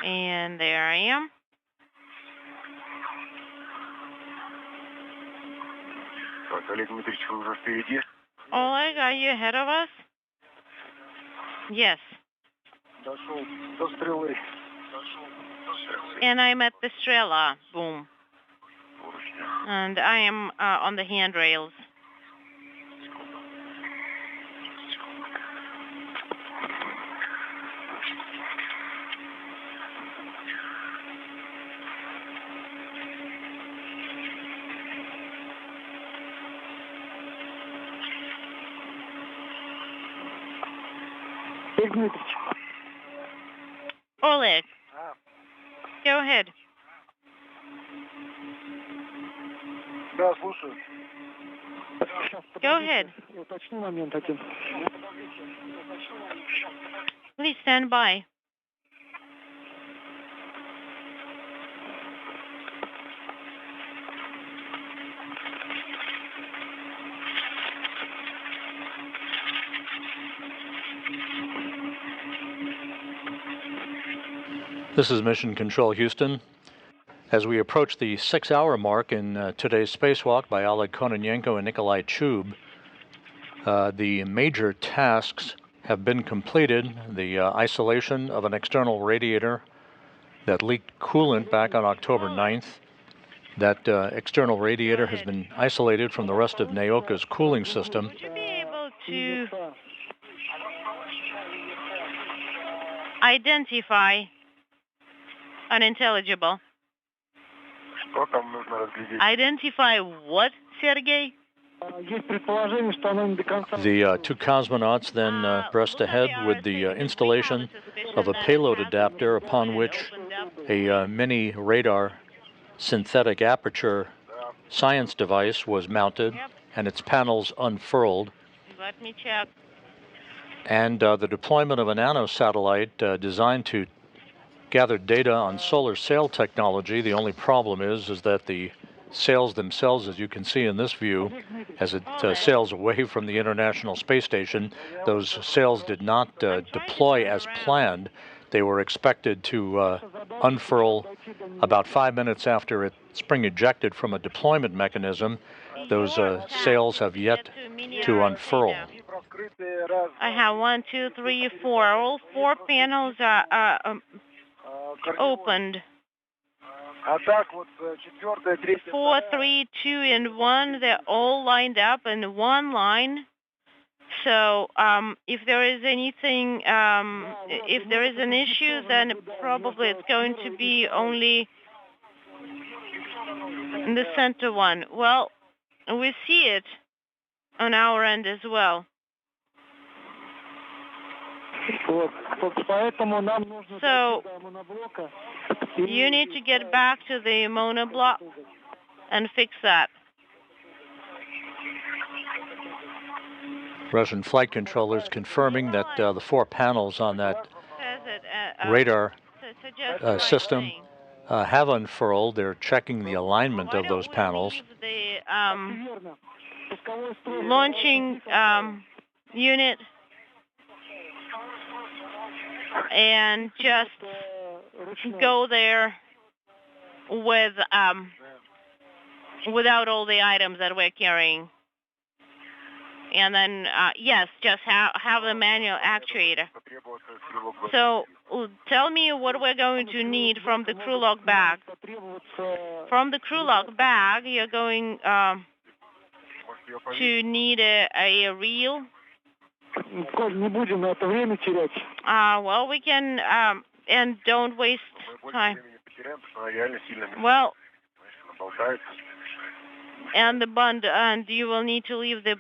And there I am. Олег Дмитриевич, вы уже впереди? Oleg, are you ahead of us? Yes. Дошел до стрелы. And I'm at the Strela. Boom. And I am on the handrails. Oleg, go ahead. Да, слушаю. Go ahead. Уточни момент один. Please stand by. This is Mission Control Houston. As we approach the 6-hour mark in today's spacewalk by Oleg Kononenko and Nikolai Chub, the major tasks have been completed. The isolation of an external radiator that leaked coolant back on October 9th. That external radiator has been isolated from the rest of Naoka's cooling system. Would you be able to identify unintelligible? Identify what, Sergey? The two cosmonauts then pressed ahead with the installation of a payload adapter upon which a mini radar synthetic aperture science device was mounted and its panels unfurled. Let me check. And the deployment of a nanosatellite designed to gather data on solar sail technology. The only problem is that the sails themselves, as you can see in this view, as it sails away from the International Space Station, those sails did not deploy as planned. They were expected to unfurl about 5 minutes after it spring ejected from a deployment mechanism. Those sails have yet to unfurl. I have 1, 2, 3, 4. All 4 panels are opened. 4, 3, 2, and 1. They're all lined up in one line. So if there is anything, if there is an issue, then probably it's going to be only in the center one. Well, we see it on our end as well. So you need to get back to the monoblock and fix that. Russian flight controllers confirming that the 4 panels on that radar system have unfurled. They're checking the alignment of those panels. The launching unit and just go there with without all the items that we're carrying. And then, yes, just have the manual actuator. So tell me what we're going to need from the crew log bag. From the crew log bag, you're going to need a reel. Well, we can, and don't waste time. Well, and the bundle, and you will need to leave the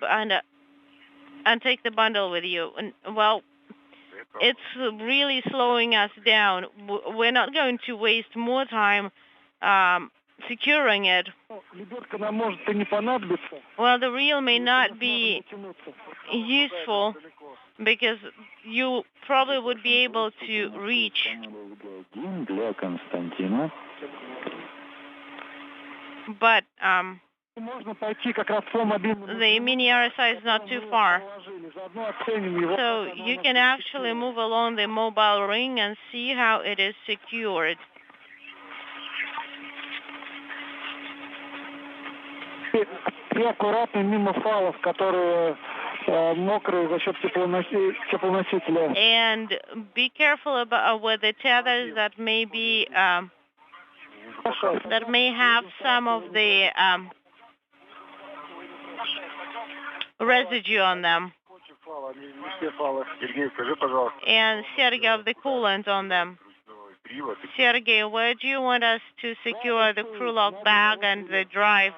and take the bundle with you. And well, it's really slowing us down. We're not going to waste more time securing it. Well, the reel may not be useful because you probably would be able to reach. But the mini RSI is not too far. So you can actually move along the mobile ring and see how it is secured. And be careful about with the tethers that may be that may have some of the residue on them. And Sergey, of the coolant on them. Sergey, where do you want us to secure the crew lock bag and the drive?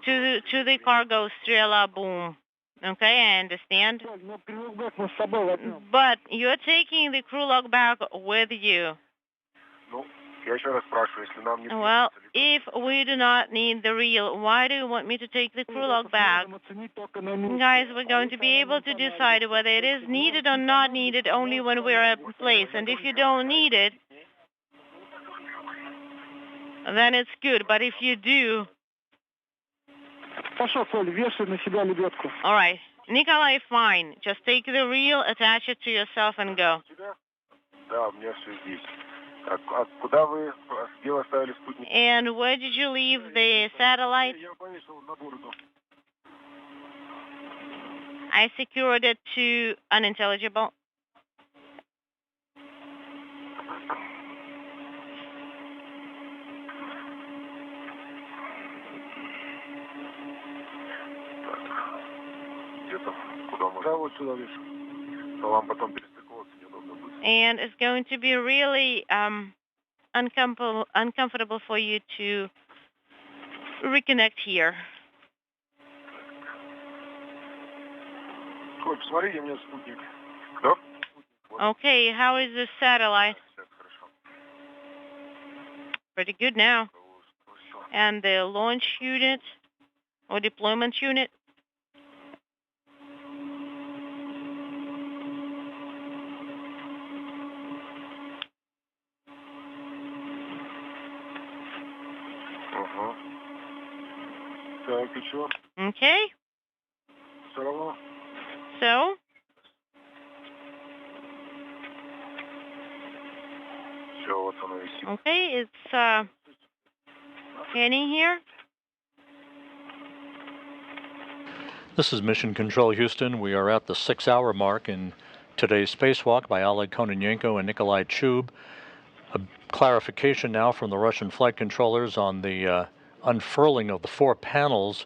To the cargo Strela boom. Okay, I understand. But you're taking the crew lock bag with you. Well, if we do not need the reel, why do you want me to take the crew lock bag? Guys, we're going to be able to decide whether it is needed or not needed only when we're at place. And if you don't need it, then it's good. But if you do... All right. Nikolai, fine. Just take the reel, attach it to yourself, and go. And where did you leave the satellite? I secured it to unintelligible. And it's going to be really uncomfortable for you to reconnect here. Okay, how is the satellite? Pretty good now. And the launch unit or deployment unit? Okay. So? Okay, it's scanning here. This is Mission Control Houston. We are at the 6-hour mark in today's spacewalk by Oleg Kononenko and Nikolai Chub. A clarification now from the Russian flight controllers on the unfurling of the 4 panels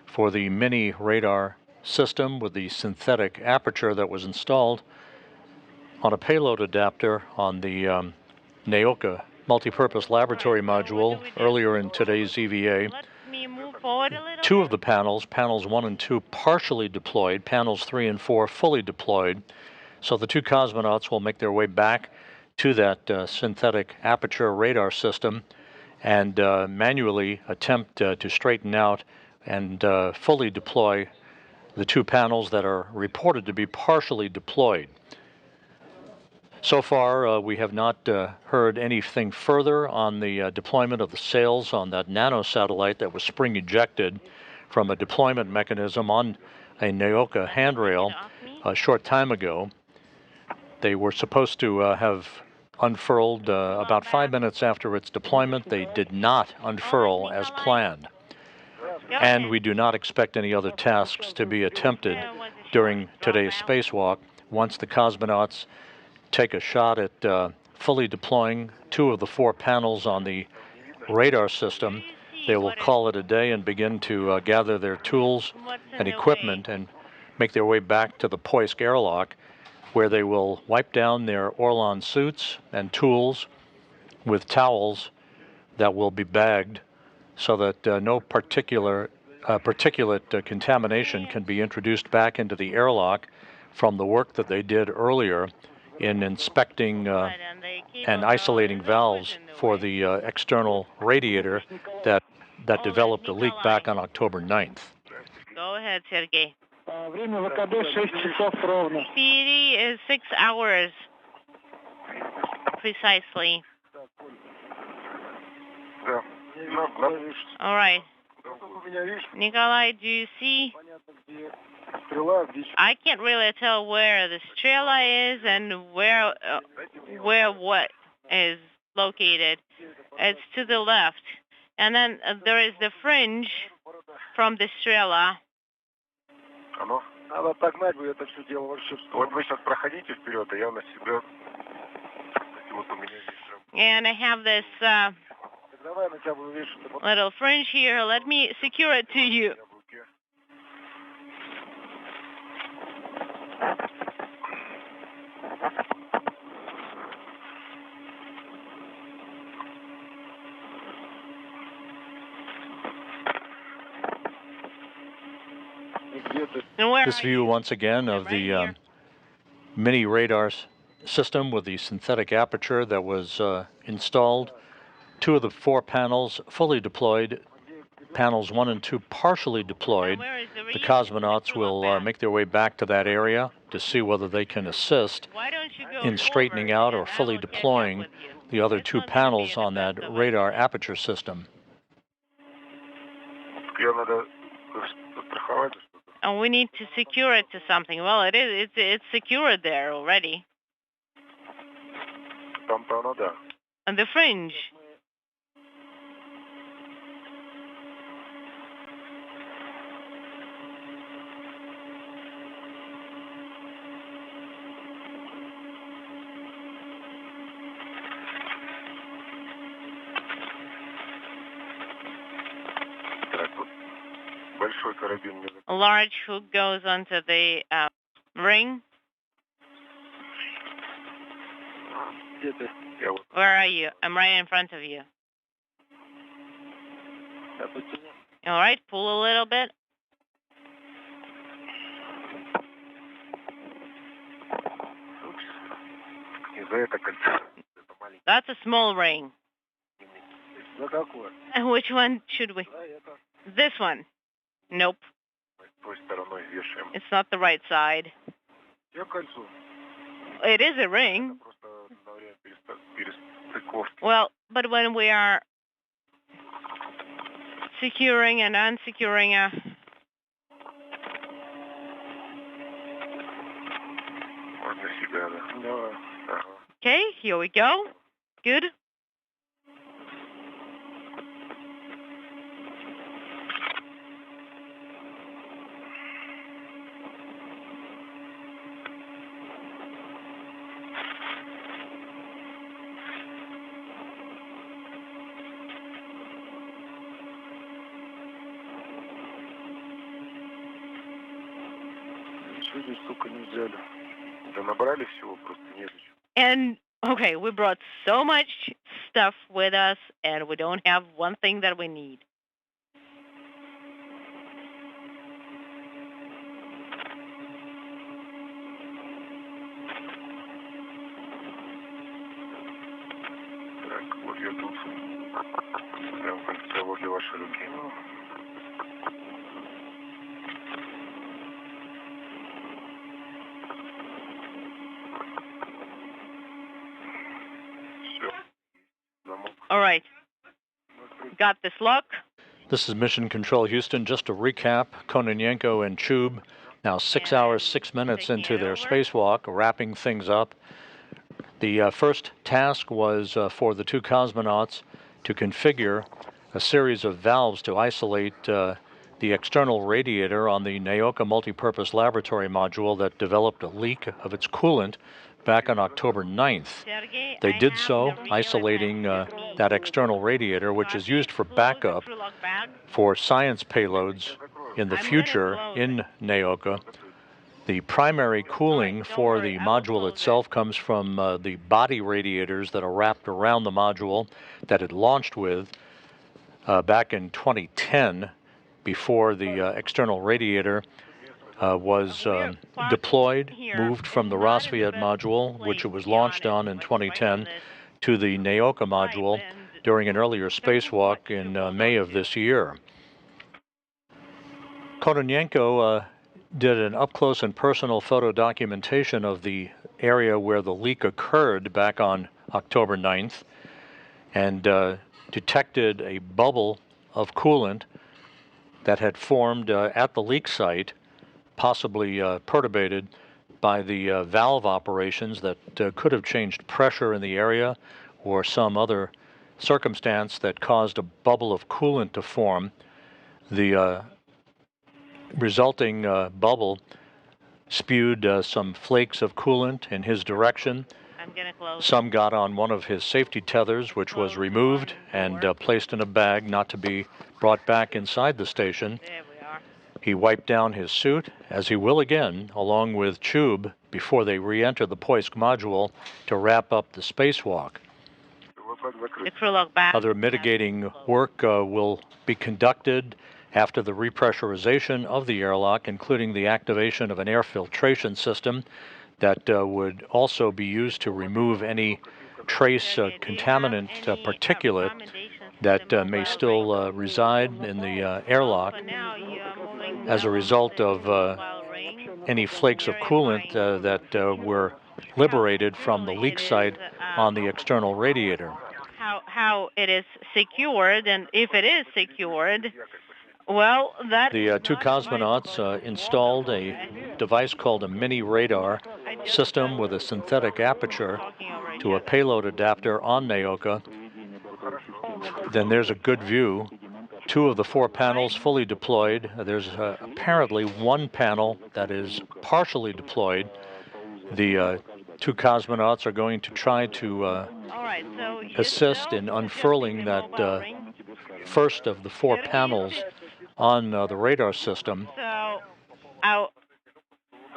for the mini radar system with the synthetic aperture that was installed on a payload adapter on the Naoka multipurpose laboratory module earlier in today's EVA. Two of the panels, panels 1 and 2, partially deployed, panels 3 and 4 fully deployed. So the 2 cosmonauts will make their way back to that synthetic aperture radar system and manually attempt to straighten out and fully deploy the 2 panels that are reported to be partially deployed. So far, we have not heard anything further on the deployment of the sails on that nanosatellite that was spring ejected from a deployment mechanism on a Naoka handrail a short time ago. They were supposed to have unfurled about 5 minutes after its deployment. They did not unfurl as planned. And we do not expect any other tasks to be attempted during today's spacewalk. Once the cosmonauts take a shot at fully deploying 2 of the 4 panels on the radar system, they will call it a day and begin to gather their tools and equipment and make their way back to the Poisk airlock, where they will wipe down their Orlan suits and tools with towels that will be bagged so that no particular particulate contamination can be introduced back into the airlock from the work that they did earlier in inspecting and isolating valves for the external radiator that developed a leak back on October 9th. Go ahead, Sergey. Время ВКД 6 часов ровно. PD is 6 hours, precisely. All right. Nikolai, do you see? I can't really tell where the Strela is and where what is located. It's to the left. And then there is the fringe from the Strela. Надо отогнать бы это все дело вообще. Вот вы сейчас проходите вперед, а я на себя. Вот у меня здесь. And I have this little fringe here. Let me secure it to you. This view, once again, of the mini radar system with the synthetic aperture that was installed. 2 of the 4 panels fully deployed. Panels 1 and 2 partially deployed. The cosmonauts will make their way back to that area to see whether they can assist in straightening out or fully deploying the other 2 panels on that radar aperture system. And we need to secure it to something. Well, it's secured there already. And the fringe. A large hook goes onto the ring. Where are you? I'm right in front of you. All right, pull a little bit. That's a small ring. Which one should we? This one. Nope. It's not the right side. It is a ring. Well, but when we are securing and unsecuring a... Okay, here we go. Good. And, okay, we brought so much stuff with us, and we don't have one thing that we need. Так, вот я тут. Прям в конце возле вашей руки. All right. Got this lock. This is Mission Control Houston. Just to recap, Kononenko and Chub now 6 hours, 6 minutes into their spacewalk, wrapping things up. The first task was for the 2 cosmonauts to configure a series of valves to isolate the external radiator on the Naoka multipurpose laboratory module that developed a leak of its coolant back on October 9th. They did so, isolating that external radiator, which is used for backup for science payloads in the future in Naoka. The primary cooling for the module itself comes from the body radiators that are wrapped around the module that it launched with back in 2010 before the external radiator was deployed, moved from the Rassvet module, which it was launched on in 2010, to the Naoka module during an earlier spacewalk in May of this year. Kononenko did an up-close and personal photo documentation of the area where the leak occurred back on October 9th and detected a bubble of coolant that had formed at the leak site, possibly perturbated by the valve operations that could have changed pressure in the area or some other circumstance that caused a bubble of coolant to form. The resulting bubble spewed some flakes of coolant in his direction. Some got on one of his safety tethers, which was removed and placed in a bag not to be brought back inside the station. He wiped down his suit, as he will again, along with Chub, before they re-enter the Poisk module to wrap up the spacewalk. Other mitigating work will be conducted after the repressurization of the airlock, including the activation of an air filtration system that would also be used to remove any trace contaminant particulate that may still reside in the airlock as a result of any flakes of coolant that were liberated from the leak site on the external radiator. How it is secured, and if it is secured, well, that the two cosmonauts installed a device called a mini radar system with a synthetic aperture to a payload adapter on Naoka. Then there's a good view. 2 of the 4 panels fully deployed. There's apparently 1 panel that is partially deployed. The 2 cosmonauts are going to try to assist in unfurling that first of the 4 panels on the radar system. So,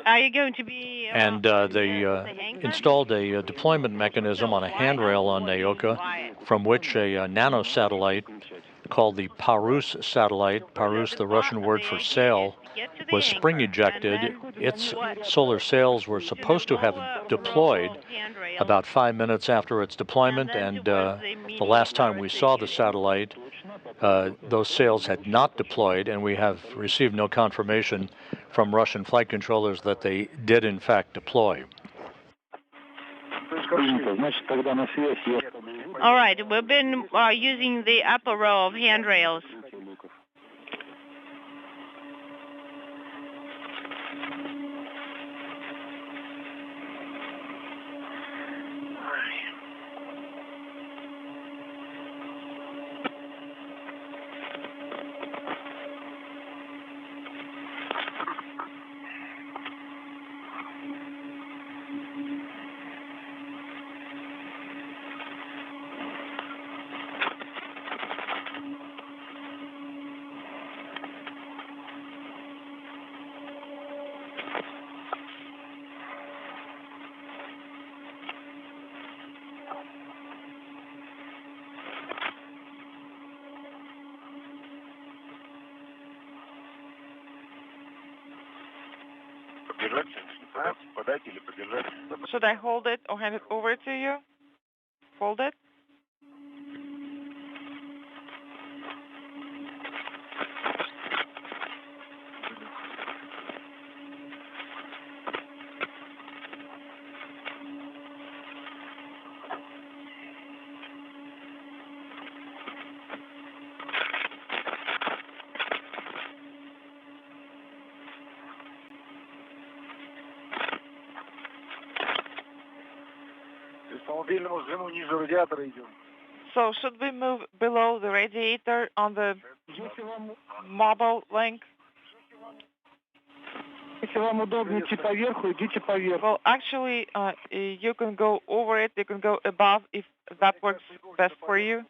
are you going to be... and they installed a deployment mechanism on a handrail on Naoka, from which a nanosatellite called the Parus satellite, Parus the Russian word for sail, was spring ejected. Its solar sails were supposed to have deployed about 5 minutes after its deployment, and the last time we saw the satellite, those sails had not deployed, and we have received no confirmation from Russian flight controllers that they did in fact deploy. All right, we've been using the upper row of handrails. Should I hold it or hand it over to you? Hold it? So should we move below the radiator on the mobile link? Well, actually, you can go over it, you can go above if that works best for you.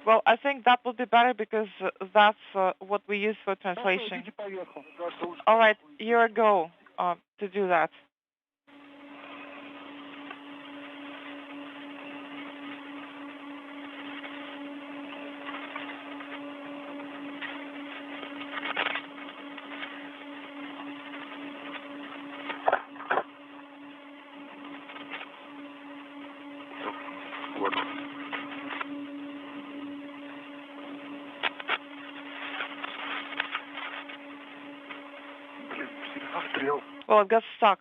Well, I think that would be better because that's what we use for translation. All right, your go to do that. Well, it got stuck.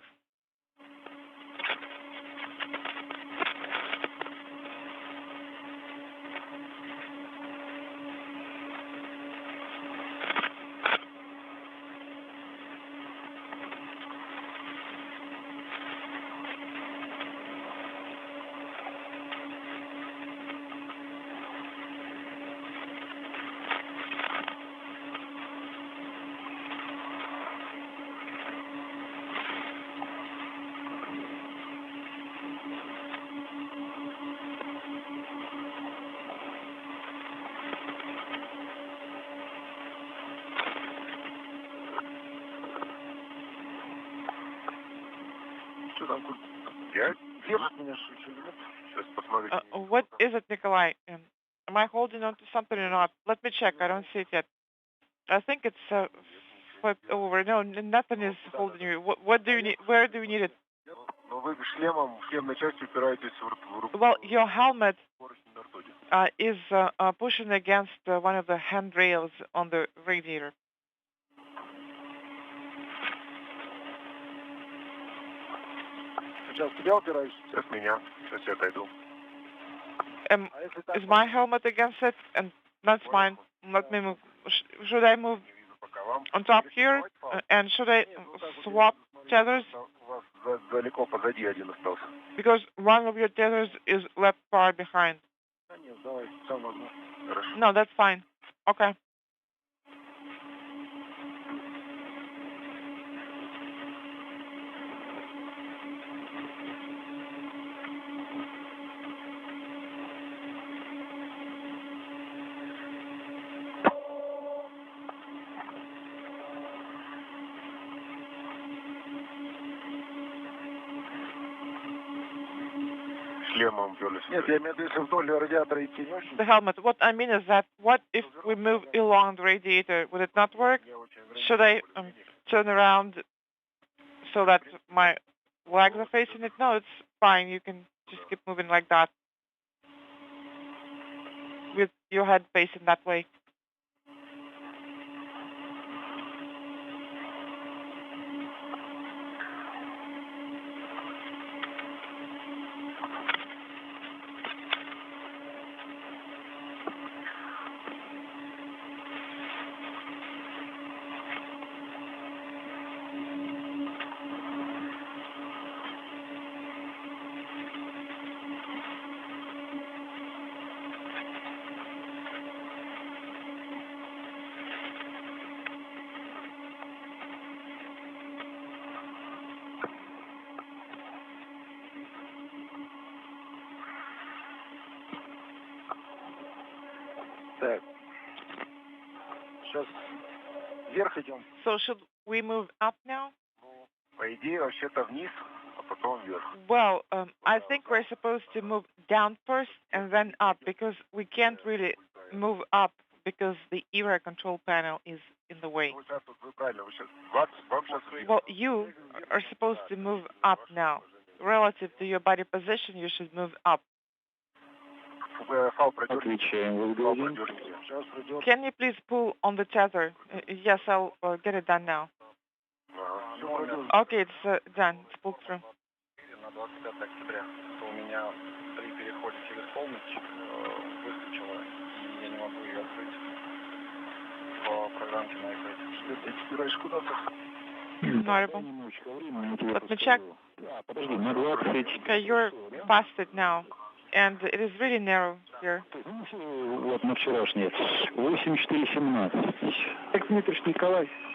What is it, Nikolai? Am I holding on to something or not? Let me check. I don't see it yet. I think it's flipped over. No, nothing is holding you. What do you need? Where do you need it? Well, your helmet is pushing against one of the handrails on the radiator. Is my helmet against it? And that's fine. Let me move. Should I move on top here? And should I swap tethers? Because one of your tethers is left far behind. No, that's fine. Okay. The helmet. What I mean is that, what if we move along the radiator? Would it not work? Should I turn around so that my legs are facing it? No, it's fine. You can just keep moving like that with your head facing that way. So should we move up now? Well, I think we're supposed to move down first and then up, because we can't really move up because the area control panel is in the way. Well, you are supposed to move up now. Relative to your body position, you should move up. Can you please pull on the tether? Yes, I'll get it done now. Okay, it's done. It's pulled through. Let me check. Okay, you're past it now. And it is really narrow here.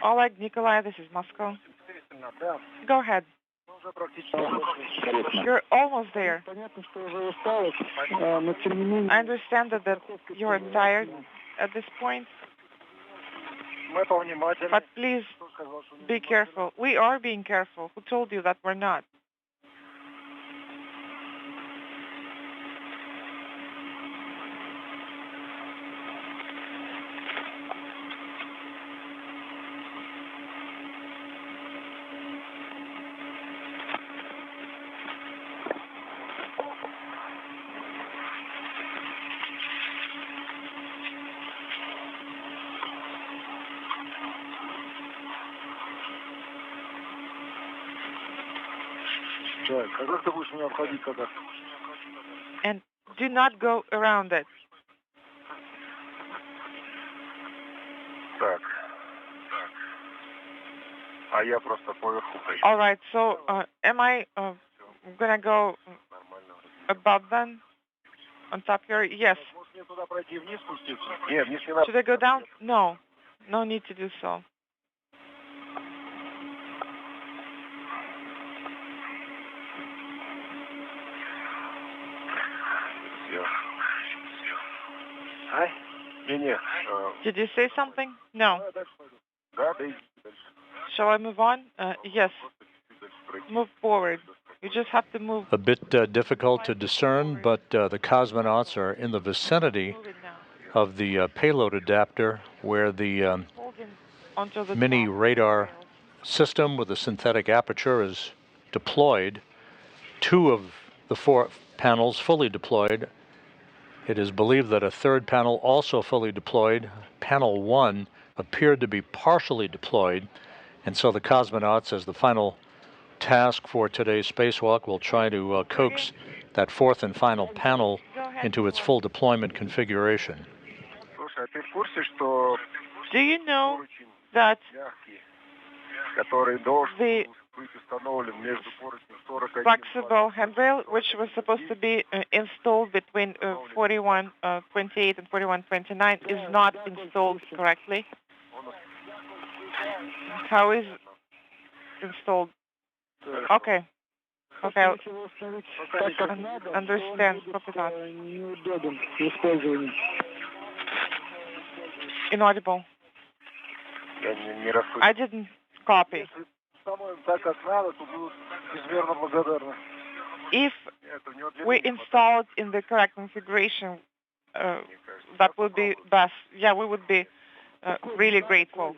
Oleg, Nikolai, this is Moscow. Go ahead. You're almost there. I understand that you're tired at this point. But please be careful. We are being careful. Who told you that we're not? And do not go around it. Так. А я просто поверху пойду. All right, so am I gonna go above then? On top here? Yes. Нет, вниз не надо. Should I go down? No. No need to do so. Did you say something? No. Shall I move on? Yes. Move forward. You just have to move. A bit difficult to discern, but the cosmonauts are in the vicinity of the payload adapter where the mini radar system with a synthetic aperture is deployed. 2 of the 4 panels fully deployed. It is believed that a 3rd panel also fully deployed. Panel 1 appeared to be partially deployed, and so the cosmonauts, as the final task for today's spacewalk, will try to coax that 4th and final panel into its full deployment configuration. Do you know that the flexible handrail, which was supposed to be installed between 4128 and 4129, is not installed correctly? How is installed? Okay. Okay. Understand. Copy that. Inaudible. I didn't copy. If we install it in the correct configuration, that would be best. Yeah, we would be really grateful.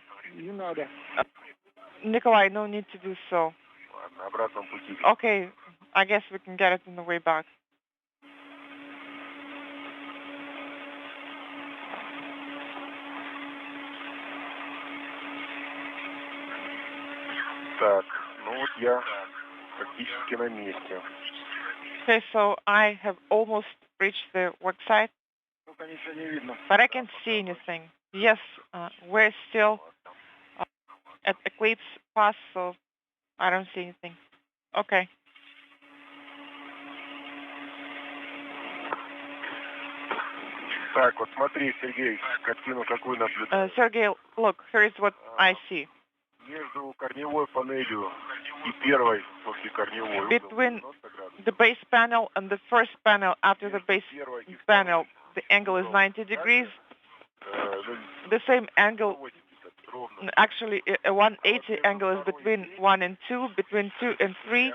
Nikolai, no need to do so. Okay, I guess we can get it on the way back. Так, ну вот я практически на месте. Okay, so I have almost reached the worksite, but I can't see anything. Yes, we're still at Eclipse Pass, so I don't see anything. Okay. Так, вот смотри, Сергей, картину какую наблюдаешь. Sergey, look, here's what I see. Между корневой панелью и первой после корневой. Between the base panel and the first panel after the base panel, the angle is 90 degrees. The same angle, actually a 180 angle is between 1 and 2, between 2 and 3.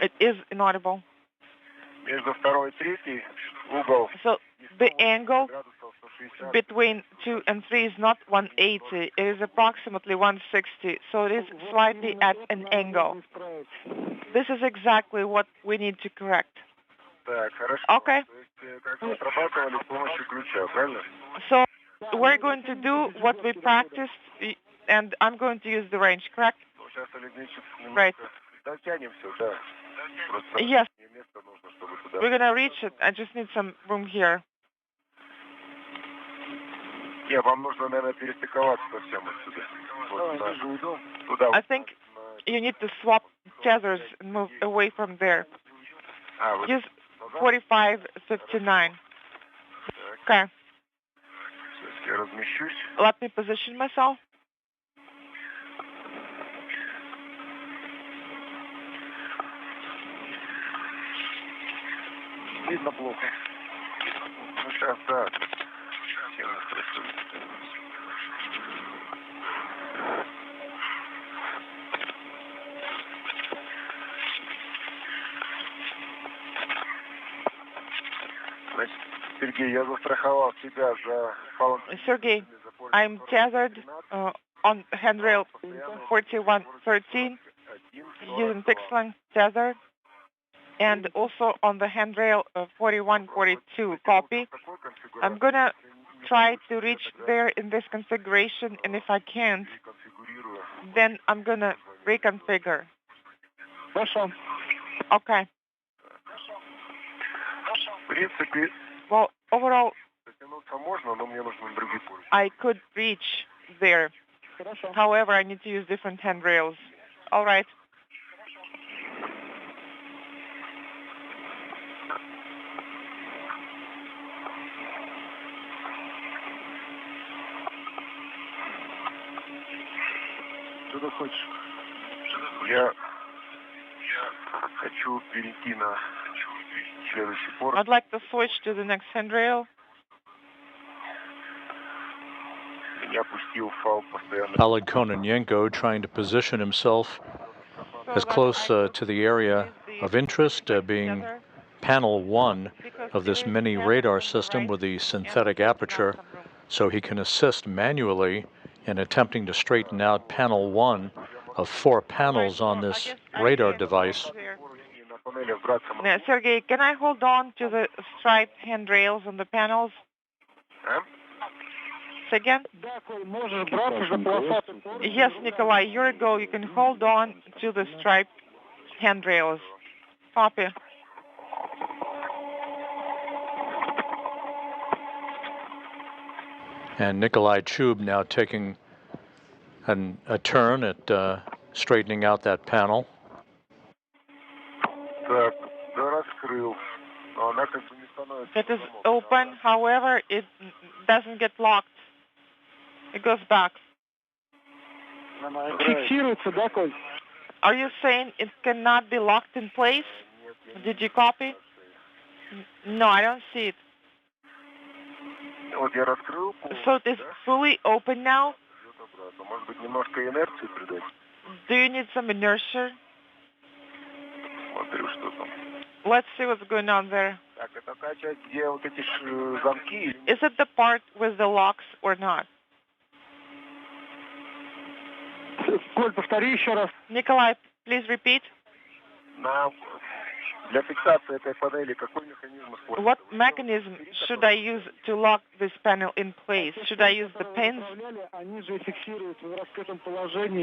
It is inaudible. Между второй и третьей угол. So the angle between 2 and 3 is not 180, it is approximately 160, so it is slightly at an angle. This is exactly what we need to correct. Okay. So we're going to do what we practiced, and I'm going to use the range, correct? Right. Yes. We're going to reach it. I just need some room here. Не, вам нужно, наверное, перестыковаться совсем отсюда. I think you need to swap tethers and move away from there. Use 4559. Okay. Я размещусь. Let me position myself. Видно плохо. Ну, сейчас, да. Значит, Сергей, я застраховал тебя за... Sergey, I'm tethered on handrail 4113 using fixed length tether, and also on the handrail 4142 copy. I'm gonna try to reach there in this configuration, and if I can't, then I'm gonna reconfigure. Хорошо. Okay. В принципе, Well, overall, дотянуться можно, но мне нужен другой поручень. I could reach there. Хорошо. However, I need to use different handrails. All right. Что ты хочешь? Я хочу перейти на следующий порт. I'd like to switch to the next handrail. Я пустил фал постоянно. Oleg Kononenko trying to position himself as close to the area of interest, being panel 1 of this mini radar system with the synthetic aperture, so he can assist manually in attempting to straighten out panel 1 of 4 panels on this radar device. Sergey, can I hold on to the striped handrails on the panels? Say again? Yes, Nikolai, here you go. You can hold on to the striped handrails. Copy. And Nikolai Chub now taking a turn at straightening out that panel. It is open, however, it doesn't get locked. It goes back. Are you saying it cannot be locked in place? Did you copy? No, I don't see it. So it is fully open now? Do you need some inertia? Let's see what's going on there. Is it the part with the locks or not? Nikolai, please repeat. What mechanism should I use to lock this panel in place? Should I use the pins?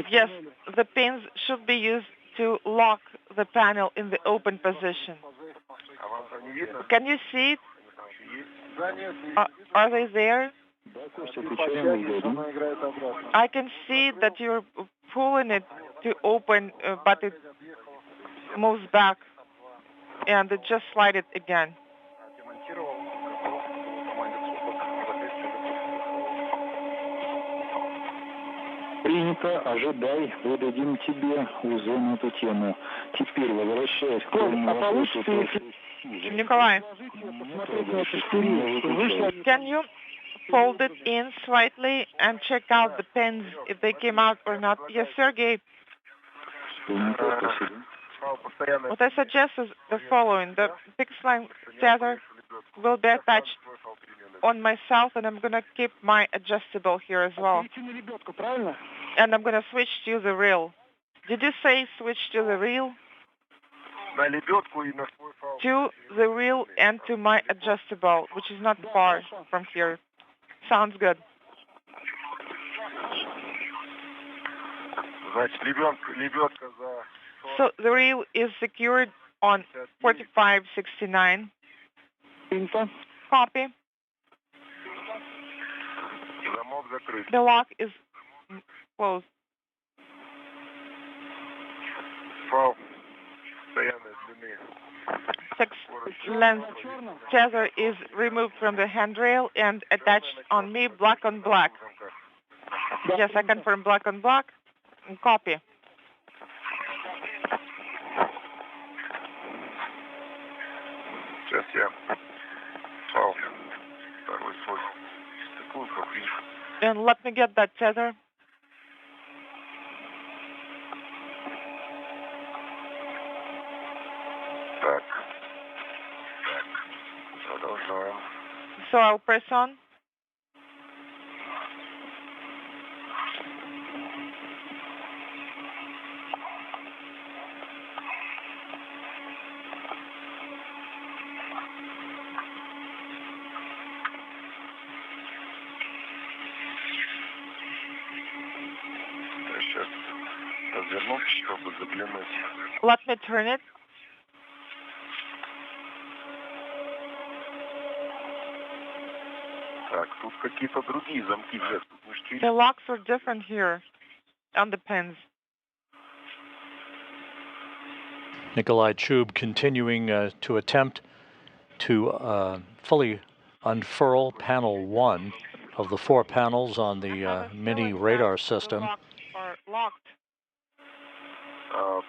Yes, the pins should be used to lock the panel in the open position. Can you see it? Are they there? I can see that you're pulling it to open, but it moves back, and it just slide it again. Принято, ожидай, выдадим тебе узон эту тему. Теперь, возвращаясь к твоему вопросу... Nikolai, can you fold it in slightly and check out the pins if they came out or not? Yes, Sergey. What I suggest is the following. The fixed line tether will be attached on myself, and I'm going to keep my adjustable here as well. And I'm going to switch to the reel. Did you say switch to the reel? To the reel and to my adjustable, which is not far from here. Sounds good. So the reel is secured on 4569. Copy. The lock is closed. Six-length tether is removed from the handrail and attached on me, black on black. Yes, I confirm black on black. Copy. Сейчас я второй свой стыкую, как видишь. And let me get that tether. Так. Продолжаем. So I'll press on. Я сейчас развернусь, чтобы заглянуть. Let me turn it. Так, тут какие-то другие замки нет. Тут не штырь. The locks are different here on the pins. Nikolai Chub continuing to attempt to fully unfurl panel 1 of the 4 panels on the mini radar system. The locks are locked.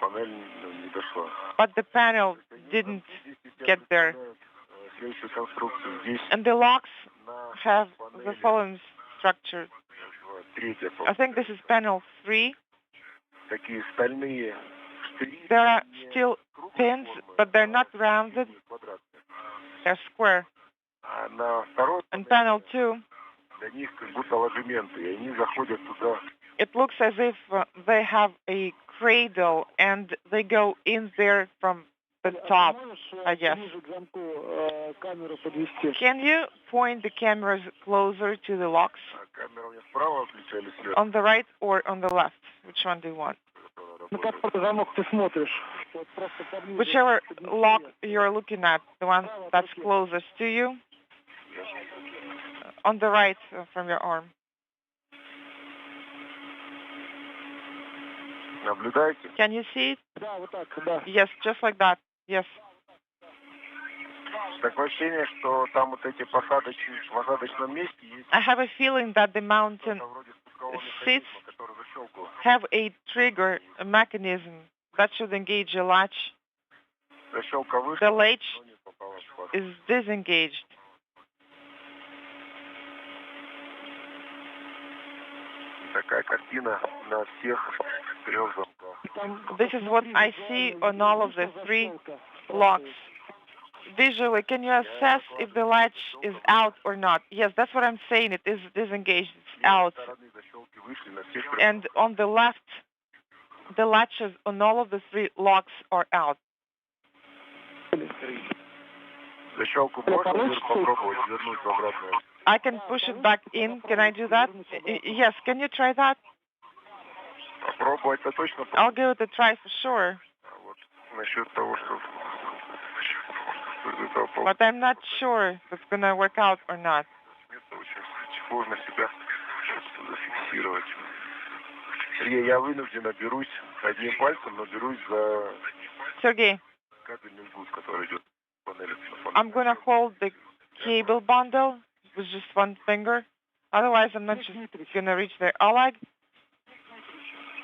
Панель не дошла. But the panel didn't get there. Следующая конструкция здесь. And the locks have the following structure. Третья. I think this is panel 3. Такие стальные штыри. There are still pins, but they're not rounded. They're square. А на второй And panel 2, для них как будто ложементы, и они заходят туда. it looks as if they have a cradle and they go in there from the top, I guess. Can you point the cameras closer to the locks? Камера у меня справа включали слева. On the right or on the left? Which one do you want? Whichever lock you're looking at, the one that's closest to you. On the right from your arm. Наблюдаете? Can you see it? Yes, just like that. Yes. Такое ощущение, что там вот эти в посадочном месте есть. I have a feeling that the mountain Вроде спускового seats механизма, который защелкал. have a trigger mechanism that should engage a latch. Защелка вышла, The latch но не попала в паз. is disengaged. Такая картина на всех 3 замках. This is what I see on all of the 3 locks. Visually, can you assess if the latch is out or not? Yes, that's what I'm saying. It is disengaged. It's out. Стороны защелки вышли на всех 3. And on the left, the latches on all of the 3 locks are out. Защелку можно попробовать вернуть в обратную? I can push it back in. Can I do that? Yes, can you try that? Попробовать-то точно. I'll give it a try for sure. А вот насчет того, что But I'm not sure if it's going to work out or not. это очень сложно себя зафиксировать. Сергей, я вынужденно берусь одним пальцем, но берусь за Sergey, кабельный гусь, который идет в панели. I'm going to hold the cable bundle with just one finger. Otherwise, I'm not just going to reach there. Oleg,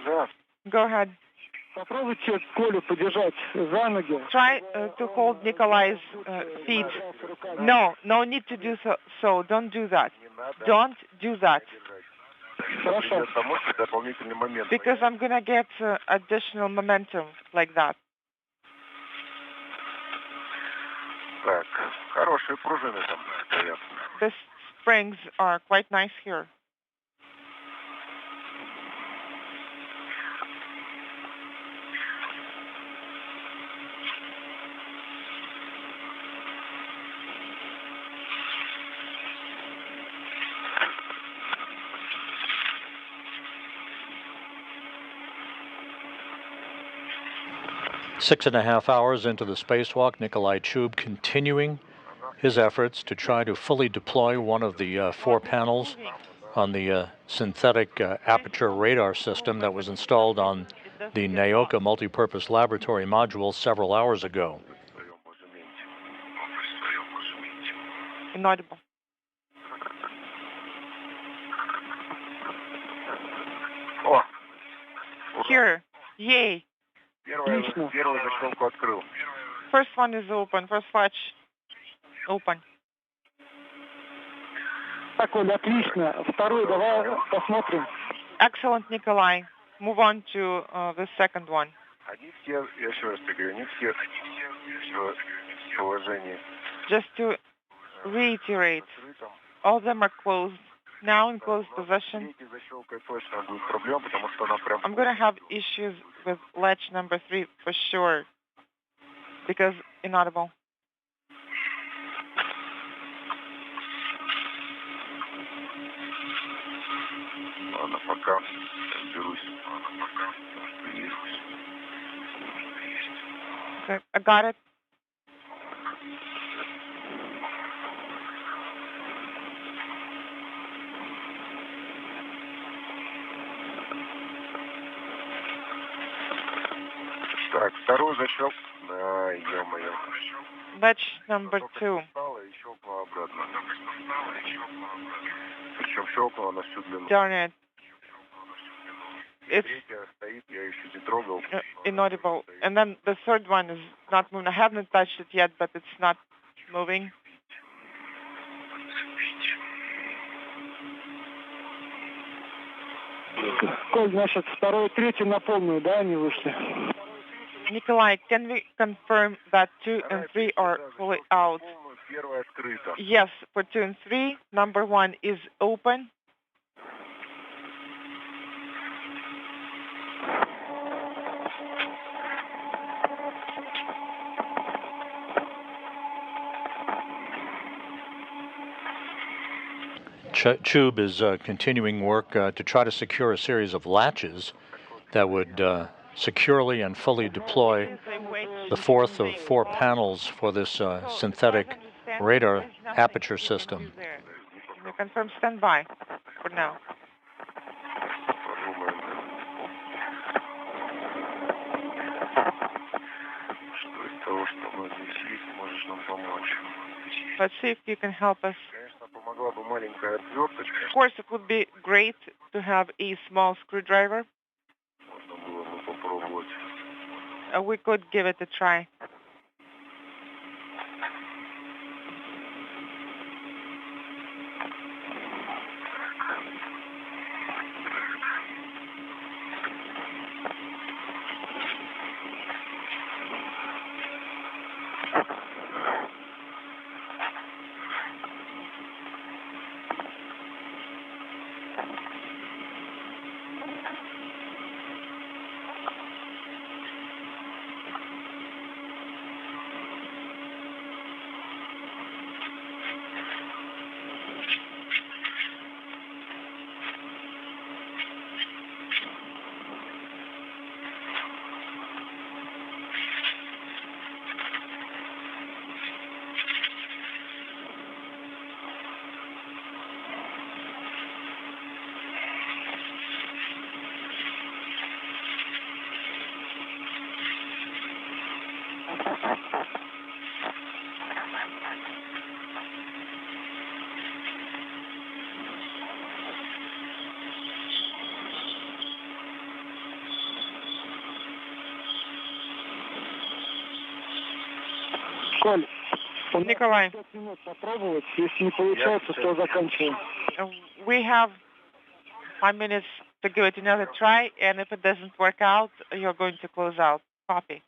Да. go ahead. Попробуйте Колю подержать за ноги. Try to hold Nikolai's feet. No, no need to do so. Don't do that. Don't do that. Хорошо. Придется мощный дополнительный момент. Because I'm going to get additional momentum like that. Так, хорошие пружины там стоят. The springs are quite nice here. Six and a half hours into the spacewalk, Nikolai Chub continuing his efforts to try to fully deploy one of the 4 panels on the synthetic aperture radar system that was installed on the Naoka multipurpose laboratory module several hours ago. Inaudible. О! Here. Yay. Первую защелку открыл. First one is open. First latch open. Так, Коля, отлично. Второй давай посмотрим. Excellent, Nikolai. Move on to the second one. Они все, я еще раз тебе говорю, они все в положении. Just to reiterate, all of them are closed. Now in closed possession. Третьей защелкой точно будет проблема, потому что она прям... I'm going to have issues with latch number 3 for sure. Because inaudible. Ладно, пока берусь. Okay, I got it. Так, второй зачет. Да, ё-моё. Batch number 2. Щелкнула обратно. Причем щелкнула на всю длину. Darn it. It's Третья стоит, я еще не трогал. inaudible. And then the third one is not moving. I haven't touched it yet, but it's not moving. Коль, значит, второй и третий на полную, да, они вышли? Nikolai, can we confirm that 2 and 3 are fully out? Первая открыта. Yes, for 2 and 3, number 1 is open. Chube is continuing work to try to secure a series of latches that would securely and fully deploy the fourth of 4 panels for this synthetic radar aperture system. We confirm standby for now. Что из того, что мы здесь есть, можешь нам помочь? Let's see if you can help us. Конечно, помогла бы маленькая отверточка. Of course, it would be great to have a small screwdriver. Можно было бы попробовать. We could give it a try. Коль, Nikolai, 5 минут попробовать. Если не получается, то заканчиваем. we have 5 minutes to give it another try, and if it doesn't work out, you're going to close out. Copy.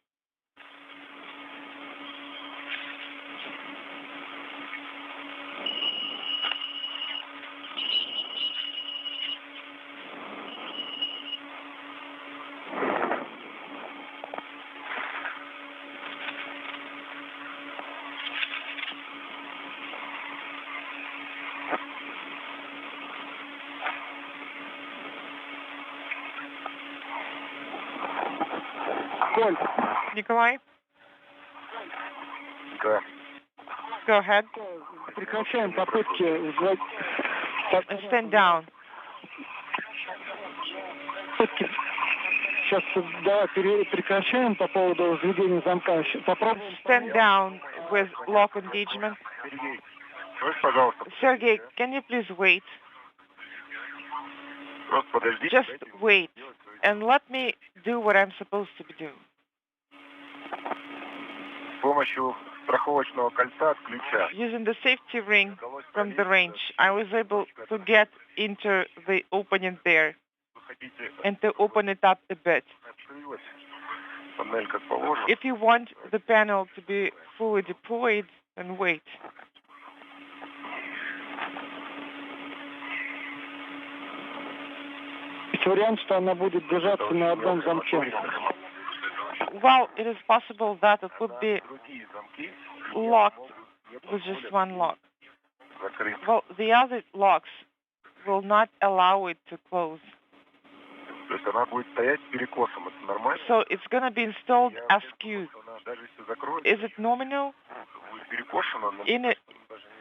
Коль, Nikolai, Да. go ahead. прекращаем попытки Stand down. Сейчас, да, прекращаем по поводу введения замка. Попробуем. Stand down with lock engagement. Сергей, слышь, пожалуйста. Sergey, can you please wait? Просто подожди. Just wait, and let me do what I'm supposed to be doing. С помощью страховочного кольца от ключа. Using the safety ring from the range, I was able to get into the opening there and to open it up a bit. Открылась. Панель как положено. If you want the panel to be fully deployed, then wait. Есть вариант, что она будет держаться на одном замке. Well, it is possible that it would be Другие замки locked with just one lock. закрыты. Well, the other locks will not allow it to close. То есть она будет стоять перекосом. Это нормально? So it's going to be installed askew. Is it nominal?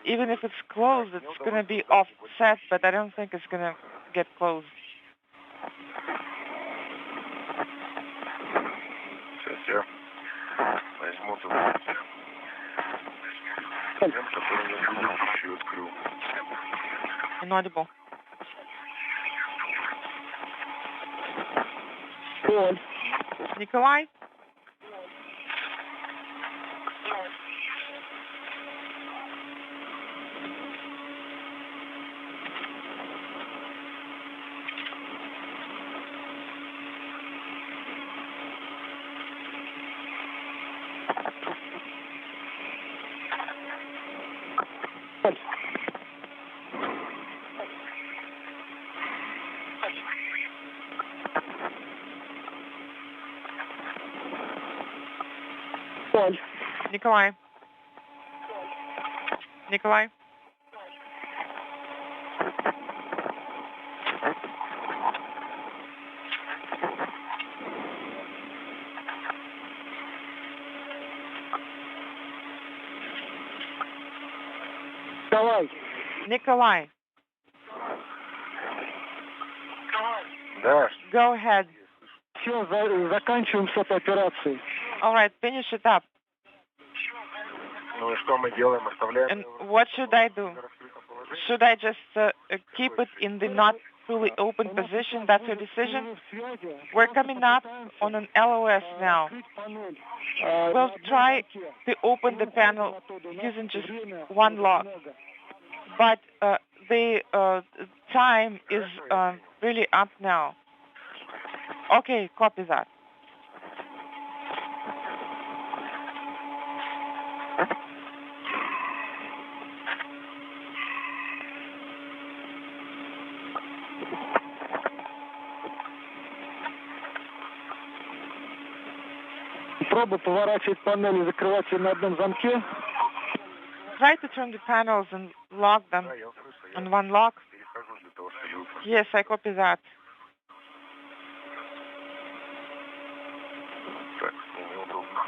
Even if it's closed, it's going to be offset, but I don't think it's going to get closed. Сейчас я возьму тут который я предыдущий открыл. Inaudible. Поль. Николай? Поль. Николай. Николай. Николай. Николай. Да. Go ahead. Все, заканчиваем с этой операцией. All right, finish it up. Ну и что мы делаем? Оставляем? And what should I do? Should I just keep it in the not fully open position? That's your decision? We're coming up on an LOS now. We'll try to open the panel using just one lock. But the time is really up now. Okay, copy that. Пробуй поворачивать панели, закрывать ее на одном замке. Try to turn the panels and lock them on one lock. Yes, I copy that. Так, неудобно.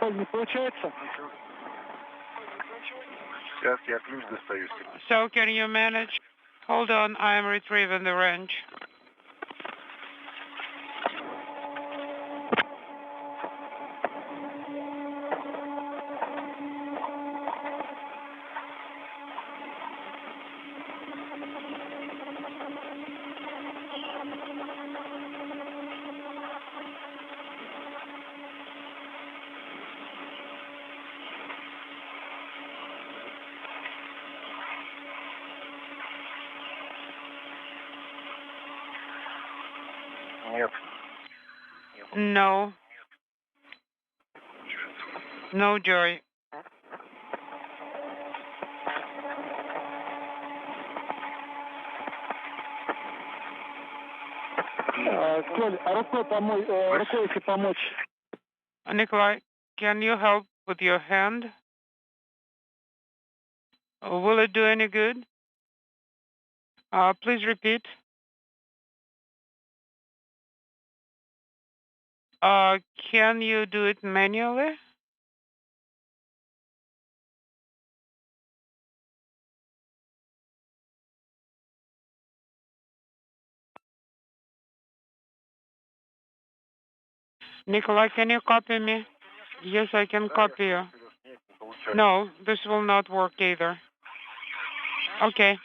Не получается? Сейчас я ключ достаю. So can you manage? Hold on, I am retrieving the wrench. Нет. No. No, Joy. Коль, а рукой если помочь. Nikolai, can you help with your hand? Will it do any good? Please repeat. Can you do it manually? Nikolai, can you copy me? Yes, I can copy you. No, this will not work either. Okay.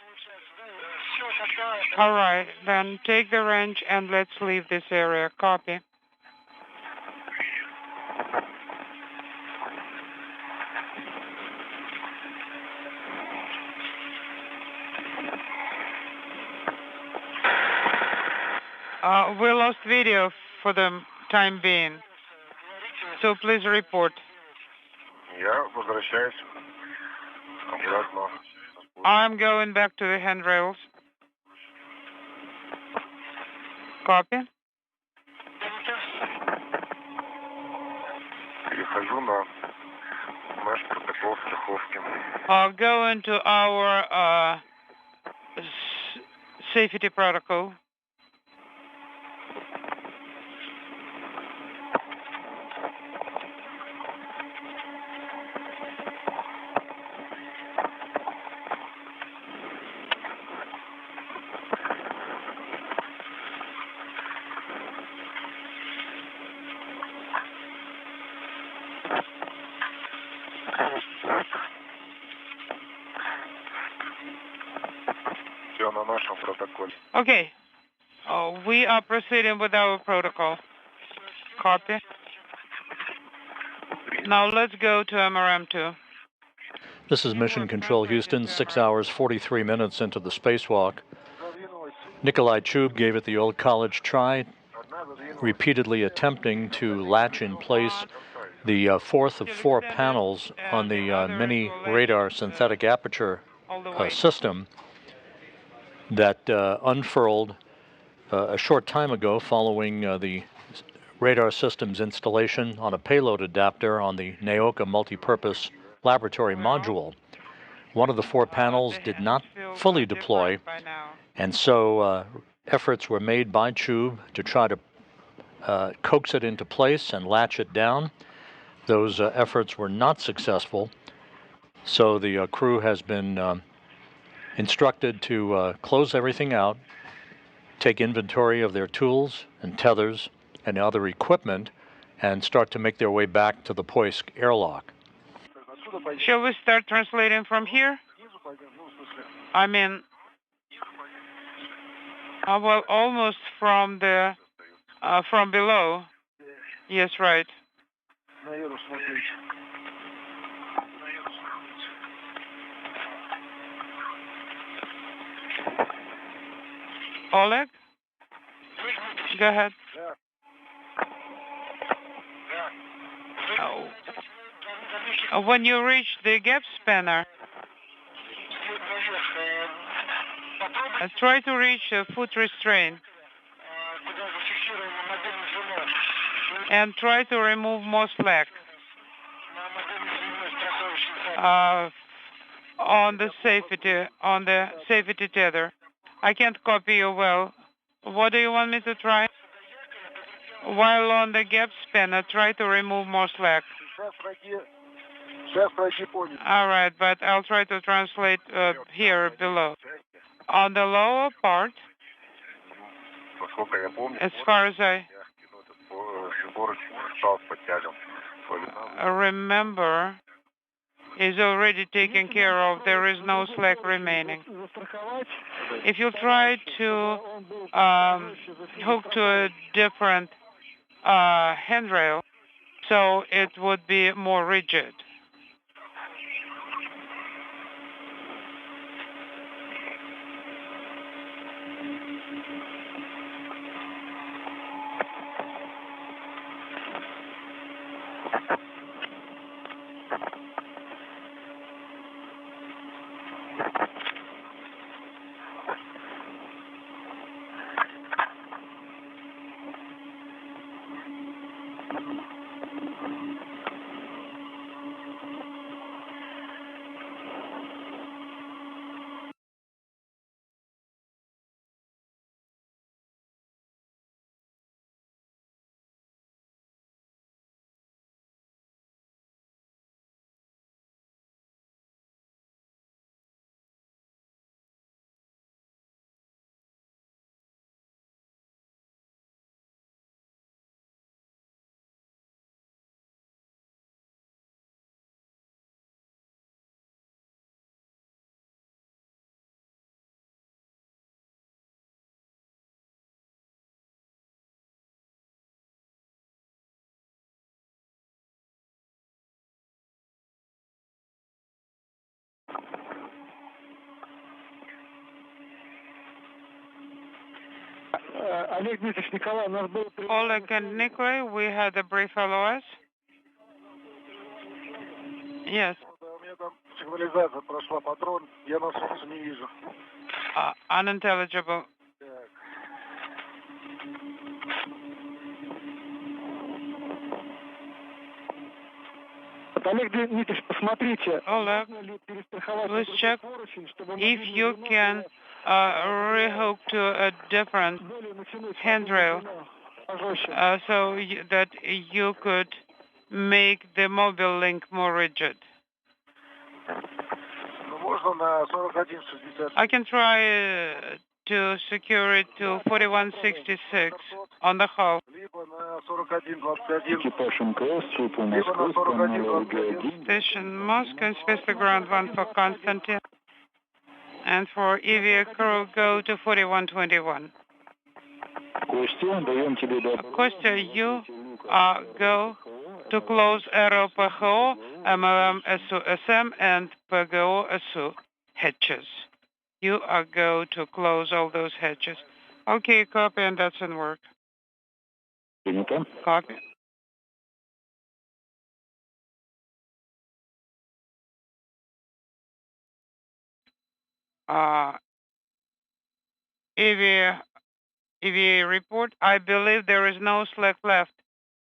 All right, then take the wrench and let's leave this area. Copy. We lost video for the time being, so please report. Я возвращаюсь обратно. I'm going back to the handrails. Copy. Перехожу на наш протокол страховки. Go into our safety protocol. Все на нашем протоколе. Okay. We are proceeding with our protocol. Copy. Now let's go to MRM2. This is Mission Control Houston, 6 hours, 43 minutes into the spacewalk. Nikolai Chub gave it the old college try, repeatedly attempting to latch in place the fourth of four panels on the mini radar synthetic aperture system that unfurled a short time ago following the radar system's installation on a payload adapter on the NAOCA multipurpose laboratory module. One of the four panels did not fully deploy, and so efforts were made by Chub to try to coax it into place and latch it down. Those efforts were not successful, so the crew has been instructed to close everything out, take inventory of their tools and tethers and other equipment, and start to make their way back to the Poisk airlock. Shall we start translating from here? I mean, well, almost from the from below. Yes, right. Oleg, go ahead. When you reach the gap spanner, try to reach a foot restraint and try to remove more slack on the safety tether. I can't copy you well. What do you want me to try? While on the gap spanner, try to remove more slack. All right, but I'll try to translate here below. On the lower part, as far as I remember, is already taken care of. There is no slack remaining. If you try to hook to a different handrail, so it would be more rigid. Oleg and Nikolai, we had a brief LOS. Yes. Сигнализация прошла патрон, я на солнце не вижу. Unintelligible. Oleg, please check if you can rehook to a different handrail so that you could make the mobile link more rigid. I can try to secure it to 4166 on the hull. Station Moscow and space the ground 1 for Konstantin. And for EVA crew, go to 4121. Kostya, you go to close aero PHO, MLM SU SM, and PGO SU hatches. You are go to close all those hatches. Okay, copy, and that's in work. Copy. EVA report, I believe there is no slack left.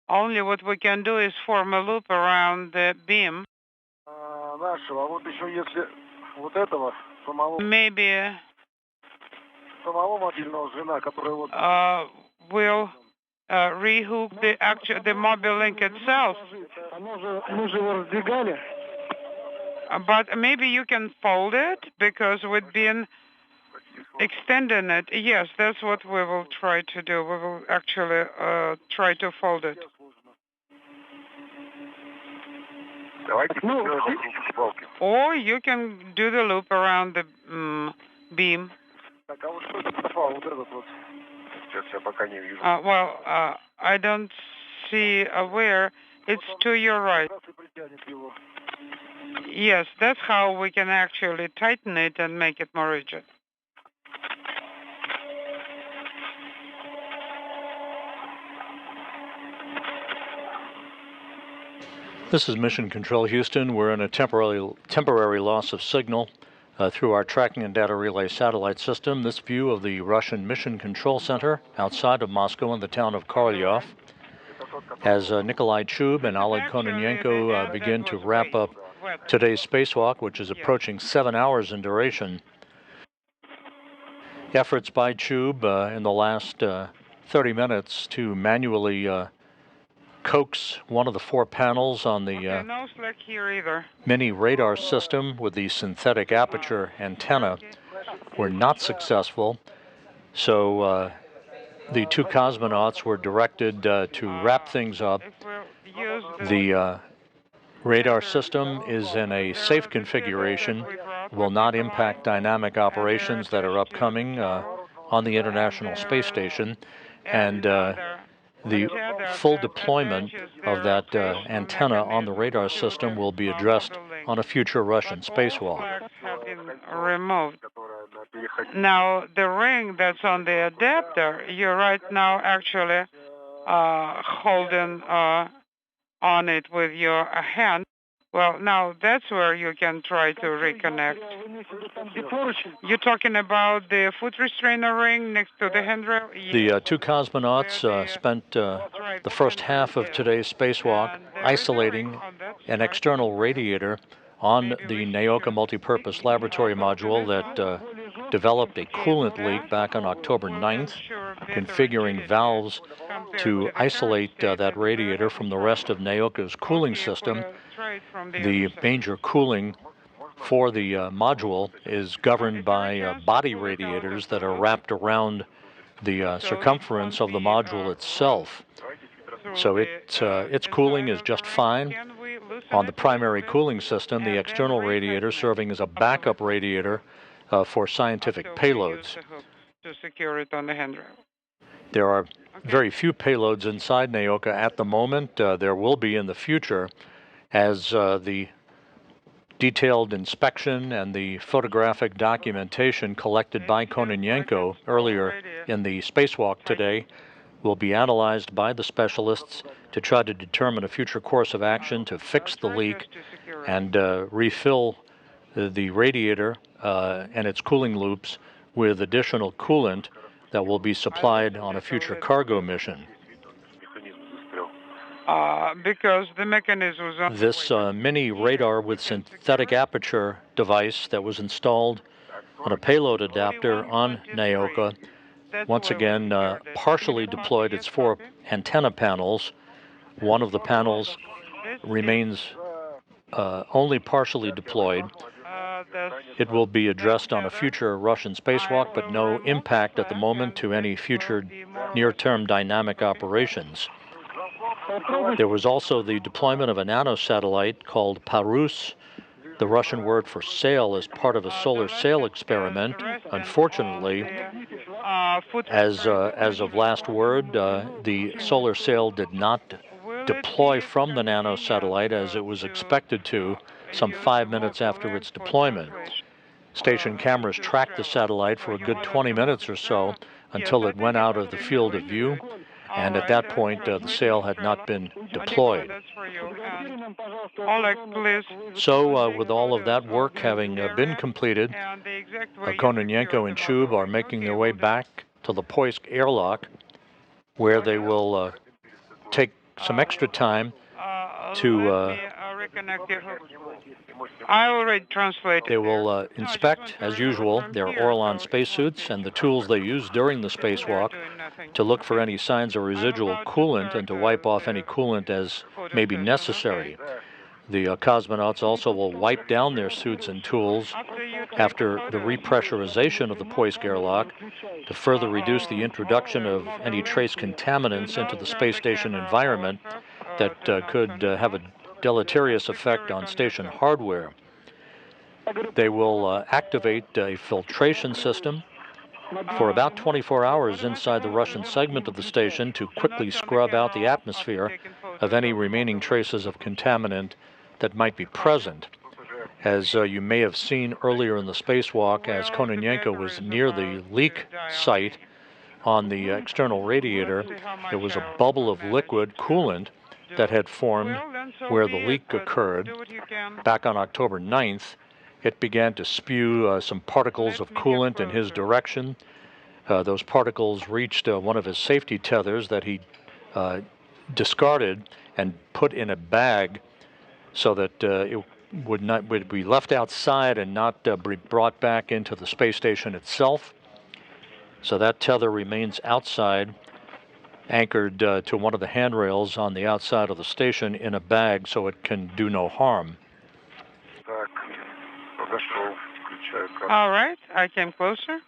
Only what we can do is form a loop around the beam. Maybe we'll rehook the mobile link itself. But maybe you can fold it because we've been extending it. Yes, that's what we will try to do. We will actually try to fold it. Or you can do the loop around the beam. Well, I don't see where. It's to your right. Yes, that's how we can actually tighten it and make it more rigid. This is Mission Control Houston. We're in a temporary loss of signal through our tracking and data relay satellite system. This view of the Russian Mission Control Center outside of Moscow in the town of Korolyov. As Nikolai Chub and Oleg Kononenko begin to wrap up today's spacewalk, which is approaching 7 hours in duration. Efforts by Chub in the last 30 minutes to manually coax one of the 4 panels on the no slack here either. mini radar system with the synthetic aperture antenna were not successful. So the 2 cosmonauts were directed to wrap things up. The radar system is in a safe configuration, will not impact dynamic operations that are upcoming on the International Space Station, and the full deployment of that antenna on the radar system will be addressed on a future Russian spacewalk. Have been removed. Now, the ring that's on the adapter, you're right now actually holding on it with your hand. Well, now that's where you can try to reconnect. You're talking about the foot restrainer ring next to the handrail? The 2 cosmonauts spent the first half of today's spacewalk isolating an external radiator on the Naoka multipurpose laboratory module that developed a coolant leak back on October 9th, configuring valves to isolate that radiator from the rest of Naoka's cooling system. The major cooling for the module is governed by body radiators that are wrapped around the circumference of the module itself. So its cooling is just fine. On the primary cooling system, the external radiator serving as a backup radiator for scientific payloads. To secure it on the handrail. There are very few payloads inside Naoka at the moment. There will be in the future as the detailed inspection and the photographic documentation collected by Kononenko earlier in the spacewalk today will be analyzed by the specialists to try to determine a future course of action to fix the leak and refill the radiator and its cooling loops with additional coolant that will be supplied on a future cargo mission. Because the mechanism was on This mini radar with synthetic aperture device that was installed on a payload adapter on Naoka once again partially deployed its 4 antenna panels. One of the panels remains only partially deployed. It will be addressed on a future Russian spacewalk, but no impact at the moment to any future near-term dynamic operations. There was also the deployment of a nanosatellite called Parus, the Russian word for sail, as part of a solar sail experiment. Unfortunately, as of last word, the solar sail did not deploy from the nanosatellite as it was expected to some 5 minutes after its deployment. Station cameras tracked the satellite for a good 20 minutes or so until it went out of the field of view, and at that point the sail had not been deployed. So with all of that work having been completed, Kononenko and Chub are making their way back to the Poisk airlock, where they will take some extra time to I already translated. They will inspect, as usual, their Orlan spacesuits and the tools they use during the spacewalk to look for any signs of residual coolant and to wipe off any coolant as may be necessary. The cosmonauts also will wipe down their suits and tools after the repressurization of the Poisk airlock to further reduce the introduction of any trace contaminants into the space station environment that could have a deleterious effect on station hardware. They will activate a filtration system for about 24 hours inside the Russian segment of the station to quickly scrub out the atmosphere of any remaining traces of contaminant that might be present. As you may have seen earlier in the spacewalk, as Kononenko was near the leak site on the external radiator, there was a bubble of liquid coolant that had formed where the leak occurred. Back on October 9th, it began to spew some particles of coolant in his direction. Those particles reached one of his safety tethers that he discarded and put in a bag so that it would be left outside and not be brought back into the space station itself. So that tether remains outside, anchored to one of the handrails on the outside of the station in a bag so it can do no harm. All right, I came closer.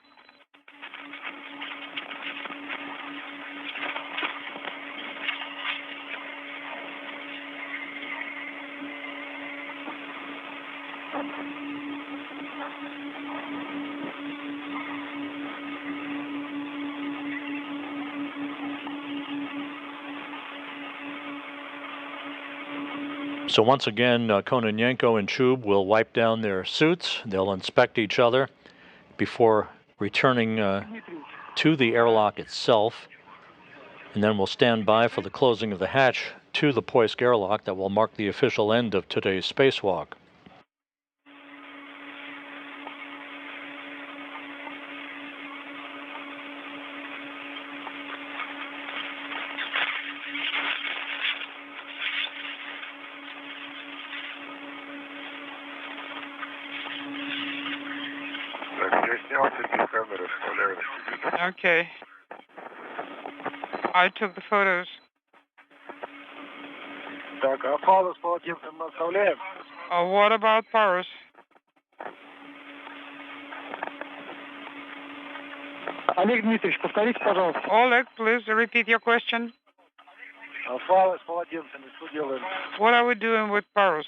So once again, Kononenko and Chub will wipe down their suits. They'll inspect each other before returning to the airlock itself. And then we'll stand by for the closing of the hatch to the Poisk airlock that will mark the official end of today's spacewalk. Okay. I took the photos. What about Paris? Олег Дмитриевич, повторите, пожалуйста. Oleg, please repeat your question. What are we doing with Paris?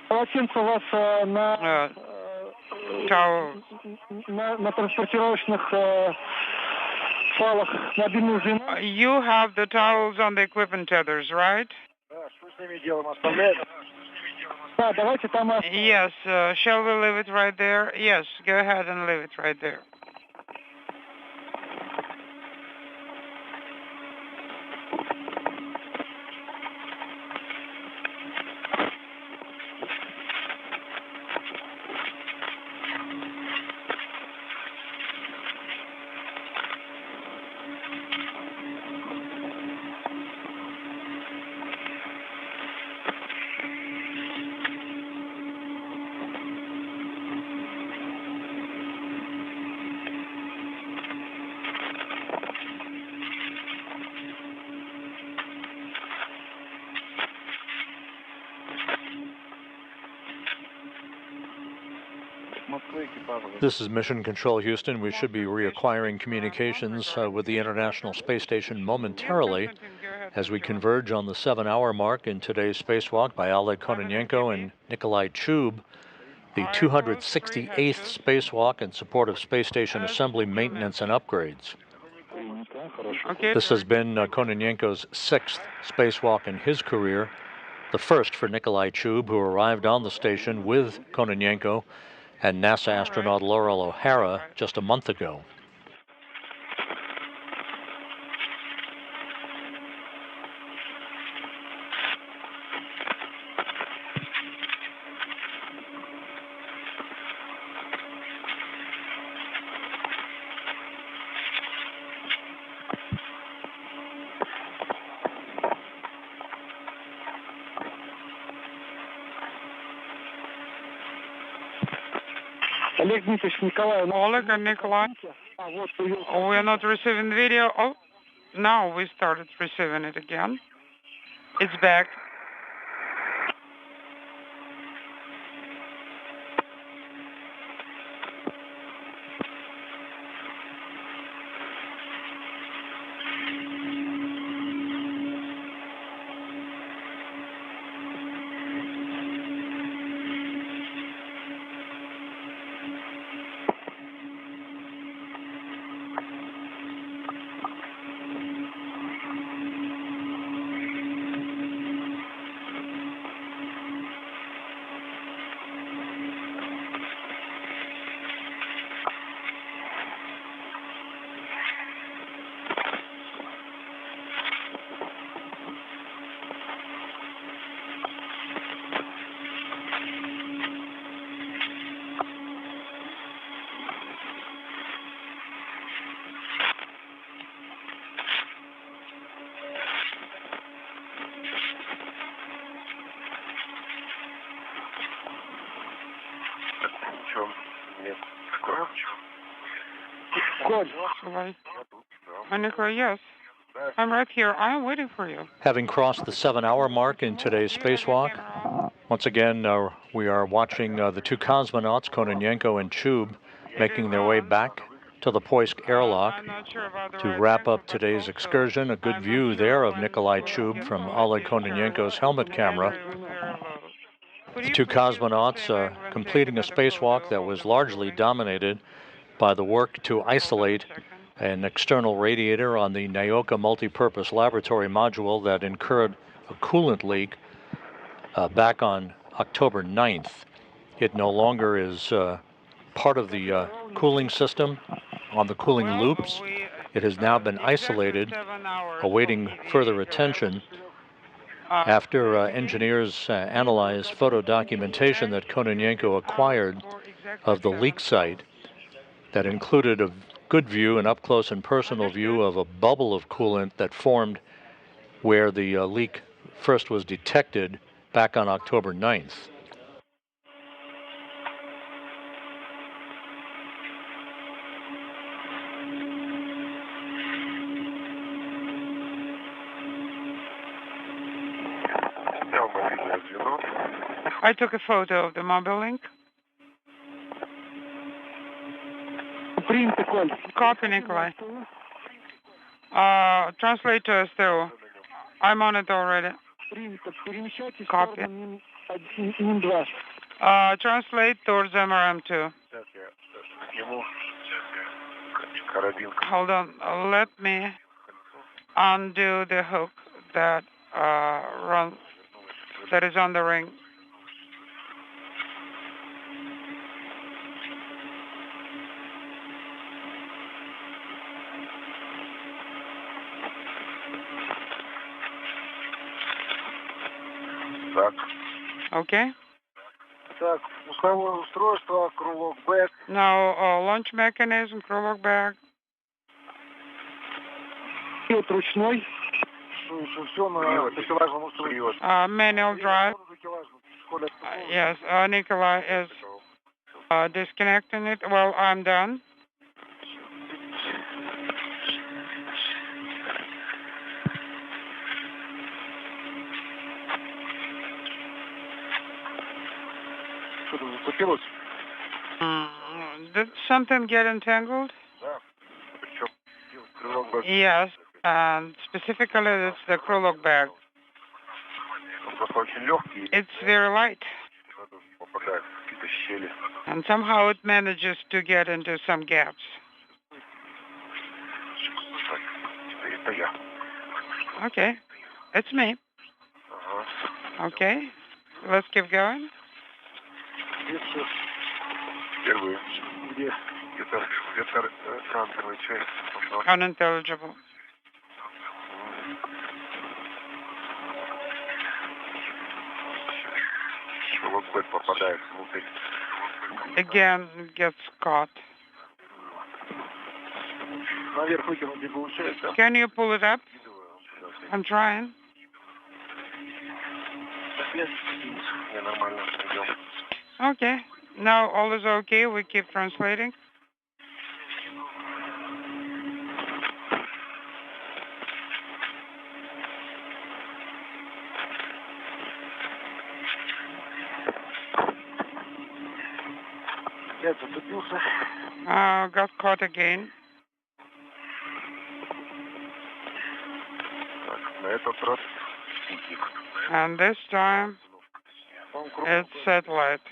Полотенце у вас на транспортировочных фалах мобильных звено. You have the towels on the equipment tethers, right? Yes, shall we leave it right there? Yes, go ahead and leave it right there. This is Mission Control Houston. We should be reacquiring communications with the International Space Station momentarily as we converge on the 7-hour mark in today's spacewalk by Oleg Kononenko and Nikolai Chub, the 268th spacewalk in support of space station assembly, maintenance, and upgrades. This has been Kononenko's 6th spacewalk in his career, the first for Nikolai Chub, who arrived on the station with Kononenko and NASA astronaut Laurel O'Hara just a month ago. Oleg and Nikolai, we are not receiving video. Oh, now we started receiving it again. It's back. Nikolai, yes. I'm right here. I'm waiting for you. Having crossed the 7-hour mark in today's spacewalk, once again we are watching the two cosmonauts, Kononenko and Chub, making their way back to the Poisk airlock to wrap up today's excursion. A good view there of Nikolai Chub from Oleg Kononenko's helmet camera. The two cosmonauts completing a spacewalk that was largely dominated by the work to isolate an external radiator on the Naoka multipurpose laboratory module that incurred a coolant leak back on October 9th. It no longer is part of the cooling system on the cooling loops. It has now been isolated, awaiting further attention after engineers analyzed photo documentation that Kononenko acquired of the leak site that included a good view, an up-close and personal view of a bubble of coolant that formed where the leak first was detected back on October 9th. I took a photo of the mobile link. Copy, Nikolai. Translate to STO. I'm on it already. Copy. Translate towards MRM2. Hold on. Let me undo the hook that that is on the ring. Okay. Так, пусковое устройство, крылок бэк. Now, launch mechanism, крылок back. Пилот ручной. Все на такелажном устройстве. Manual drive. Yes, Nikolai is disconnecting it. Well, I'm done. Что там зацепилось? Did something get entangled? Да. Причем крылок бэк. Yes, and specifically it's the крылок bag. Он просто очень легкий. It's very light. Попадает в какие-то щели. And somehow it manages to get into some gaps. Так, теперь это я. Okay, it's me. Ага. Okay, let's keep going. Первый. Где? Где-то трансферная часть. Unintelligible. Крылок бэк попадает внутрь. Again, it gets caught. Наверх выкинуть не получается. Can you pull it up? I'm trying. Не, нормально, идем. Okay, now all is okay. We keep translating. Опять зацепился. Got caught again. Так, на этот раз спутник. And this time it's satellite.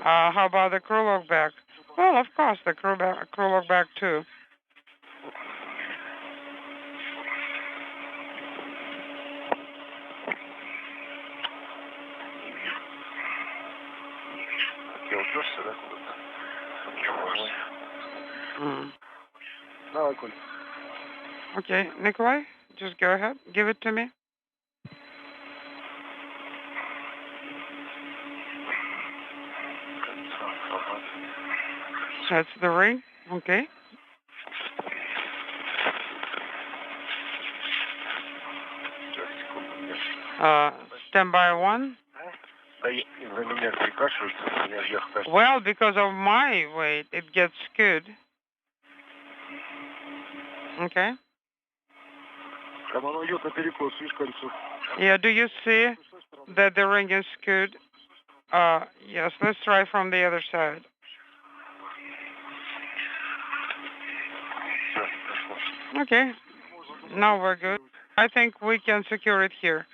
How about the крылок back? Well, of course, the крылок back too. Я уперся, да, куда-то? Давай, Коль. Okay, Nikolai, just go ahead. Give it to me. That's the ring. Okay. Stand by one. Well, because of my weight, it gets skewed. Okay. Yeah, do you see that the ring is skewed? Yes, let's try from the other side. Okay, now we're good. I think we can secure it here.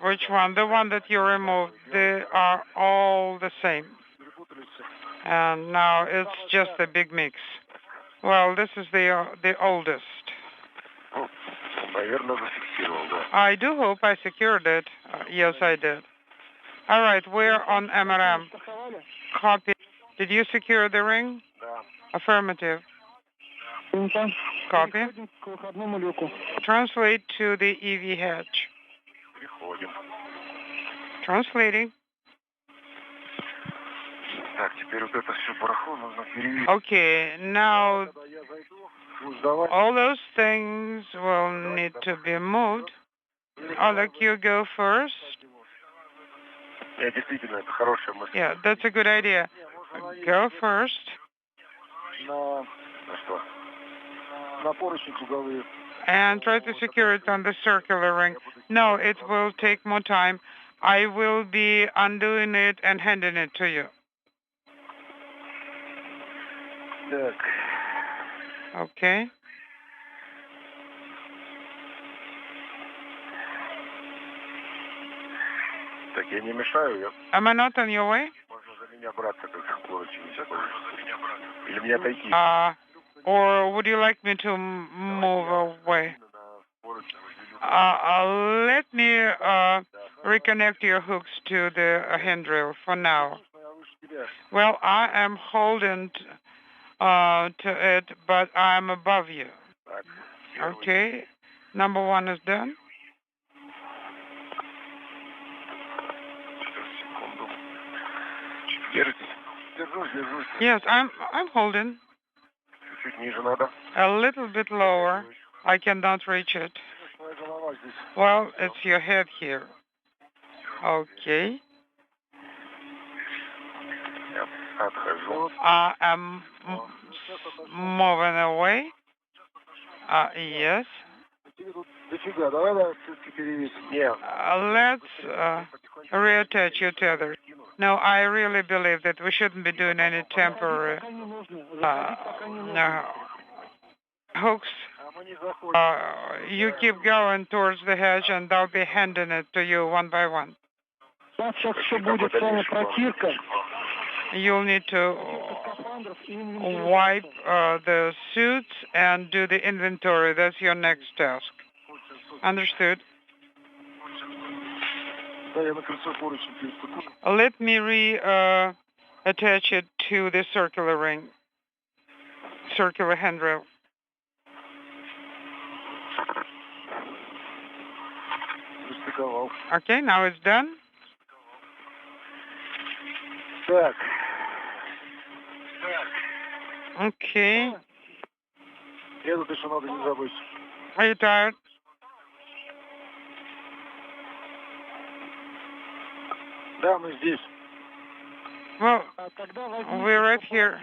Which one? The one that you removed. They are all the same. And now it's just a big mix. Well, this is the oldest. I do hope I secured it. Yes, I did. All right, we're on MRM. Copy. Did you secure the ring? Affirmative. Copy. Translate to the EV hatch. Translating. Okay, now all those things will need to be moved. I'll let you go first. Yeah, that's a good idea. Go first. And try to secure it on the circular ring. No, it will take more time. I will be undoing it and handing it to you. Okay. Так, я не мешаю, я... Am I not on your way? Можно за меня браться, как короче, или мне отойти? Or would you like me to move away? Let me reconnect your hooks to the handrail for now. Well, I am holding to it, but I'm above you. Okay. Number 1 is done. Yes, I'm holding. A little bit lower. I cannot reach it. Well, it's your head here. Okay. I'm moving away. Yes. Let's reattach your tether. No, I really believe that we shouldn't be doing any temporary hooks. You keep going towards the hedge, and I'll be handing it to you one by one. You'll need to wipe the suits and do the inventory. That's your next task. Understood. Let me attach it to the circular ring, circular handrail. Okay, now it's done. Okay. Are you tired? Well, we're right here.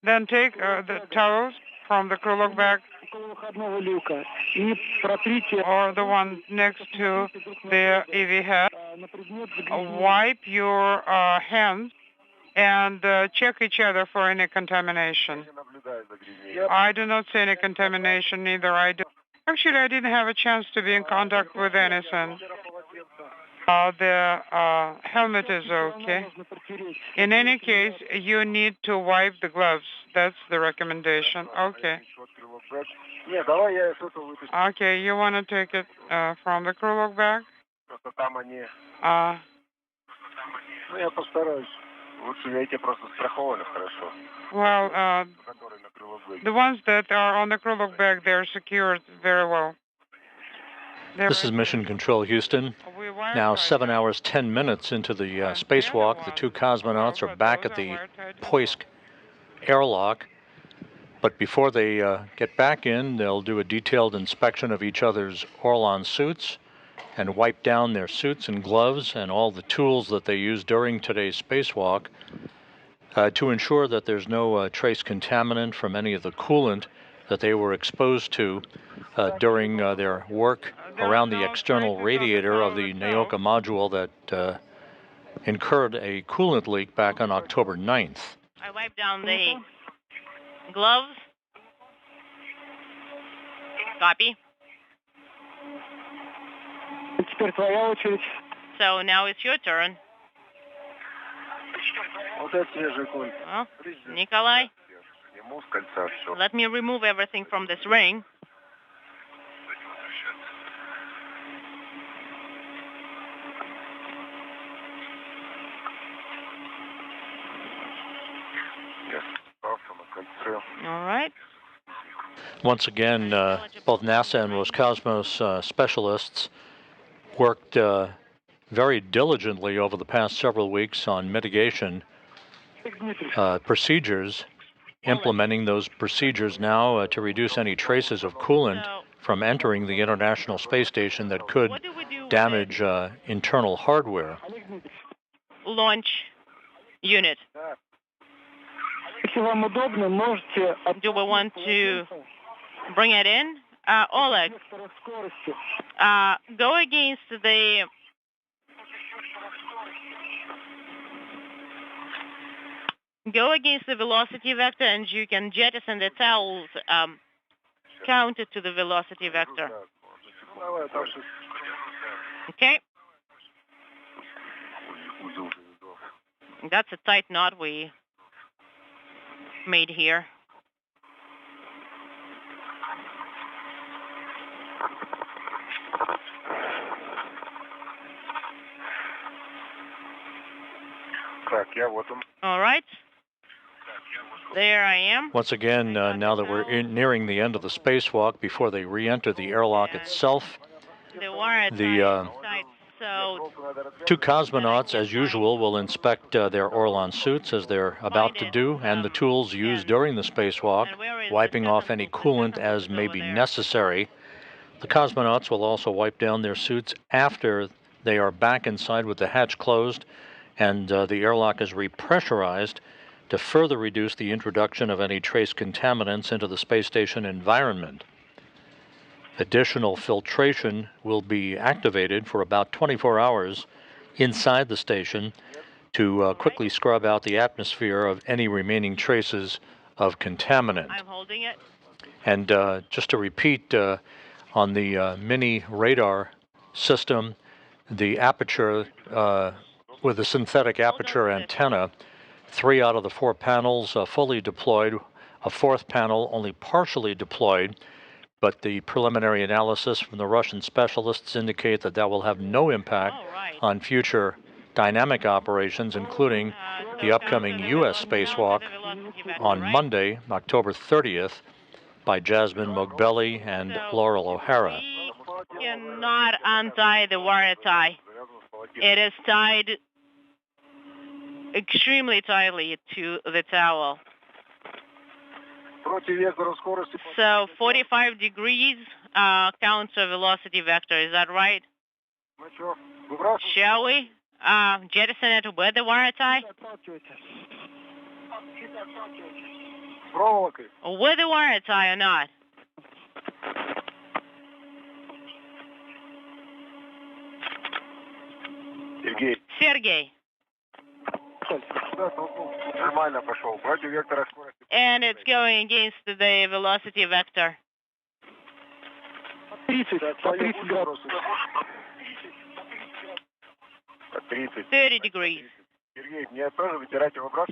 Then take the towels from the crew lock bag or the one next to the EV head. Wipe your hands and check each other for any contamination. I do not see any contamination, neither I do. Actually, I didn't have a chance to be in contact with anything. The helmet is okay. In any case, you need to wipe the gloves. That's the recommendation. Okay. Okay, you want to take it from the crew lock bag? Well, the ones that are on the crew lock bag, they're secured very well. This is Mission Control Houston. Now 7 hours, 10 minutes into the spacewalk. The 2 cosmonauts are back at the Poisk airlock. But before they get back in, they'll do a detailed inspection of each other's Orlan suits and wipe down their suits and gloves and all the tools that they used during today's spacewalk to ensure that there's no trace contaminant from any of the coolant that they were exposed to during their work around the external radiator of the Naoka module that incurred a coolant leak back on October 9th. I wiped down the gloves. Copy. So now it's your turn. Well, Nikolai, let me remove everything from this ring. All right. Once again, both NASA and Roscosmos specialists worked very diligently over the past several weeks on mitigation procedures, implementing those procedures now to reduce any traces of coolant from entering the International Space Station that could damage internal hardware. Launch unit. Do we want to bring it in? Oleg, go against the velocity vector, and you can jettison the towels counted to the velocity vector. Okay. That's a tight knot we made here. All right. There I am. Once again, now that we're nearing the end of the spacewalk, before they re-enter the airlock itself, the two cosmonauts, as usual, will inspect their Orlan suits as they're about to do, and the tools used during the spacewalk, wiping off any coolant as may be necessary. The cosmonauts will also wipe down their suits after they are back inside with the hatch closed and the airlock is repressurized to further reduce the introduction of any trace contaminants into the space station environment. Additional filtration will be activated for about 24 hours inside the station to quickly scrub out the atmosphere of any remaining traces of contaminant. I'm holding it. And just to repeat, on the mini radar system, the aperture with the synthetic aperture antenna, 3 out of the 4 panels fully deployed, a 4th panel only partially deployed, but the preliminary analysis from the Russian specialists indicate that that will have no impact on future dynamic operations, including the upcoming U.S. spacewalk on Monday, October 30th, by Jasmine Mogbelli and Laurel O'Hara. We cannot untie the wire tie. It is tied extremely tightly to the towel. So 45 degrees counter velocity vector, is that right? Shall we jettison it with the wire tie? With the wire tie or not? Sergey. And it's going against the velocity vector. 30 degrees.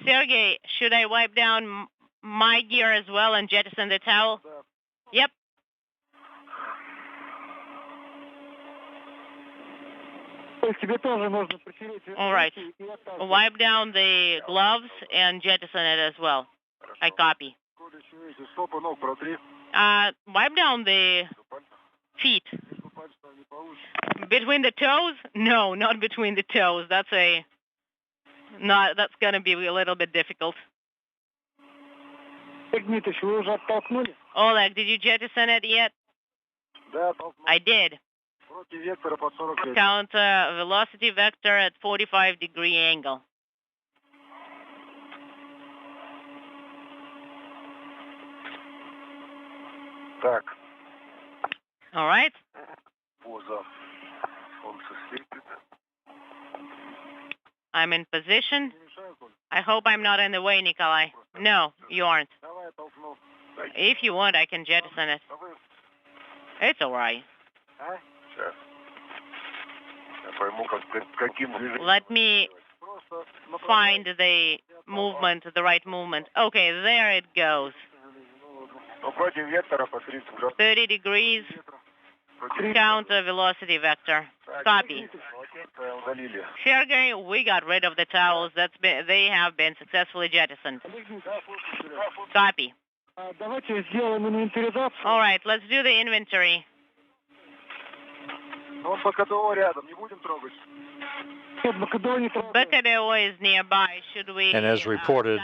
Sergey, should I wipe down my gear as well and jettison the towel? Yep. All right. Wipe down the gloves and jettison it as well. I copy. Wipe down the feet. Between the toes? No, not between the toes. That's going to be a little bit difficult. Oleg, did you jettison it yet? I did. Count velocity vector at 45-degree angle. All right. I'm in position. I hope I'm not in the way, Nikolai. No, you aren't. If you want, I can jettison it. It's all right. Let me find the movement, the right movement. Okay, there it goes. 30 degrees, counter velocity vector. Copy. Sergey, we got rid of the towels. They have been successfully jettisoned. Copy. All right, let's do the inventory. Bakadoa is nearby. Should we? And as reported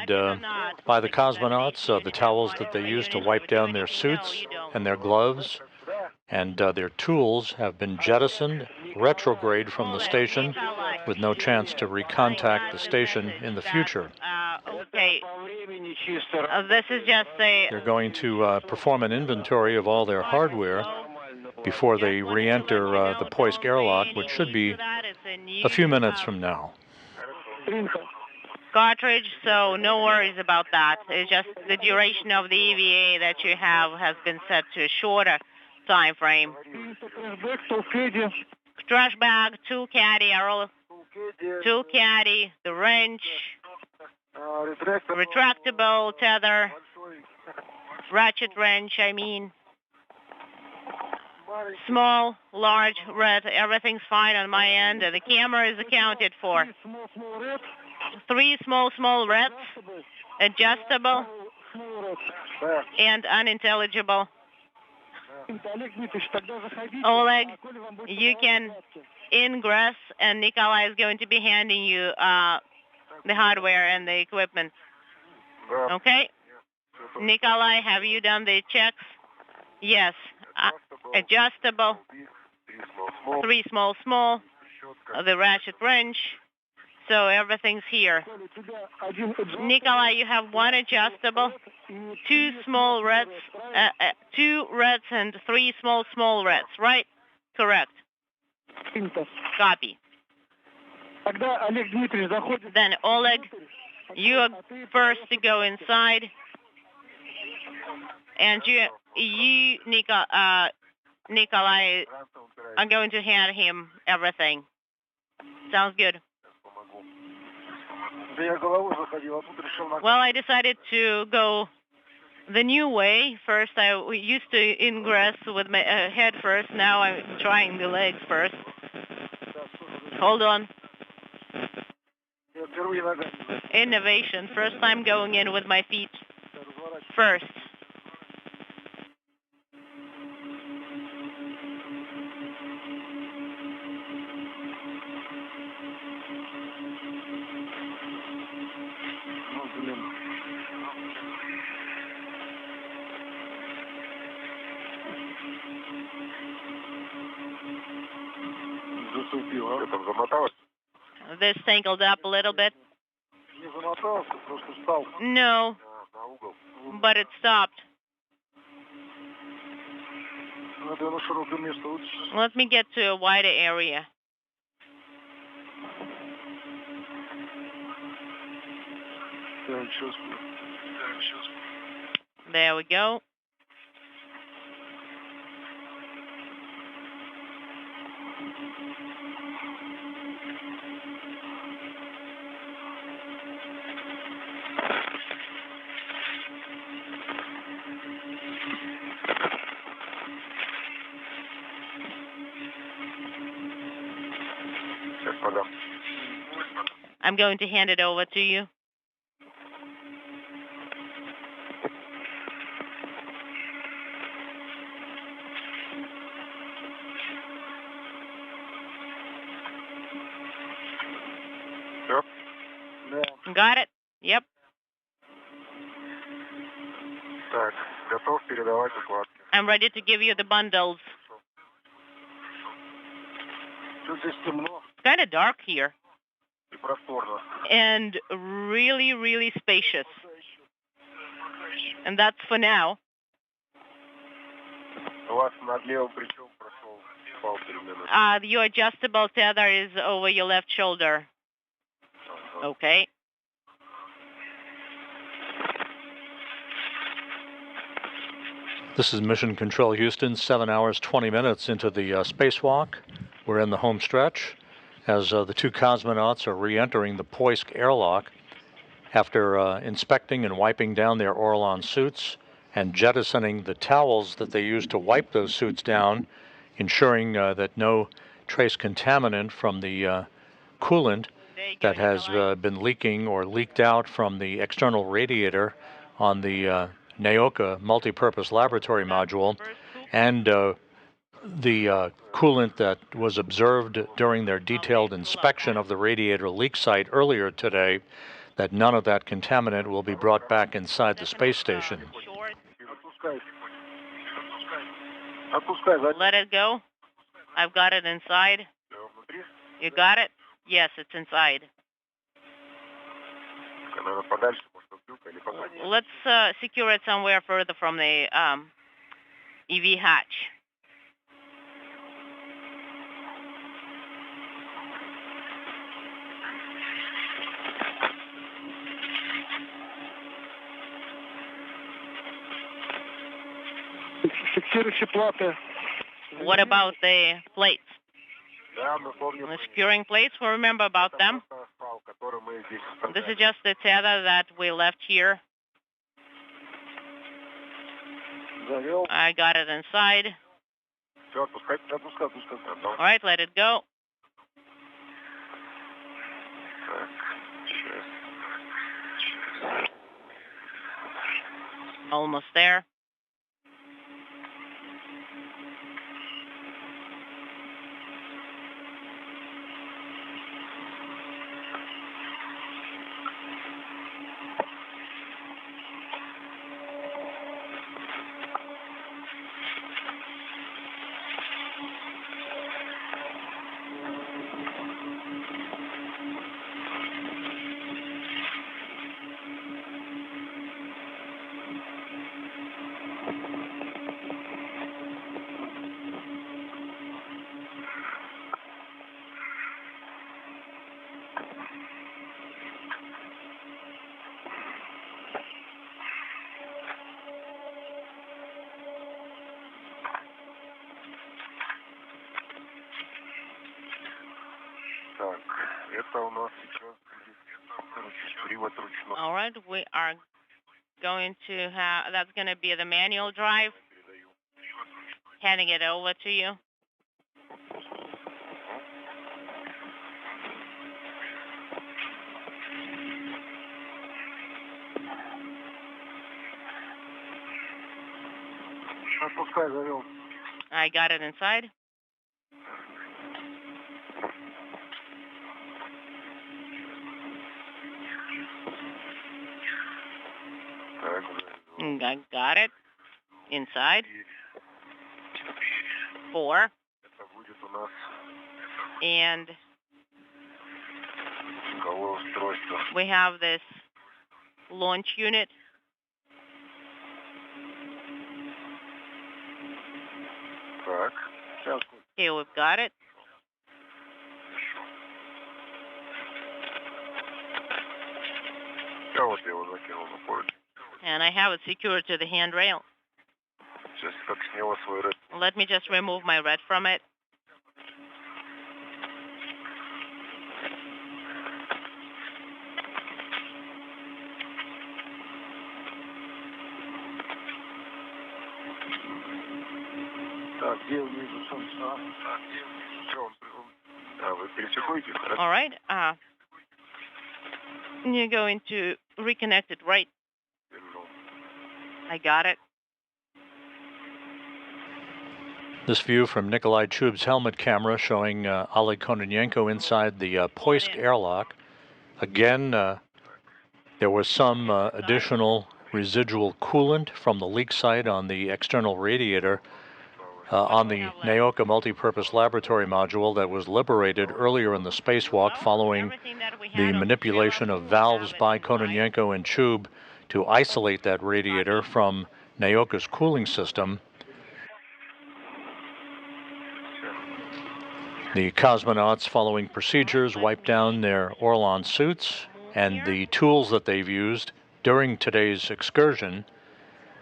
by the cosmonauts, the towels that they used to wipe down their suits and their gloves and their tools have been jettisoned retrograde from the station with no chance to recontact the station in the future. Okay. This is just a... They're going to perform an inventory of all their hardware before they re-enter the Poisk airlock, which should be a few minutes from now. Cartridge, so no worries about that. It's just the duration of the EVA that you have has been set to a shorter time frame. Trash bag, tool caddy, the wrench, retractable tether, ratchet wrench, small, large, red, everything's fine on my end, and the camera is accounted for. 3 small reds, adjustable, and unintelligible. Oleg, you can ingress, and Nikolai is going to be handing you the hardware and the equipment. Okay? Nikolai, have you done the checks? Yes. Adjustable. 3 small, the ratchet wrench. So everything's here. Nikolai, you have 1 adjustable, 2 small reds, 2 reds and 3 small reds, right? Correct. Copy. Then Oleg, you are first to go inside, and you Nikolai, are going to hand him everything. Sounds good. Well, I decided to go the new way. First, I used to ingress with my head first. Now I'm trying the legs first. Hold on. Innovation. First time going in with my feet first. This tangled up a little bit. No, but it stopped. Let me get to a wider area. There we go. I'm going to hand it over to you. Got it? Yep. I'm ready to give you the bundles. It's kind of dark here. And really spacious. And that's for now. Your adjustable tether is over your left shoulder. Okay. This is Mission Control Houston, 7 hours, 20 minutes into the spacewalk. We're in the home stretch as the 2 cosmonauts are re-entering the Poisk airlock after inspecting and wiping down their Orlan suits and jettisoning the towels that they used to wipe those suits down, ensuring that no trace contaminant from the coolant that has been leaking or leaked out from the external radiator on the Naoka multipurpose laboratory module, and the coolant that was observed during their detailed inspection of the radiator leak site earlier today, that none of that contaminant will be brought back inside the space station. Let it go. I've got it inside. You got it? Yes, it's inside. Let's secure it somewhere further from the EV hatch. What about the plates? The securing plates, we'll remember about them. This is just the tether that we left here. I got it inside. All right, let it go. Almost there. Так, это у нас сейчас привод ручной. All right, we are going to have, that's going to be the manual drive. Handing it over to you. Отпускай, завел. I got it inside. Так, I got it inside. 4. это будет у нас And голое устройство. we have this launch unit. Так, сейчас. Here we've got it. Я вот его закинул на поезд. And I have it secured to the handrail. Сейчас как с него свой red. Let me just remove my red from it. Так, где внизу солнце? Вы пересекуете? All right. You're going to reconnect it, right? I got it. This view from Nikolai Chub's helmet camera showing Oleg Kononenko inside the Poisk airlock. Again, there was some additional residual coolant from the leak site on the external radiator on the Naoka multipurpose laboratory module that was liberated earlier in the spacewalk following the manipulation of valves by Kononenko and Chub to isolate that radiator from Naoka's cooling system. The cosmonauts, following procedures, wiped down their Orlan suits, and the tools that they've used during today's excursion,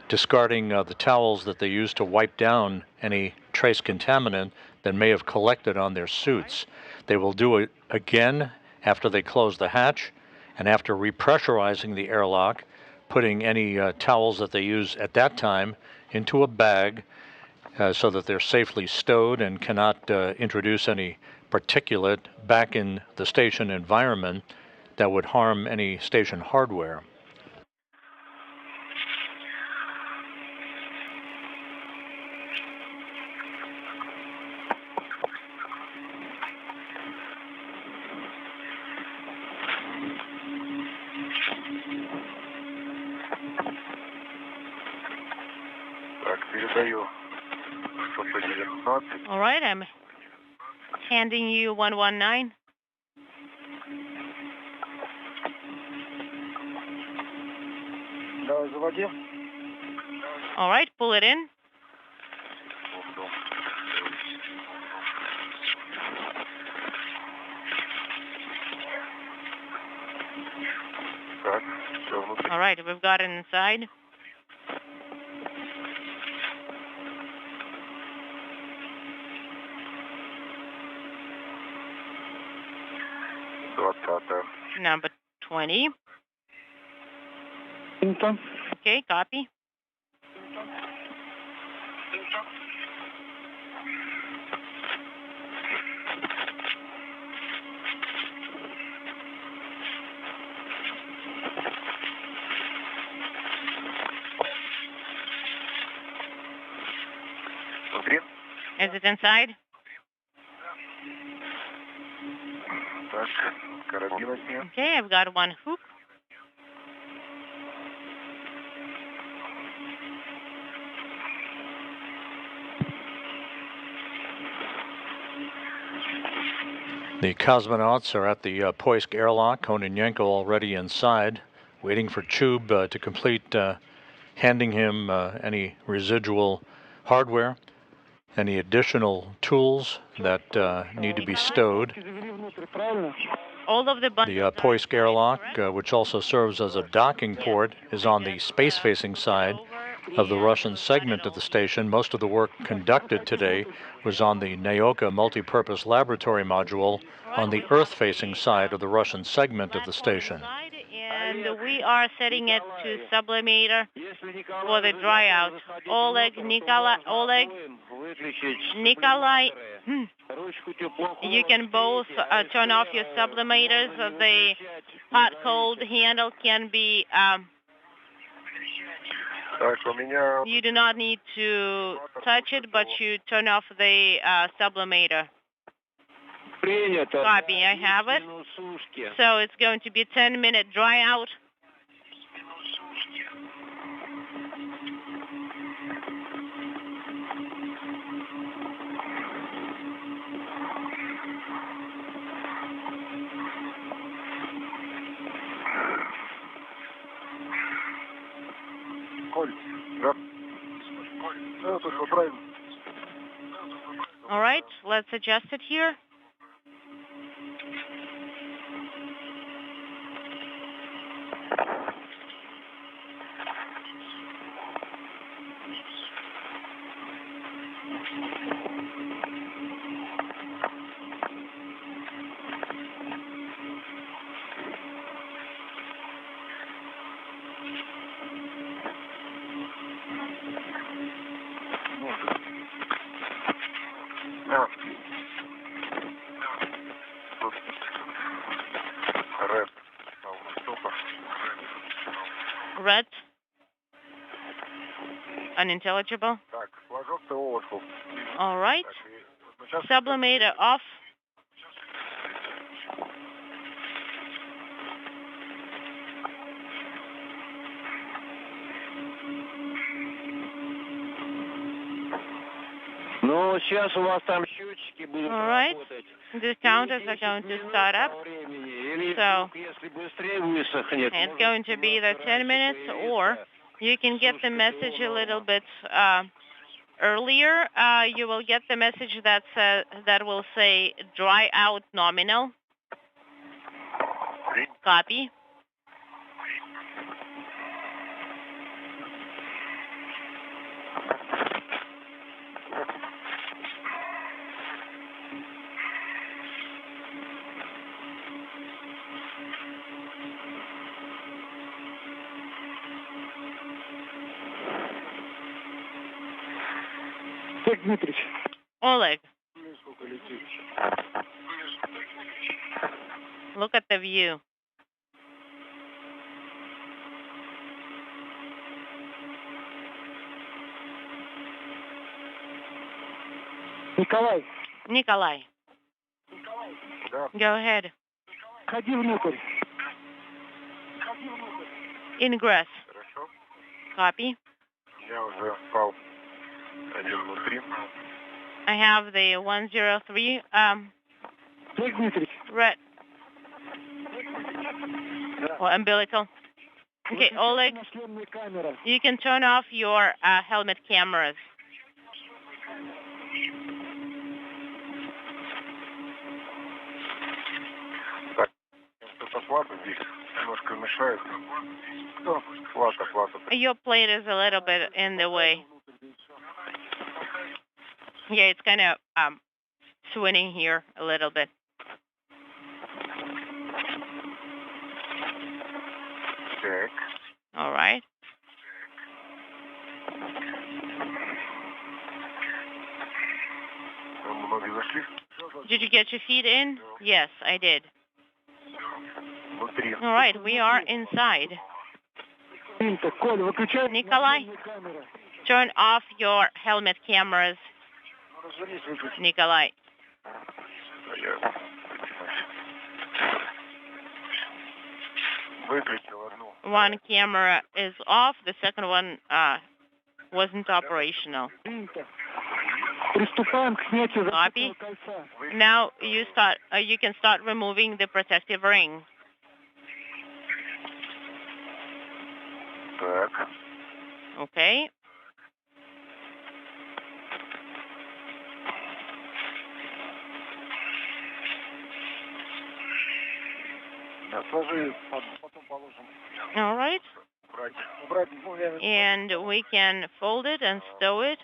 discarding the towels that they used to wipe down any trace contaminant that may have collected on their suits. They will do it again after they close the hatch and after repressurizing the airlock, putting any towels that they use at that time into a bag so that they're safely stowed and cannot introduce any particulate back in the station environment that would harm any station hardware. All right, I'm handing you 119. All right, pull it in. All right, we've got it inside. Number 20. Okay, copy. Is it inside? Так, карабина снят. Okay, I've got one hook. The cosmonauts are at the Poisk airlock. Kononenko already inside, waiting for Chub to complete handing him any residual hardware, any additional tools that need to be stowed. All of the Poisk airlock, which also serves as a docking port, is on the space-facing side of the Russian segment of the station. Most of the work conducted today was on the Naoka multipurpose laboratory module on the Earth-facing side of the Russian segment of the station. And we are setting it to sublimator for the dry out. Oleg, Nikolai, you can both turn off your sublimators. The hot cold handle can be, you do not need to touch it, but you turn off the sublimator. Copy, I have it. So it's going to be 10-minute dry out. All right, let's adjust it here. Red. Unintelligible. All right. Sublimator off. All right. The counters are going to start up. So it's going to be either 10 minutes, or you can get the message a little bit earlier. You will get the message that will say dry out nominal. Copy. Oleg, look at the view. Nikolai. Go ahead. Ingress. Copy. I have the 103 red or umbilical. Okay, Oleg, you can turn off your helmet cameras. Your plate is a little bit in the way. Yeah, it's kind of swinging here a little bit. Check. All right. Did you get your feet in? Yes, I did. All right, we are inside. Nikolai, turn off your helmet cameras. Nikolai. One camera is off. The second one wasn't operational. Copy. Now you start. You can start removing the protective ring. Okay. All right. And we can fold it and stow it.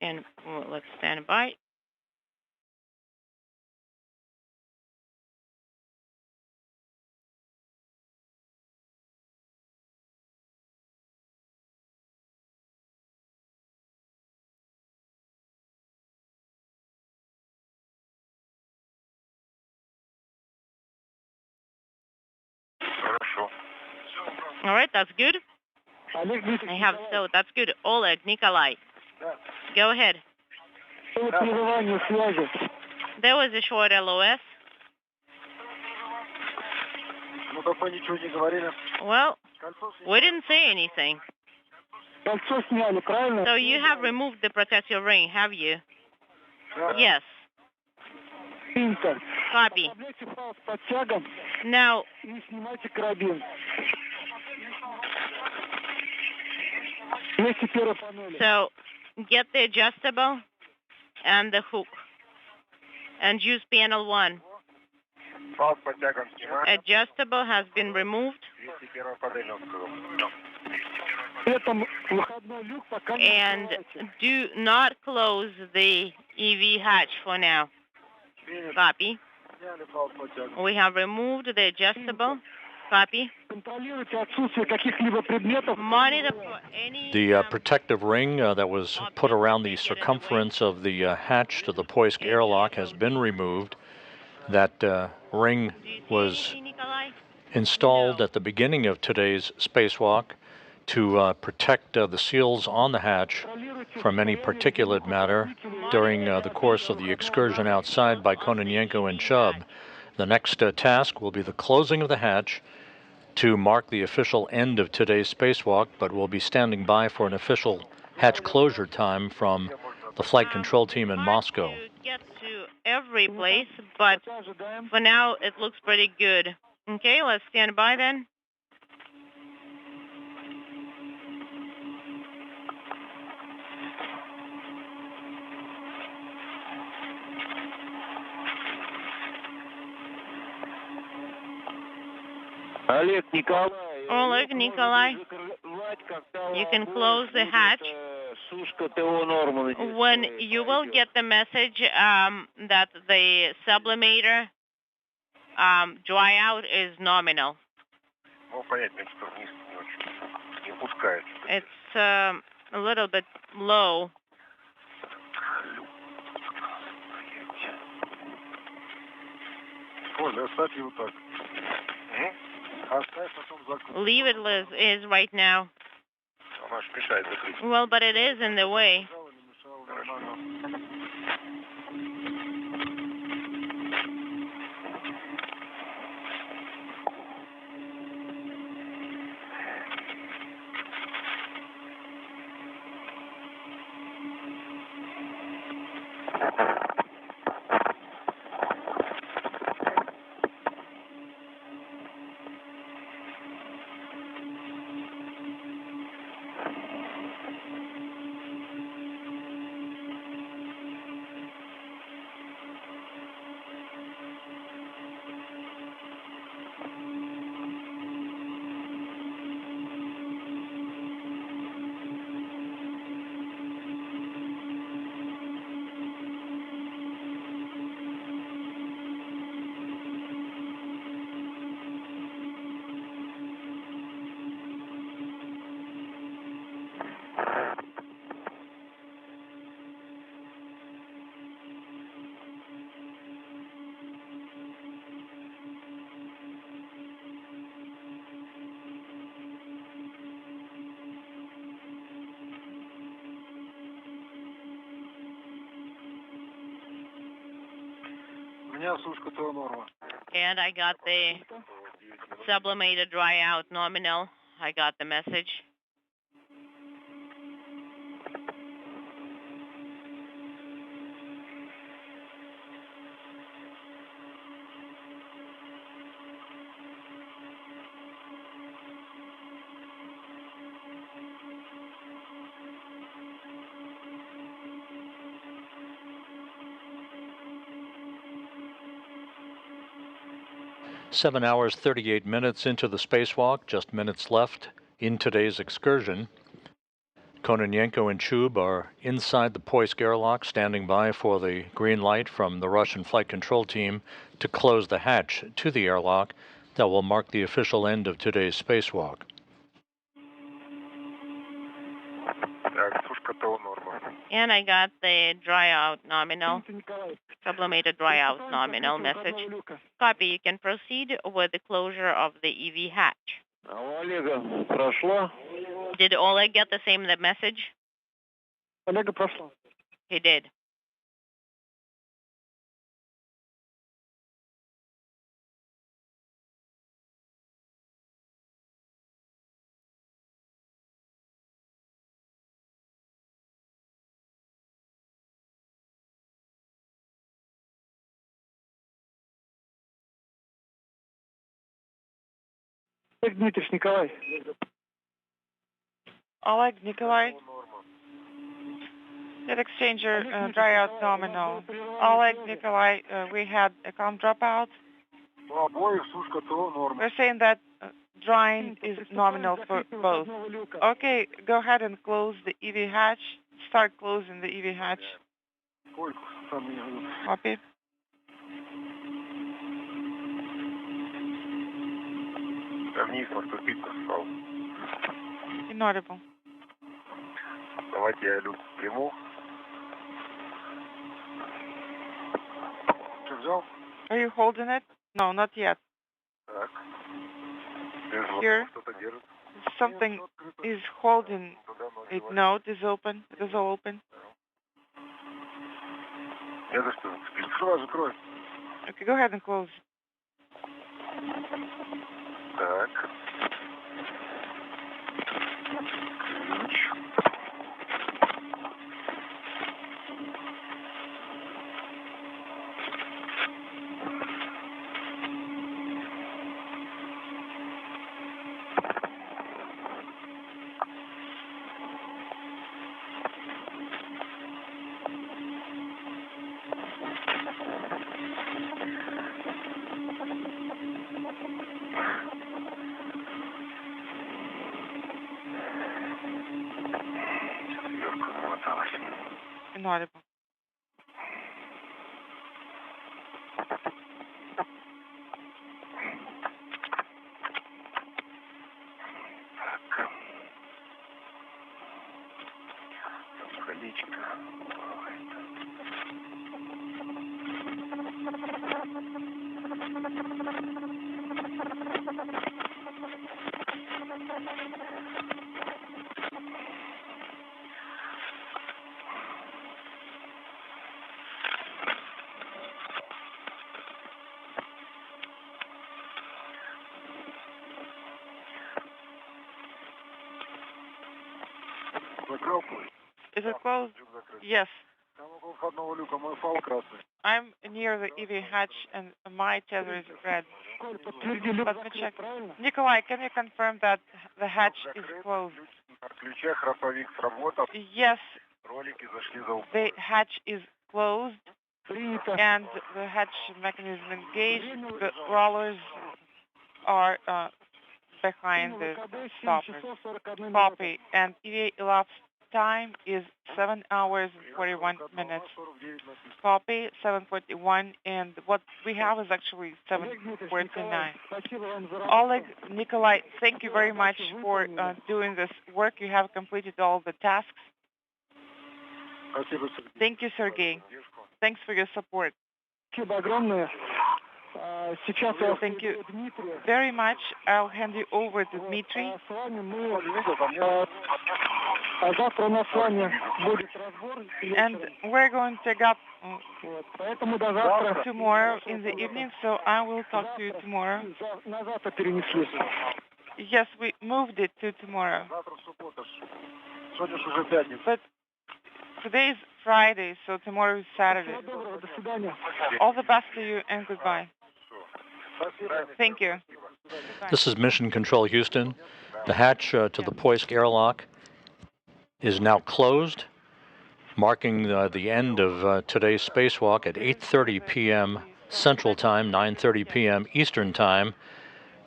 And let's stand by. All right, that's good. I have so that's good. Oleg, Nikolai, go ahead. There was a short LOS. Well, we didn't say anything. So you have removed the protective ring, have you? Yes. Copy. Now, so get the adjustable and the hook and use panel 1. Adjustable has been removed. And do not close the EV hatch for now. Copy. We have removed the adjustable. Copy. Monitor for any... The protective ring that was put around the circumference of the hatch to the Poisk airlock has been removed. That ring was installed at the beginning of today's spacewalk to protect the seals on the hatch from any particulate matter during the course of the excursion outside by Kononenko and Chubb. The next task will be the closing of the hatch to mark the official end of today's spacewalk, but we'll be standing by for an official hatch closure time from the flight control team in Moscow. Get to every place, but for now it looks pretty good. Okay, let's stand by then. Oleg, Nikolai, you can close the hatch when you will get the message that the sublimator dry out is nominal. It's a little bit low. Leave it as is right now. Well, but it is in the way. And I got the sublimated dry out nominal. I got the message. Seven hours, 38 minutes into the spacewalk, just minutes left in today's excursion. Kononenko and Chub are inside the Poisk airlock, standing by for the green light from the Russian flight control team to close the hatch to the airlock that will mark the official end of today's spacewalk. And I got the dry out nominal, sublimated dry out nominal message. Copy. You can proceed with the closure of the EV hatch. Did Oleg get the same message? He did. Oleg, Nikolai. Jet exchanger, dry out nominal. Oleg, Nikolai, we had a comm dropout. We're saying that drying is nominal for both. Okay, go ahead and close the EV hatch. Start closing the EV hatch. Copy. Inaudible. Давайте я люк приму. Что взял? Are you holding it? No, not yet. Так. Here, something is holding it. No, it is open. It is all open. Я за что? Закрой, закрой. Okay, go ahead and close. Так. Ключ. Inaudible. Is it closed? Yes. I'm near the EV hatch and my tether is red. Let me check. Nikolai, can you confirm that the hatch is closed? Yes. The hatch is closed and the hatch mechanism engaged. The rollers are behind the stoppers. Copy. And EVA elapsed time is 7 hours and 41 minutes. Copy, 7:41, and what we have is actually 7:49. Oleg, Nikolai, thank you very much for doing this work. You have completed all the tasks. Thank you, Sergey. Thanks for your support. Thank you very much. I'll hand you over to Dmitry. And we're going to take up tomorrow in the evening, so I will talk to you tomorrow. Yes, we moved it to tomorrow. But today is Friday, so tomorrow is Saturday. All the best to you and goodbye. Thank you. This is Mission Control Houston. The hatch to the Poisk airlock is now closed, marking the end of today's spacewalk at 8:30 p.m. Central Time, 9:30 p.m. Eastern Time.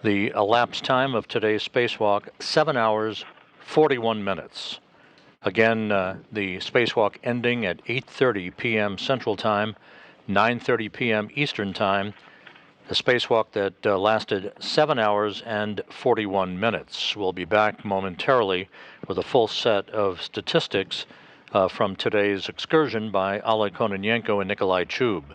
The elapsed time of today's spacewalk, 7 hours, 41 minutes. Again, the spacewalk ending at 8:30 p.m. Central Time, 9:30 p.m. Eastern Time. A spacewalk that lasted 7 hours and 41 minutes. We'll be back momentarily with a full set of statistics from today's excursion by Oleg Kononenko and Nikolai Chub.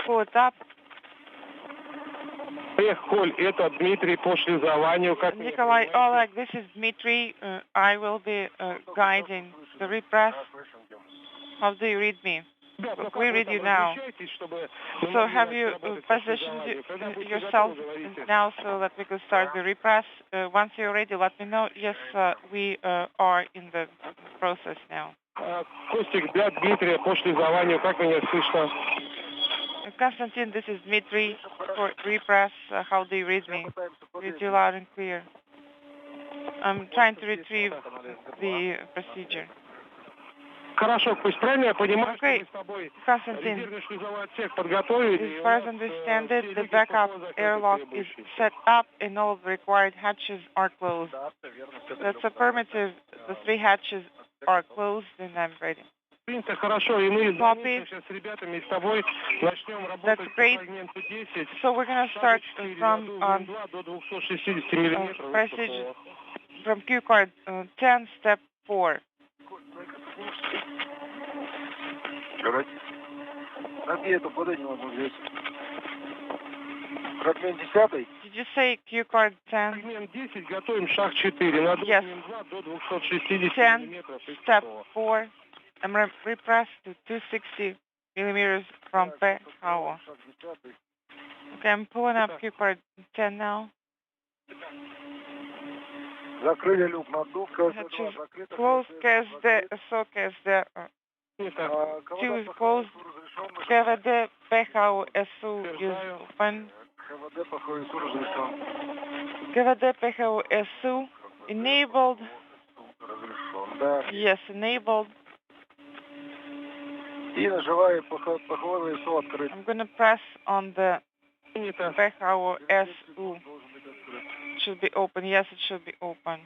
What's up? Nikolai, Oleg, this is Dmitry. I will be guiding the repress. How do you read me? We read you now. So have you positioned yourself now so that we could start the repress? Once you're ready, let me know. Yes, we are in the process now. Konstantin, this is Dmitry for repress. How do you read me? Read you loud and clear. I'm trying to retrieve the procedure. Okay, Konstantin, as far as I understand it, the backup airlock is set up and all the required hatches are closed. That's affirmative. The 3 hatches are closed and I'm ready. Copy. That's great. So we're going to start from passage from Q card 10, step 4. Did you say Q card 10? Yes. 10, step 4. I'm repressed to 260 millimeters from PHO. Okay, I'm pulling up Q card 10 now. Closed, KSD, SO, KSD. 2 is closed. KVD, PHO, SU is open. KVD, PHO, SU enabled. Yes, enabled. I'm going to press on the PHO, SU. It should be open. Yes, it should be open.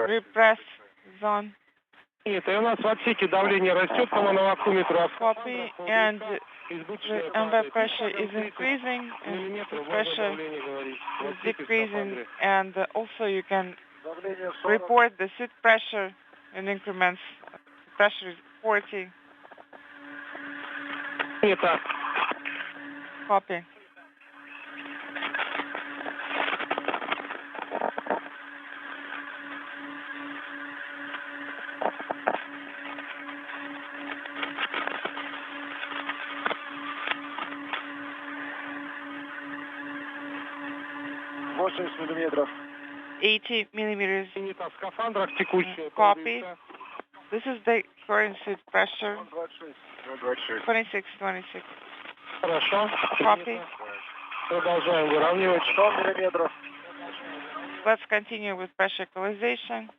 Repress zone. Copy, and the ambient pressure is increasing and the pressure is decreasing, and also you can report the seat pressure in increments. The pressure is 40. Copy. Millimeters. 80 millimeters. Copy. This is the current seat pressure. 26, 26. Copy. Let's continue with pressure equalization.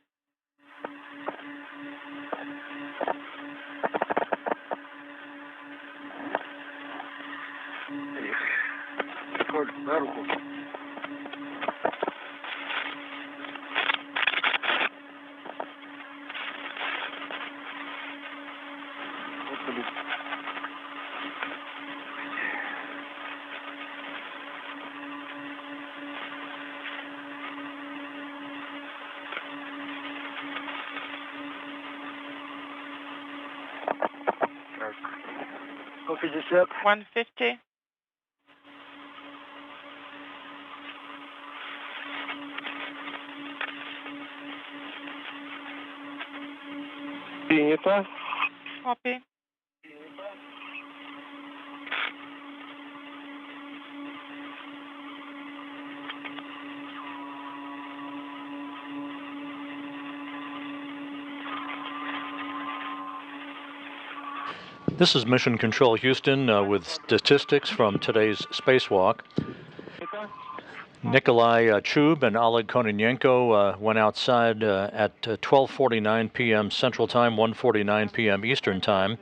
150. Принято. Copy. This is Mission Control Houston with statistics from today's spacewalk. Nikolai Chub and Oleg Kononenko went outside at 12:49 p.m. Central Time, 1:49 p.m. Eastern Time.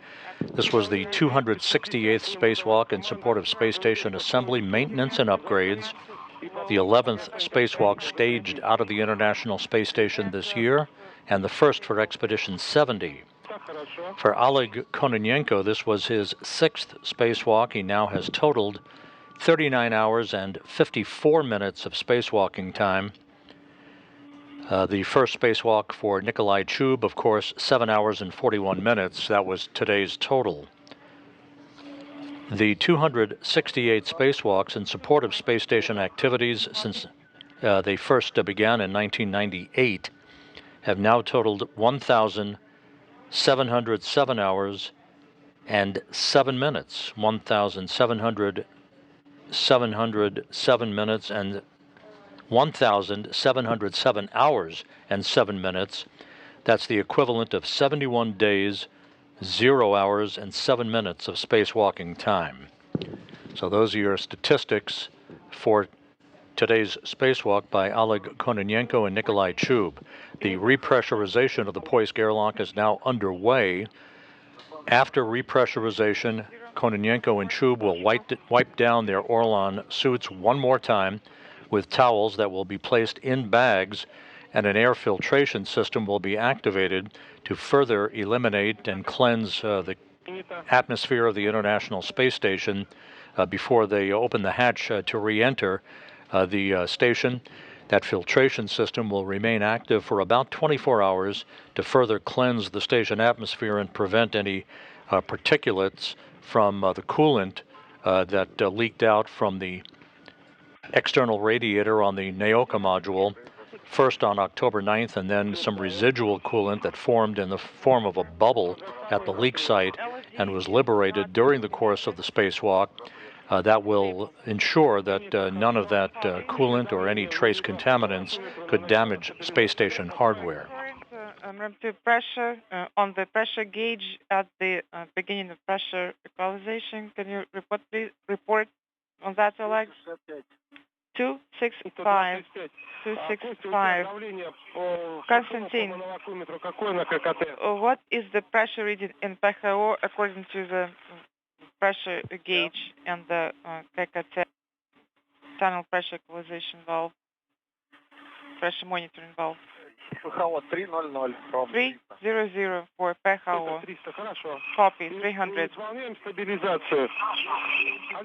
This was the 268th spacewalk in support of space station assembly, maintenance, and upgrades. The 11th spacewalk staged out of the International Space Station this year, and the first for Expedition 70. For Oleg Kononenko, this was his 6th spacewalk. He now has totaled 39 hours and 54 minutes of spacewalking time. The first spacewalk for Nikolai Chub, of course, 7 hours and 41 minutes. That was today's total. The 268 spacewalks in support of space station activities since they first began in 1998 have now totaled 1,707 hours and 7 minutes. 1,707 minutes and 1,707 hours and 7 minutes. That's the equivalent of 71 days, 0 hours, and 7 minutes of spacewalking time. So those are your statistics for today's spacewalk by Oleg Kononenko and Nikolai Chub. The repressurization of the Poisk airlock is now underway. After repressurization, Kononenko and Chub will wipe down their Orlan suits one more time with towels that will be placed in bags, and an air filtration system will be activated to further eliminate and cleanse the atmosphere of the International Space Station before they open the hatch to re-enter the station. That filtration system will remain active for about 24 hours to further cleanse the station atmosphere and prevent any particulates from the coolant that leaked out from the external radiator on the Naoka module, first on October 9th, and then some residual coolant that formed in the form of a bubble at the leak site and was liberated during the course of the spacewalk. That will ensure that none of that coolant or any trace contaminants could damage space station hardware. Relative pressure on the pressure gauge at the beginning of pressure equalization. Can you report on that, Alex? 265. 265. Konstantin, what is the pressure reading in PHO according to the pressure gauge and the KKT tunnel pressure equalization valve, pressure monitoring valve? PHO 300. 300 for PHO. Copy, 300.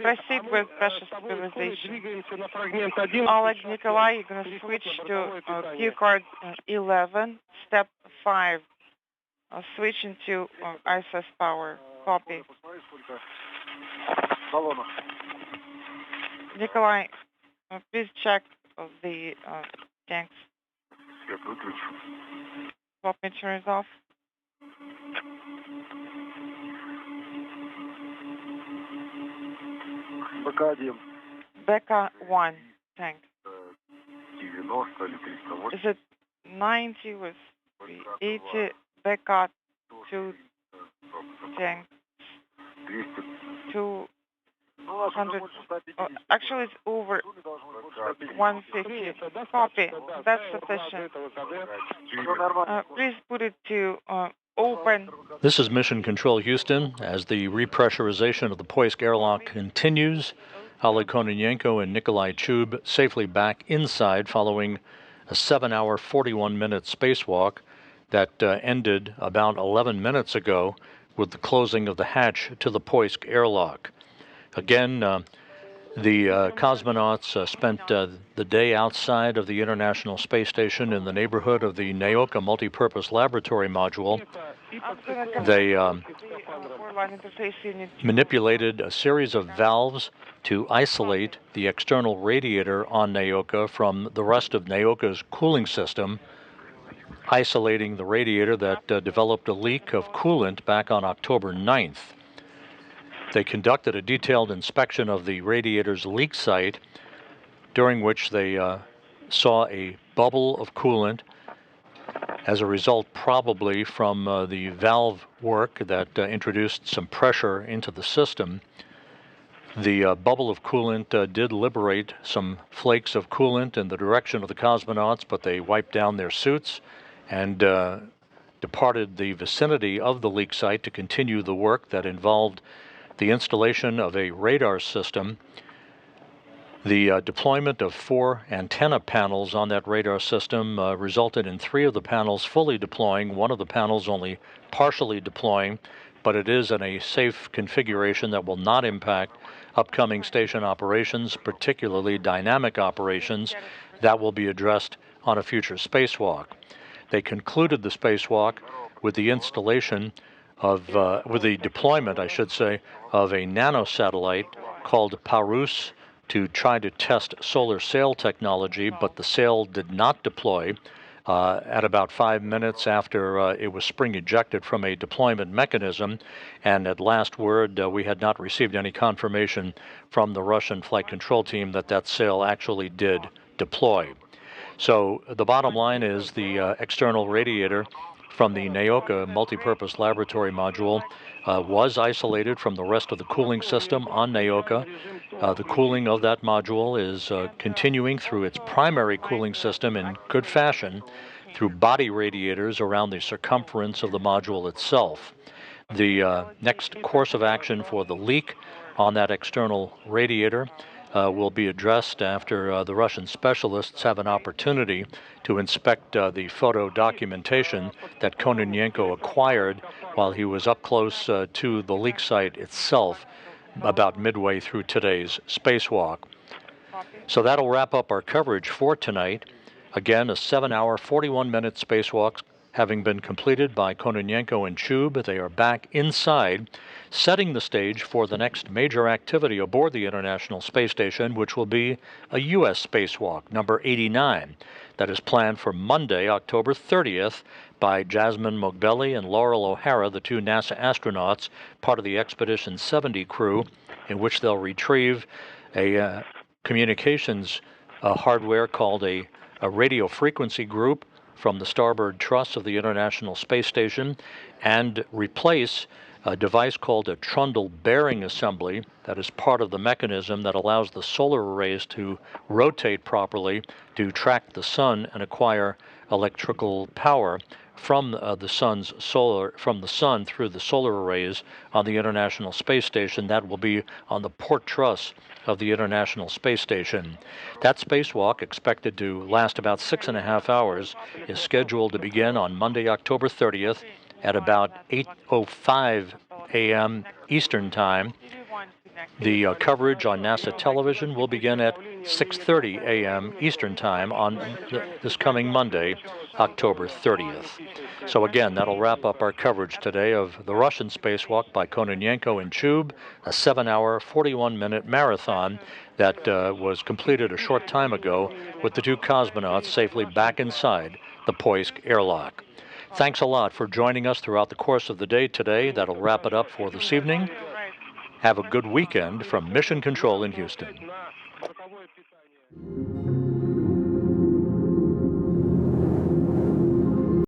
Proceed with pressure stabilization. Oleg, Nikolai, you're going to switch to Q card 11, step 5. Switching to ISS power. Copy. Nikolai, please check the tanks. Swap meter is off. Becca 1 tank. Is it 90 with 80? Becca 2 tank. 200. Actually, it's over 150. Copy. That's sufficient. Please put it to open. This is Mission Control Houston. As the repressurization of the Poisk airlock continues, Oleg Kononenko and Nikolai Chub safely back inside following a 7-hour, 41-minute spacewalk that ended about 11 minutes ago with the closing of the hatch to the Poisk airlock. Again, The cosmonauts spent the day outside of the International Space Station in the neighborhood of the Naoka Multipurpose Laboratory Module. They manipulated a series of valves to isolate the external radiator on Naoka from the rest of Naoka's cooling system, isolating the radiator that developed a leak of coolant back on October 9th. They conducted a detailed inspection of the radiator's leak site, during which they saw a bubble of coolant as a result probably from the valve work that introduced some pressure into the system. The bubble of coolant did liberate some flakes of coolant in the direction of the cosmonauts, but they wiped down their suits and departed the vicinity of the leak site to continue the work that involved the installation of a radar system, the deployment of 4 antenna panels on that radar system resulted in 3 of the panels fully deploying, 1 of the panels only partially deploying, but it is in a safe configuration that will not impact upcoming station operations, particularly dynamic operations. That will be addressed on a future spacewalk. They concluded the spacewalk with the installation of, with the deployment, I should say, of a nanosatellite called Parus to try to test solar sail technology, but the sail did not deploy at about 5 minutes after it was spring ejected from a deployment mechanism. And at last word, we had not received any confirmation from the Russian flight control team that that sail actually did deploy. So the bottom line is the external radiator from the Naoka Multipurpose Laboratory Module was isolated from the rest of the cooling system on Naoka. The cooling of that module is continuing through its primary cooling system in good fashion through body radiators around the circumference of the module itself. The next course of action for the leak on that external radiator will be addressed after the Russian specialists have an opportunity to inspect the photo documentation that Kononenko acquired while he was up close to the leak site itself about midway through today's spacewalk. So that'll wrap up our coverage for tonight. Again, a 7-hour, 41-minute spacewalk having been completed by Kononenko and Chub. They are back inside, setting the stage for the next major activity aboard the International Space Station, which will be a U.S. spacewalk, number 89, that is planned for Monday, October 30th, by Jasmine Mogbelli and Laurel O'Hara, the 2 NASA astronauts, part of the Expedition 70 crew, in which they'll retrieve a communications hardware called a radio frequency group from the starboard truss of the International Space Station and replace a device called a trundle bearing assembly that is part of the mechanism that allows the solar arrays to rotate properly to track the sun and acquire electrical power from the sun through the solar arrays on the International Space Station. That will be on the port truss of the International Space Station. That spacewalk, expected to last about 6.5 hours, is scheduled to begin on Monday, October 30th at about 8:05 a.m. Eastern Time. The coverage on NASA television will begin at 6:30 a.m. Eastern Time on this coming Monday, October 30th. So again, that'll wrap up our coverage today of the Russian spacewalk by Kononenko and Chub, a 7-hour, 41-minute marathon that was completed a short time ago with the 2 cosmonauts safely back inside the Poisk airlock. Thanks a lot for joining us throughout the course of the day today. That'll wrap it up for this evening. Have a good weekend from Mission Control in Houston.